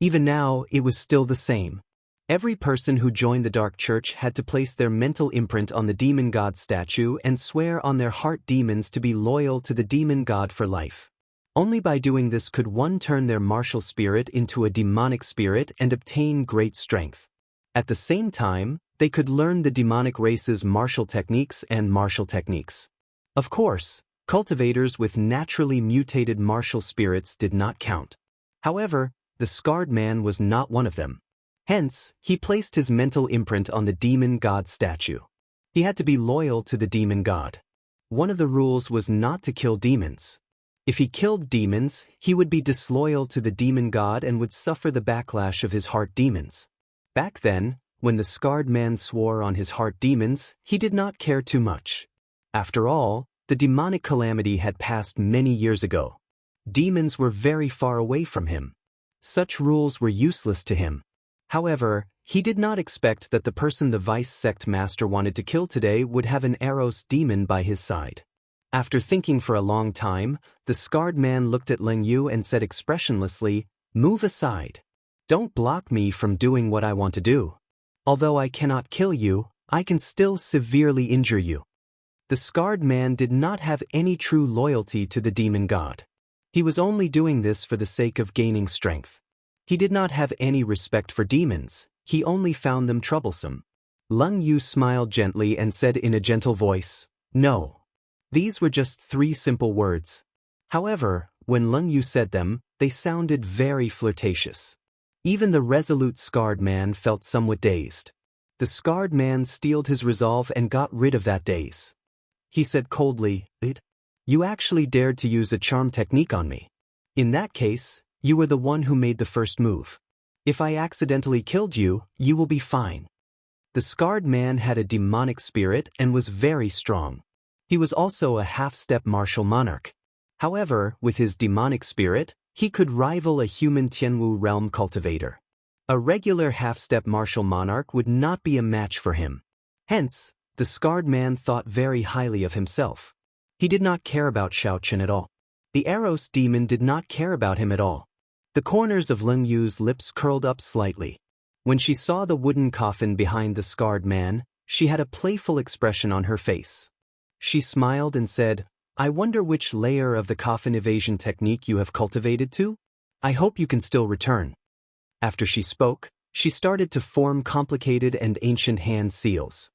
Even now, it was still the same. Every person who joined the Dark Church had to place their mental imprint on the demon god statue and swear on their heart demons to be loyal to the demon god for life. Only by doing this could one turn their martial spirit into a demonic spirit and obtain great strength. At the same time, they could learn the demonic race's martial techniques and martial techniques. Of course, cultivators with naturally mutated martial spirits did not count. However, the scarred man was not one of them. Hence, he placed his mental imprint on the demon god statue. He had to be loyal to the demon god. One of the rules was not to kill demons. If he killed demons, he would be disloyal to the demon god and would suffer the backlash of his heart demons. Back then, when the scarred man swore on his heart demons, he did not care too much. After all, the demonic calamity had passed many years ago. Demons were very far away from him. Such rules were useless to him. However, he did not expect that the person the vice sect master wanted to kill today would have an Eros demon by his side. After thinking for a long time, the scarred man looked at Leng Yu and said expressionlessly, "Move aside. Don't block me from doing what I want to do. Although I cannot kill you, I can still severely injure you." The scarred man did not have any true loyalty to the demon god. He was only doing this for the sake of gaining strength. He did not have any respect for demons, he only found them troublesome. Leng Yu smiled gently and said in a gentle voice, "No." These were just 3 simple words. However, when Leng Yu said them, they sounded very flirtatious. Even the resolute scarred man felt somewhat dazed. The scarred man steeled his resolve and got rid of that daze. He said coldly, "You actually dared to use a charm technique on me. In that case, you were the one who made the first move. If I accidentally killed you, you will be fine." The scarred man had a demonic spirit and was very strong. He was also a half-step martial monarch. However, with his demonic spirit, he could rival a human Tianwu realm cultivator. A regular half-step martial monarch would not be a match for him. Hence, the scarred man thought very highly of himself. He did not care about Xiaochen at all. The Eros demon did not care about him at all. The corners of Leng Yu's lips curled up slightly. When she saw the wooden coffin behind the scarred man, she had a playful expression on her face. She smiled and said, "I wonder which layer of the coffin evasion technique you have cultivated to? I hope you can still return." After she spoke, she started to form complicated and ancient hand seals.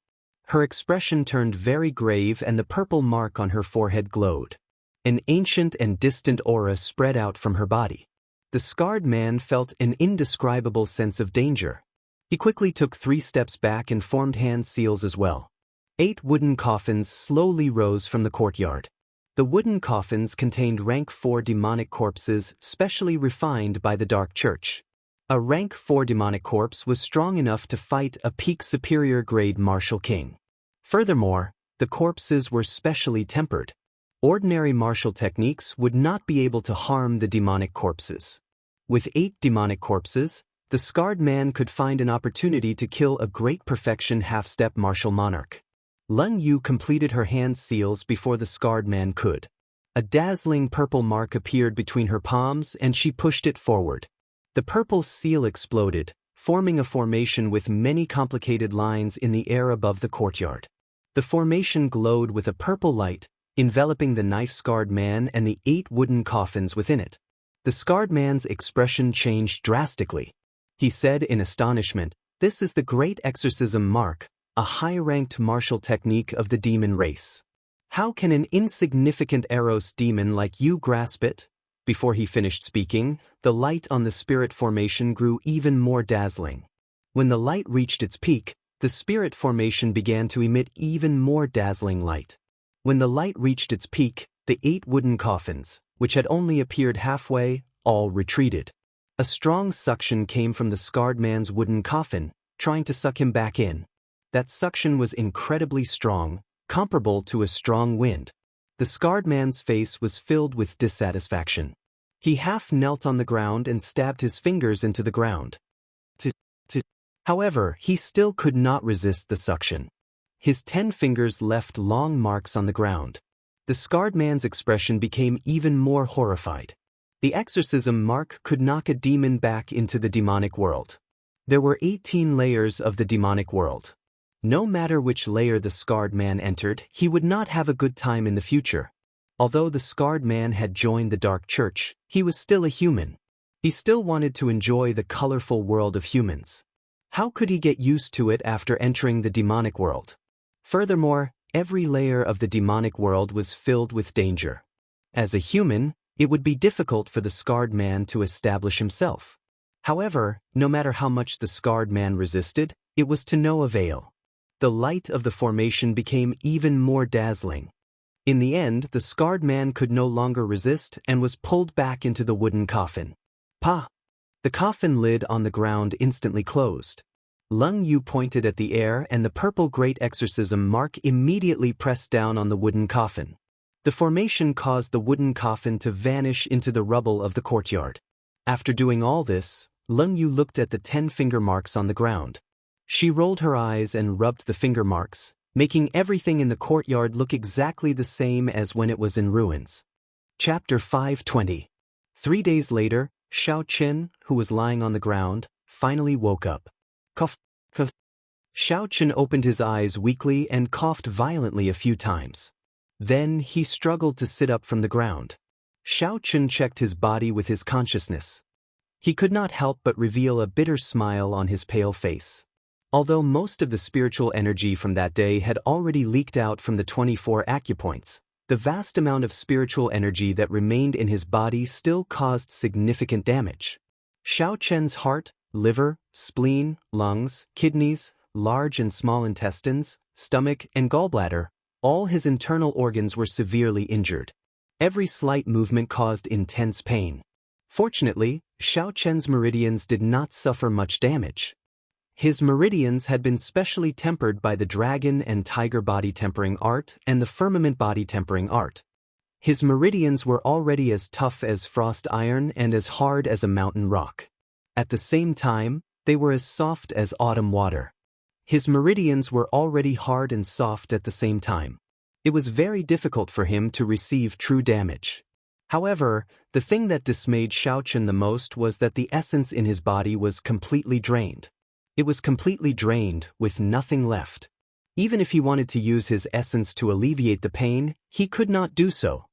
Her expression turned very grave and the purple mark on her forehead glowed. An ancient and distant aura spread out from her body. The scarred man felt an indescribable sense of danger. He quickly took 3 steps back and formed hand seals as well. 8 wooden coffins slowly rose from the courtyard. The wooden coffins contained rank 4 demonic corpses specially refined by the Dark Church. A rank 4 demonic corpse was strong enough to fight a peak superior grade martial king. Furthermore, the corpses were specially tempered. Ordinary martial techniques would not be able to harm the demonic corpses. With 8 demonic corpses, the scarred man could find an opportunity to kill a great perfection half-step martial monarch. Leng Yu completed her hand seals before the scarred man could. A dazzling purple mark appeared between her palms and she pushed it forward. The purple seal exploded, forming a formation with many complicated lines in the air above the courtyard. The formation glowed with a purple light, enveloping the knife-scarred man and the 8 wooden coffins within it. The scarred man's expression changed drastically. He said in astonishment, "This is the great exorcism mark, a high-ranked martial technique of the demon race. How can an insignificant Eros demon like you grasp it?" Before he finished speaking, the light on the spirit formation grew even more dazzling. When the light reached its peak, the spirit formation began to emit even more dazzling light. When the light reached its peak, the 8 wooden coffins, which had only appeared halfway, all retreated. A strong suction came from the scarred man's wooden coffin, trying to suck him back in. That suction was incredibly strong, comparable to a strong wind. The scarred man's face was filled with dissatisfaction. He half knelt on the ground and stabbed his fingers into the ground. However, he still could not resist the suction. His 10 fingers left long marks on the ground. The scarred man's expression became even more horrified. The exorcism mark could knock a demon back into the demonic world. There were 18 layers of the demonic world. No matter which layer the scarred man entered, he would not have a good time in the future. Although the scarred man had joined the dark church, he was still a human. He still wanted to enjoy the colorful world of humans. How could he get used to it after entering the demonic world? Furthermore, every layer of the demonic world was filled with danger. As a human, it would be difficult for the scarred man to establish himself. However, no matter how much the scarred man resisted, it was to no avail. The light of the formation became even more dazzling. In the end, the scarred man could no longer resist and was pulled back into the wooden coffin. Pa! The coffin lid on the ground instantly closed. Leng Yu pointed at the air and the purple great exorcism mark immediately pressed down on the wooden coffin. The formation caused the wooden coffin to vanish into the rubble of the courtyard. After doing all this, Leng Yu looked at the 10 finger marks on the ground. She rolled her eyes and rubbed the finger marks, making everything in the courtyard look exactly the same as when it was in ruins. Chapter 520. 3 days later, Xiao Chen, who was lying on the ground, finally woke up. Cough, cough. Xiao Chen opened his eyes weakly and coughed violently a few times. Then he struggled to sit up from the ground. Xiao Chen checked his body with his consciousness. He could not help but reveal a bitter smile on his pale face. Although most of the spiritual energy from that day had already leaked out from the 24 acupoints, the vast amount of spiritual energy that remained in his body still caused significant damage. Xiao Chen's heart, liver, spleen, lungs, kidneys, large and small intestines, stomach, and gallbladder, all his internal organs were severely injured. Every slight movement caused intense pain. Fortunately, Xiao Chen's meridians did not suffer much damage. His meridians had been specially tempered by the dragon and tiger body tempering art and the firmament body tempering art. His meridians were already as tough as frost iron and as hard as a mountain rock. At the same time, they were as soft as autumn water. His meridians were already hard and soft at the same time. It was very difficult for him to receive true damage. However, the thing that dismayed Xiao Chen the most was that the essence in his body was completely drained. It was completely drained, with nothing left. Even if he wanted to use his essence to alleviate the pain, he could not do so.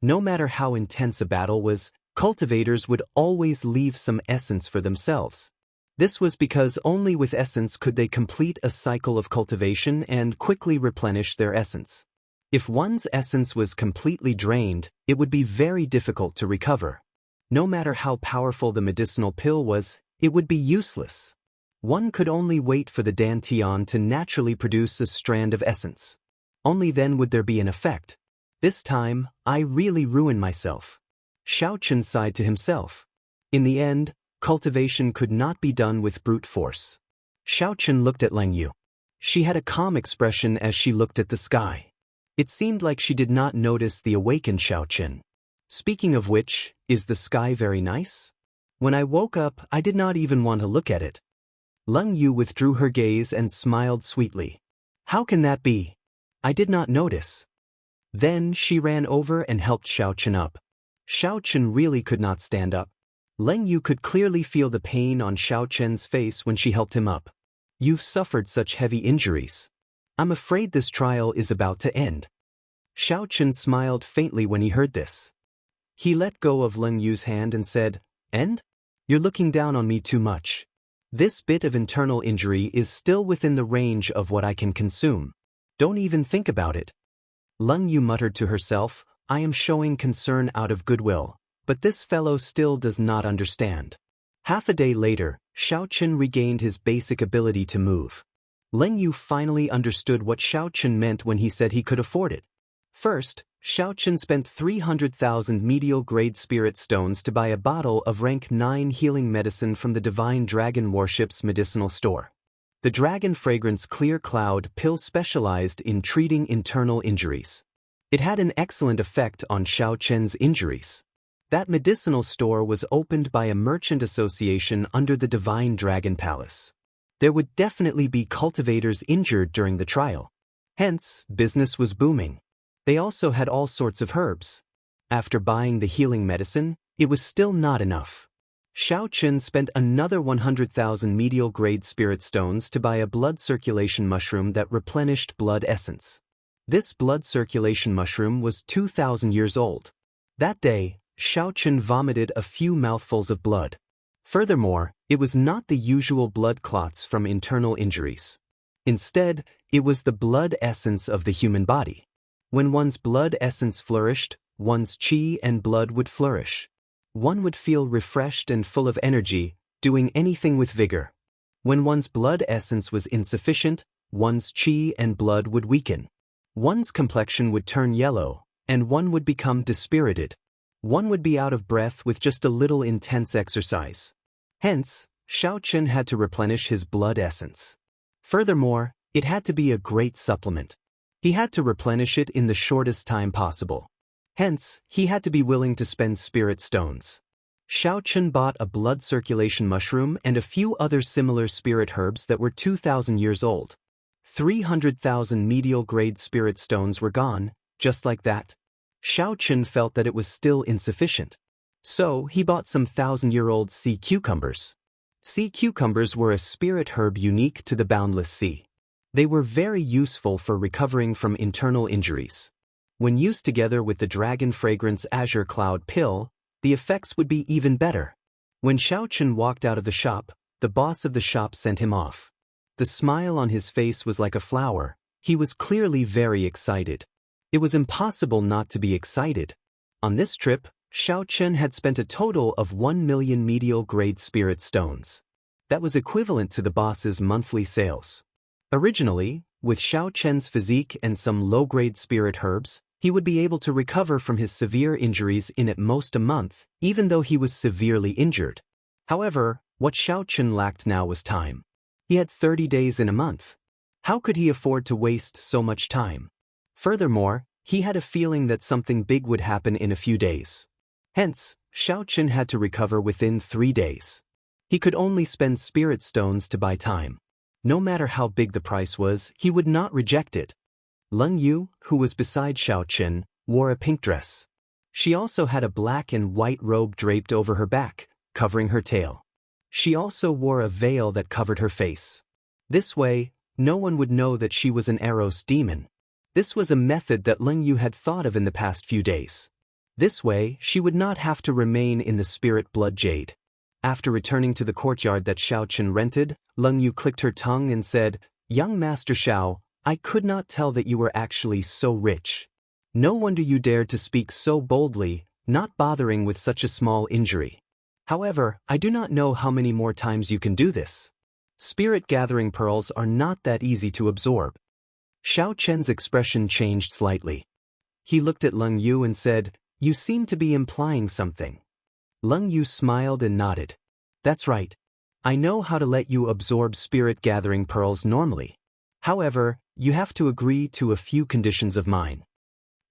No matter how intense a battle was, cultivators would always leave some essence for themselves. This was because only with essence could they complete a cycle of cultivation and quickly replenish their essence. If one's essence was completely drained, it would be very difficult to recover. No matter how powerful the medicinal pill was, it would be useless. One could only wait for the dantian to naturally produce a strand of essence. Only then would there be an effect. This time, I really ruined myself. Xiao Chen sighed to himself. In the end, cultivation could not be done with brute force. Xiao Chen looked at Leng Yu. She had a calm expression as she looked at the sky. It seemed like she did not notice the awakened Xiao Chen. Speaking of which, is the sky very nice? When I woke up, I did not even want to look at it. Leng Yu withdrew her gaze and smiled sweetly. How can that be? I did not notice. Then she ran over and helped Xiao Chen up. Xiao Chen really could not stand up. Leng Yu could clearly feel the pain on Xiao Chen's face when she helped him up. You've suffered such heavy injuries. I'm afraid this trial is about to end. Xiao Chen smiled faintly when he heard this. He let go of Leng Yu's hand and said, End? You're looking down on me too much. This bit of internal injury is still within the range of what I can consume. Don't even think about it. Leng Yu muttered to herself, I am showing concern out of goodwill, but this fellow still does not understand. Half a day later, Xiao Chen regained his basic ability to move. Leng Yu finally understood what Xiao Chen meant when he said he could afford it. First, Xiao Chen spent 300,000 medial-grade spirit stones to buy a bottle of rank 9 healing medicine from the Divine Dragon Warship's medicinal store. The Dragon Fragrance Clear Cloud pill specialized in treating internal injuries. It had an excellent effect on Xiao Chen's injuries. That medicinal store was opened by a merchant association under the Divine Dragon Palace. There would definitely be cultivators injured during the trial. Hence, business was booming. They also had all sorts of herbs. After buying the healing medicine, It was still not enough. Xiao Chen spent another 100,000 medial-grade spirit stones to buy a blood circulation mushroom that replenished blood essence. This blood circulation mushroom was 2,000 years old. That day, Xiao Chen vomited a few mouthfuls of blood. Furthermore, it was not the usual blood clots from internal injuries. Instead, it was the blood essence of the human body. When one's blood essence flourished, one's qi and blood would flourish. One would feel refreshed and full of energy, doing anything with vigor. When one's blood essence was insufficient, one's qi and blood would weaken. One's complexion would turn yellow, and one would become dispirited. One would be out of breath with just a little intense exercise. Hence, Xiao Chen had to replenish his blood essence. Furthermore, it had to be a great supplement. He had to replenish it in the shortest time possible. Hence, he had to be willing to spend spirit stones. Xiao Chen bought a blood circulation mushroom and a few other similar spirit herbs that were 2,000 years old. 300,000 medial-grade spirit stones were gone, just like that. Xiao Chen felt that it was still insufficient. So, he bought some 1,000-year-old sea cucumbers. Sea cucumbers were a spirit herb unique to the boundless sea. They were very useful for recovering from internal injuries. When used together with the dragon fragrance azure cloud pill, the effects would be even better. When Xiao Chen walked out of the shop, the boss of the shop sent him off. The smile on his face was like a flower. He was clearly very excited. It was impossible not to be excited. On this trip, Xiao Chen had spent a total of 1 million medial-grade spirit stones. That was equivalent to the boss's monthly sales. Originally, with Xiao Chen's physique and some low-grade spirit herbs, he would be able to recover from his severe injuries in at most a month, even though he was severely injured. However, what Xiao Chen lacked now was time. He had 30 days in a month. How could he afford to waste so much time? Furthermore, he had a feeling that something big would happen in a few days. Hence, Xiao Chen had to recover within 3 days. He could only spend spirit stones to buy time. No matter how big the price was, he would not reject it. Leng Yu, who was beside Xiao Chen, wore a pink dress. She also had a black and white robe draped over her back, covering her tail. She also wore a veil that covered her face. This way, no one would know that she was an Eros demon. This was a method that Leng Yu had thought of in the past few days. This way, she would not have to remain in the spirit blood jade. After returning to the courtyard that Xiao Chen rented, Leng Yu clicked her tongue and said, "Young Master Xiao, I could not tell that you were actually so rich. No wonder you dared to speak so boldly, not bothering with such a small injury. However, I do not know how many more times you can do this. Spirit gathering pearls are not that easy to absorb." Xiao Chen's expression changed slightly. He looked at Leng Yu and said, "You seem to be implying something." Leng Yu smiled and nodded. "That's right. I know how to let you absorb spirit gathering pearls normally. However, you have to agree to a few conditions of mine."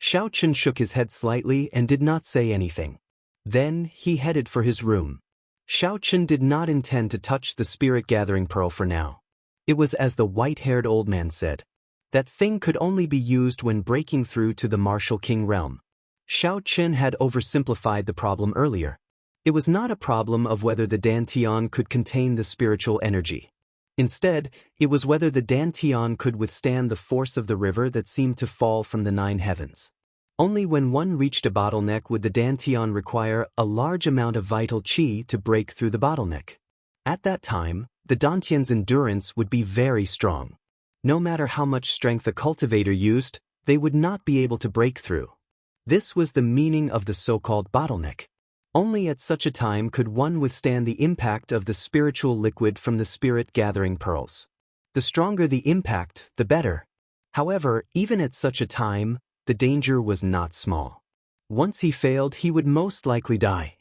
Xiao Chen shook his head slightly and did not say anything. Then, he headed for his room. Xiao Chen did not intend to touch the spirit gathering pearl for now. It was as the white-haired old man said. That thing could only be used when breaking through to the martial king realm. Xiao Chen had oversimplified the problem earlier. It was not a problem of whether the Dantian could contain the spiritual energy. Instead, it was whether the Dantian could withstand the force of the river that seemed to fall from the 9 heavens. Only when one reached a bottleneck would the Dantian require a large amount of vital qi to break through the bottleneck. At that time, the Dantian's endurance would be very strong. No matter how much strength a cultivator used, they would not be able to break through. This was the meaning of the so-called bottleneck. Only at such a time could one withstand the impact of the spiritual liquid from the spirit-gathering pearls. The stronger the impact, the better. However, even at such a time, the danger was not small. Once he failed, he would most likely die.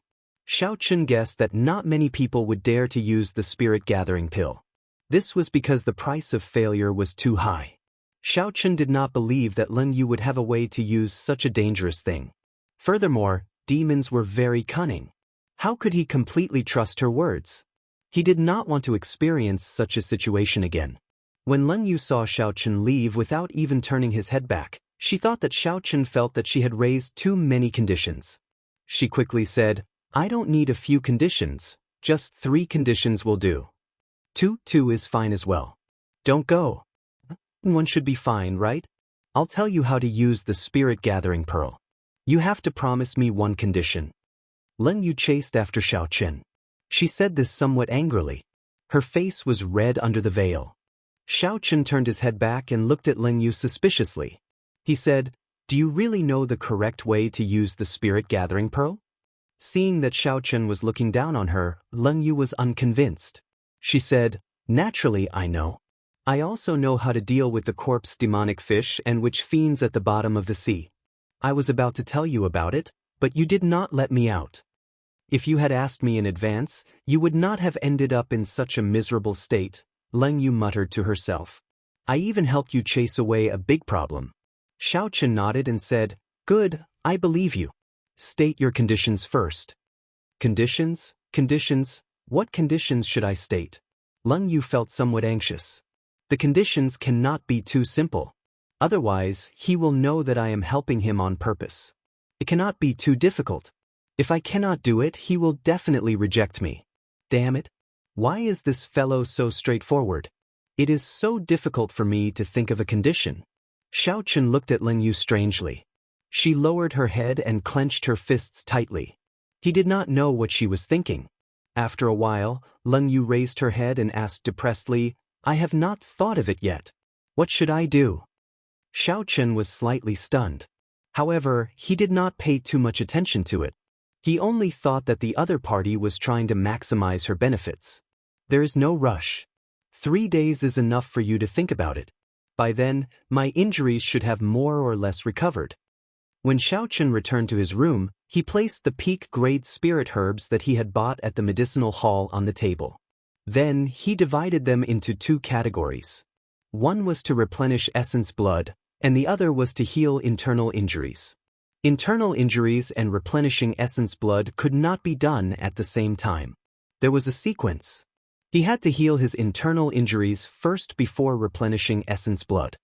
Xiao Chen guessed that not many people would dare to use the spirit-gathering pill. This was because the price of failure was too high. Xiao Chen did not believe that Leng Yu would have a way to use such a dangerous thing. Furthermore, demons were very cunning. How could he completely trust her words? He did not want to experience such a situation again. When Leng Yu saw Xiao Chen leave without even turning his head back, she thought that Xiao Chen felt that she had raised too many conditions. She quickly said, I don't need a few conditions, just 3 conditions will do. 2 is fine as well. Don't go. 1 should be fine, right? I'll tell you how to use the spirit gathering pearl. You have to promise me 1 condition. Leng Yu chased after Xiao Chen. She said this somewhat angrily. Her face was red under the veil. Xiao Chen turned his head back and looked at Leng Yu suspiciously. He said, "Do you really know the correct way to use the spirit gathering pearl?" Seeing that Xiao Chen was looking down on her, Leng Yu was unconvinced. She said, "Naturally I know. I also know how to deal with the corpse demonic fish and witch fiends at the bottom of the sea. I was about to tell you about it, but you did not let me out. If you had asked me in advance, you would not have ended up in such a miserable state," Leng Yu muttered to herself. "I even helped you chase away a big problem." Xiao Chen nodded and said, "Good, I believe you. State your conditions first." Conditions? Conditions? What conditions should I state? Leng Yu felt somewhat anxious. The conditions cannot be too simple. Otherwise, he will know that I am helping him on purpose. It cannot be too difficult. If I cannot do it, he will definitely reject me. Damn it. Why is this fellow so straightforward? It is so difficult for me to think of a condition. Xiao Chen looked at Leng Yu strangely. She lowered her head and clenched her fists tightly. He did not know what she was thinking. After a while, Leng Yu raised her head and asked depressedly, "I have not thought of it yet. What should I do?" Xiao Chen was slightly stunned. However, he did not pay too much attention to it. He only thought that the other party was trying to maximize her benefits. There is no rush. 3 days is enough for you to think about it. By then, my injuries should have more or less recovered. When Xiao Chen returned to his room, he placed the peak-grade spirit herbs that he had bought at the medicinal hall on the table. Then, he divided them into 2 categories. One was to replenish essence blood, and the other was to heal internal injuries. Internal injuries and replenishing essence blood could not be done at the same time. There was a sequence. He had to heal his internal injuries first before replenishing essence blood.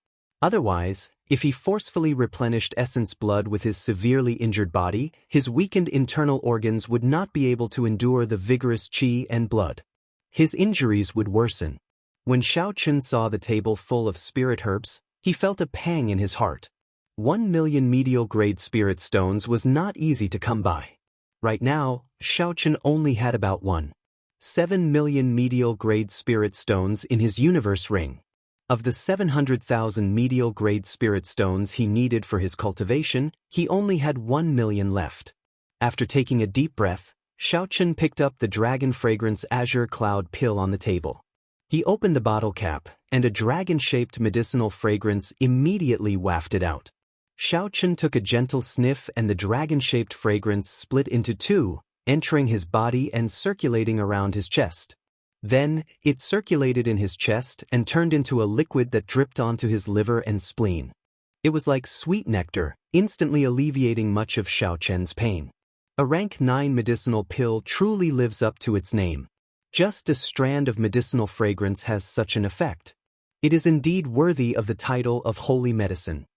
Otherwise, if he forcefully replenished essence blood with his severely injured body, his weakened internal organs would not be able to endure the vigorous qi and blood. His injuries would worsen. When Xiao Chen saw the table full of spirit herbs, he felt a pang in his heart. 1 million medial-grade spirit stones was not easy to come by. Right now, Xiao Chen only had about 1.7 million medial-grade spirit stones in his universe ring. Of the 700,000 medial-grade spirit stones he needed for his cultivation, he only had 1 million left. After taking a deep breath, Xiao Chen picked up the dragon fragrance azure cloud pill on the table. He opened the bottle cap, and a dragon-shaped medicinal fragrance immediately wafted out. Xiao Chen took a gentle sniff and the dragon-shaped fragrance split into 2, entering his body and circulating around his chest. Then, it circulated in his chest and turned into a liquid that dripped onto his liver and spleen. It was like sweet nectar, instantly alleviating much of Xiao Chen's pain. A rank 9 medicinal pill truly lives up to its name. Just a strand of medicinal fragrance has such an effect. It is indeed worthy of the title of holy medicine.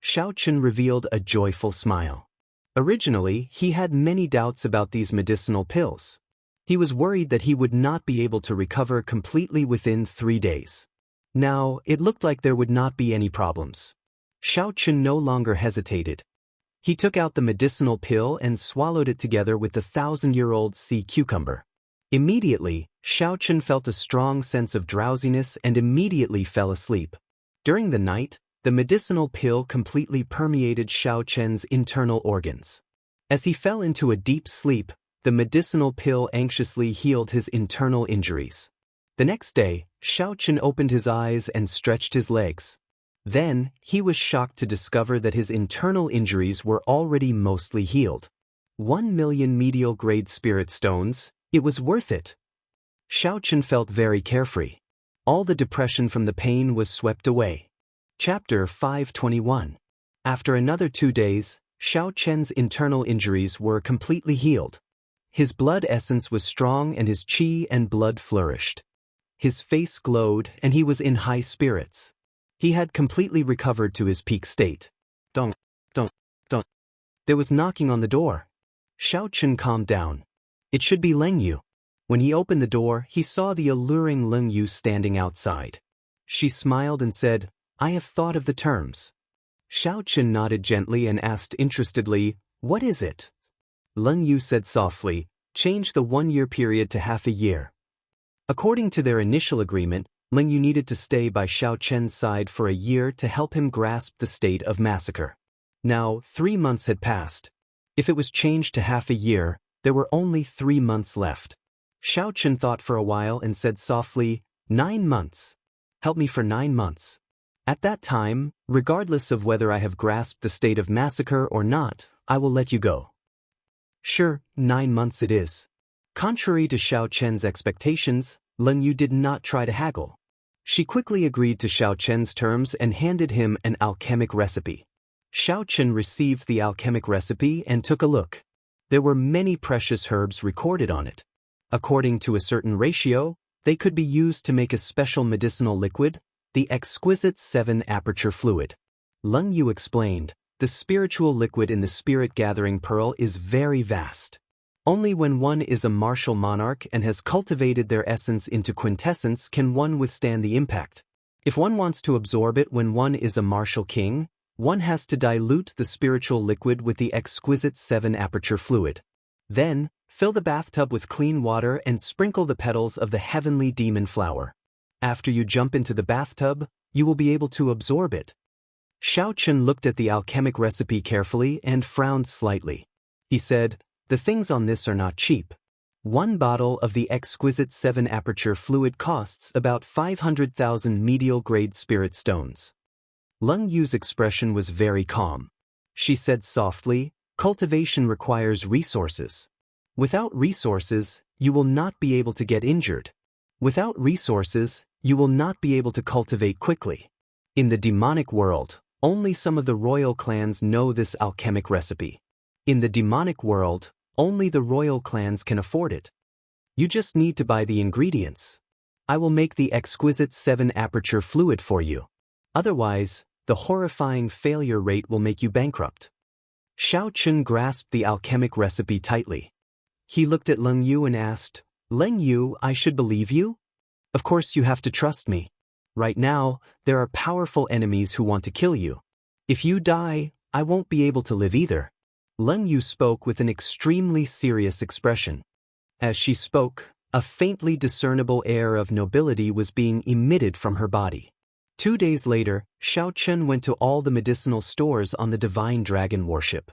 Xiao Chen revealed a joyful smile. Originally, he had many doubts about these medicinal pills. He was worried that he would not be able to recover completely within 3 days. Now, it looked like there would not be any problems. Xiao Chen no longer hesitated. He took out the medicinal pill and swallowed it together with the 1,000-year-old sea cucumber. Immediately, Xiao Chen felt a strong sense of drowsiness and immediately fell asleep. During the night, the medicinal pill completely permeated Xiao Chen's internal organs. As he fell into a deep sleep, the medicinal pill anxiously healed his internal injuries. The next day, Xiao Chen opened his eyes and stretched his legs. Then, he was shocked to discover that his internal injuries were already mostly healed. 1 million medial-grade spirit stones, it was worth it. Xiao Chen felt very carefree. All the depression from the pain was swept away. Chapter 521. After another 2 days, Xiao Chen's internal injuries were completely healed. His blood essence was strong and his qi and blood flourished. His face glowed and he was in high spirits. He had completely recovered to his peak state. Dong, dong, dong. There was knocking on the door. Xiao Chen calmed down. It should be Leng Yu. When he opened the door, he saw the alluring Leng Yu standing outside. She smiled and said, "I have thought of the terms." Xiao Chen nodded gently and asked interestedly, "What is it?" Leng Yu said softly, "Change the 1-year period to half a year." According to their initial agreement, Leng Yu needed to stay by Xiao Chen's side for a year to help him grasp the state of massacre. Now, 3 months had passed. If it was changed to half a year, there were only 3 months left. Xiao Chen thought for a while and said softly, 9 months. Help me for 9 months. At that time, regardless of whether I have grasped the state of massacre or not, I will let you go. Sure, 9 months it is. Contrary to Xiao Chen's expectations, Leng Yu did not try to haggle. She quickly agreed to Xiao Chen's terms and handed him an alchemic recipe. Xiao Chen received the alchemic recipe and took a look. There were many precious herbs recorded on it. According to a certain ratio, they could be used to make a special medicinal liquid, the exquisite 7-aperture fluid. Leng Yu explained, the spiritual liquid in the spirit-gathering pearl is very vast. Only when one is a martial monarch and has cultivated their essence into quintessence can one withstand the impact. If one wants to absorb it when one is a martial king, one has to dilute the spiritual liquid with the exquisite 7-aperture fluid. Then, fill the bathtub with clean water and sprinkle the petals of the heavenly demon flower. After you jump into the bathtub, you will be able to absorb it. Xiao Chen looked at the alchemic recipe carefully and frowned slightly. He said, "The things on this are not cheap. 1 bottle of the exquisite 7-aperture fluid costs about 500,000 medial-grade spirit stones." Leng Yu's expression was very calm. She said softly, "Cultivation requires resources. Without resources, you will not be able to get injured. Without resources, you will not be able to cultivate quickly. In the demonic world, only some of the royal clans know this alchemic recipe. In the demonic world, only the royal clans can afford it. You just need to buy the ingredients. I will make the exquisite 7-aperture fluid for you. Otherwise, the horrifying failure rate will make you bankrupt." Xiao Chen grasped the alchemic recipe tightly. He looked at Leng Yu and asked, "Leng Yu, I should believe you? Of course you have to trust me. Right now, there are powerful enemies who want to kill you. If you die, I won't be able to live either." Leng Yu spoke with an extremely serious expression. As she spoke, a faintly discernible air of nobility was being emitted from her body. 2 days later, Xiao Chen went to all the medicinal stores on the divine dragon warship.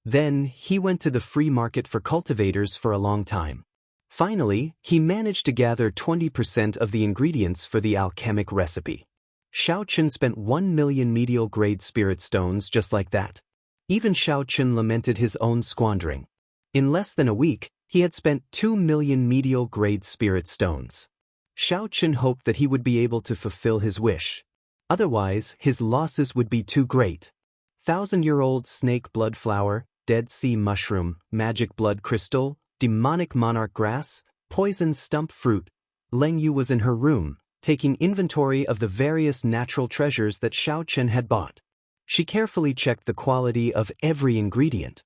Then, he went to the free market for cultivators for a long time. Finally, he managed to gather 20% of the ingredients for the alchemic recipe. Xiao Chen spent 1 million medial-grade spirit stones just like that. Even Xiao Chen lamented his own squandering. In less than a week, he had spent 2 million medial-grade spirit stones. Xiao Chen hoped that he would be able to fulfill his wish. Otherwise, his losses would be too great. 1,000-year-old snake blood flower, Dead Sea mushroom, magic blood crystal, demonic monarch grass, poison stump fruit. Leng Yu was in her room, taking inventory of the various natural treasures that Xiao Chen had bought. She carefully checked the quality of every ingredient.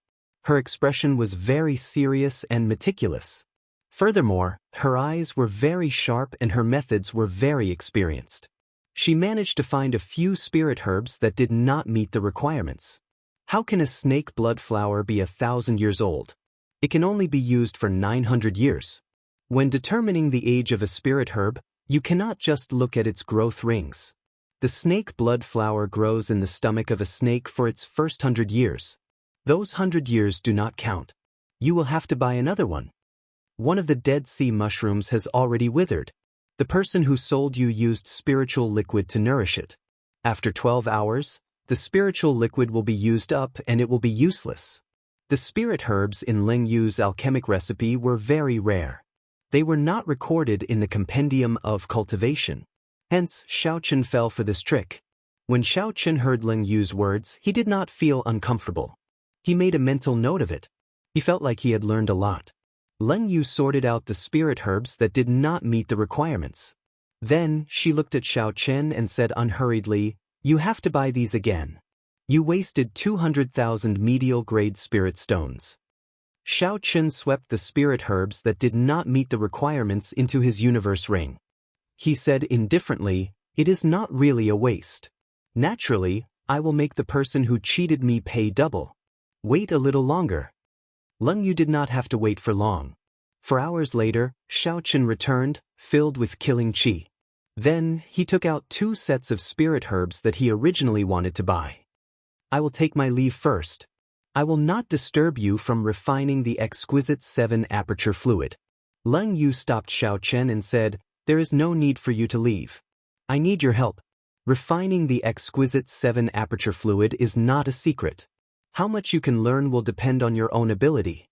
Her expression was very serious and meticulous. Furthermore, her eyes were very sharp and her methods were very experienced. She managed to find a few spirit herbs that did not meet the requirements. How can a snake blood flower be 1,000 years old? It can only be used for 900 years. When determining the age of a spirit herb, you cannot just look at its growth rings. The snake blood flower grows in the stomach of a snake for its first 100 years. Those 100 years do not count. You will have to buy another one. One of the Dead Sea mushrooms has already withered. The person who sold you used spiritual liquid to nourish it. After 12 hours, the spiritual liquid will be used up and it will be useless. The spirit herbs in Leng Yu's alchemic recipe were very rare. They were not recorded in the compendium of cultivation. Hence, Xiao Chen fell for this trick. When Xiao Chen heard Leng Yu's words, he did not feel uncomfortable. He made a mental note of it. He felt like he had learned a lot. Leng Yu sorted out the spirit herbs that did not meet the requirements. Then, she looked at Xiao Chen and said unhurriedly, "You have to buy these again. You wasted 200,000 medial-grade spirit stones." Xiao Chen swept the spirit herbs that did not meet the requirements into his universe ring. He said indifferently, "It is not really a waste. Naturally, I will make the person who cheated me pay double. Wait a little longer." Leng Yu did not have to wait for long. For hours later, Xiao Chen returned, filled with killing qi. Then, he took out 2 sets of spirit herbs that he originally wanted to buy. "I will take my leave first. I will not disturb you from refining the exquisite 7 aperture fluid." Leng Yu stopped Xiao Chen and said, "There is no need for you to leave. I need your help. Refining the exquisite 7 aperture fluid is not a secret. How much you can learn will depend on your own ability."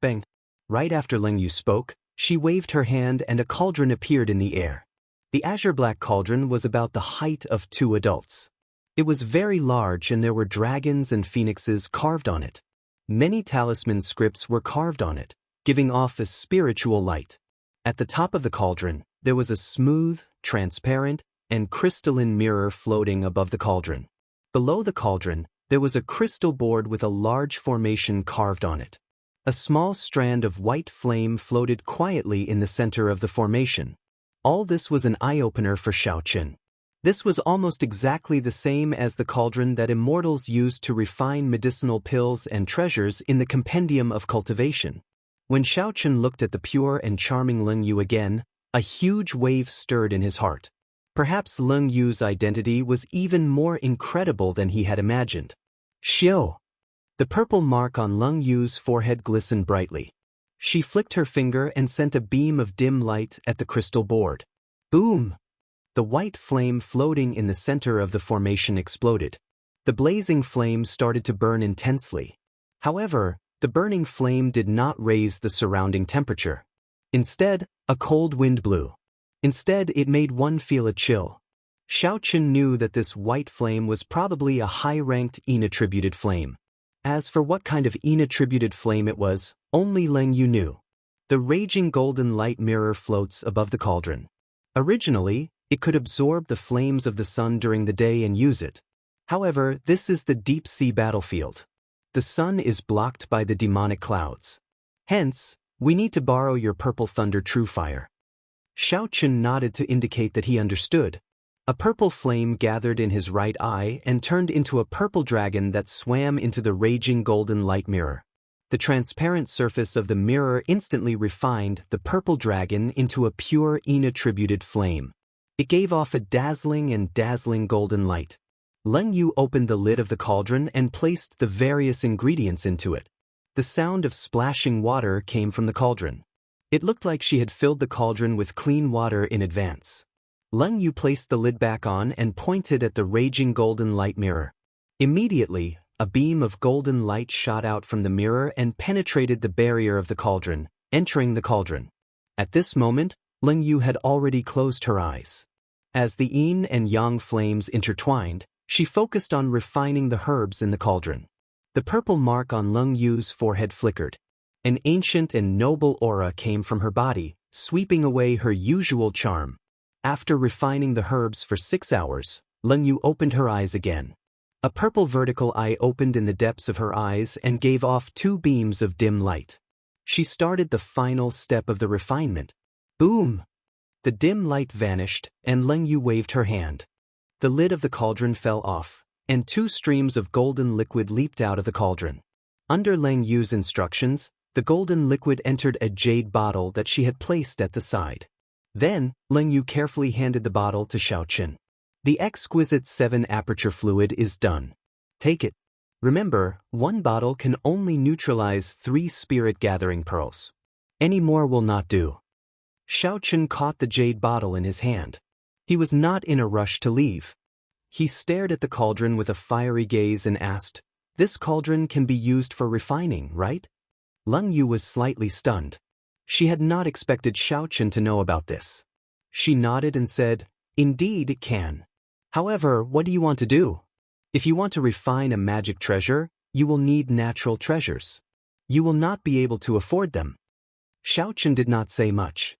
Bang! Right after Leng Yu spoke, she waved her hand and a cauldron appeared in the air. The azure-black cauldron was about the height of 2 adults. It was very large and there were dragons and phoenixes carved on it. Many talisman scripts were carved on it, giving off a spiritual light. At the top of the cauldron, there was a smooth, transparent, and crystalline mirror floating above the cauldron. Below the cauldron, there was a crystal board with a large formation carved on it. A small strand of white flame floated quietly in the center of the formation. All this was an eye-opener for Xiao Chen. This was almost exactly the same as the cauldron that immortals used to refine medicinal pills and treasures in the Compendium of Cultivation. When Xiao Chen looked at the pure and charming Leng Yu again, a huge wave stirred in his heart. Perhaps Leng Yu's identity was even more incredible than he had imagined. Xiao! The purple mark on Leng Yu's forehead glistened brightly. She flicked her finger and sent a beam of dim light at the crystal board. Boom! The white flame floating in the center of the formation exploded. The blazing flame started to burn intensely. However, the burning flame did not raise the surrounding temperature. Instead, a cold wind blew. Instead, it made one feel a chill. Xiao Chen knew that this white flame was probably a high-ranked Yin-attributed flame. As for what kind of Yin-attributed flame it was, only Leng Yu knew. The raging golden light mirror floats above the cauldron. Originally, it could absorb the flames of the sun during the day and use it. However, this is the deep-sea battlefield. The sun is blocked by the demonic clouds. Hence, we need to borrow your purple thunder true fire. Xiao Chen nodded to indicate that he understood. A purple flame gathered in his right eye and turned into a purple dragon that swam into the raging golden light mirror. The transparent surface of the mirror instantly refined the purple dragon into a pure Yin-attributed flame. It gave off a dazzling golden light. Leng Yu opened the lid of the cauldron and placed the various ingredients into it. The sound of splashing water came from the cauldron. It looked like she had filled the cauldron with clean water in advance. Leng Yu placed the lid back on and pointed at the raging golden light mirror. Immediately, a beam of golden light shot out from the mirror and penetrated the barrier of the cauldron, entering the cauldron. At this moment, Leng Yu had already closed her eyes. As the yin and yang flames intertwined, she focused on refining the herbs in the cauldron. The purple mark on Leng Yu's forehead flickered. An ancient and noble aura came from her body, sweeping away her usual charm. After refining the herbs for 6 hours, Leng Yu opened her eyes again. A purple vertical eye opened in the depths of her eyes and gave off 2 beams of dim light. She started the final step of the refinement. Boom! The dim light vanished, and Leng Yu waved her hand. The lid of the cauldron fell off, and 2 streams of golden liquid leaped out of the cauldron. Under Leng Yu's instructions, the golden liquid entered a jade bottle that she had placed at the side. Then, Leng Yu carefully handed the bottle to Xiao Chen. The exquisite 7 aperture fluid is done. Take it. Remember, 1 bottle can only neutralize 3 spirit gathering pearls. Any more will not do. Xiao Chen caught the jade bottle in his hand. He was not in a rush to leave. He stared at the cauldron with a fiery gaze and asked, "This cauldron can be used for refining, right?" Leng Yu was slightly stunned. She had not expected Xiao Chen to know about this. She nodded and said, "Indeed it can. However, what do you want to do? If you want to refine a magic treasure, you will need natural treasures. You will not be able to afford them." Xiao Chen did not say much.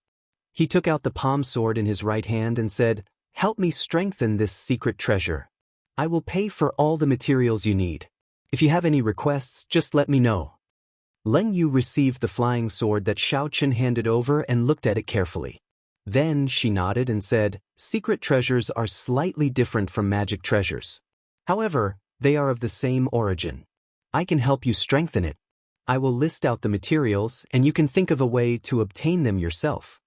He took out the palm sword in his right hand and said, "Help me strengthen this secret treasure. I will pay for all the materials you need. If you have any requests, just let me know." Leng Yu received the flying sword that Xiao Chen handed over and looked at it carefully. Then she nodded and said, "Secret treasures are slightly different from magic treasures. However, they are of the same origin. I can help you strengthen it. I will list out the materials and you can think of a way to obtain them yourself.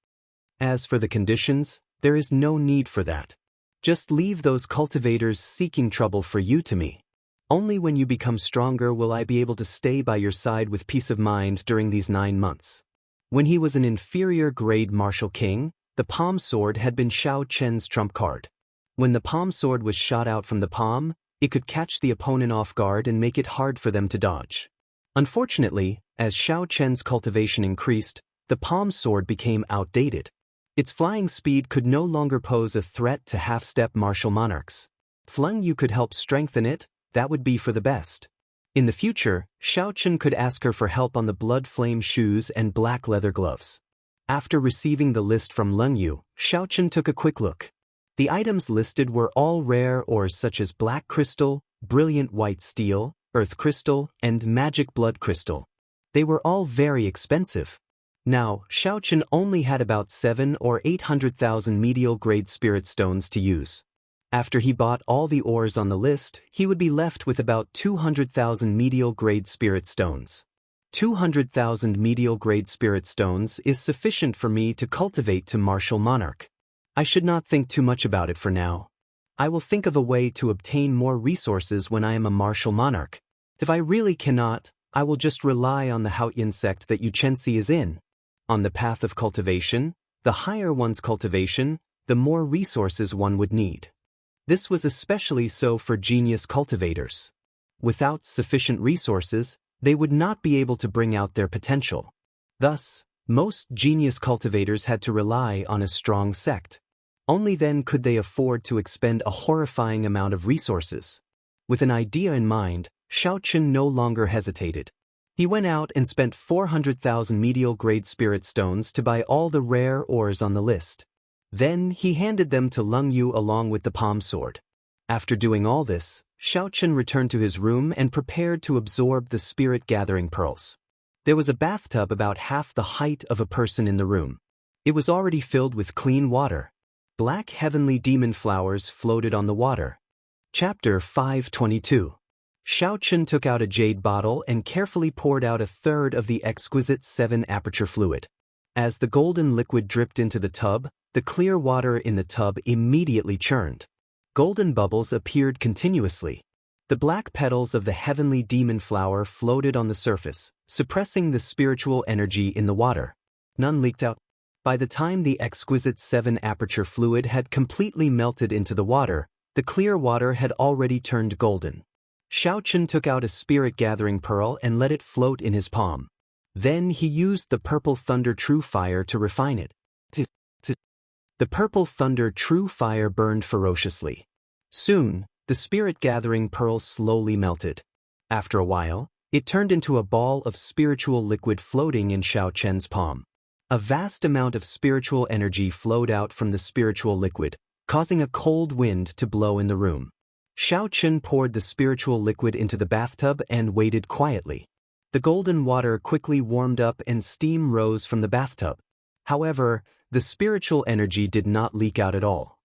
As for the conditions, there is no need for that. Just leave those cultivators seeking trouble for you to me. Only when you become stronger will I be able to stay by your side with peace of mind during these 9 months." When he was an inferior grade martial king, the palm sword had been Xiao Chen's trump card. When the palm sword was shot out from the palm, it could catch the opponent off guard and make it hard for them to dodge. Unfortunately, as Xiao Chen's cultivation increased, the palm sword became outdated. Its flying speed could no longer pose a threat to half-step martial monarchs. If Leng Yu could help strengthen it, that would be for the best. In the future, Xiao Chen could ask her for help on the blood flame shoes and black leather gloves. After receiving the list from Leng Yu, Xiao Chen took a quick look. The items listed were all rare ores such as black crystal, brilliant white steel, earth crystal, and magic blood crystal. They were all very expensive. Now, Xiao Chen only had about 7 or 800,000 medial grade spirit stones to use. After he bought all the ores on the list, he would be left with about 200,000 medial grade spirit stones. 200,000 medial grade spirit stones is sufficient for me to cultivate to martial monarch. I should not think too much about it for now. I will think of a way to obtain more resources when I am a martial monarch. If I really cannot, I will just rely on the Haoyin sect that Yu Chenxi is in. On the path of cultivation, the higher one's cultivation, the more resources one would need. This was especially so for genius cultivators. Without sufficient resources, they would not be able to bring out their potential. Thus, most genius cultivators had to rely on a strong sect. Only then could they afford to expend a horrifying amount of resources. With an idea in mind, Xiao Chen no longer hesitated. He went out and spent 400,000 medial grade spirit stones to buy all the rare ores on the list. Then he handed them to Leng Yu along with the palm sword. After doing all this, Xiao Chen returned to his room and prepared to absorb the spirit-gathering pearls. There was a bathtub about half the height of a person in the room. It was already filled with clean water. Black heavenly demon flowers floated on the water. Chapter 522. Xiao Chen took out a jade bottle and carefully poured out a third of the exquisite 7-aperture fluid. As the golden liquid dripped into the tub, the clear water in the tub immediately churned. Golden bubbles appeared continuously. The black petals of the heavenly demon flower floated on the surface, suppressing the spiritual energy in the water. None leaked out. By the time the exquisite 7-aperture fluid had completely melted into the water, the clear water had already turned golden. Xiao Chen took out a spirit-gathering pearl and let it float in his palm. Then he used the purple thunder true fire to refine it. The purple thunder true fire burned ferociously. Soon, the spirit-gathering pearl slowly melted. After a while, it turned into a ball of spiritual liquid floating in Xiao Chen's palm. A vast amount of spiritual energy flowed out from the spiritual liquid, causing a cold wind to blow in the room. Xiao Chen poured the spiritual liquid into the bathtub and waited quietly. The golden water quickly warmed up and steam rose from the bathtub. However, the spiritual energy did not leak out at all.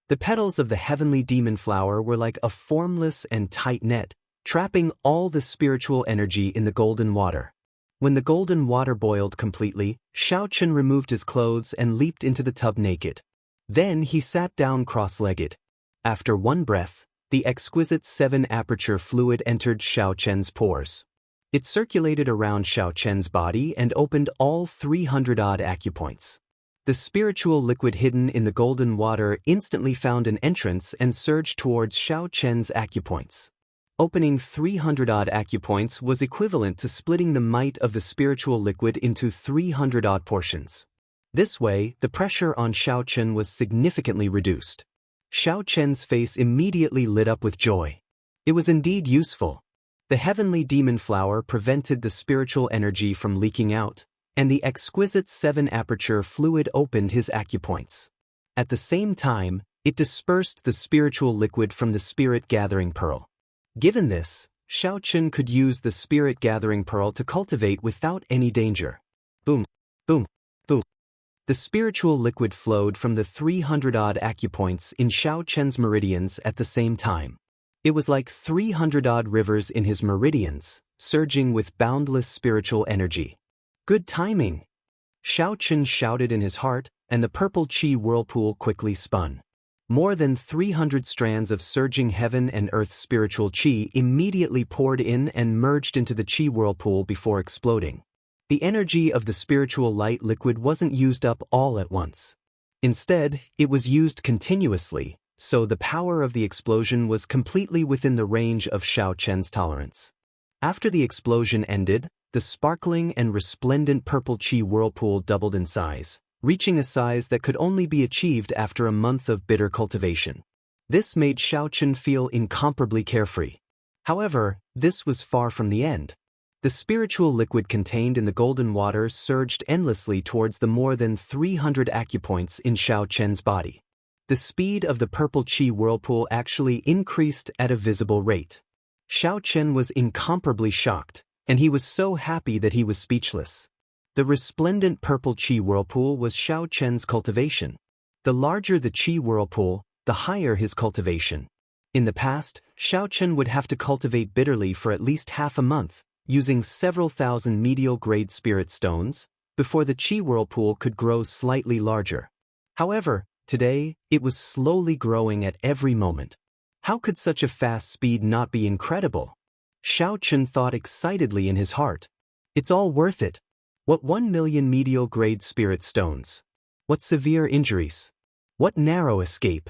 The petals of the heavenly demon flower were like a formless and tight net, trapping all the spiritual energy in the golden water. When the golden water boiled completely, Xiao Chen removed his clothes and leaped into the tub naked. Then he sat down cross-legged. After one breath, the exquisite 7-aperture fluid entered Xiao Chen's pores. It circulated around Xiao Chen's body and opened all 300-odd acupoints. The spiritual liquid hidden in the golden water instantly found an entrance and surged towards Xiao Chen's acupoints. Opening 300-odd acupoints was equivalent to splitting the might of the spiritual liquid into 300-odd portions. This way, the pressure on Xiao Chen was significantly reduced. Xiao Chen's face immediately lit up with joy. It was indeed useful. The heavenly demon flower prevented the spiritual energy from leaking out, and the exquisite 7-aperture fluid opened his acupoints. At the same time, it dispersed the spiritual liquid from the spirit-gathering pearl. Given this, Xiao Chen could use the spirit-gathering pearl to cultivate without any danger. Boom, boom, boom. The spiritual liquid flowed from the 300-odd acupoints in Xiao Chen's meridians at the same time. It was like 300-odd rivers in his meridians, surging with boundless spiritual energy. Good timing! Xiao Chen shouted in his heart, and the purple qi whirlpool quickly spun. More than 300 strands of surging heaven and earth spiritual qi immediately poured in and merged into the qi whirlpool before exploding. The energy of the spiritual light liquid wasn't used up all at once. Instead, it was used continuously, so the power of the explosion was completely within the range of Xiao Chen's tolerance. After the explosion ended, the sparkling and resplendent purple qi whirlpool doubled in size, reaching a size that could only be achieved after a month of bitter cultivation. This made Xiao Chen feel incomparably carefree. However, this was far from the end. The spiritual liquid contained in the golden water surged endlessly towards the more than 300 acupoints in Xiao Chen's body. The speed of the purple qi whirlpool actually increased at a visible rate. Xiao Chen was incomparably shocked, and he was so happy that he was speechless. The resplendent purple qi whirlpool was Xiao Chen's cultivation. The larger the qi whirlpool, the higher his cultivation. In the past, Xiao Chen would have to cultivate bitterly for at least half a month, using several thousand medial-grade spirit stones, before the qi whirlpool could grow slightly larger. However, today, it was slowly growing at every moment. How could such a fast speed not be incredible? Xiao Chen thought excitedly in his heart. It's all worth it. What 1 million medial-grade spirit stones? What severe injuries? What narrow escape?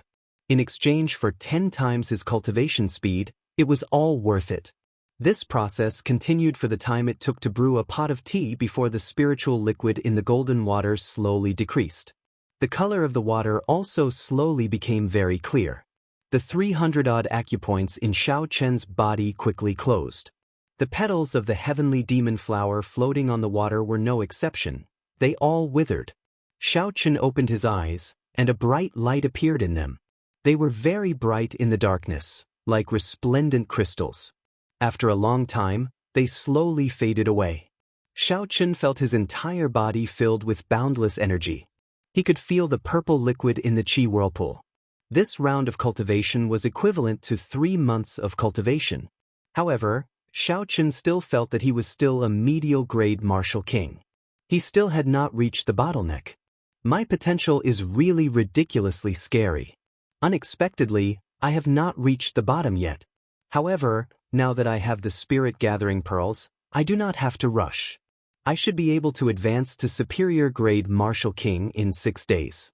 In exchange for 10 times his cultivation speed, it was all worth it. This process continued for the time it took to brew a pot of tea before the spiritual liquid in the golden water slowly decreased. The color of the water also slowly became very clear. The 300-odd acupoints in Xiao Chen's body quickly closed. The petals of the heavenly demon flower floating on the water were no exception. They all withered. Xiao Chen opened his eyes, and a bright light appeared in them. They were very bright in the darkness, like resplendent crystals. After a long time, they slowly faded away. Xiao Chen felt his entire body filled with boundless energy. He could feel the purple liquid in the qi whirlpool. This round of cultivation was equivalent to 3 months of cultivation. However, Xiao Chen still felt that he was still a medial-grade martial king. He still had not reached the bottleneck. My potential is really ridiculously scary. Unexpectedly, I have not reached the bottom yet. However, now that I have the spirit-gathering pearls, I do not have to rush. I should be able to advance to superior-grade martial king in 6 days.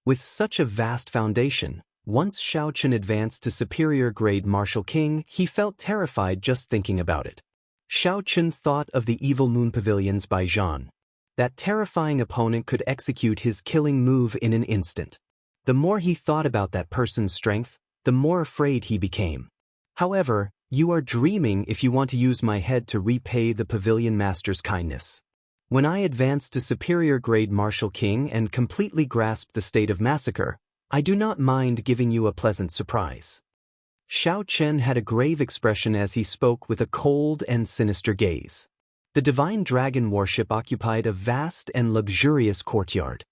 With such a vast foundation, once Xiao Chen advanced to superior-grade martial king, he felt terrified just thinking about it. Xiao Chen thought of the evil moon pavilions by Zhan. That terrifying opponent could execute his killing move in an instant. The more he thought about that person's strength, the more afraid he became. However, you are dreaming if you want to use my head to repay the pavilion master's kindness. When I advanced to superior-grade martial king and completely grasped the state of massacre, I do not mind giving you a pleasant surprise. Xiao Chen had a grave expression as he spoke with a cold and sinister gaze. The divine dragon warship occupied a vast and luxurious courtyard.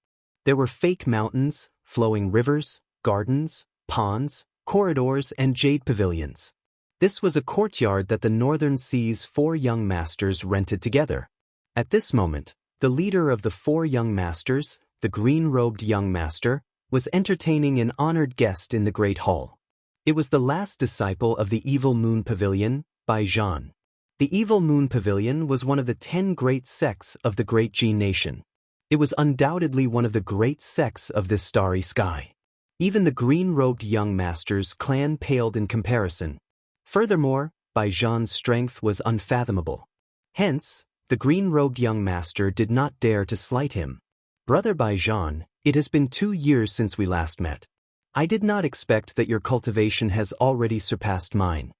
There were fake mountains, flowing rivers, gardens, ponds, corridors, and jade pavilions. This was a courtyard that the Northern Sea's 4 young masters rented together. At this moment, the leader of the 4 young masters, the green-robed young master, was entertaining an honored guest in the Great Hall. It was the last disciple of the Evil Moon Pavilion, by Zhan. The Evil Moon Pavilion was one of the 10 great sects of the Great Jin Nation. It was undoubtedly one of the great sects of this starry sky. Even the green-robed young master's clan paled in comparison. Furthermore, Bai Zhan's strength was unfathomable. Hence, the green-robed young master did not dare to slight him. Brother Bai Zhan, it has been 2 years since we last met. I did not expect that your cultivation has already surpassed mine.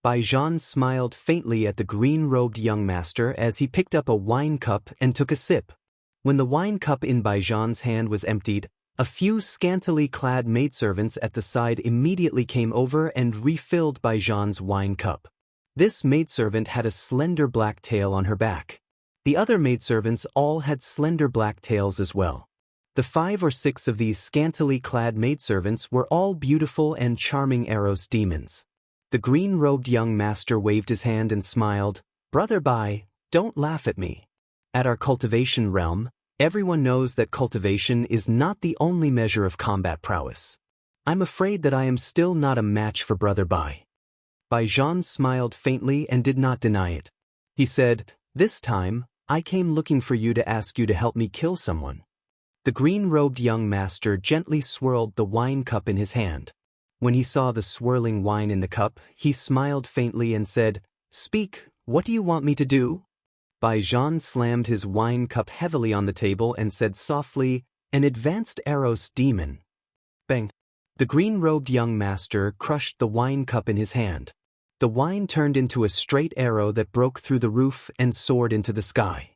Bai Zhan smiled faintly at the green-robed young master as he picked up a wine cup and took a sip. When the wine cup in Bai Zhan's hand was emptied, a few scantily clad maidservants at the side immediately came over and refilled Bai Zhan's wine cup. This maidservant had a slender black tail on her back. The other maidservants all had slender black tails as well. The 5 or 6 of these scantily clad maidservants were all beautiful and charming Eros demons. The green-robed young master waved his hand and smiled. "Brother Bai, don't laugh at me. At our cultivation realm, everyone knows that cultivation is not the only measure of combat prowess. I'm afraid that I am still not a match for Brother Bai." Bai Zhan smiled faintly and did not deny it. He said, "This time, I came looking for you to ask you to help me kill someone." The green-robed young master gently swirled the wine cup in his hand. When he saw the swirling wine in the cup, he smiled faintly and said, "Speak, what do you want me to do?" Bai Zhan slammed his wine cup heavily on the table and said softly, "An advanced Eros demon." Bang! The green-robed young master crushed the wine cup in his hand. The wine turned into a straight arrow that broke through the roof and soared into the sky.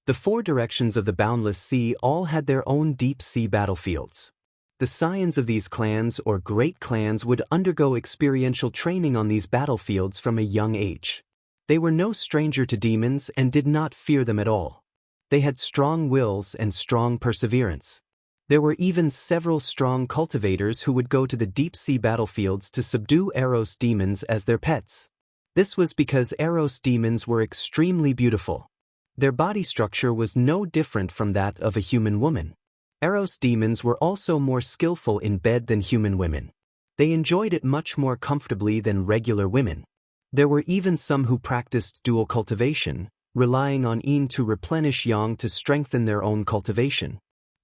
The 4 directions of the boundless sea all had their own deep-sea battlefields. The scions of these clans or great clans would undergo experiential training on these battlefields from a young age. They were no stranger to demons and did not fear them at all. They had strong wills and strong perseverance. There were even several strong cultivators who would go to the deep-sea battlefields to subdue Eros demons as their pets. This was because Eros demons were extremely beautiful. Their body structure was no different from that of a human woman. Eros demons were also more skillful in bed than human women. They enjoyed it much more comfortably than regular women. There were even some who practiced dual cultivation, relying on yin to replenish yang to strengthen their own cultivation.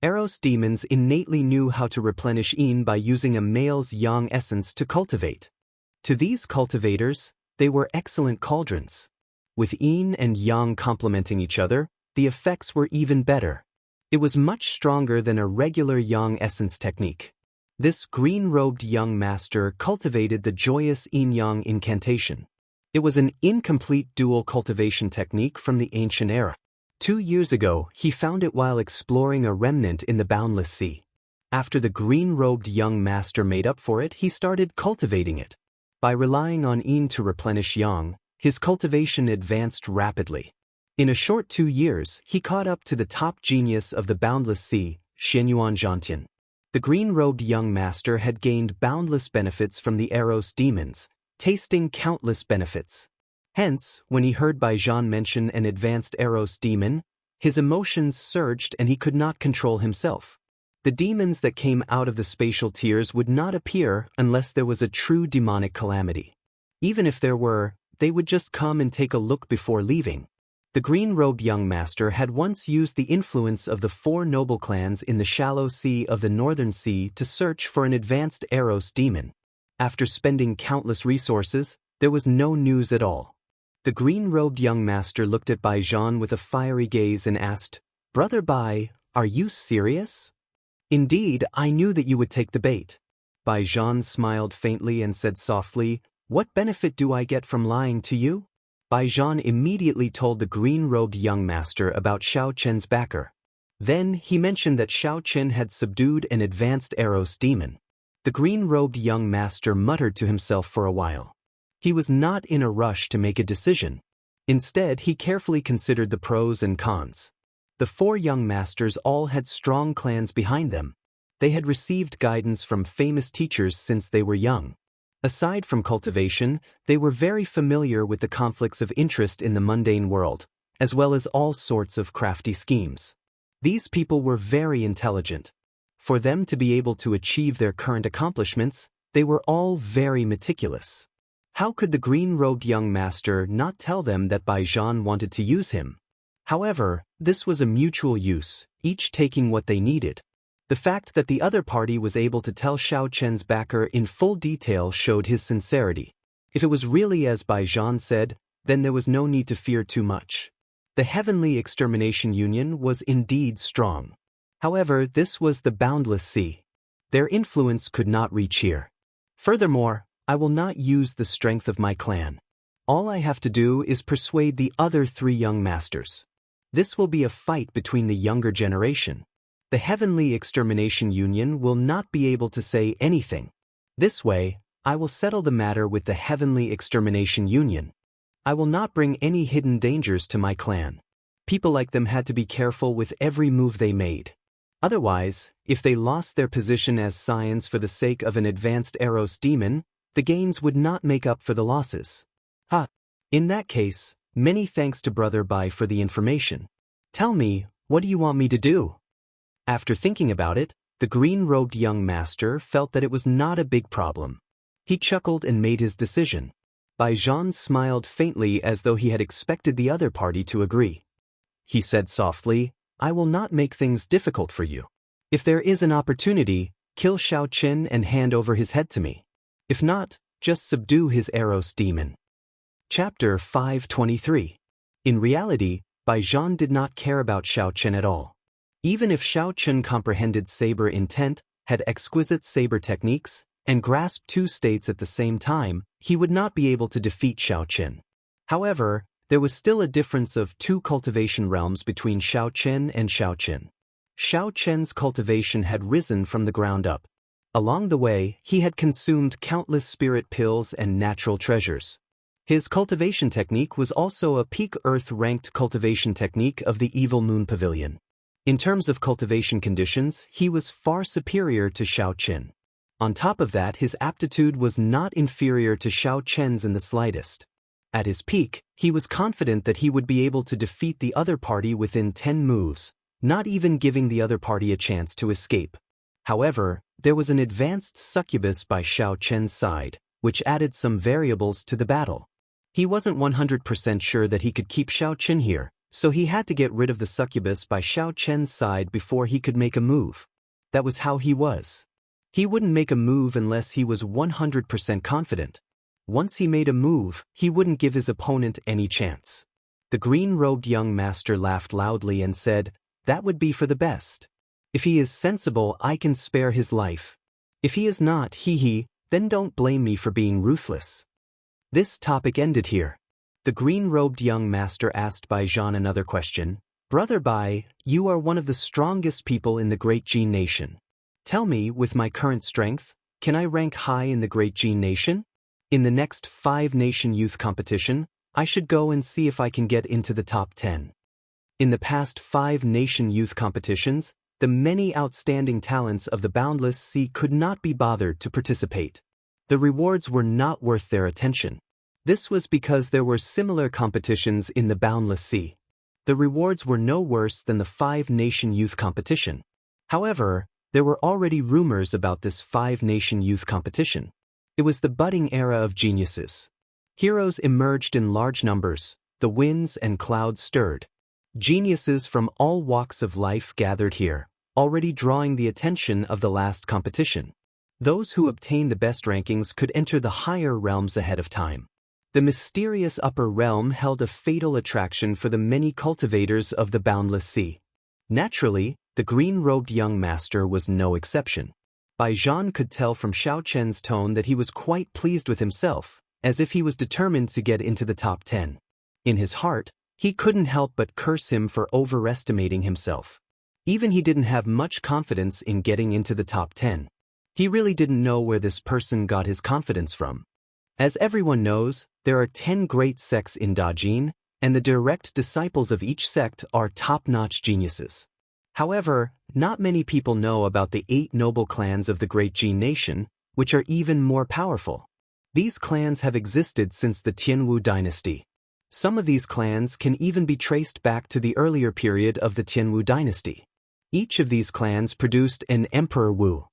Eros demons innately knew how to replenish yin by using a male's yang essence to cultivate. To these cultivators, they were excellent cauldrons. With yin and yang complementing each other, the effects were even better. It was much stronger than a regular yang essence technique. This green-robed young master cultivated the joyous yin-yang incantation. It was an incomplete dual cultivation technique from the ancient era. 2 years ago, he found it while exploring a remnant in the boundless sea. After the green-robed young master made up for it, he started cultivating it. By relying on yin to replenish yang, his cultivation advanced rapidly. In a short 2 years, he caught up to the top genius of the boundless sea, Xianyuan Zhantian. The green-robed young master had gained boundless benefits from the Eros demons, tasting countless benefits. Hence, when he heard Bai Zhan mention an advanced Eros demon, his emotions surged and he could not control himself. The demons that came out of the spatial tiers would not appear unless there was a true demonic calamity. Even if there were, they would just come and take a look before leaving. The green-robed young master had once used the influence of the 4 noble clans in the shallow sea of the northern sea to search for an advanced Eros demon. After spending countless resources, there was no news at all. The green-robed young master looked at Bai Zhan with a fiery gaze and asked, "Brother Bai, are you serious?" "Indeed, I knew that you would take the bait." Bai Zhan smiled faintly and said softly, "What benefit do I get from lying to you?" Bai Zhan immediately told the green-robed young master about Xiao Chen's backer. Then he mentioned that Xiao Chen had subdued an advanced Eros demon. The green-robed young master muttered to himself for a while. He was not in a rush to make a decision. Instead, he carefully considered the pros and cons. The 4 young masters all had strong clans behind them. They had received guidance from famous teachers since they were young. Aside from cultivation, they were very familiar with the conflicts of interest in the mundane world, as well as all sorts of crafty schemes. These people were very intelligent. For them to be able to achieve their current accomplishments, they were all very meticulous. How could the green-robed young master not tell them that Bai Zhan wanted to use him? However, this was a mutual use, each taking what they needed. The fact that the other party was able to tell Xiao Chen's backer in full detail showed his sincerity. If it was really as Bai Zhan said, then there was no need to fear too much. The Heavenly Extermination Union was indeed strong. However, this was the boundless sea. Their influence could not reach here. Furthermore, I will not use the strength of my clan. All I have to do is persuade the other 3 young masters. This will be a fight between the younger generation. The Heavenly Extermination Union will not be able to say anything. This way, I will settle the matter with the Heavenly Extermination Union. I will not bring any hidden dangers to my clan. People like them had to be careful with every move they made. Otherwise, if they lost their position as scions for the sake of an advanced Eros demon, the gains would not make up for the losses. In that case, many thanks to Brother Bai for the information. Tell me, what do you want me to do? After thinking about it, the green-robed young master felt that it was not a big problem. He chuckled and made his decision. Bai Zhan smiled faintly as though he had expected the other party to agree. He said softly, I will not make things difficult for you. If there is an opportunity, kill Xiao Qin and hand over his head to me. If not, just subdue his Eros demon. Chapter 523. In reality, Bai Zhan did not care about Xiao Qin at all. Even if Xiao Qin comprehended saber intent, had exquisite saber techniques, and grasped two states at the same time, he would not be able to defeat Xiao Qin. However, there was still a difference of 2 cultivation realms between Xiao Qin and Xiao Qin. Xiao Qin's cultivation had risen from the ground up. Along the way, he had consumed countless spirit pills and natural treasures. His cultivation technique was also a peak Earth-ranked cultivation technique of the Evil Moon Pavilion. In terms of cultivation conditions, he was far superior to Xiao Qin. On top of that, his aptitude was not inferior to Xiao Qin's in the slightest. At his peak, he was confident that he would be able to defeat the other party within 10 moves, not even giving the other party a chance to escape. However, there was an advanced succubus by Xiao Qin's side, which added some variables to the battle. He wasn't 100% sure that he could keep Xiao Qin here, so he had to get rid of the succubus by Xiao Qin's side before he could make a move. That was how he was. He wouldn't make a move unless he was 100% confident. Once he made a move, he wouldn't give his opponent any chance. The green-robed young master laughed loudly and said, that would be for the best. If he is sensible, I can spare his life. If he is not, then don't blame me for being ruthless. This topic ended here. The green-robed young master asked Bai Zhan another question. Brother Bai, you are one of the strongest people in the Great Jin Nation. Tell me, with my current strength, can I rank high in the Great Jin Nation? In the next 5-nation youth competition, I should go and see if I can get into the top 10. In the past 5-nation youth competitions, the many outstanding talents of the Boundless Sea could not be bothered to participate. The rewards were not worth their attention. This was because there were similar competitions in the Boundless Sea. The rewards were no worse than the 5-nation youth competition. However, there were already rumors about this 5-nation youth competition. It was the budding era of geniuses. Heroes emerged in large numbers, the winds and clouds stirred. Geniuses from all walks of life gathered here, already drawing the attention of the last competition. Those who obtained the best rankings could enter the higher realms ahead of time. The mysterious upper realm held a fatal attraction for the many cultivators of the Boundless Sea. Naturally, the green-robed young master was no exception. Bai Zhan could tell from Xiao Qin's tone that he was quite pleased with himself, as if he was determined to get into the top 10. In his heart, he couldn't help but curse him for overestimating himself. Even he didn't have much confidence in getting into the top 10. He really didn't know where this person got his confidence from. As everyone knows, there are 10 great sects in Dajin, and the direct disciples of each sect are top-notch geniuses. However, not many people know about the 8 noble clans of the Great Jin Nation, which are even more powerful. These clans have existed since the Tianwu dynasty. Some of these clans can even be traced back to the earlier period of the Tianwu dynasty. Each of these clans produced an Emperor Wu.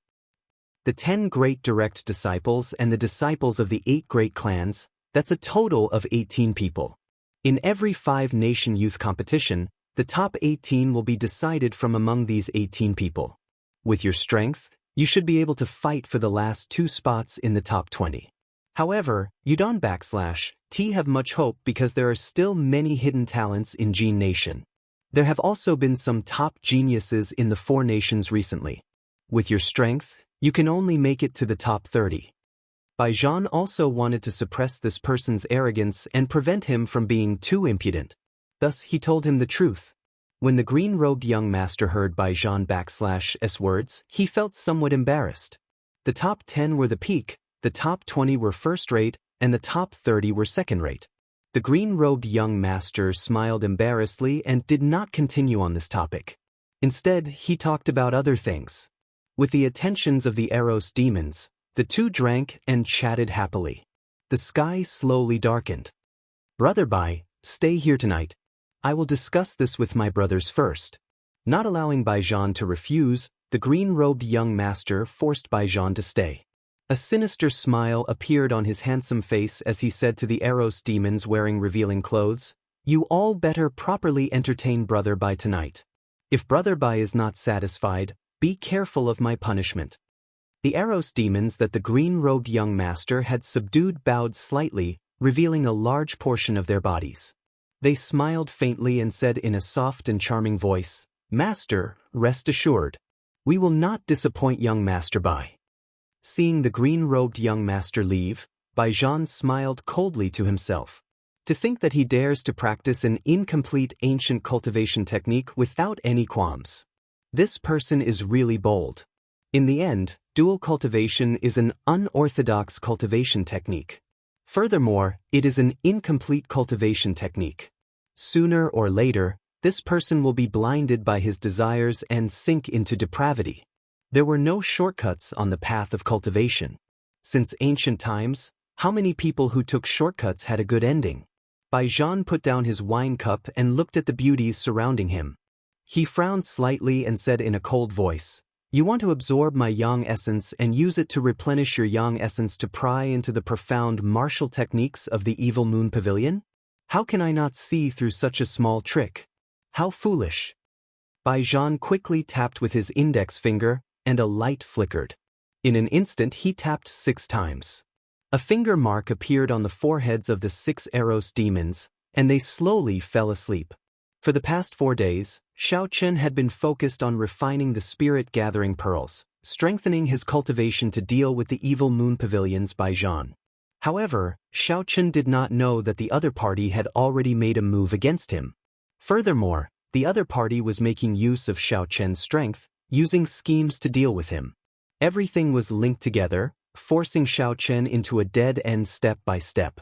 The 10 great direct disciples and the disciples of the 8 great clans, that's a total of 18 people. In every 5-nation youth competition, the top 18 will be decided from among these 18 people. With your strength, you should be able to fight for the last 2 spots in the top 20. However, you don't have much hope because there are still many hidden talents in Jin Nation. There have also been some top geniuses in the 4 nations recently. With your strength, you can only make it to the top 30. Bai Zhan also wanted to suppress this person's arrogance and prevent him from being too impudent. Thus, he told him the truth. When the green-robed young master heard Bai Zhan words, he felt somewhat embarrassed. The top 10 were the peak, the top 20 were first-rate, and the top 30 were second-rate. The green-robed young master smiled embarrassedly and did not continue on this topic. Instead, he talked about other things. With the attentions of the Eros demons, the two drank and chatted happily. The sky slowly darkened. "Brother Bai, stay here tonight. I will discuss this with my brothers first." Not allowing Baijan to refuse, the green-robed young master forced Baijan to stay. A sinister smile appeared on his handsome face as he said to the Eros demons wearing revealing clothes, "You all better properly entertain Brother Bai tonight. If Brother Bai is not satisfied, be careful of my punishment." The Eros demons that the green-robed young master had subdued bowed slightly, revealing a large portion of their bodies. They smiled faintly and said in a soft and charming voice, "Master, rest assured. We will not disappoint young Master Bai." Seeing the green-robed young master leave, Baijan smiled coldly to himself. To think that he dares to practice an incomplete ancient cultivation technique without any qualms. This person is really bold. In the end, dual cultivation is an unorthodox cultivation technique. Furthermore, it is an incomplete cultivation technique. Sooner or later, this person will be blinded by his desires and sink into depravity. There were no shortcuts on the path of cultivation. Since ancient times, how many people who took shortcuts had a good ending? Baijan put down his wine cup and looked at the beauties surrounding him. He frowned slightly and said in a cold voice, "You want to absorb my yang essence and use it to replenish your yang essence to pry into the profound martial techniques of the evil moon pavilion? How can I not see through such a small trick? How foolish." Baijan quickly tapped with his index finger, and a light flickered. In an instant he tapped 6 times. A finger mark appeared on the foreheads of the 6 Eros demons, and they slowly fell asleep. For the past 4 days, Xiao Chen had been focused on refining the spirit-gathering pearls, strengthening his cultivation to deal with the evil moon pavilions Baijan. However, Xiao Chen did not know that the other party had already made a move against him. Furthermore, the other party was making use of Xiao Chen's strength, using schemes to deal with him. Everything was linked together, forcing Xiao Chen into a dead end step by step.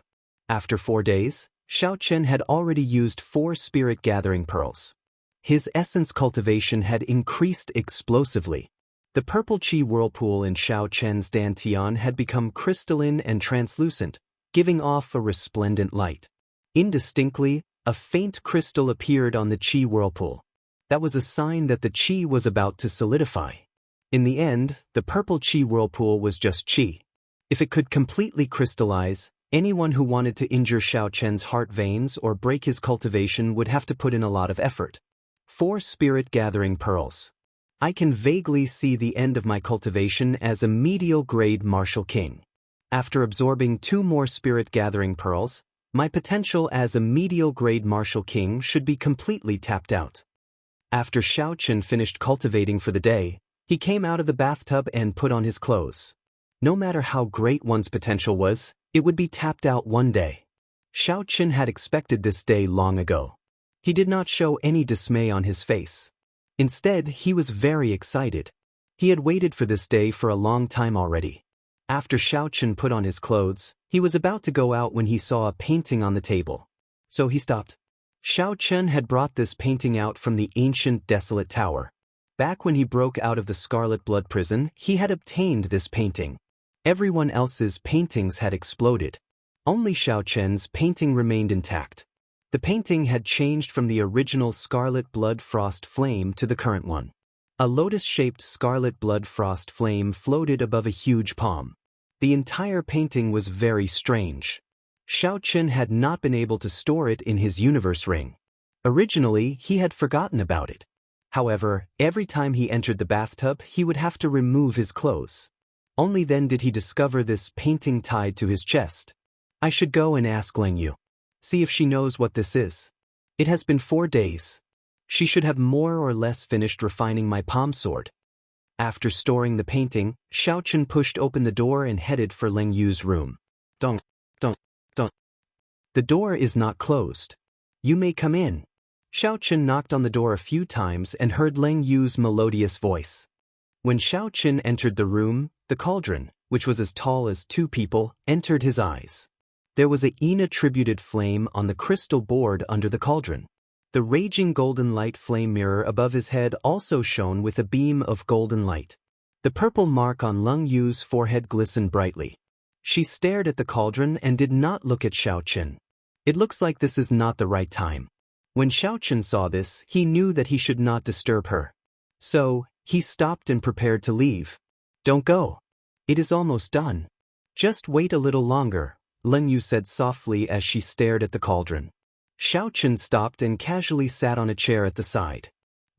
After 4 days, Xiao Chen had already used 4 spirit-gathering pearls. His essence cultivation had increased explosively. The purple chi whirlpool in Xiao Chen's dantian had become crystalline and translucent, giving off a resplendent light. Indistinctly, a faint crystal appeared on the chi whirlpool. That was a sign that the chi was about to solidify. In the end, the purple chi whirlpool was just chi. If it could completely crystallize, anyone who wanted to injure Xiao Chen's heart veins or break his cultivation would have to put in a lot of effort. 4 spirit-gathering pearls. I can vaguely see the end of my cultivation as a medial-grade martial king. After absorbing 2 more spirit-gathering pearls, my potential as a medial-grade martial king should be completely tapped out. After Xiao Chen finished cultivating for the day, he came out of the bathtub and put on his clothes. No matter how great one's potential was, it would be tapped out one day. Xiao Chen had expected this day long ago. He did not show any dismay on his face. Instead, he was very excited. He had waited for this day for a long time already. After Xiao Chen put on his clothes, he was about to go out when he saw a painting on the table. So he stopped. Xiao Chen had brought this painting out from the ancient desolate tower. Back when he broke out of the Scarlet Blood prison, he had obtained this painting. Everyone else's paintings had exploded. Only Xiao Chen's painting remained intact. The painting had changed from the original Scarlet Blood Frost Flame to the current one. A lotus-shaped Scarlet Blood Frost Flame floated above a huge palm. The entire painting was very strange. Xiao Chen had not been able to store it in his universe ring. Originally, he had forgotten about it. However, every time he entered the bathtub, he would have to remove his clothes. Only then did he discover this painting tied to his chest. I should go and ask Ling Yu. See if she knows what this is. It has been 4 days. She should have more or less finished refining my palm sword. After storing the painting, Xiao Chen pushed open the door and headed for Ling Yu's room. Dong, dong, dong. The door is not closed. You may come in. Xiao Chen knocked on the door a few times and heard Ling Yu's melodious voice. When Xiao Chen entered the room, the cauldron, which was as tall as 2 people, entered his eyes. There was a yin-attributed flame on the crystal board under the cauldron. The raging golden light flame mirror above his head also shone with a beam of golden light. The purple mark on Leng Yu's forehead glistened brightly. She stared at the cauldron and did not look at Xiao Chen. It looks like this is not the right time. When Xiao Chen saw this, he knew that he should not disturb her. So, he stopped and prepared to leave. Don't go. It is almost done. Just wait a little longer, Leng Yu said softly as she stared at the cauldron. Xiao Chen stopped and casually sat on a chair at the side.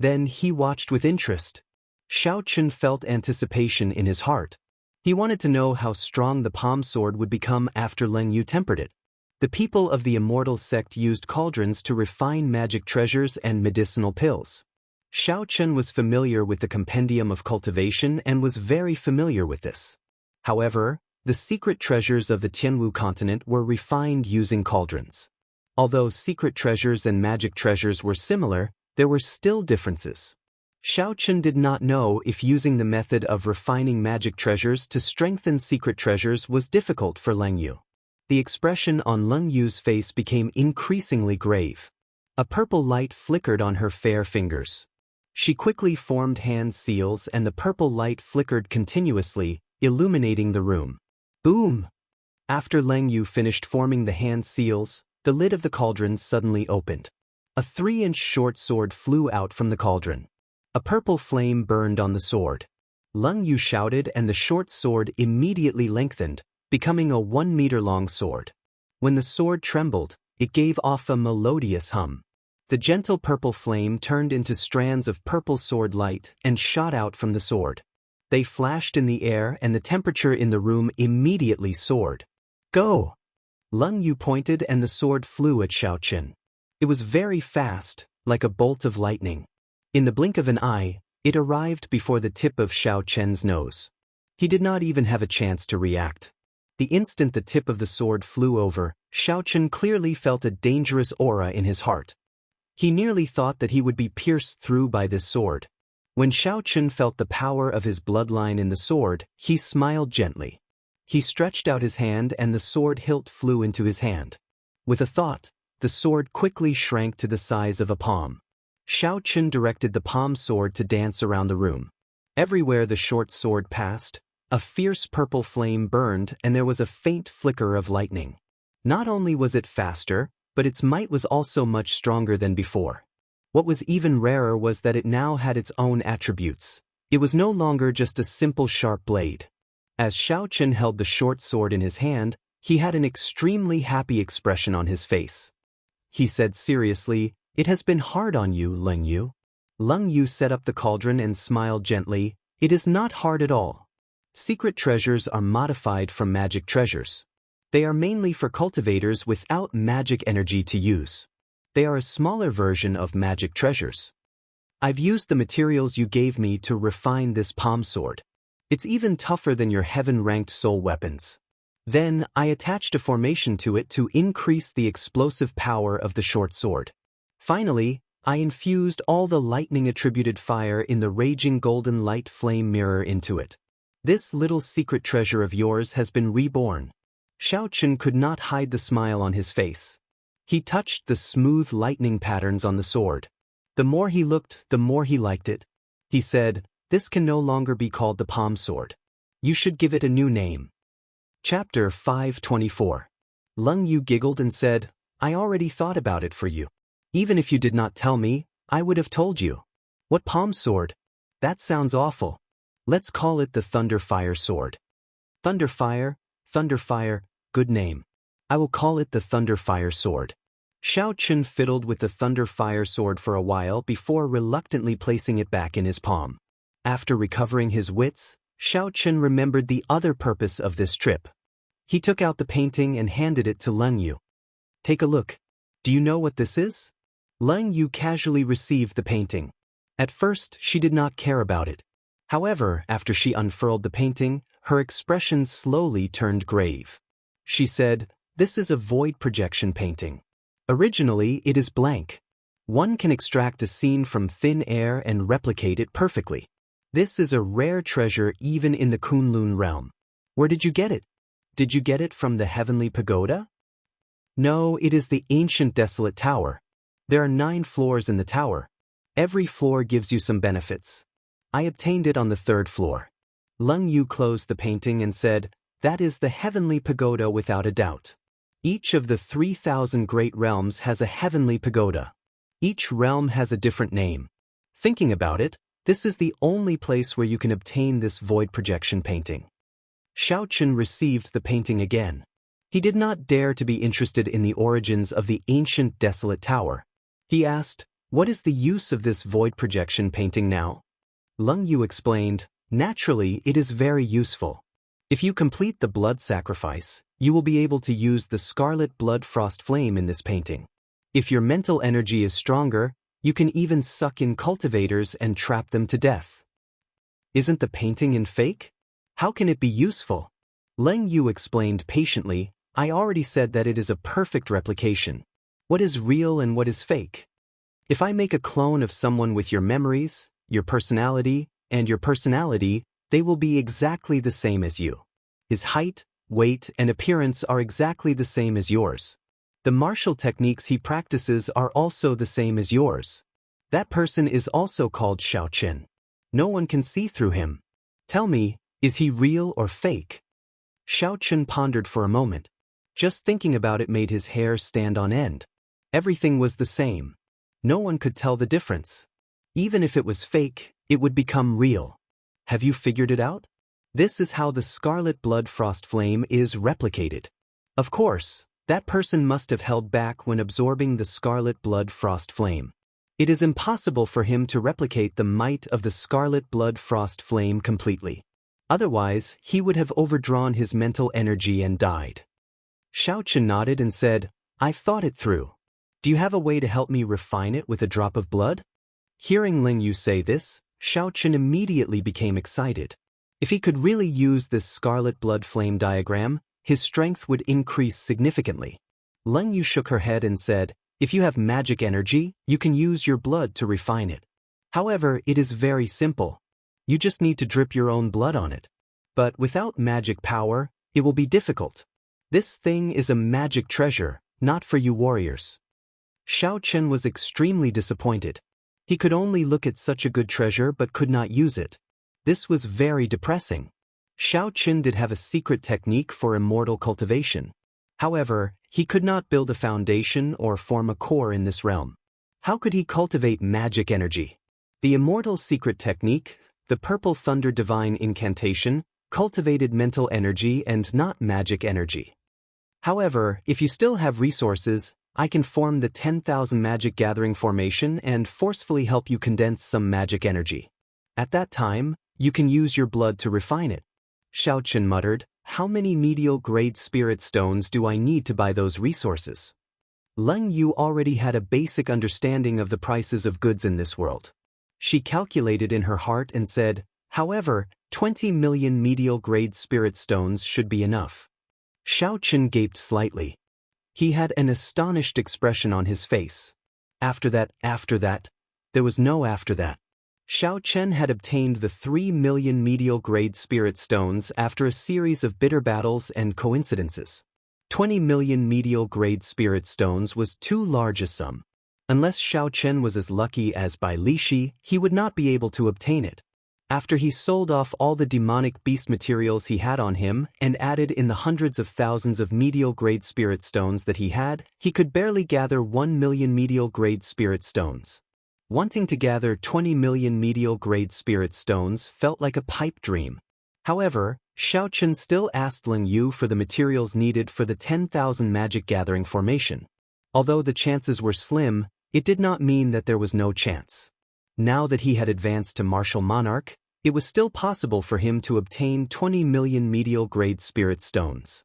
Then he watched with interest. Xiao Chen felt anticipation in his heart. He wanted to know how strong the palm sword would become after Leng Yu tempered it. The people of the immortal sect used cauldrons to refine magic treasures and medicinal pills. Xiao Chen was familiar with the compendium of cultivation and was very familiar with this. However, the secret treasures of the Tianwu continent were refined using cauldrons. Although secret treasures and magic treasures were similar, there were still differences. Xiao Chen did not know if using the method of refining magic treasures to strengthen secret treasures was difficult for Leng Yu. The expression on Leng Yu's face became increasingly grave. A purple light flickered on her fair fingers. She quickly formed hand seals and the purple light flickered continuously, illuminating the room. Boom! After Leng Yu finished forming the hand seals, the lid of the cauldron suddenly opened. A 3-inch short sword flew out from the cauldron. A purple flame burned on the sword. Leng Yu shouted and the short sword immediately lengthened, becoming a 1-meter-long sword. When the sword trembled, it gave off a melodious hum. The gentle purple flame turned into strands of purple sword light and shot out from the sword. They flashed in the air and the temperature in the room immediately soared. Go! Leng Yu pointed and the sword flew at Xiao Chen. It was very fast, like a bolt of lightning. In the blink of an eye, it arrived before the tip of Xiao Chen's nose. He did not even have a chance to react. The instant the tip of the sword flew over, Xiao Chen clearly felt a dangerous aura in his heart. He nearly thought that he would be pierced through by this sword. When Xiao Chen felt the power of his bloodline in the sword, he smiled gently. He stretched out his hand and the sword hilt flew into his hand. With a thought, the sword quickly shrank to the size of a palm. Xiao Chen directed the palm sword to dance around the room. Everywhere the short sword passed, a fierce purple flame burned and there was a faint flicker of lightning. Not only was it faster, but its might was also much stronger than before. What was even rarer was that it now had its own attributes. It was no longer just a simple sharp blade. As Xiao Chen held the short sword in his hand, he had an extremely happy expression on his face. He said seriously, "It has been hard on you, Leng Yu." Leng Yu set up the cauldron and smiled gently. "It is not hard at all. Secret treasures are modified from magic treasures. They are mainly for cultivators without magic energy to use. They are a smaller version of magic treasures. I've used the materials you gave me to refine this palm sword. It's even tougher than your heaven-ranked soul weapons. Then, I attached a formation to it to increase the explosive power of the short sword. Finally, I infused all the lightning-attributed fire in the raging golden light flame mirror into it. This little secret treasure of yours has been reborn." Xiao Chen could not hide the smile on his face. He touched the smooth lightning patterns on the sword. The more he looked, the more he liked it. He said, "This can no longer be called the palm sword. You should give it a new name." Chapter 524. Leng Yu giggled and said, "I already thought about it for you. Even if you did not tell me, I would have told you." "What palm sword? That sounds awful. Let's call it the Thunderfire sword." Thunderfire, good name. I will call it the Thunderfire sword." Xiao Chen fiddled with the Thunderfire sword for a while before reluctantly placing it back in his palm. After recovering his wits, Xiao Chen remembered the other purpose of this trip. He took out the painting and handed it to Leng Yu. "Take a look. Do you know what this is?" Leng Yu casually received the painting. At first, she did not care about it. However, after she unfurled the painting, her expression slowly turned grave. She said, "This is a void projection painting. Originally, it is blank. One can extract a scene from thin air and replicate it perfectly. This is a rare treasure even in the Kunlun realm. Where did you get it? Did you get it from the Heavenly Pagoda?" No, it is the ancient desolate tower. There are 9 floors in the tower. Every floor gives you some benefits. I obtained it on the 3rd floor. Leng Yu closed the painting and said, "That is the heavenly pagoda without a doubt. Each of the 3,000 great realms has a heavenly pagoda. Each realm has a different name. Thinking about it, this is the only place where you can obtain this void projection painting." Xiaochen received the painting again. He did not dare to be interested in the origins of the ancient desolate tower. He asked, "What is the use of this void projection painting now?" Leng Yu explained, "Naturally, it is very useful. If you complete the blood sacrifice, you will be able to use the scarlet blood frost flame in this painting. If your mental energy is stronger, you can even suck in cultivators and trap them to death." "Isn't the painting in fake? How can it be useful?" Leng Yu explained patiently, "I already said that it is a perfect replication. What is real and what is fake? If I make a clone of someone with your memories, your personality, and your personality, they will be exactly the same as you. His height, weight, and appearance are exactly the same as yours. The martial techniques he practices are also the same as yours. That person is also called Xiaochen. No one can see through him. Tell me, is he real or fake?" Xiaochen pondered for a moment. Just thinking about it made his hair stand on end. Everything was the same. No one could tell the difference. Even if it was fake, it would become real. Have you figured it out? This is how the scarlet blood frost flame is replicated. Of course, that person must have held back when absorbing the scarlet blood frost flame. It is impossible for him to replicate the might of the scarlet blood frost flame completely. Otherwise, he would have overdrawn his mental energy and died. Xiaochen nodded and said, "I've thought it through. Do you have a way to help me refine it with a drop of blood?" Hearing Leng Yu say this, Xiaochen immediately became excited. If he could really use this scarlet blood flame diagram, his strength would increase significantly. Leng Yu shook her head and said, "If you have magic energy, you can use your blood to refine it. However, it is very simple. You just need to drip your own blood on it. But without magic power, it will be difficult. This thing is a magic treasure, not for you warriors." Xiaochen was extremely disappointed. He could only look at such a good treasure but could not use it. This was very depressing. Xiaochen did have a secret technique for immortal cultivation. However, he could not build a foundation or form a core in this realm. How could he cultivate magic energy? The immortal secret technique, the purple thunder divine incantation, cultivated mental energy and not magic energy. However, if you still have resources, I can form the 10,000 magic gathering formation and forcefully help you condense some magic energy. At that time, you can use your blood to refine it. Xiaochen muttered, "How many medial grade spirit stones do I need to buy those resources?" Leng Yu already had a basic understanding of the prices of goods in this world. She calculated in her heart and said, "However, 20 million medial grade spirit stones should be enough." Xiaochen gaped slightly. He had an astonished expression on his face. After that, there was no after that. Xiaochen had obtained the 3 million medial grade spirit stones after a series of bitter battles and coincidences. 20 million medial grade spirit stones was too large a sum. Unless Xiaochen was as lucky as Bai Lishi, he would not be able to obtain it. After he sold off all the demonic beast materials he had on him and added in the hundreds of thousands of medial grade spirit stones that he had, he could barely gather 1 million medial grade spirit stones. Wanting to gather 20 million medial grade spirit stones felt like a pipe dream. However, Xiaochen still asked Leng Yu for the materials needed for the 10,000 magic gathering formation. Although the chances were slim, it did not mean that there was no chance. Now that he had advanced to Martial Monarch, it was still possible for him to obtain 20 million medial grade spirit stones.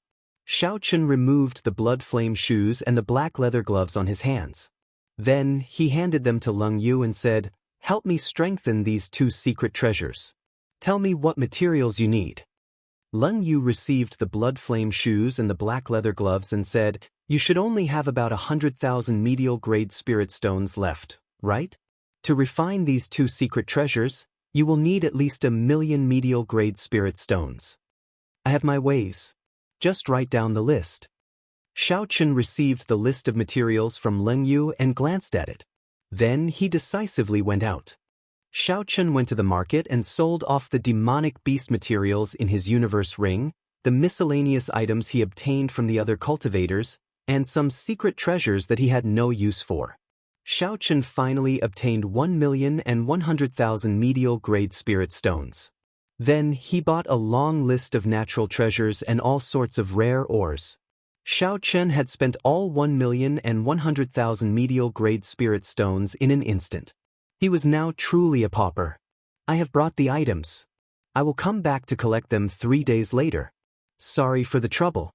Xiaochen removed the blood flame shoes and the black leather gloves on his hands. Then, he handed them to Leng Yu and said, "Help me strengthen these 2 secret treasures. Tell me what materials you need." Leng Yu received the blood flame shoes and the black leather gloves and said, "You should only have about 100,000 medial grade spirit stones left, right? To refine these 2 secret treasures, you will need at least 1 million medial grade spirit stones. I have my ways. Just write down the list." Xiao Chen received the list of materials from Leng Yu and glanced at it. Then he decisively went out. Xiao Chen went to the market and sold off the demonic beast materials in his universe ring, the miscellaneous items he obtained from the other cultivators, and some secret treasures that he had no use for. Xiao Chen finally obtained 1,100,000 medial-grade spirit stones. Then he bought a long list of natural treasures and all sorts of rare ores. Xiao Chen had spent all 1,100,000 medial-grade spirit stones in an instant. He was now truly a pauper. I have brought the items. I will come back to collect them 3 days later. Sorry for the trouble.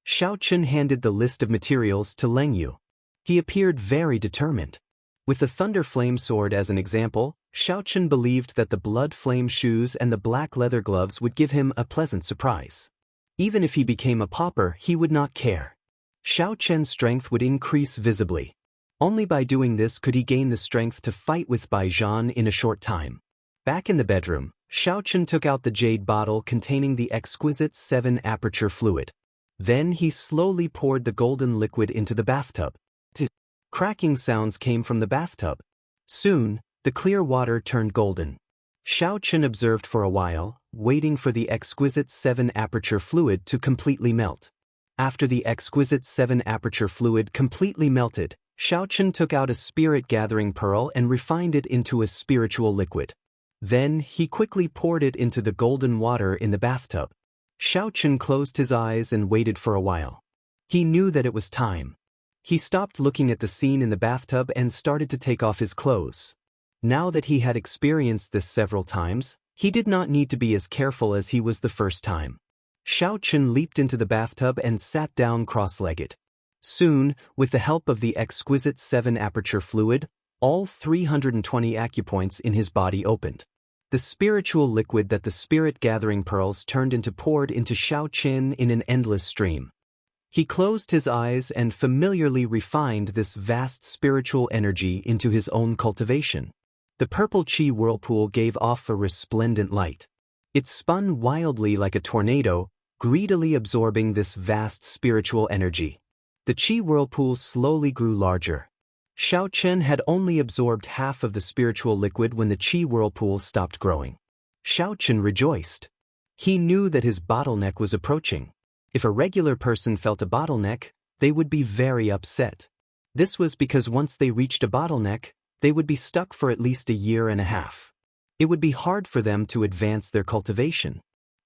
Xiao Chen handed the list of materials to Leng Yu. He appeared very determined. With the Thunder Flame sword as an example, Xiao Chen believed that the Blood Flame shoes and the black leather gloves would give him a pleasant surprise. Even if he became a pauper, he would not care. Xiao Chen's strength would increase visibly. Only by doing this could he gain the strength to fight with Bai Zhan in a short time. Back in the bedroom, Xiao Chen took out the jade bottle containing the exquisite 7-aperture fluid. Then he slowly poured the golden liquid into the bathtub. Cracking sounds came from the bathtub. Soon, the clear water turned golden. Xiao Chen observed for a while, waiting for the exquisite 7-aperture fluid to completely melt. After the exquisite 7-aperture fluid completely melted, Xiao Chen took out a spirit-gathering pearl and refined it into a spiritual liquid. Then he quickly poured it into the golden water in the bathtub. Xiao Chen closed his eyes and waited for a while. He knew that it was time. He stopped looking at the scene in the bathtub and started to take off his clothes. Now that he had experienced this several times, he did not need to be as careful as he was the first time. Xiao Chen leaped into the bathtub and sat down cross-legged. Soon, with the help of the exquisite 7-aperture fluid, all 320 acupoints in his body opened. The spiritual liquid that the spirit-gathering pearls turned into poured into Xiao Chen in an endless stream. He closed his eyes and familiarly refined this vast spiritual energy into his own cultivation. The purple chi whirlpool gave off a resplendent light. It spun wildly like a tornado, greedily absorbing this vast spiritual energy. The chi whirlpool slowly grew larger. Xiao Chen had only absorbed half of the spiritual liquid when the chi whirlpool stopped growing. Xiao Chen rejoiced. He knew that his bottleneck was approaching. If a regular person felt a bottleneck, they would be very upset. This was because once they reached a bottleneck, they would be stuck for at least a year and a half. It would be hard for them to advance their cultivation.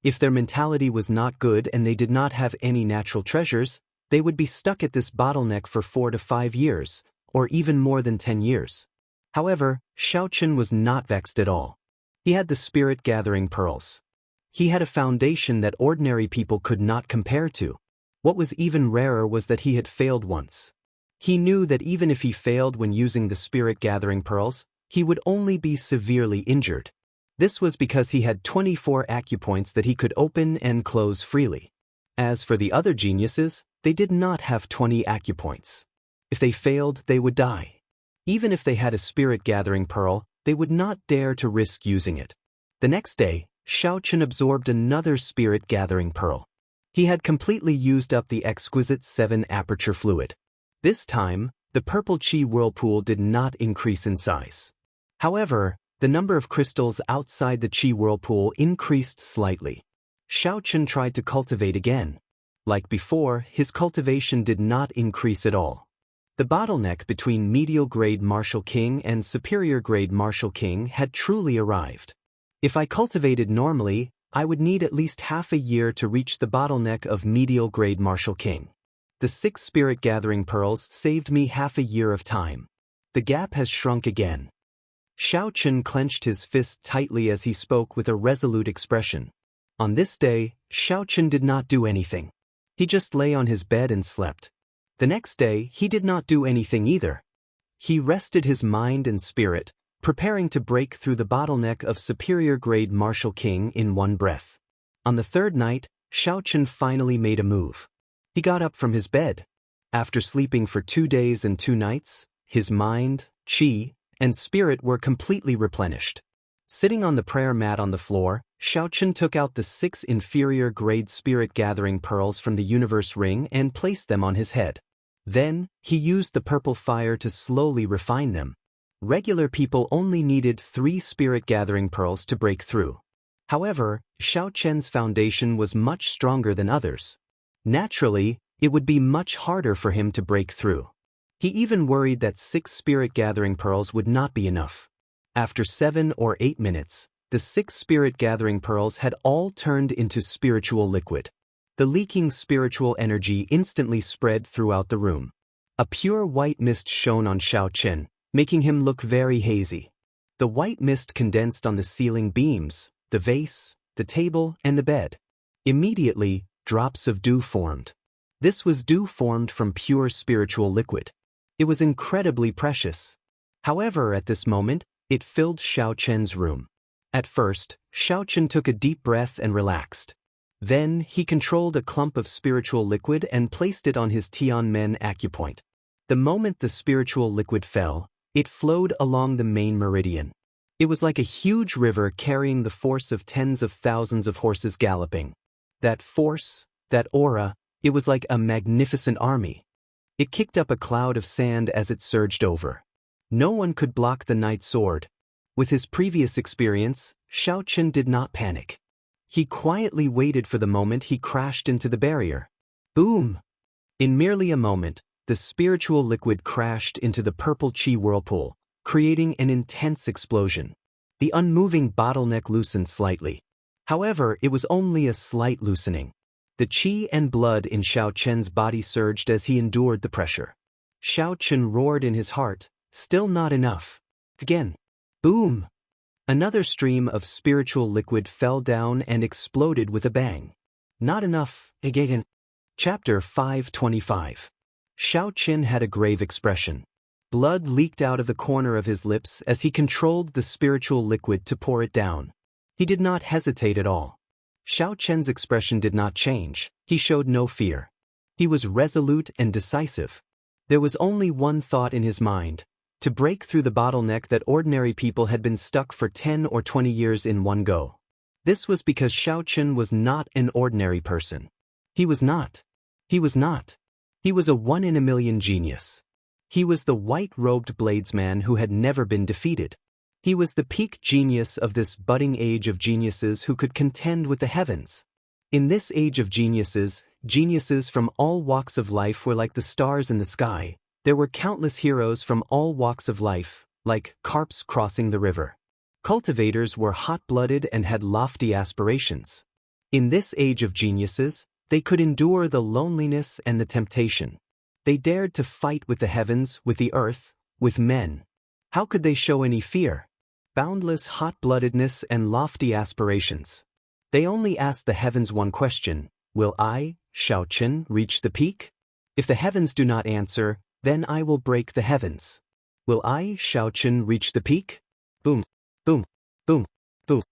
If their mentality was not good and they did not have any natural treasures, they would be stuck at this bottleneck for 4 to 5 years, or even more than 10 years. However, Xiao Chen was not vexed at all. He had the spirit-gathering pearls. He had a foundation that ordinary people could not compare to. What was even rarer was that he had failed once. He knew that even if he failed when using the spirit-gathering pearls, he would only be severely injured. This was because he had 24 acupoints that he could open and close freely. As for the other geniuses, they did not have 20 acupoints. If they failed, they would die. Even if they had a spirit-gathering pearl, they would not dare to risk using it. The next day, Xiao Chen absorbed another spirit-gathering pearl. He had completely used up the exquisite 7-aperture fluid. This time, the purple chi whirlpool did not increase in size. However, the number of crystals outside the chi whirlpool increased slightly. Xiao Chen tried to cultivate again. Like before, his cultivation did not increase at all. The bottleneck between medial-grade Martial King and superior-grade Martial King had truly arrived. If I cultivated normally, I would need at least half a year to reach the bottleneck of medial-grade Martial King. The 6 spirit-gathering pearls saved me half a year of time. The gap has shrunk again. Xiao Chen clenched his fist tightly as he spoke with a resolute expression. On this day, Xiao Chen did not do anything. He just lay on his bed and slept. The next day, he did not do anything either. He rested his mind and spirit, preparing to break through the bottleneck of superior-grade Martial King in one breath. On the 3rd night, Xiao Chen finally made a move. He got up from his bed. After sleeping for 2 days and 2 nights, his mind, chi, and spirit were completely replenished. Sitting on the prayer mat on the floor, Xiaochen took out the 6 inferior-grade spirit-gathering pearls from the universe ring and placed them on his head. Then, he used the purple fire to slowly refine them. Regular people only needed 3 spirit-gathering pearls to break through. However, Xiaochen's foundation was much stronger than others. Naturally, it would be much harder for him to break through. He even worried that 6 spirit-gathering pearls would not be enough. After 7 or 8 minutes, the 6 spirit-gathering pearls had all turned into spiritual liquid. The leaking spiritual energy instantly spread throughout the room. A pure white mist shone on Xiaochen, making him look very hazy. The white mist condensed on the ceiling beams, the vase, the table, and the bed. Immediately, drops of dew formed. This was dew formed from pure spiritual liquid. It was incredibly precious. However, at this moment, it filled Xiaochen's room. At first, Xiaochen took a deep breath and relaxed. Then, he controlled a clump of spiritual liquid and placed it on his Tianmen acupoint. The moment the spiritual liquid fell, it flowed along the main meridian. It was like a huge river carrying the force of tens of thousands of horses galloping. That force, that aura, it was like a magnificent army. It kicked up a cloud of sand as it surged over. No one could block the knight's sword. With his previous experience, Xiaochen did not panic. He quietly waited for the moment he crashed into the barrier. Boom! In merely a moment, the spiritual liquid crashed into the purple chi whirlpool, creating an intense explosion. The unmoving bottleneck loosened slightly. However, it was only a slight loosening. The chi and blood in Xiaochen's body surged as he endured the pressure. Xiaochen roared in his heart, still not enough. Again. Boom! Another stream of spiritual liquid fell down and exploded with a bang. Not enough, again. Chapter 525. Xiaochen had a grave expression. Blood leaked out of the corner of his lips as he controlled the spiritual liquid to pour it down. He did not hesitate at all. Xiaochen's expression did not change. He showed no fear. He was resolute and decisive. There was only one thought in his mind: to break through the bottleneck that ordinary people had been stuck for 10 or 20 years in one go. This was because Xiaochen was not an ordinary person. He was not. He was not. He was a 1-in-a-million genius. He was the white-robed bladesman who had never been defeated. He was the peak genius of this budding age of geniuses who could contend with the heavens. In this age of geniuses, geniuses from all walks of life were like the stars in the sky. There were countless heroes from all walks of life, like carps crossing the river. Cultivators were hot-blooded and had lofty aspirations. In this age of geniuses, they could endure the loneliness and the temptation. They dared to fight with the heavens, with the earth, with men. How could they show any fear? Boundless hot-bloodedness and lofty aspirations. They only asked the heavens one question: will I, Xiaochen, reach the peak? If the heavens do not answer, then I will break the heavens. Will I, Xiaochen, reach the peak? Boom, boom, boom, boom.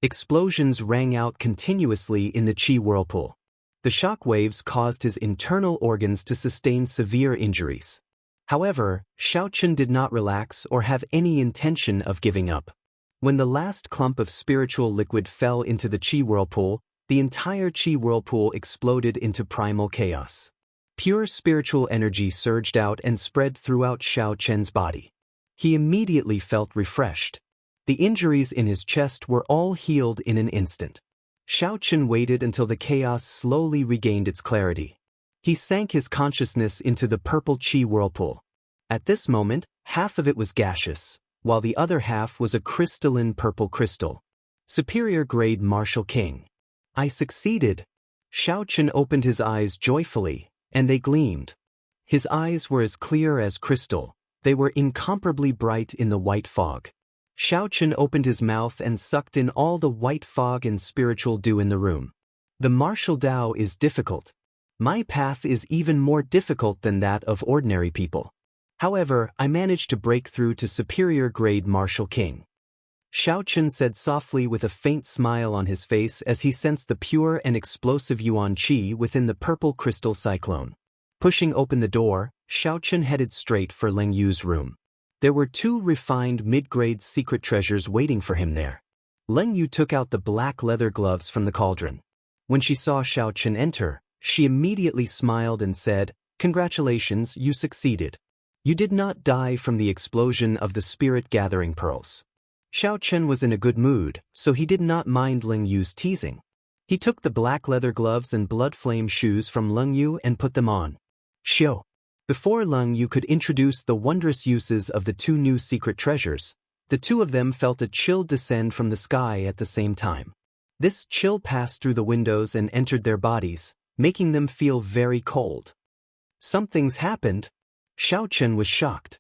Explosions rang out continuously in the chi whirlpool. The shock waves caused his internal organs to sustain severe injuries. However, Xiaochen did not relax or have any intention of giving up. When the last clump of spiritual liquid fell into the chi whirlpool, the entire chi whirlpool exploded into primal chaos. Pure spiritual energy surged out and spread throughout Xiaochen's body. He immediately felt refreshed. The injuries in his chest were all healed in an instant. Xiaochen waited until the chaos slowly regained its clarity. He sank his consciousness into the purple chi whirlpool. At this moment, half of it was gaseous, while the other half was a crystalline purple crystal. Superior grade Martial King. I succeeded. Xiaochen opened his eyes joyfully, and they gleamed. His eyes were as clear as crystal. They were incomparably bright in the white fog. Xiaochen opened his mouth and sucked in all the white fog and spiritual dew in the room. The martial Tao is difficult. My path is even more difficult than that of ordinary people. However, I managed to break through to superior grade Martial King. Xiaochen said softly with a faint smile on his face as he sensed the pure and explosive Yuan Qi within the purple crystal cyclone. Pushing open the door, Xiaochen headed straight for Ling Yu's room. There were 2 refined mid-grade secret treasures waiting for him there. Leng Yu took out the black leather gloves from the cauldron. When she saw Xiao Chen enter, she immediately smiled and said, "Congratulations, you succeeded. You did not die from the explosion of the spirit-gathering pearls." Xiao Chen was in a good mood, so he did not mind Leng Yu's teasing. He took the black leather gloves and blood flame shoes from Leng Yu and put them on. Xiao. Before Leng Yu could introduce the wondrous uses of the 2 new secret treasures, the 2 of them felt a chill descend from the sky at the same time. This chill passed through the windows and entered their bodies, making them feel very cold. Something's happened. Xiao Chen was shocked.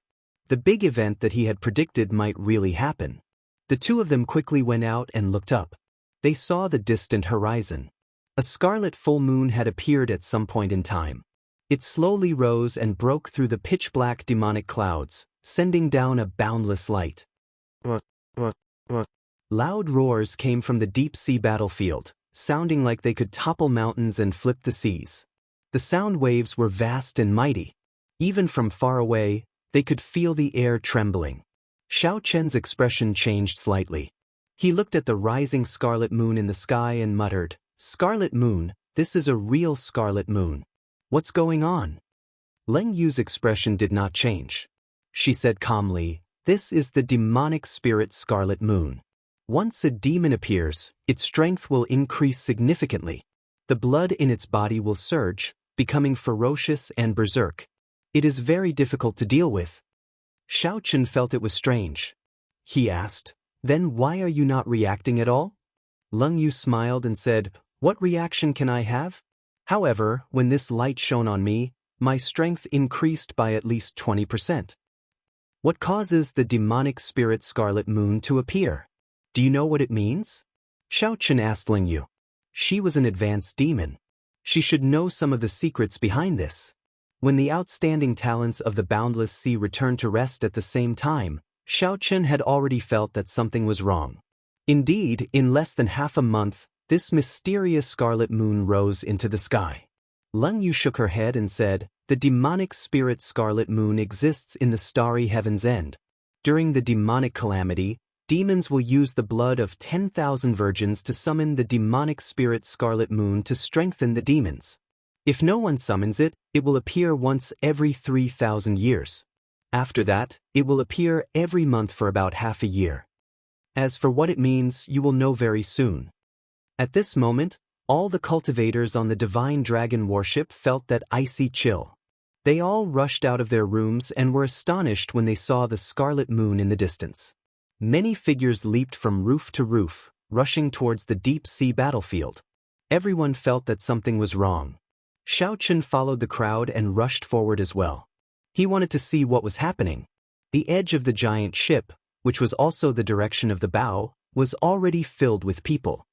The big event that he had predicted might really happen. The 2 of them quickly went out and looked up. They saw the distant horizon. A scarlet full moon had appeared at some point in time. It slowly rose and broke through the pitch-black demonic clouds, sending down a boundless light. Loud roars came from the deep-sea battlefield, sounding like they could topple mountains and flip the seas. The sound waves were vast and mighty. Even from far away, they could feel the air trembling. Xiao Chen's expression changed slightly. He looked at the rising scarlet moon in the sky and muttered, "Scarlet moon, this is a real scarlet moon. What's going on?" Leng Yu's expression did not change. She said calmly, "This is the demonic spirit scarlet moon. Once a demon appears, its strength will increase significantly. The blood in its body will surge, becoming ferocious and berserk. It is very difficult to deal with." Xiao Chen felt it was strange. He asked, "Then why are you not reacting at all?" Leng Yu smiled and said, "What reaction can I have? However, when this light shone on me, my strength increased by at least 20%. What causes the demonic spirit scarlet moon to appear? Do you know what it means?" Xiao Chen asked Leng Yu. She was an advanced demon. She should know some of the secrets behind this. When the outstanding talents of the boundless sea returned to rest at the same time, Xiao Chen had already felt that something was wrong. Indeed, in less than half a month, this mysterious scarlet moon rose into the sky. Leng Yu shook her head and said, "The demonic spirit scarlet moon exists in the starry heaven's end. During the demonic calamity, demons will use the blood of 10,000 virgins to summon the demonic spirit scarlet moon to strengthen the demons. If no one summons it, it will appear once every 3,000 years. After that, it will appear every month for about half a year. As for what it means, you will know very soon." At this moment, all the cultivators on the divine dragon warship felt that icy chill. They all rushed out of their rooms and were astonished when they saw the scarlet moon in the distance. Many figures leaped from roof to roof, rushing towards the deep-sea battlefield. Everyone felt that something was wrong. Xiao Chen followed the crowd and rushed forward as well. He wanted to see what was happening. The edge of the giant ship, which was also the direction of the bow, was already filled with people.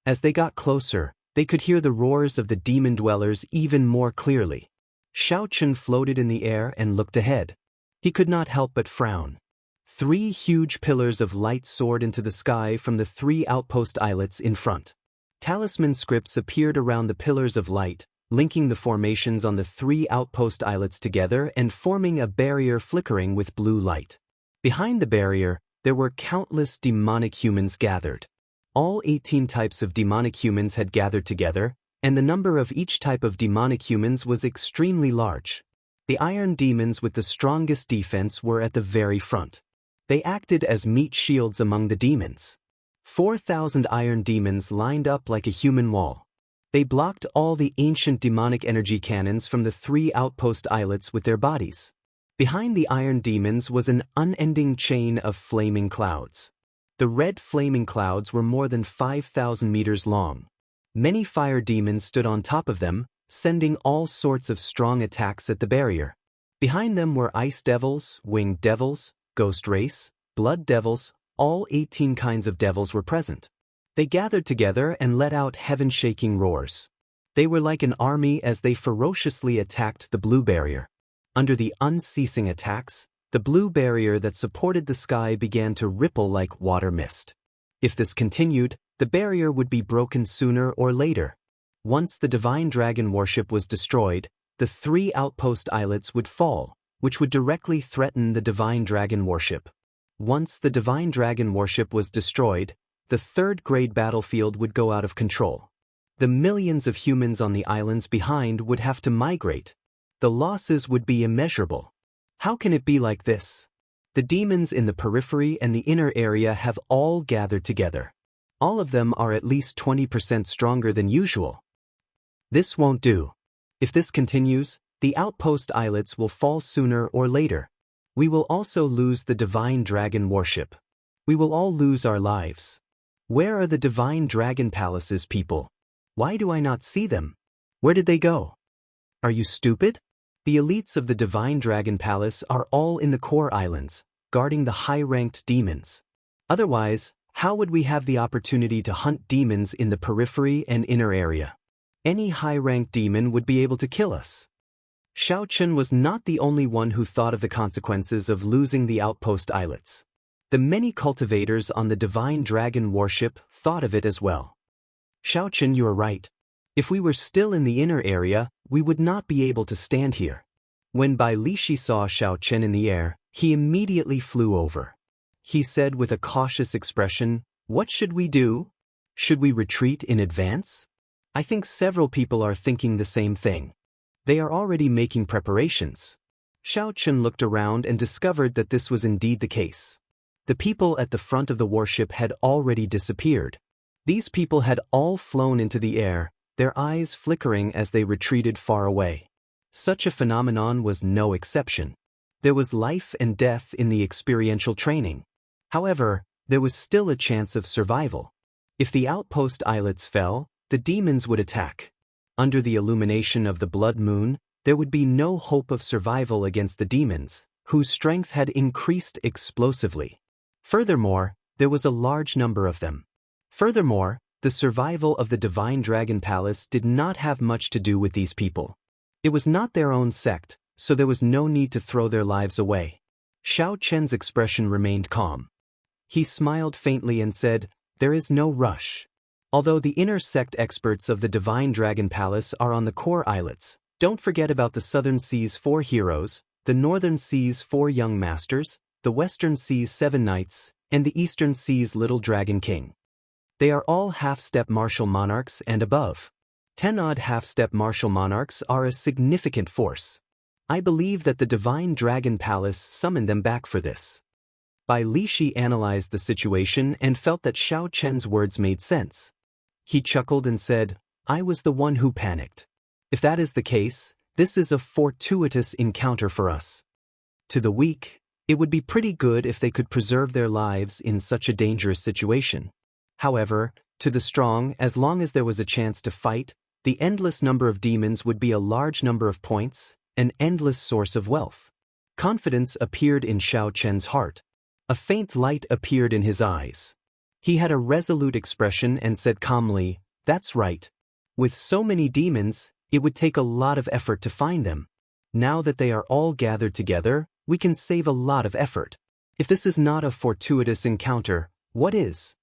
As they got closer, they could hear the roars of the demon dwellers even more clearly. Xiao Chen floated in the air and looked ahead. He could not help but frown. 3 huge pillars of light soared into the sky from the 3 outpost islets in front. Talisman scripts appeared around the pillars of light, linking the formations on the 3 outpost islets together and forming a barrier flickering with blue light. Behind the barrier, there were countless demonic humans gathered. All 18 types of demonic humans had gathered together, and the number of each type of demonic humans was extremely large. The iron demons with the strongest defense were at the very front. They acted as meat shields among the demons. 4,000 iron demons lined up like a human wall. They blocked all the ancient demonic energy cannons from the 3 outpost islets with their bodies. Behind the iron demons was an unending chain of flaming clouds. The red flaming clouds were more than 5,000 meters long. Many fire demons stood on top of them, sending all sorts of strong attacks at the barrier. Behind them were ice devils, winged devils, ghost race, blood devils, all 18 kinds of devils were present. They gathered together and let out heaven-shaking roars. They were like an army as they ferociously attacked the blue barrier. Under the unceasing attacks, the blue barrier that supported the sky began to ripple like water mist. If this continued, the barrier would be broken sooner or later. Once the divine dragon warship was destroyed, the 3 outpost islets would fall, which would directly threaten the divine dragon warship. Once the divine dragon warship was destroyed, the third-grade battlefield would go out of control. The millions of humans on the islands behind would have to migrate. The losses would be immeasurable. How can it be like this? The demons in the periphery and the inner area have all gathered together. All of them are at least 20% stronger than usual. This won't do. If this continues, the outpost islets will fall sooner or later. We will also lose the divine dragon warship. We will all lose our lives. Where are the divine dragon palaces, people? Why do I not see them? Where did they go? Are you stupid? The elites of the divine dragon palace are all in the core islands, guarding the high-ranked demons. Otherwise, how would we have the opportunity to hunt demons in the periphery and inner area? Any high-ranked demon would be able to kill us. Xiao Chen was not the only one who thought of the consequences of losing the outpost islets. The many cultivators on the divine dragon warship thought of it as well. Xiao Chen, you are right. If we were still in the inner area, we would not be able to stand here. When Bai Lishi saw Xiao Chen in the air, he immediately flew over. He said with a cautious expression, "What should we do? Should we retreat in advance?" I think several people are thinking the same thing. They are already making preparations. Xiao Chen looked around and discovered that this was indeed the case. The people at the front of the warship had already disappeared. These people had all flown into the air, their eyes flickering as they retreated far away. Such a phenomenon was no exception. There was life and death in the experiential training. However, there was still a chance of survival. If the outpost islets fell, the demons would attack. Under the illumination of the blood moon, there would be no hope of survival against the demons, whose strength had increased explosively. Furthermore, there was a large number of them. Furthermore, the survival of the divine dragon palace did not have much to do with these people. It was not their own sect, so there was no need to throw their lives away. Xiao Chen's expression remained calm. He smiled faintly and said, "There is no rush. Although the inner sect experts of the divine dragon palace are on the core islets, don't forget about the southern sea's 4 heroes, the northern sea's 4 young masters, the western sea's 7 knights, and the eastern sea's little dragon king. They are all half-step martial monarchs and above. 10-odd half-step martial monarchs are a significant force. I believe that the divine dragon palace summoned them back for this." Bai Lishi analyzed the situation and felt that Xiao Chen's words made sense. He chuckled and said, "I was the one who panicked. If that is the case, this is a fortuitous encounter for us. To the weak, it would be pretty good if they could preserve their lives in such a dangerous situation. However, to the strong, as long as there was a chance to fight, the endless number of demons would be a large number of points, an endless source of wealth." Confidence appeared in Xiao Chen's heart. A faint light appeared in his eyes. He had a resolute expression and said calmly, "That's right. With so many demons, it would take a lot of effort to find them. Now that they are all gathered together, we can save a lot of effort. If this is not a fortuitous encounter, what is?"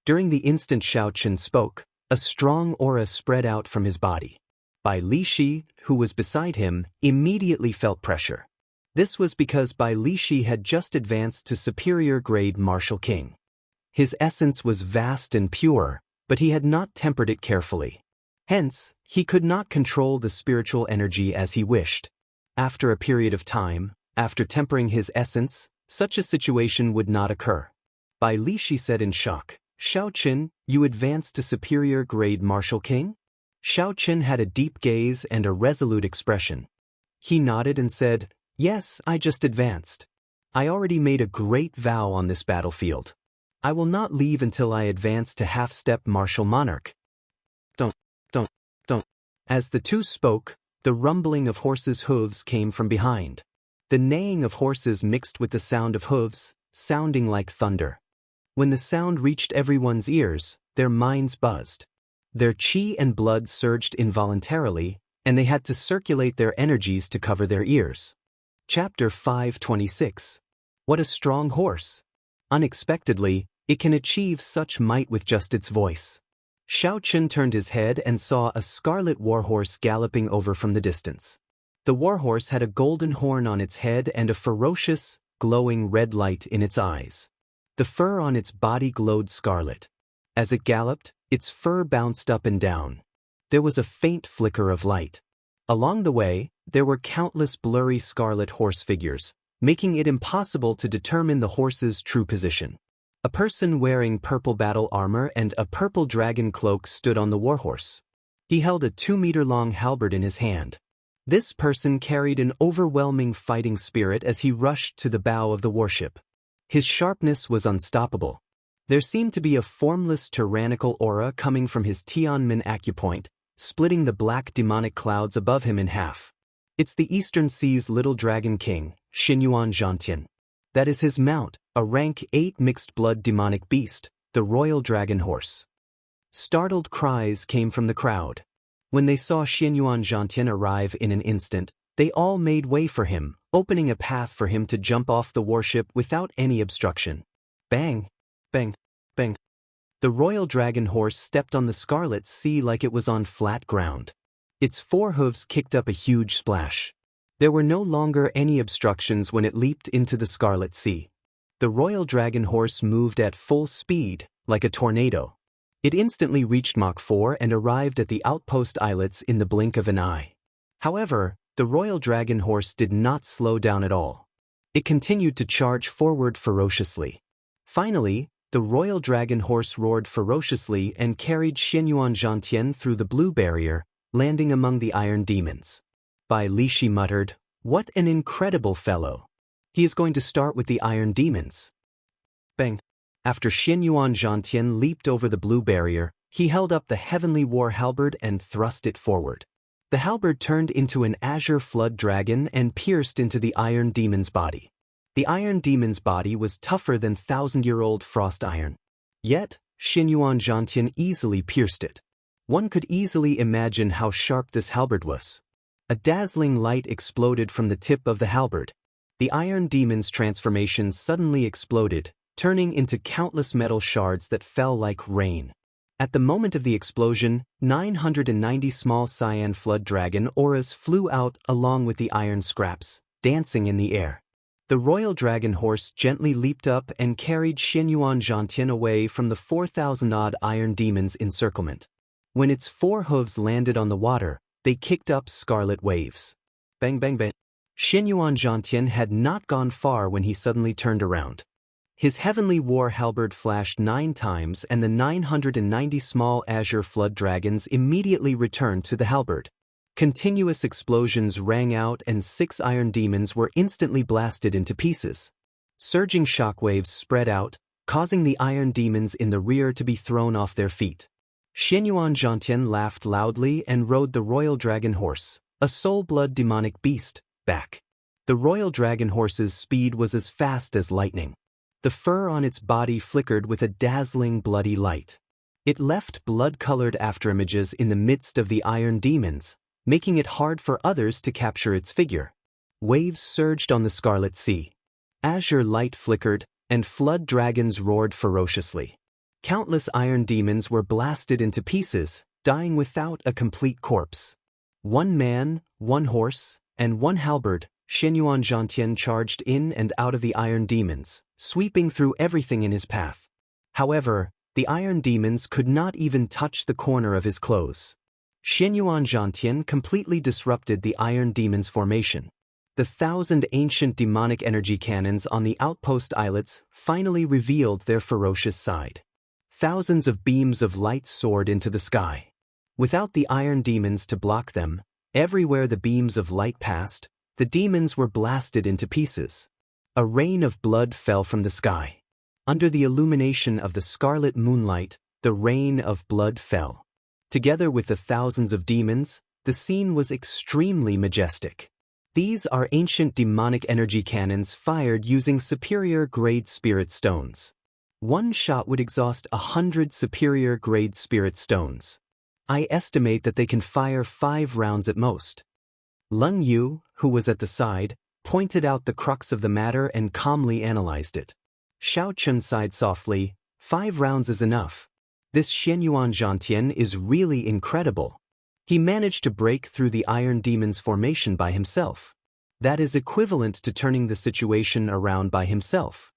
During the instant Xiao Chen spoke, a strong aura spread out from his body. Bai Lishi, who was beside him, immediately felt pressure. This was because Bai Lishi had just advanced to superior-grade Martial King. His essence was vast and pure, but he had not tempered it carefully. Hence, he could not control the spiritual energy as he wished. After a period of time, after tempering his essence, such a situation would not occur. Bai Lishi said in shock, "Xiao Chen, you advanced to superior-grade Martial King?" Xiao Chen had a deep gaze and a resolute expression. He nodded and said, "Yes, I just advanced. I already made a great vow on this battlefield. I will not leave until I advance to half-step martial monarch." Don't. As the two spoke, the rumbling of horses' hooves came from behind. The neighing of horses mixed with the sound of hooves, sounding like thunder. When the sound reached everyone's ears, their minds buzzed. Their chi and blood surged involuntarily, and they had to circulate their energies to cover their ears. Chapter 526. What a strong horse! Unexpectedly, it can achieve such might with just its voice. Xiao Chen turned his head and saw a scarlet warhorse galloping over from the distance. The warhorse had a golden horn on its head and a ferocious, glowing red light in its eyes. The fur on its body glowed scarlet. As it galloped, its fur bounced up and down. There was a faint flicker of light. Along the way, there were countless blurry scarlet horse figures, making it impossible to determine the horse's true position. A person wearing purple battle armor and a purple dragon cloak stood on the warhorse. He held a 2-meter-long halberd in his hand. This person carried an overwhelming fighting spirit as he rushed to the bow of the warship. His sharpness was unstoppable. There seemed to be a formless tyrannical aura coming from his Tianmen acupoint, splitting the black demonic clouds above him in half. It's the Eastern Sea's little dragon king, Xinyuan Zhantian. That is his mount, a rank 8 mixed-blood demonic beast, the royal dragon horse. Startled cries came from the crowd. When they saw Xinyuan Zhantian arrive in an instant, they all made way for him, opening a path for him to jump off the warship without any obstruction. Bang! Bang! Bang! The royal dragon horse stepped on the scarlet sea like it was on flat ground. Its 4 hooves kicked up a huge splash. There were no longer any obstructions when it leaped into the scarlet sea. The royal dragon horse moved at full speed, like a tornado. It instantly reached Mach 4 and arrived at the outpost islets in the blink of an eye. However, the royal dragon horse did not slow down at all. It continued to charge forward ferociously. Finally, the royal dragon horse roared ferociously and carried Xinyuan Zhantian through the blue barrier, landing among the iron demons. Bai Lishi muttered, "What an incredible fellow! He is going to start with the iron demons." Bang! After Xinyuan Zhantian leaped over the blue barrier, he held up the heavenly war halberd and thrust it forward. The halberd turned into an azure flood dragon and pierced into the iron demon's body. The iron demon's body was tougher than 1,000-year-old frost iron. Yet, Xinyuan Zhantian easily pierced it. One could easily imagine how sharp this halberd was. A dazzling light exploded from the tip of the halberd. The iron demon's transformation suddenly exploded, turning into countless metal shards that fell like rain. At the moment of the explosion, 990 small cyan flood dragon auras flew out along with the iron scraps, dancing in the air. The royal dragon horse gently leaped up and carried Xinyuan Zhantian away from the 4,000-odd iron demons' encirclement. When its 4 hooves landed on the water, they kicked up scarlet waves. Bang bang bang. Xinyuan Zhantian had not gone far when he suddenly turned around. His heavenly war halberd flashed 9 times and the 990 small azure flood dragons immediately returned to the halberd. Continuous explosions rang out and 6 iron demons were instantly blasted into pieces. Surging shockwaves spread out, causing the iron demons in the rear to be thrown off their feet. Xinyuan Zhantian laughed loudly and rode the royal dragon horse, a soul-blood demonic beast, back. The royal dragon horse's speed was as fast as lightning. The fur on its body flickered with a dazzling bloody light. It left blood-colored afterimages in the midst of the iron demons, making it hard for others to capture its figure. Waves surged on the scarlet sea. Azure light flickered, and flood dragons roared ferociously. Countless iron demons were blasted into pieces, dying without a complete corpse. 1 man, 1 horse, and 1 halberd, Xinyuan Zhantian charged in and out of the iron demons, sweeping through everything in his path. However, the iron demons could not even touch the corner of his clothes. Xinyuan Zhantian completely disrupted the iron demons' formation. The 1,000 ancient demonic energy cannons on the outpost islets finally revealed their ferocious side. Thousands of beams of light soared into the sky. Without the iron demons to block them, everywhere the beams of light passed, the demons were blasted into pieces. A rain of blood fell from the sky. Under the illumination of the scarlet moonlight, the rain of blood fell. Together with the thousands of demons, the scene was extremely majestic. These are ancient demonic energy cannons fired using superior-grade spirit stones. One shot would exhaust 100 superior-grade spirit stones. I estimate that they can fire 5 rounds at most. Lung Yu, who was at the side, pointed out the crux of the matter and calmly analyzed it. Xiao Chun sighed softly, 5 rounds is enough. This Xinyuan Zhantian is really incredible. He managed to break through the Iron Demon's formation by himself. That is equivalent to turning the situation around by himself.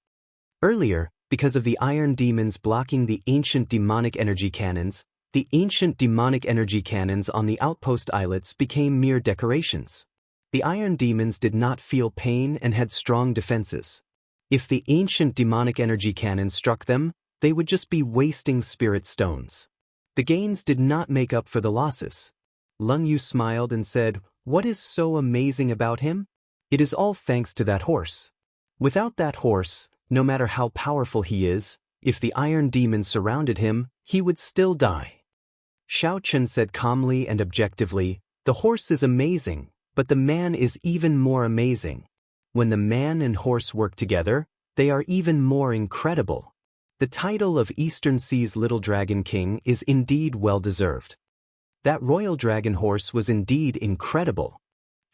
Earlier, because of the Iron Demons blocking the ancient demonic energy cannons, the ancient demonic energy cannons on the outpost islets became mere decorations. The Iron Demons did not feel pain and had strong defenses. If the ancient demonic energy cannons struck them, they would just be wasting spirit stones. The gains did not make up for the losses. Lung Yu smiled and said, "What is so amazing about him? It is all thanks to that horse. Without that horse, no matter how powerful he is, if the Iron Demon surrounded him, he would still die." Xiao Chen said calmly and objectively, "The horse is amazing, but the man is even more amazing. When the man and horse work together, they are even more incredible. The title of Eastern Sea's Little Dragon King is indeed well-deserved." That royal dragon horse was indeed incredible.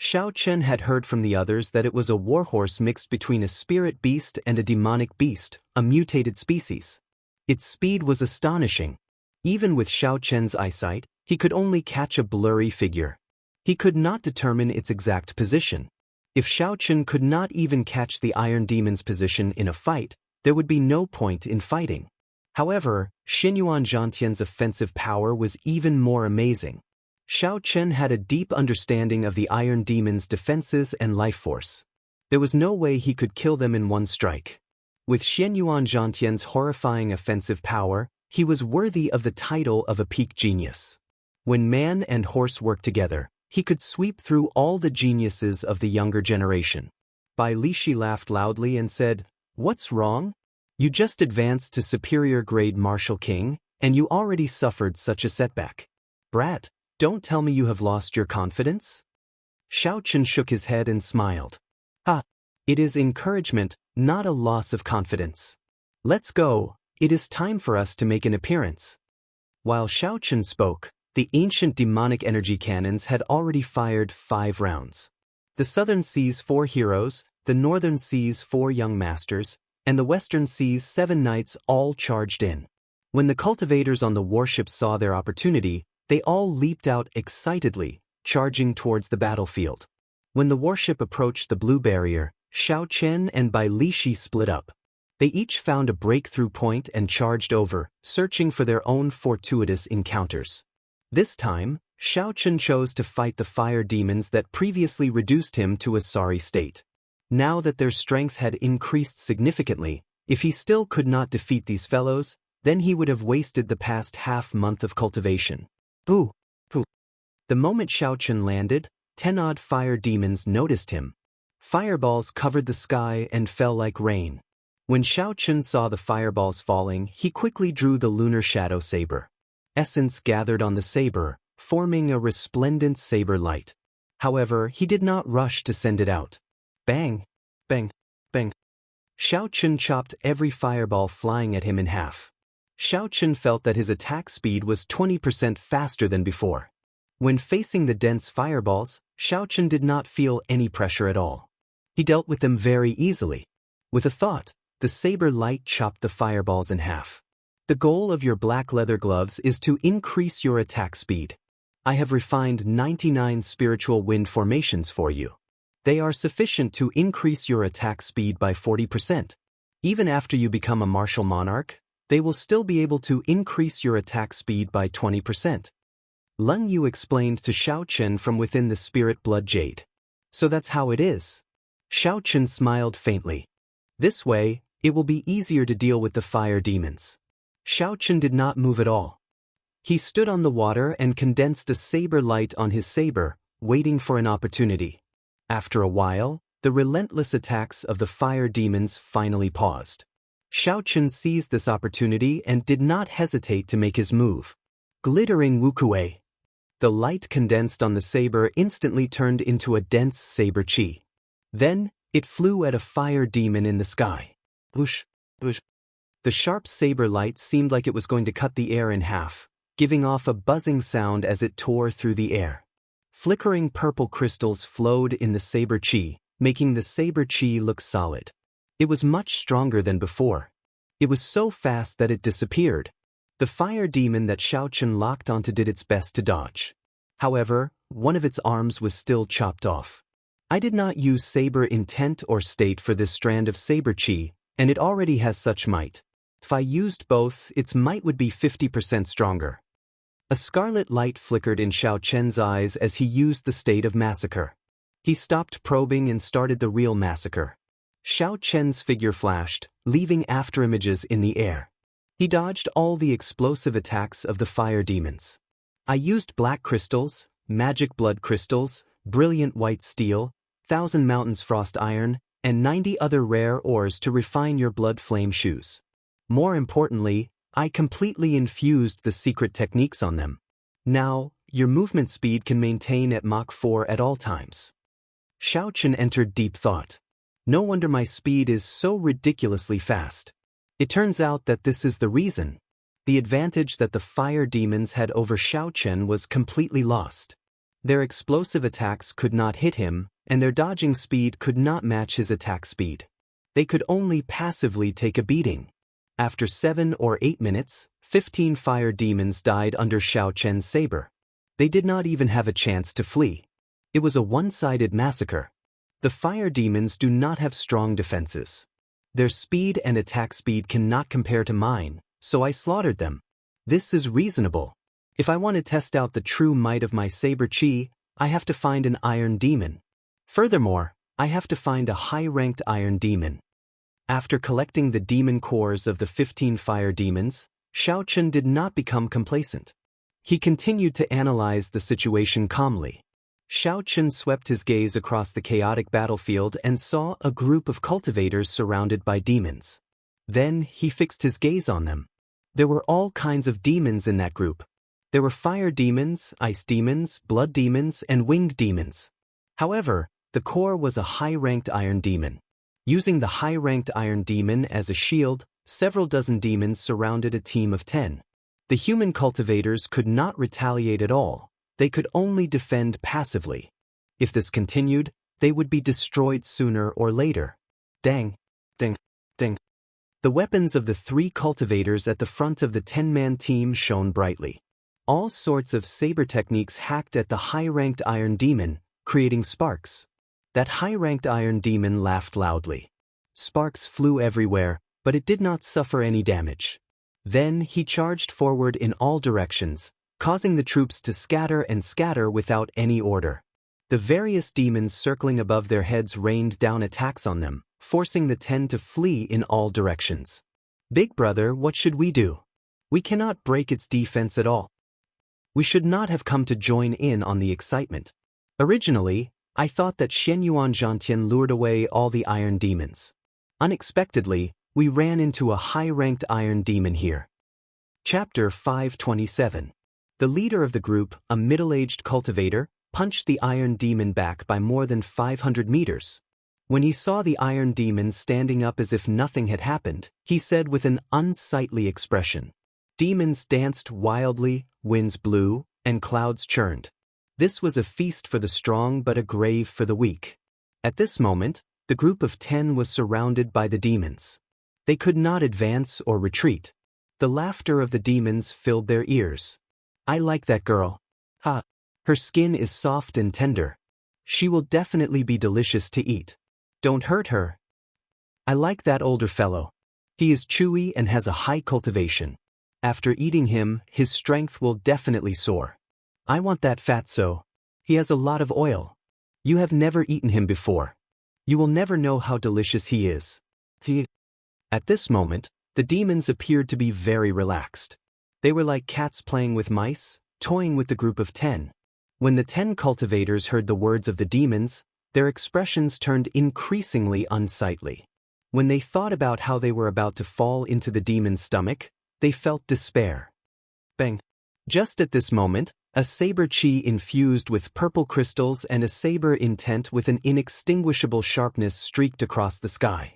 Xiao Chen had heard from the others that it was a warhorse mixed between a spirit beast and a demonic beast, a mutated species. Its speed was astonishing. Even with Xiao Chen's eyesight, he could only catch a blurry figure. He could not determine its exact position. If Xiao Chen could not even catch the Iron Demon's position in a fight, there would be no point in fighting. However, Xinyuan Zhantian's offensive power was even more amazing. Xiao Chen had a deep understanding of the Iron Demon's defenses and life force. There was no way he could kill them in one strike. With Xinyuan Zhantian's horrifying offensive power, he was worthy of the title of a peak genius. When man and horse worked together, he could sweep through all the geniuses of the younger generation. Bai Lishi laughed loudly and said, "What's wrong? You just advanced to superior grade Martial King, and you already suffered such a setback. Brat, don't tell me you have lost your confidence?" Xiao Chen shook his head and smiled. "Ah, it is encouragement, not a loss of confidence. Let's go, it is time for us to make an appearance." While Xiao Chen spoke, the ancient demonic energy cannons had already fired 5 rounds. The Southern Sea's 4 heroes, the Northern Sea's 4 young masters, and the Western Sea's 7 knights all charged in. When the cultivators on the warship saw their opportunity, they all leaped out excitedly, charging towards the battlefield. When the warship approached the blue barrier, Xiao Chen and Bai Lishi split up. They each found a breakthrough point and charged over, searching for their own fortuitous encounters. This time, Xiao Chen chose to fight the fire demons that previously reduced him to a sorry state. Now that their strength had increased significantly, if he still could not defeat these fellows, then he would have wasted the past half-month of cultivation. Boo! Boo! The moment Xiao Chen landed, 10 odd fire demons noticed him. Fireballs covered the sky and fell like rain. When Xiao Chen saw the fireballs falling, he quickly drew the lunar shadow saber. Essence gathered on the saber, forming a resplendent saber light. However, he did not rush to send it out. Bang! Bang! Bang! Xiao Chen chopped every fireball flying at him in half. Xiao Chen felt that his attack speed was 20% faster than before. When facing the dense fireballs, Xiao Chen did not feel any pressure at all. He dealt with them very easily. With a thought, the saber light chopped the fireballs in half. The goal of your black leather gloves is to increase your attack speed. I have refined 99 spiritual wind formations for you. They are sufficient to increase your attack speed by 40%. Even after you become a martial monarch, they will still be able to increase your attack speed by 20%. Lung Yu explained to Xiao Chen from within the spirit blood jade. So that's how it is. Xiao Chen smiled faintly. This way, it will be easier to deal with the fire demons. Xiao Chen did not move at all. He stood on the water and condensed a saber light on his saber, waiting for an opportunity. After a while, the relentless attacks of the fire demons finally paused. Xiao Chen seized this opportunity and did not hesitate to make his move. Glittering Wukue. The light condensed on the saber instantly turned into a dense saber chi. Then, it flew at a fire demon in the sky. Whoosh, whoosh. The sharp saber light seemed like it was going to cut the air in half, giving off a buzzing sound as it tore through the air. Flickering purple crystals flowed in the saber chi, making the saber chi look solid. It was much stronger than before. It was so fast that it disappeared. The fire demon that Xiao Chen locked onto did its best to dodge. However, one of its arms was still chopped off. I did not use saber intent or state for this strand of saber chi, and it already has such might. If I used both, its might would be 50% stronger. A scarlet light flickered in Xiao Chen's eyes as he used the state of massacre. He stopped probing and started the real massacre. Xiao Chen's figure flashed, leaving afterimages in the air. He dodged all the explosive attacks of the fire demons. I used black crystals, magic blood crystals, brilliant white steel, 1,000 mountains frost iron, and 90 other rare ores to refine your blood flame shoes. More importantly, I completely infused the secret techniques on them. Now, your movement speed can maintain at Mach 4 at all times. Xiao Chen entered deep thought. No wonder my speed is so ridiculously fast. It turns out that this is the reason. The advantage that the fire demons had over Xiao Chen was completely lost. Their explosive attacks could not hit him, and their dodging speed could not match his attack speed. They could only passively take a beating. After 7 or 8 minutes, 15 fire demons died under Xiao Chen's saber. They did not even have a chance to flee. It was a one-sided massacre. The fire demons do not have strong defenses. Their speed and attack speed cannot compare to mine, so I slaughtered them. This is reasonable. If I want to test out the true might of my saber chi, I have to find an iron demon. Furthermore, I have to find a high-ranked iron demon. After collecting the demon cores of the 15 fire demons, Xiao Chen did not become complacent. He continued to analyze the situation calmly. Xiao Chen swept his gaze across the chaotic battlefield and saw a group of cultivators surrounded by demons. Then he fixed his gaze on them. There were all kinds of demons in that group. There were fire demons, ice demons, blood demons, and winged demons. However, the core was a high-ranked iron demon. Using the high-ranked iron demon as a shield, several dozen demons surrounded a team of 10. The human cultivators could not retaliate at all. They could only defend passively. If this continued, they would be destroyed sooner or later. Dang, ding, ding. The weapons of the 3 cultivators at the front of the 10-man team shone brightly. All sorts of saber techniques hacked at the high-ranked iron demon, creating sparks. That high-ranked iron demon laughed loudly. Sparks flew everywhere, but it did not suffer any damage. Then he charged forward in all directions, causing the troops to scatter and scatter without any order. The various demons circling above their heads rained down attacks on them, forcing the 10 to flee in all directions. Big brother, what should we do? We cannot break its defense at all. We should not have come to join in on the excitement. Originally, I thought that Shenyuan Zhantian lured away all the iron demons. Unexpectedly, we ran into a high-ranked iron demon here. Chapter 527. The leader of the group, a middle-aged cultivator, punched the iron demon back by more than 500 meters. When he saw the iron demon standing up as if nothing had happened, he said with an unsightly expression. Demons danced wildly, winds blew, and clouds churned. This was a feast for the strong but a grave for the weak. At this moment, the group of 10 was surrounded by the demons. They could not advance or retreat. The laughter of the demons filled their ears. I like that girl. Ha! Her skin is soft and tender. She will definitely be delicious to eat. Don't hurt her. I like that older fellow. He is chewy and has a high cultivation. After eating him, his strength will definitely soar. I want that fatso. He has a lot of oil. You have never eaten him before. You will never know how delicious he is. At this moment, the demons appeared to be very relaxed. They were like cats playing with mice, toying with the group of 10. When the 10 cultivators heard the words of the demons, their expressions turned increasingly unsightly. When they thought about how they were about to fall into the demon's stomach, they felt despair. Bang! Just at this moment, a saber chi infused with purple crystals and a saber intent with an inextinguishable sharpness streaked across the sky.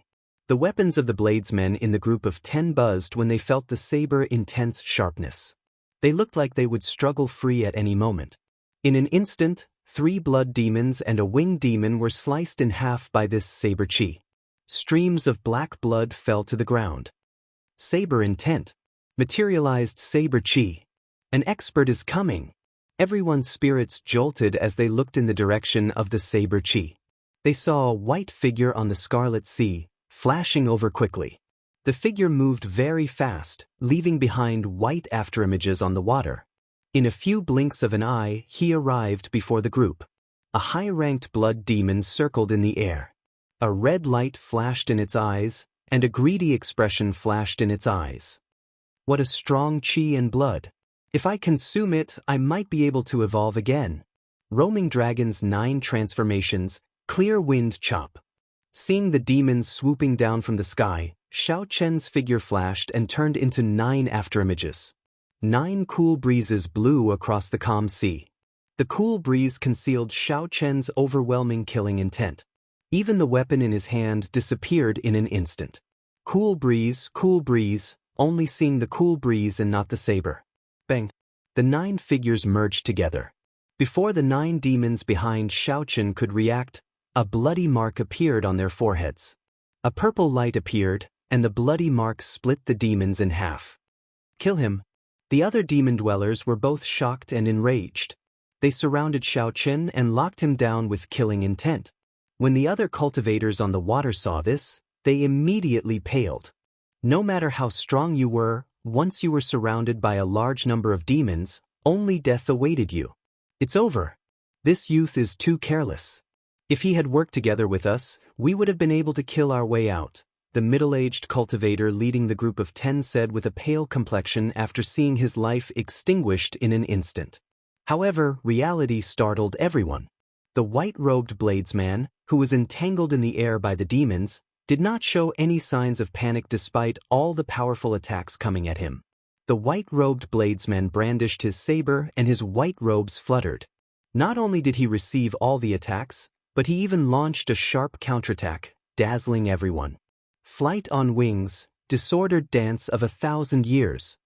The weapons of the bladesmen in the group of 10 buzzed when they felt the saber intense sharpness. They looked like they would struggle free at any moment. In an instant, 3 blood demons and a winged demon were sliced in half by this saber chi. Streams of black blood fell to the ground. Saber intent. Materialized saber chi. An expert is coming. Everyone's spirits jolted as they looked in the direction of the saber chi. They saw a white figure on the scarlet sea, flashing over quickly. The figure moved very fast, leaving behind white afterimages on the water. In a few blinks of an eye, he arrived before the group. A high-ranked blood demon circled in the air. A red light flashed in its eyes, and a greedy expression flashed in its eyes. What a strong chi and blood! If I consume it, I might be able to evolve again. Roaming Dragon's 9 transformations, Clear Wind Chop. Seeing the demons swooping down from the sky, Xiao Chen's figure flashed and turned into 9 afterimages. 9 cool breezes blew across the calm sea. The cool breeze concealed Xiao Chen's overwhelming killing intent. Even the weapon in his hand disappeared in an instant. Cool breeze, only seeing the cool breeze and not the saber. Bang! The 9 figures merged together. Before the 9 demons behind Xiao Chen could react, a bloody mark appeared on their foreheads. A purple light appeared, and the bloody mark split the demons in half. Kill him. The other demon dwellers were both shocked and enraged. They surrounded Xiao Chen and locked him down with killing intent. When the other cultivators on the water saw this, they immediately paled. No matter how strong you were, once you were surrounded by a large number of demons, only death awaited you. It's over. This youth is too careless. If he had worked together with us, we would have been able to kill our way out, the middle-aged cultivator leading the group of 10 said with a pale complexion after seeing his life extinguished in an instant. However, reality startled everyone. The white-robed bladesman, who was entangled in the air by the demons, did not show any signs of panic despite all the powerful attacks coming at him. The white-robed bladesman brandished his saber and his white robes fluttered. Not only did he receive all the attacks, but he even launched a sharp counterattack, dazzling everyone. Flight on wings, disordered dance of 1,000 years.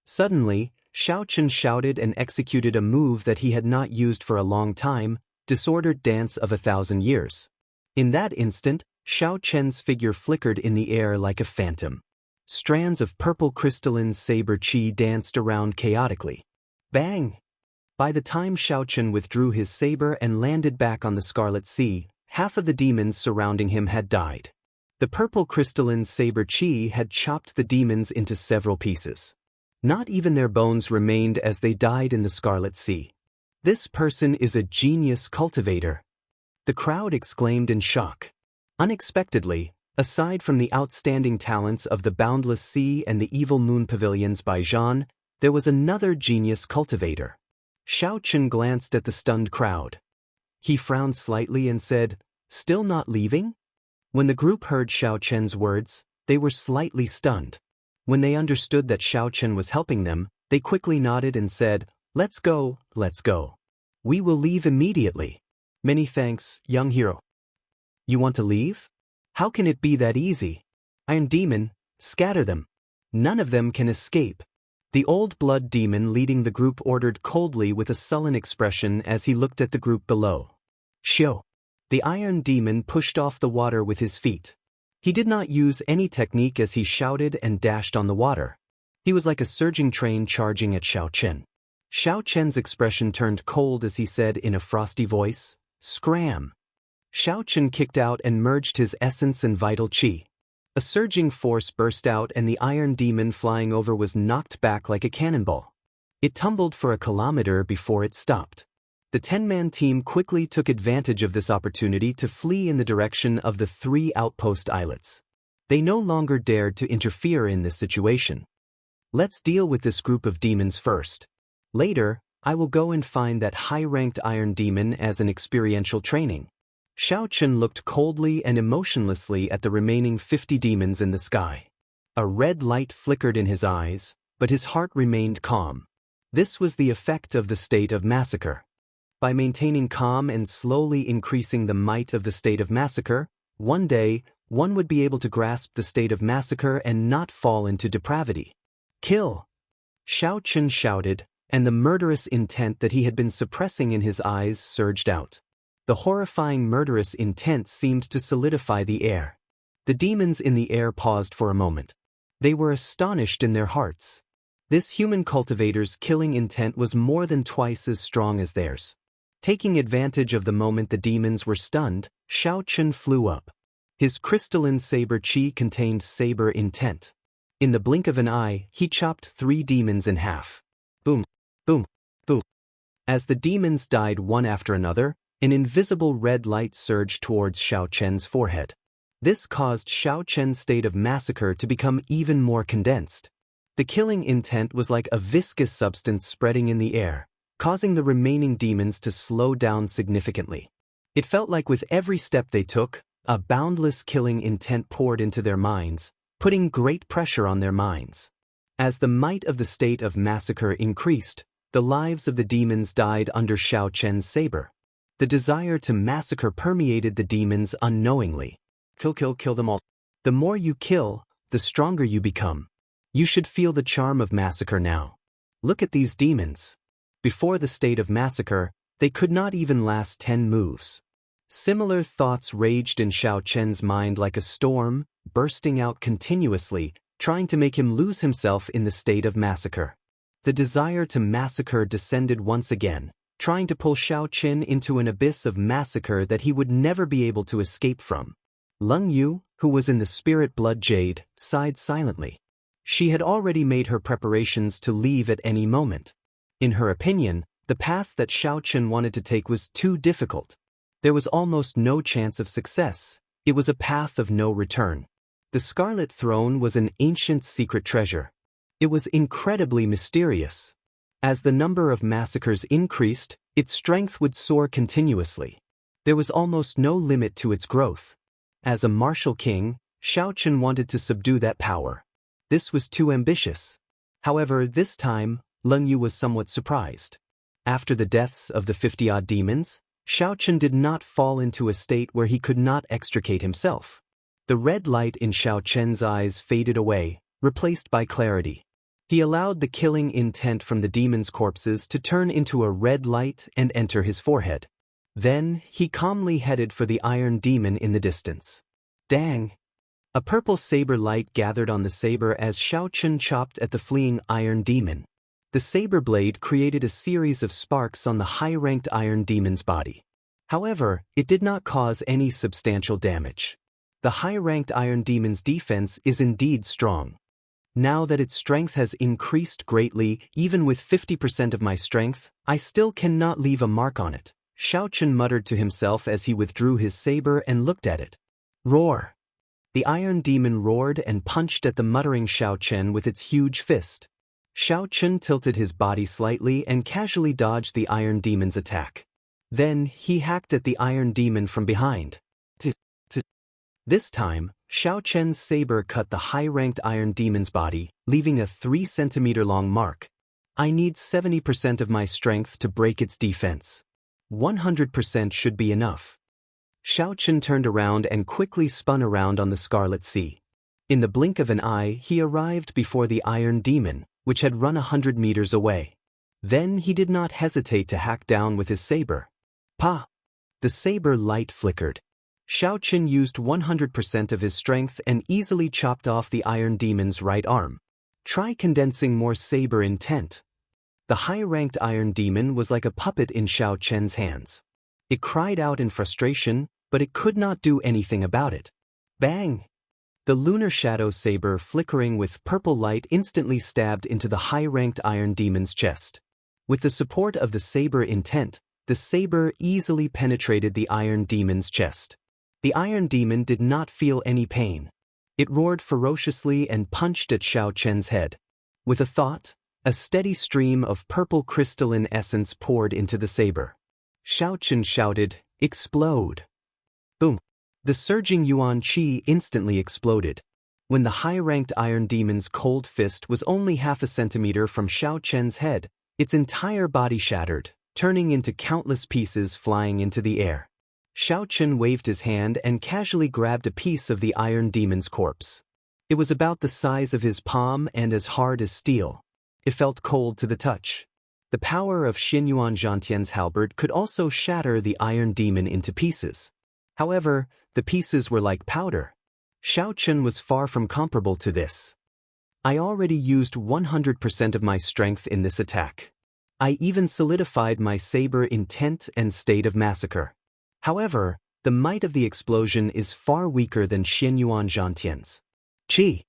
Suddenly, Xiao Chen shouted and executed a move that he had not used for a long time, disordered dance of 1,000 years. In that instant, Xiao Chen's figure flickered in the air like a phantom. Strands of purple crystalline saber chi danced around chaotically. Bang! By the time Xiao Chen withdrew his saber and landed back on the Scarlet Sea, half of the demons surrounding him had died. The purple crystalline saber chi had chopped the demons into several pieces. Not even their bones remained as they died in the Scarlet Sea. This person is a genius cultivator. The crowd exclaimed in shock. Unexpectedly, aside from the outstanding talents of the Boundless Sea and the Evil Moon Pavilions by Zhan, there was another genius cultivator. Xiao Chen glanced at the stunned crowd. He frowned slightly and said, "Still not leaving?" When the group heard Xiao Chen's words, they were slightly stunned. When they understood that Xiao Chen was helping them, they quickly nodded and said, let's go. We will leave immediately. Many thanks, young hero." "You want to leave? How can it be that easy? Iron Demon, scatter them. None of them can escape." The old blood demon leading the group ordered coldly with a sullen expression as he looked at the group below. "Shio." The iron demon pushed off the water with his feet. He did not use any technique as he shouted and dashed on the water. He was like a surging train charging at Xiao Chen. Xiao Chen's expression turned cold as he said in a frosty voice, "Scram." Xiao Chen kicked out and merged his essence and vital chi. A surging force burst out and the iron demon flying over was knocked back like a cannonball. It tumbled for a kilometer before it stopped. The 10-man team quickly took advantage of this opportunity to flee in the direction of the 3 outpost islets. They no longer dared to interfere in this situation. "Let's deal with this group of demons first. Later, I will go and find that high-ranked iron demon as an experiential training." Xiao Chen looked coldly and emotionlessly at the remaining 50 demons in the sky. A red light flickered in his eyes, but his heart remained calm. This was the effect of the state of massacre. By maintaining calm and slowly increasing the might of the state of massacre, one day, one would be able to grasp the state of massacre and not fall into depravity. "Kill!" Xiao Chen shouted, and the murderous intent that he had been suppressing in his eyes surged out. The horrifying murderous intent seemed to solidify the air. The demons in the air paused for a moment. They were astonished in their hearts. This human cultivator's killing intent was more than twice as strong as theirs. Taking advantage of the moment the demons were stunned, Shao Chun flew up. His crystalline saber chi contained saber intent. In the blink of an eye, he chopped 3 demons in half. Boom, boom, boom. As the demons died one after another, an invisible red light surged towards Shao Chen's forehead. This caused Shao Chen's state of massacre to become even more condensed. The killing intent was like a viscous substance spreading in the air, causing the remaining demons to slow down significantly. It felt like with every step they took, a boundless killing intent poured into their minds, putting great pressure on their minds. As the might of the state of massacre increased, the lives of the demons died under Shao Chen's saber. The desire to massacre permeated the demons unknowingly. Kill them all. The more you kill, the stronger you become. You should feel the charm of massacre now. Look at these demons. Before the state of massacre, they could not even last 10 moves. Similar thoughts raged in Shao Chen's mind like a storm, bursting out continuously, trying to make him lose himself in the state of massacre. The desire to massacre descended once again, trying to pull Shao Chen into an abyss of massacre that he would never be able to escape from. Leng Yu, who was in the spirit blood jade, sighed silently. She had already made her preparations to leave at any moment. In her opinion, the path that Shao Chen wanted to take was too difficult. There was almost no chance of success. It was a path of no return. The Scarlet Throne was an ancient secret treasure. It was incredibly mysterious. As the number of massacres increased, its strength would soar continuously. There was almost no limit to its growth. As a martial king, Shao Chen wanted to subdue that power. This was too ambitious. However, this time, Leng Yu was somewhat surprised. After the deaths of the 50-odd demons, Shao Chen did not fall into a state where he could not extricate himself. The red light in Shao Chen's eyes faded away, replaced by clarity. He allowed the killing intent from the demons' corpses to turn into a red light and enter his forehead. Then, he calmly headed for the iron demon in the distance. Dang! A purple saber light gathered on the saber as Shao Chen chopped at the fleeing iron demon. The saber blade created a series of sparks on the high-ranked iron demon's body. However, it did not cause any substantial damage. The high-ranked iron demon's defense is indeed strong. Now that its strength has increased greatly, even with 50% of my strength, I still cannot leave a mark on it, Shao Chen muttered to himself as he withdrew his saber and looked at it. Roar! The iron demon roared and punched at the muttering Shao Chen with its huge fist. Shao Chen tilted his body slightly and casually dodged the iron demon's attack. Then, he hacked at the iron demon from behind. This time, Shao Chen's saber cut the high-ranked iron demon's body, leaving a 3-centimeter-long mark. I need 70% of my strength to break its defense. 100% should be enough. Shao Chen turned around and quickly spun around on the Scarlet Sea. In the blink of an eye, he arrived before the iron demon, which had run 100 meters away. Then he did not hesitate to hack down with his saber. Pa! The saber light flickered. Shao Chen used 100% of his strength and easily chopped off the iron demon's right arm. Try condensing more saber intent. The high-ranked iron demon was like a puppet in Shao Chen's hands. It cried out in frustration, but it could not do anything about it. Bang! The lunar shadow saber flickering with purple light instantly stabbed into the high-ranked iron demon's chest. With the support of the saber intent, the saber easily penetrated the iron demon's chest. The iron demon did not feel any pain. It roared ferociously and punched at Shao Chen's head. With a thought, a steady stream of purple crystalline essence poured into the saber. Shao Chen shouted, "Explode!" Boom! The surging yuan qi instantly exploded. When the high-ranked iron demon's cold fist was only half a centimeter from Shao Chen's head, its entire body shattered, turning into countless pieces flying into the air. Shao Chen waved his hand and casually grabbed a piece of the iron demon's corpse. It was about the size of his palm and as hard as steel. It felt cold to the touch. The power of Xinyuan Zhantian's halberd could also shatter the iron demon into pieces. However, the pieces were like powder. Shao Chen was far from comparable to this. I already used 100% of my strength in this attack. I even solidified my saber intent and state of massacre. However, the might of the explosion is far weaker than Xianyuan Zhantian's. Qi.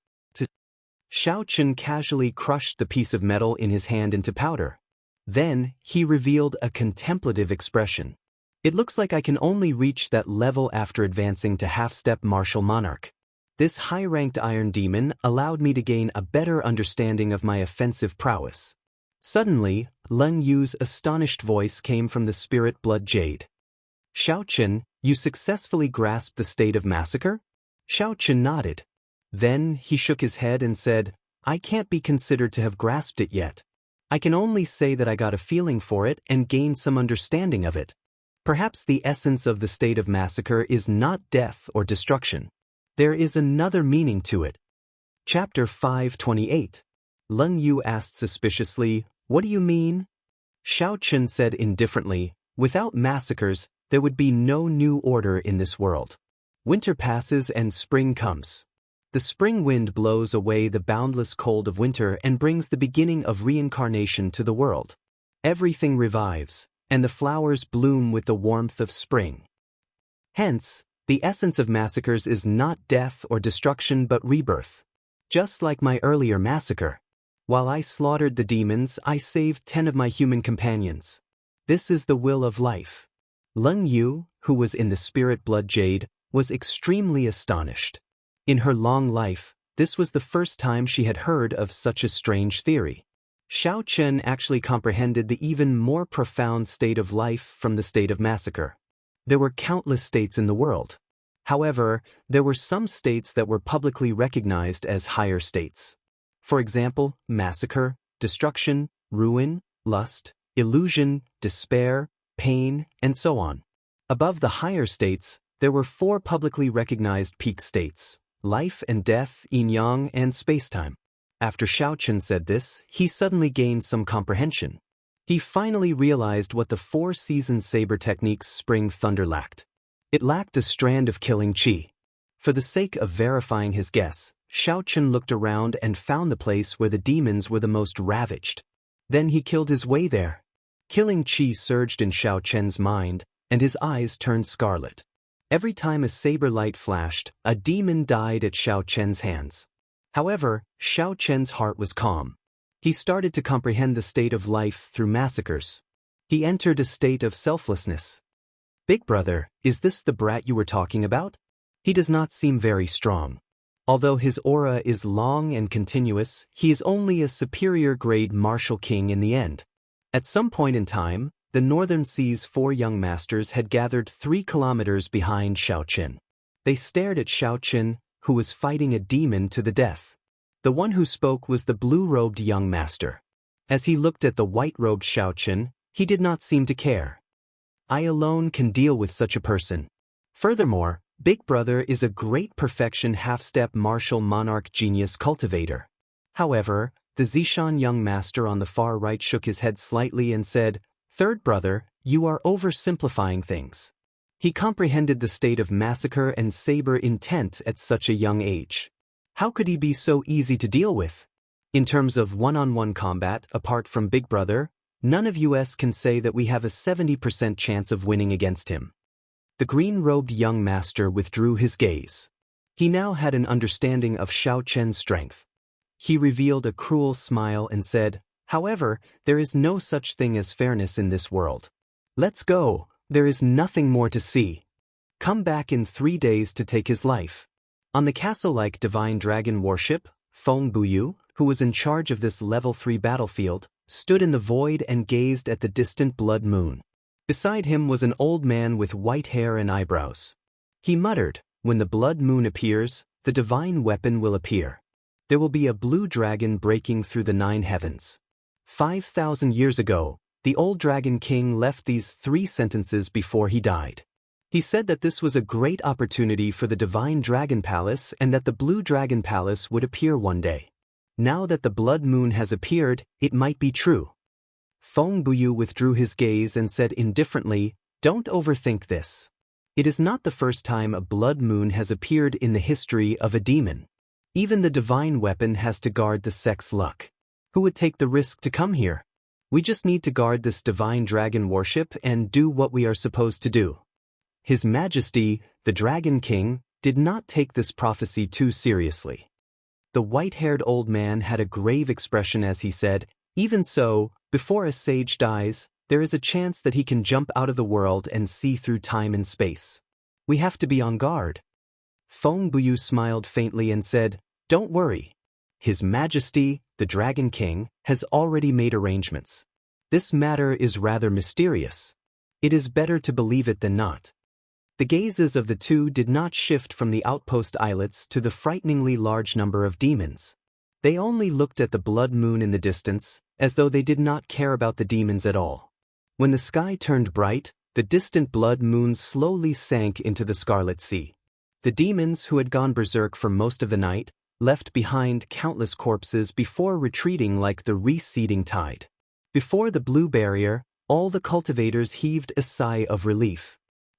Xiao Chen casually crushed the piece of metal in his hand into powder. Then, he revealed a contemplative expression. It looks like I can only reach that level after advancing to half-step martial monarch. This high-ranked iron demon allowed me to gain a better understanding of my offensive prowess. Suddenly, Leng Yu's astonished voice came from the spirit blood jade. Xiao Chen, you successfully grasped the state of massacre? Xiao Chen nodded. Then, he shook his head and said, I can't be considered to have grasped it yet. I can only say that I got a feeling for it and gained some understanding of it. Perhaps the essence of the state of massacre is not death or destruction. There is another meaning to it. Chapter 528. Leng Yu asked suspiciously, What do you mean? Xiao Chen said indifferently, Without massacres, there would be no new order in this world. Winter passes and spring comes. The spring wind blows away the boundless cold of winter and brings the beginning of reincarnation to the world. Everything revives, and the flowers bloom with the warmth of spring. Hence, the essence of massacres is not death or destruction but rebirth. Just like my earlier massacre. While I slaughtered the demons, I saved 10 of my human companions. This is the will of life. Leng Yu, who was in the spirit blood jade, was extremely astonished. In her long life, this was the first time she had heard of such a strange theory. Xiao Chen actually comprehended the even more profound state of life from the state of massacre. There were countless states in the world. However, there were some states that were publicly recognized as higher states. For example, massacre, destruction, ruin, lust, illusion, despair, pain, and so on. Above the higher states, there were 4 publicly recognized peak states: life and death, yin-yang, and spacetime. After Xiao Chen said this, he suddenly gained some comprehension. He finally realized what the 4-season saber technique's spring thunder lacked. It lacked a strand of killing qi. For the sake of verifying his guess, Xiao Chen looked around and found the place where the demons were the most ravaged. Then he killed his way there. Killing qi surged in Xiao Chen's mind, and his eyes turned scarlet. Every time a saber light flashed, a demon died at Xiao Chen's hands. However, Xiao Chen's heart was calm. He started to comprehend the state of life through massacres. He entered a state of selflessness. Big brother, is this the brat you were talking about? He does not seem very strong. Although his aura is long and continuous, he is only a superior grade martial king in the end. At some point in time, the Northern Sea's 4 young masters had gathered 3 kilometers behind Xiao Chen. They stared at Xiao Chen, who was fighting a demon to the death. The one who spoke was the blue-robed young master. As he looked at the white-robed Xiao Chen, he did not seem to care. I alone can deal with such a person. Furthermore, Big Brother is a great perfection half-step martial monarch genius cultivator. However, the Zishan young master on the far right shook his head slightly and said, Third brother, you are oversimplifying things. He comprehended the state of massacre and saber intent at such a young age. How could he be so easy to deal with? In terms of one-on-one combat, apart from Big Brother, none of us can say that we have a 70% chance of winning against him. The green-robed young master withdrew his gaze. He now had an understanding of Xiao Chen's strength. He revealed a cruel smile and said, However, there is no such thing as fairness in this world. Let's go, there is nothing more to see. Come back in 3 days to take his life. On the castle-like divine dragon warship, Feng Buyu, who was in charge of this level 3 battlefield, stood in the void and gazed at the distant blood moon. Beside him was an old man with white hair and eyebrows. He muttered, When the blood moon appears, the divine weapon will appear. There will be a blue dragon breaking through the 9 heavens. 5,000 years ago, the old dragon king left these 3 sentences before he died. He said that this was a great opportunity for the divine dragon palace and that the blue dragon palace would appear one day. Now that the blood moon has appeared, it might be true. Feng Buyu withdrew his gaze and said indifferently, Don't overthink this. It is not the first time a blood moon has appeared in the history of a demon. Even the divine weapon has to guard the sex luck. Who would take the risk to come here? We just need to guard this divine dragon worship and do what we are supposed to do. His Majesty, the Dragon King, did not take this prophecy too seriously. The white-haired old man had a grave expression as he said, "Even so, before a sage dies, there is a chance that he can jump out of the world and see through time and space. We have to be on guard." Feng Buyu smiled faintly and said, "Don't worry. His Majesty, the Dragon King, has already made arrangements. This matter is rather mysterious. It is better to believe it than not." The gazes of the two did not shift from the outpost islets to the frighteningly large number of demons. They only looked at the blood moon in the distance, as though they did not care about the demons at all. When the sky turned bright, the distant blood moon slowly sank into the Scarlet Sea. The demons, who had gone berserk for most of the night, left behind countless corpses before retreating like the receding tide. Before the blue barrier, all the cultivators heaved a sigh of relief.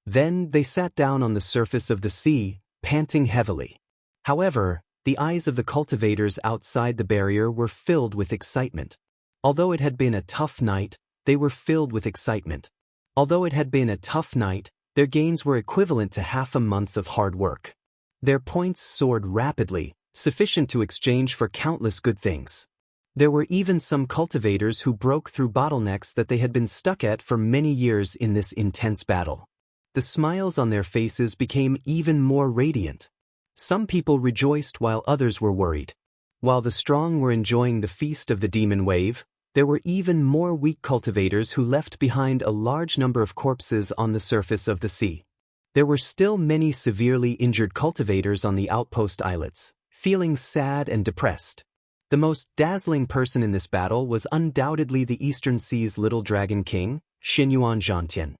Then they sat down on the surface of the sea, panting heavily. However, the eyes of the cultivators outside the barrier were filled with excitement. Although it had been a tough night, they were filled with excitement. Although it had been a tough night, their gains were equivalent to half a month of hard work. Their points soared rapidly, sufficient to exchange for countless good things. There were even some cultivators who broke through bottlenecks that they had been stuck at for many years in this intense battle. The smiles on their faces became even more radiant. Some people rejoiced while others were worried. While the strong were enjoying the feast of the demon wave, there were even more weak cultivators who left behind a large number of corpses on the surface of the sea. There were still many severely injured cultivators on the outpost islets, feeling sad and depressed. The most dazzling person in this battle was undoubtedly the Eastern Sea's little dragon king, Xinyuan Zhantian.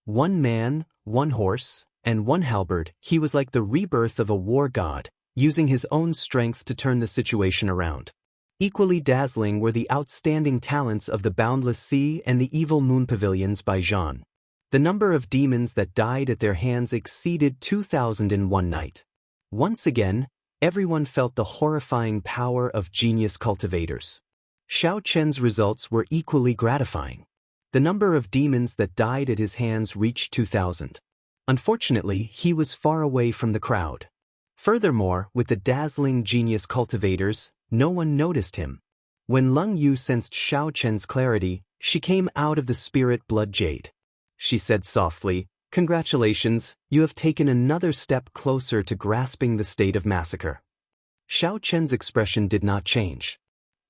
One man, one horse, and one halberd, he was like the rebirth of a war god, using his own strength to turn the situation around. Equally dazzling were the outstanding talents of the Boundless Sea and the Evil Moon Pavilions by Zhan. The number of demons that died at their hands exceeded 2,000 in one night. Once again, everyone felt the horrifying power of genius cultivators. Xiao Chen's results were equally gratifying. The number of demons that died at his hands reached 2,000. Unfortunately, he was far away from the crowd. Furthermore, with the dazzling genius cultivators, no one noticed him. When Leng Yu sensed Xiao Chen's clarity, she came out of the spirit blood jade. She said softly, "Congratulations, you have taken another step closer to grasping the state of massacre." Xiao Chen's expression did not change.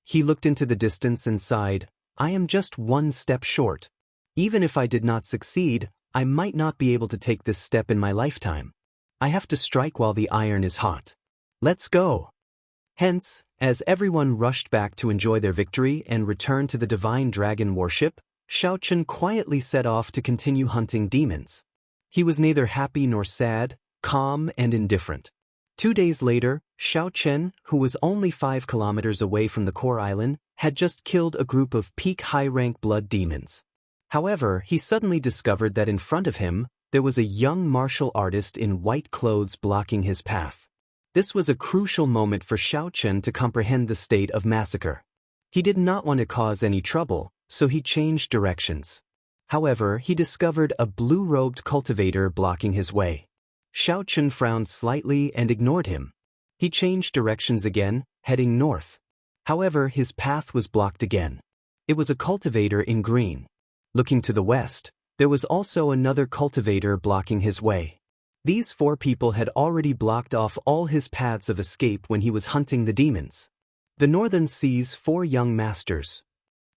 He looked into the distance and sighed, "I am just one step short. Even if I did not succeed, I might not be able to take this step in my lifetime. I have to strike while the iron is hot. Let's go." Hence, as everyone rushed back to enjoy their victory and return to the divine dragon worship, Xiao Chen quietly set off to continue hunting demons. He was neither happy nor sad, calm and indifferent. 2 days later, Xiao Chen, who was only 5 kilometers away from the core island, had just killed a group of peak high-rank blood demons. However, he suddenly discovered that in front of him, there was a young martial artist in white clothes blocking his path. This was a crucial moment for Xiao Chen to comprehend the state of massacre. He did not want to cause any trouble, so he changed directions. However, he discovered a blue-robed cultivator blocking his way. Xiao Chen frowned slightly and ignored him. He changed directions again, heading north. However, his path was blocked again. It was a cultivator in green. Looking to the west, there was also another cultivator blocking his way. These 4 people had already blocked off all his paths of escape when he was hunting the demons. The Northern Sea's 4 young masters.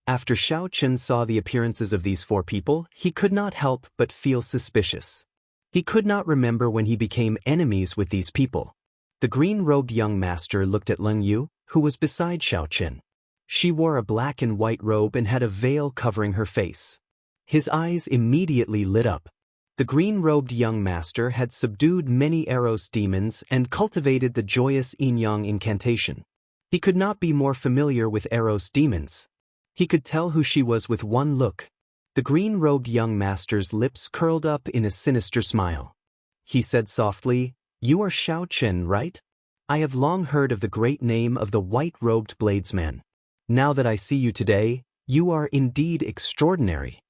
After Xiao Chen saw the appearances of these 4 people, he could not help but feel suspicious. He could not remember when he became enemies with these people. The green-robed young master looked at Leng Yu, who was beside Xiao Chen. She wore a black and white robe and had a veil covering her face. His eyes immediately lit up. The green-robed young master had subdued many Eros demons and cultivated the joyous yin-yang incantation. He could not be more familiar with Eros demons. He could tell who she was with one look. The green-robed young master's lips curled up in a sinister smile. He said softly, "You are Xiao Chen, right?" I have long heard of the great name of the white-robed bladesman. Now that I see you today, you are indeed extraordinary.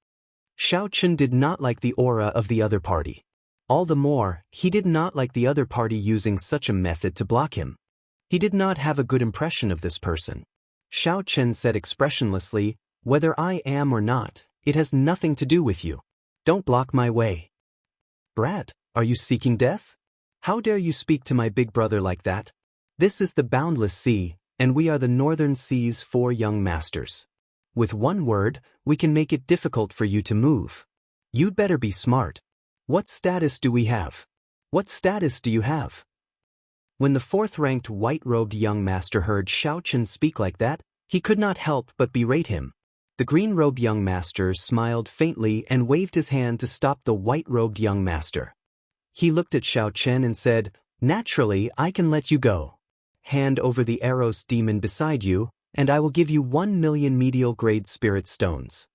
Xiao Chen did not like the aura of the other party. All the more, he did not like the other party using such a method to block him. He did not have a good impression of this person. Xiao Chen said expressionlessly, "Whether I am or not, it has nothing to do with you. Don't block my way." "Brat, are you seeking death? How dare you speak to my big brother like that? This is the boundless sea, and we are the northern sea's 4 young masters. With one word, we can make it difficult for you to move. You'd better be smart. What status do we have? What status do you have?" When the 4th-ranked white-robed young master heard Xiao Chen speak like that, he could not help but berate him. The green-robed young master smiled faintly and waved his hand to stop the white-robed young master. He looked at Xiao Chen and said, "Naturally, I can let you go. Hand over the Eros demon beside you, and I will give you 1 million medial-grade spirit stones."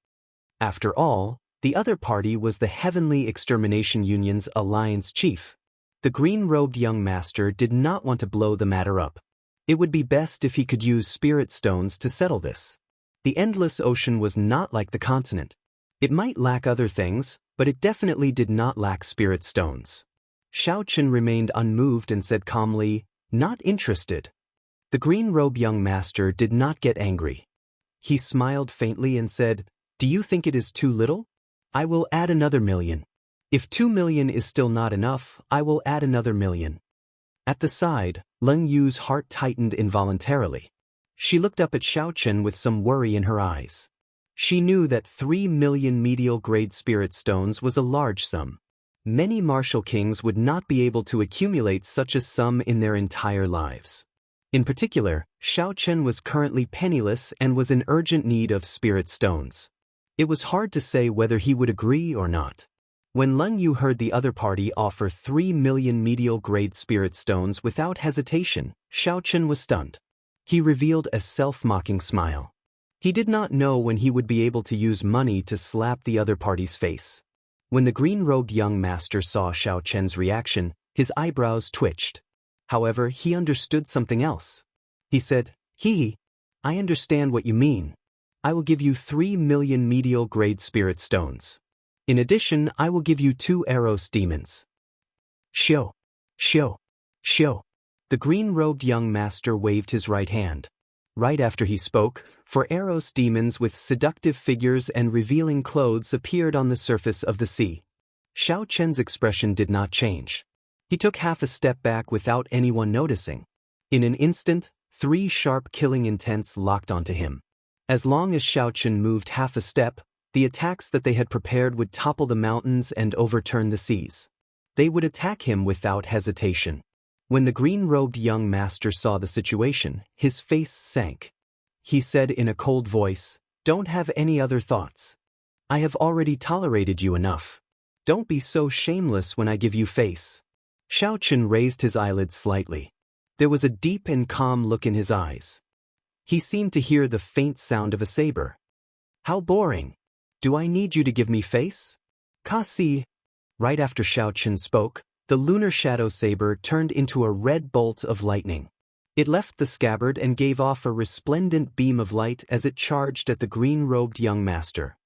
After all, the other party was the Heavenly Extermination Union's alliance chief. The green-robed young master did not want to blow the matter up. It would be best if he could use spirit stones to settle this. The endless ocean was not like the continent. It might lack other things, but it definitely did not lack spirit stones. Xiao Chen remained unmoved and said calmly, "Not interested." The green-robed young master did not get angry. He smiled faintly and said, "Do you think it is too little? I will add another million. If 2 million is still not enough, I will add another million." At the side, Leng Yu's heart tightened involuntarily. She looked up at Xiao Chen with some worry in her eyes. She knew that 3 million medial-grade spirit stones was a large sum. Many martial kings would not be able to accumulate such a sum in their entire lives. In particular, Xiao Chen was currently penniless and was in urgent need of spirit stones. It was hard to say whether he would agree or not. When Leng Yu heard the other party offer 3 million medial-grade spirit stones without hesitation, Xiao Chen was stunned. He revealed a self-mocking smile. He did not know when he would be able to use money to slap the other party's face. When the green-robed young master saw Xiao Chen's reaction, his eyebrows twitched. However, he understood something else. He said, I understand what you mean. I will give you 3 million medial-grade spirit stones. In addition, I will give you 2 Eros demons." Shio. The green-robed young master waved his right hand. Right after he spoke, 4 Eros demons with seductive figures and revealing clothes appeared on the surface of the sea. Xiao Chen's expression did not change. He took half a step back without anyone noticing. In an instant, 3 sharp killing intents locked onto him. As long as Xiao Chen moved half a step, the attacks that they had prepared would topple the mountains and overturn the seas. They would attack him without hesitation. When the green-robed young master saw the situation, his face sank. He said in a cold voice, "Don't have any other thoughts. I have already tolerated you enough. Don't be so shameless when I give you face." Xiao Chen raised his eyelids slightly. There was a deep and calm look in his eyes. He seemed to hear the faint sound of a saber. "How boring. Do I need you to give me face? Kasi." Right after Xiao Chen spoke, the lunar shadow saber turned into a red bolt of lightning. It left the scabbard and gave off a resplendent beam of light as it charged at the green-robed young master.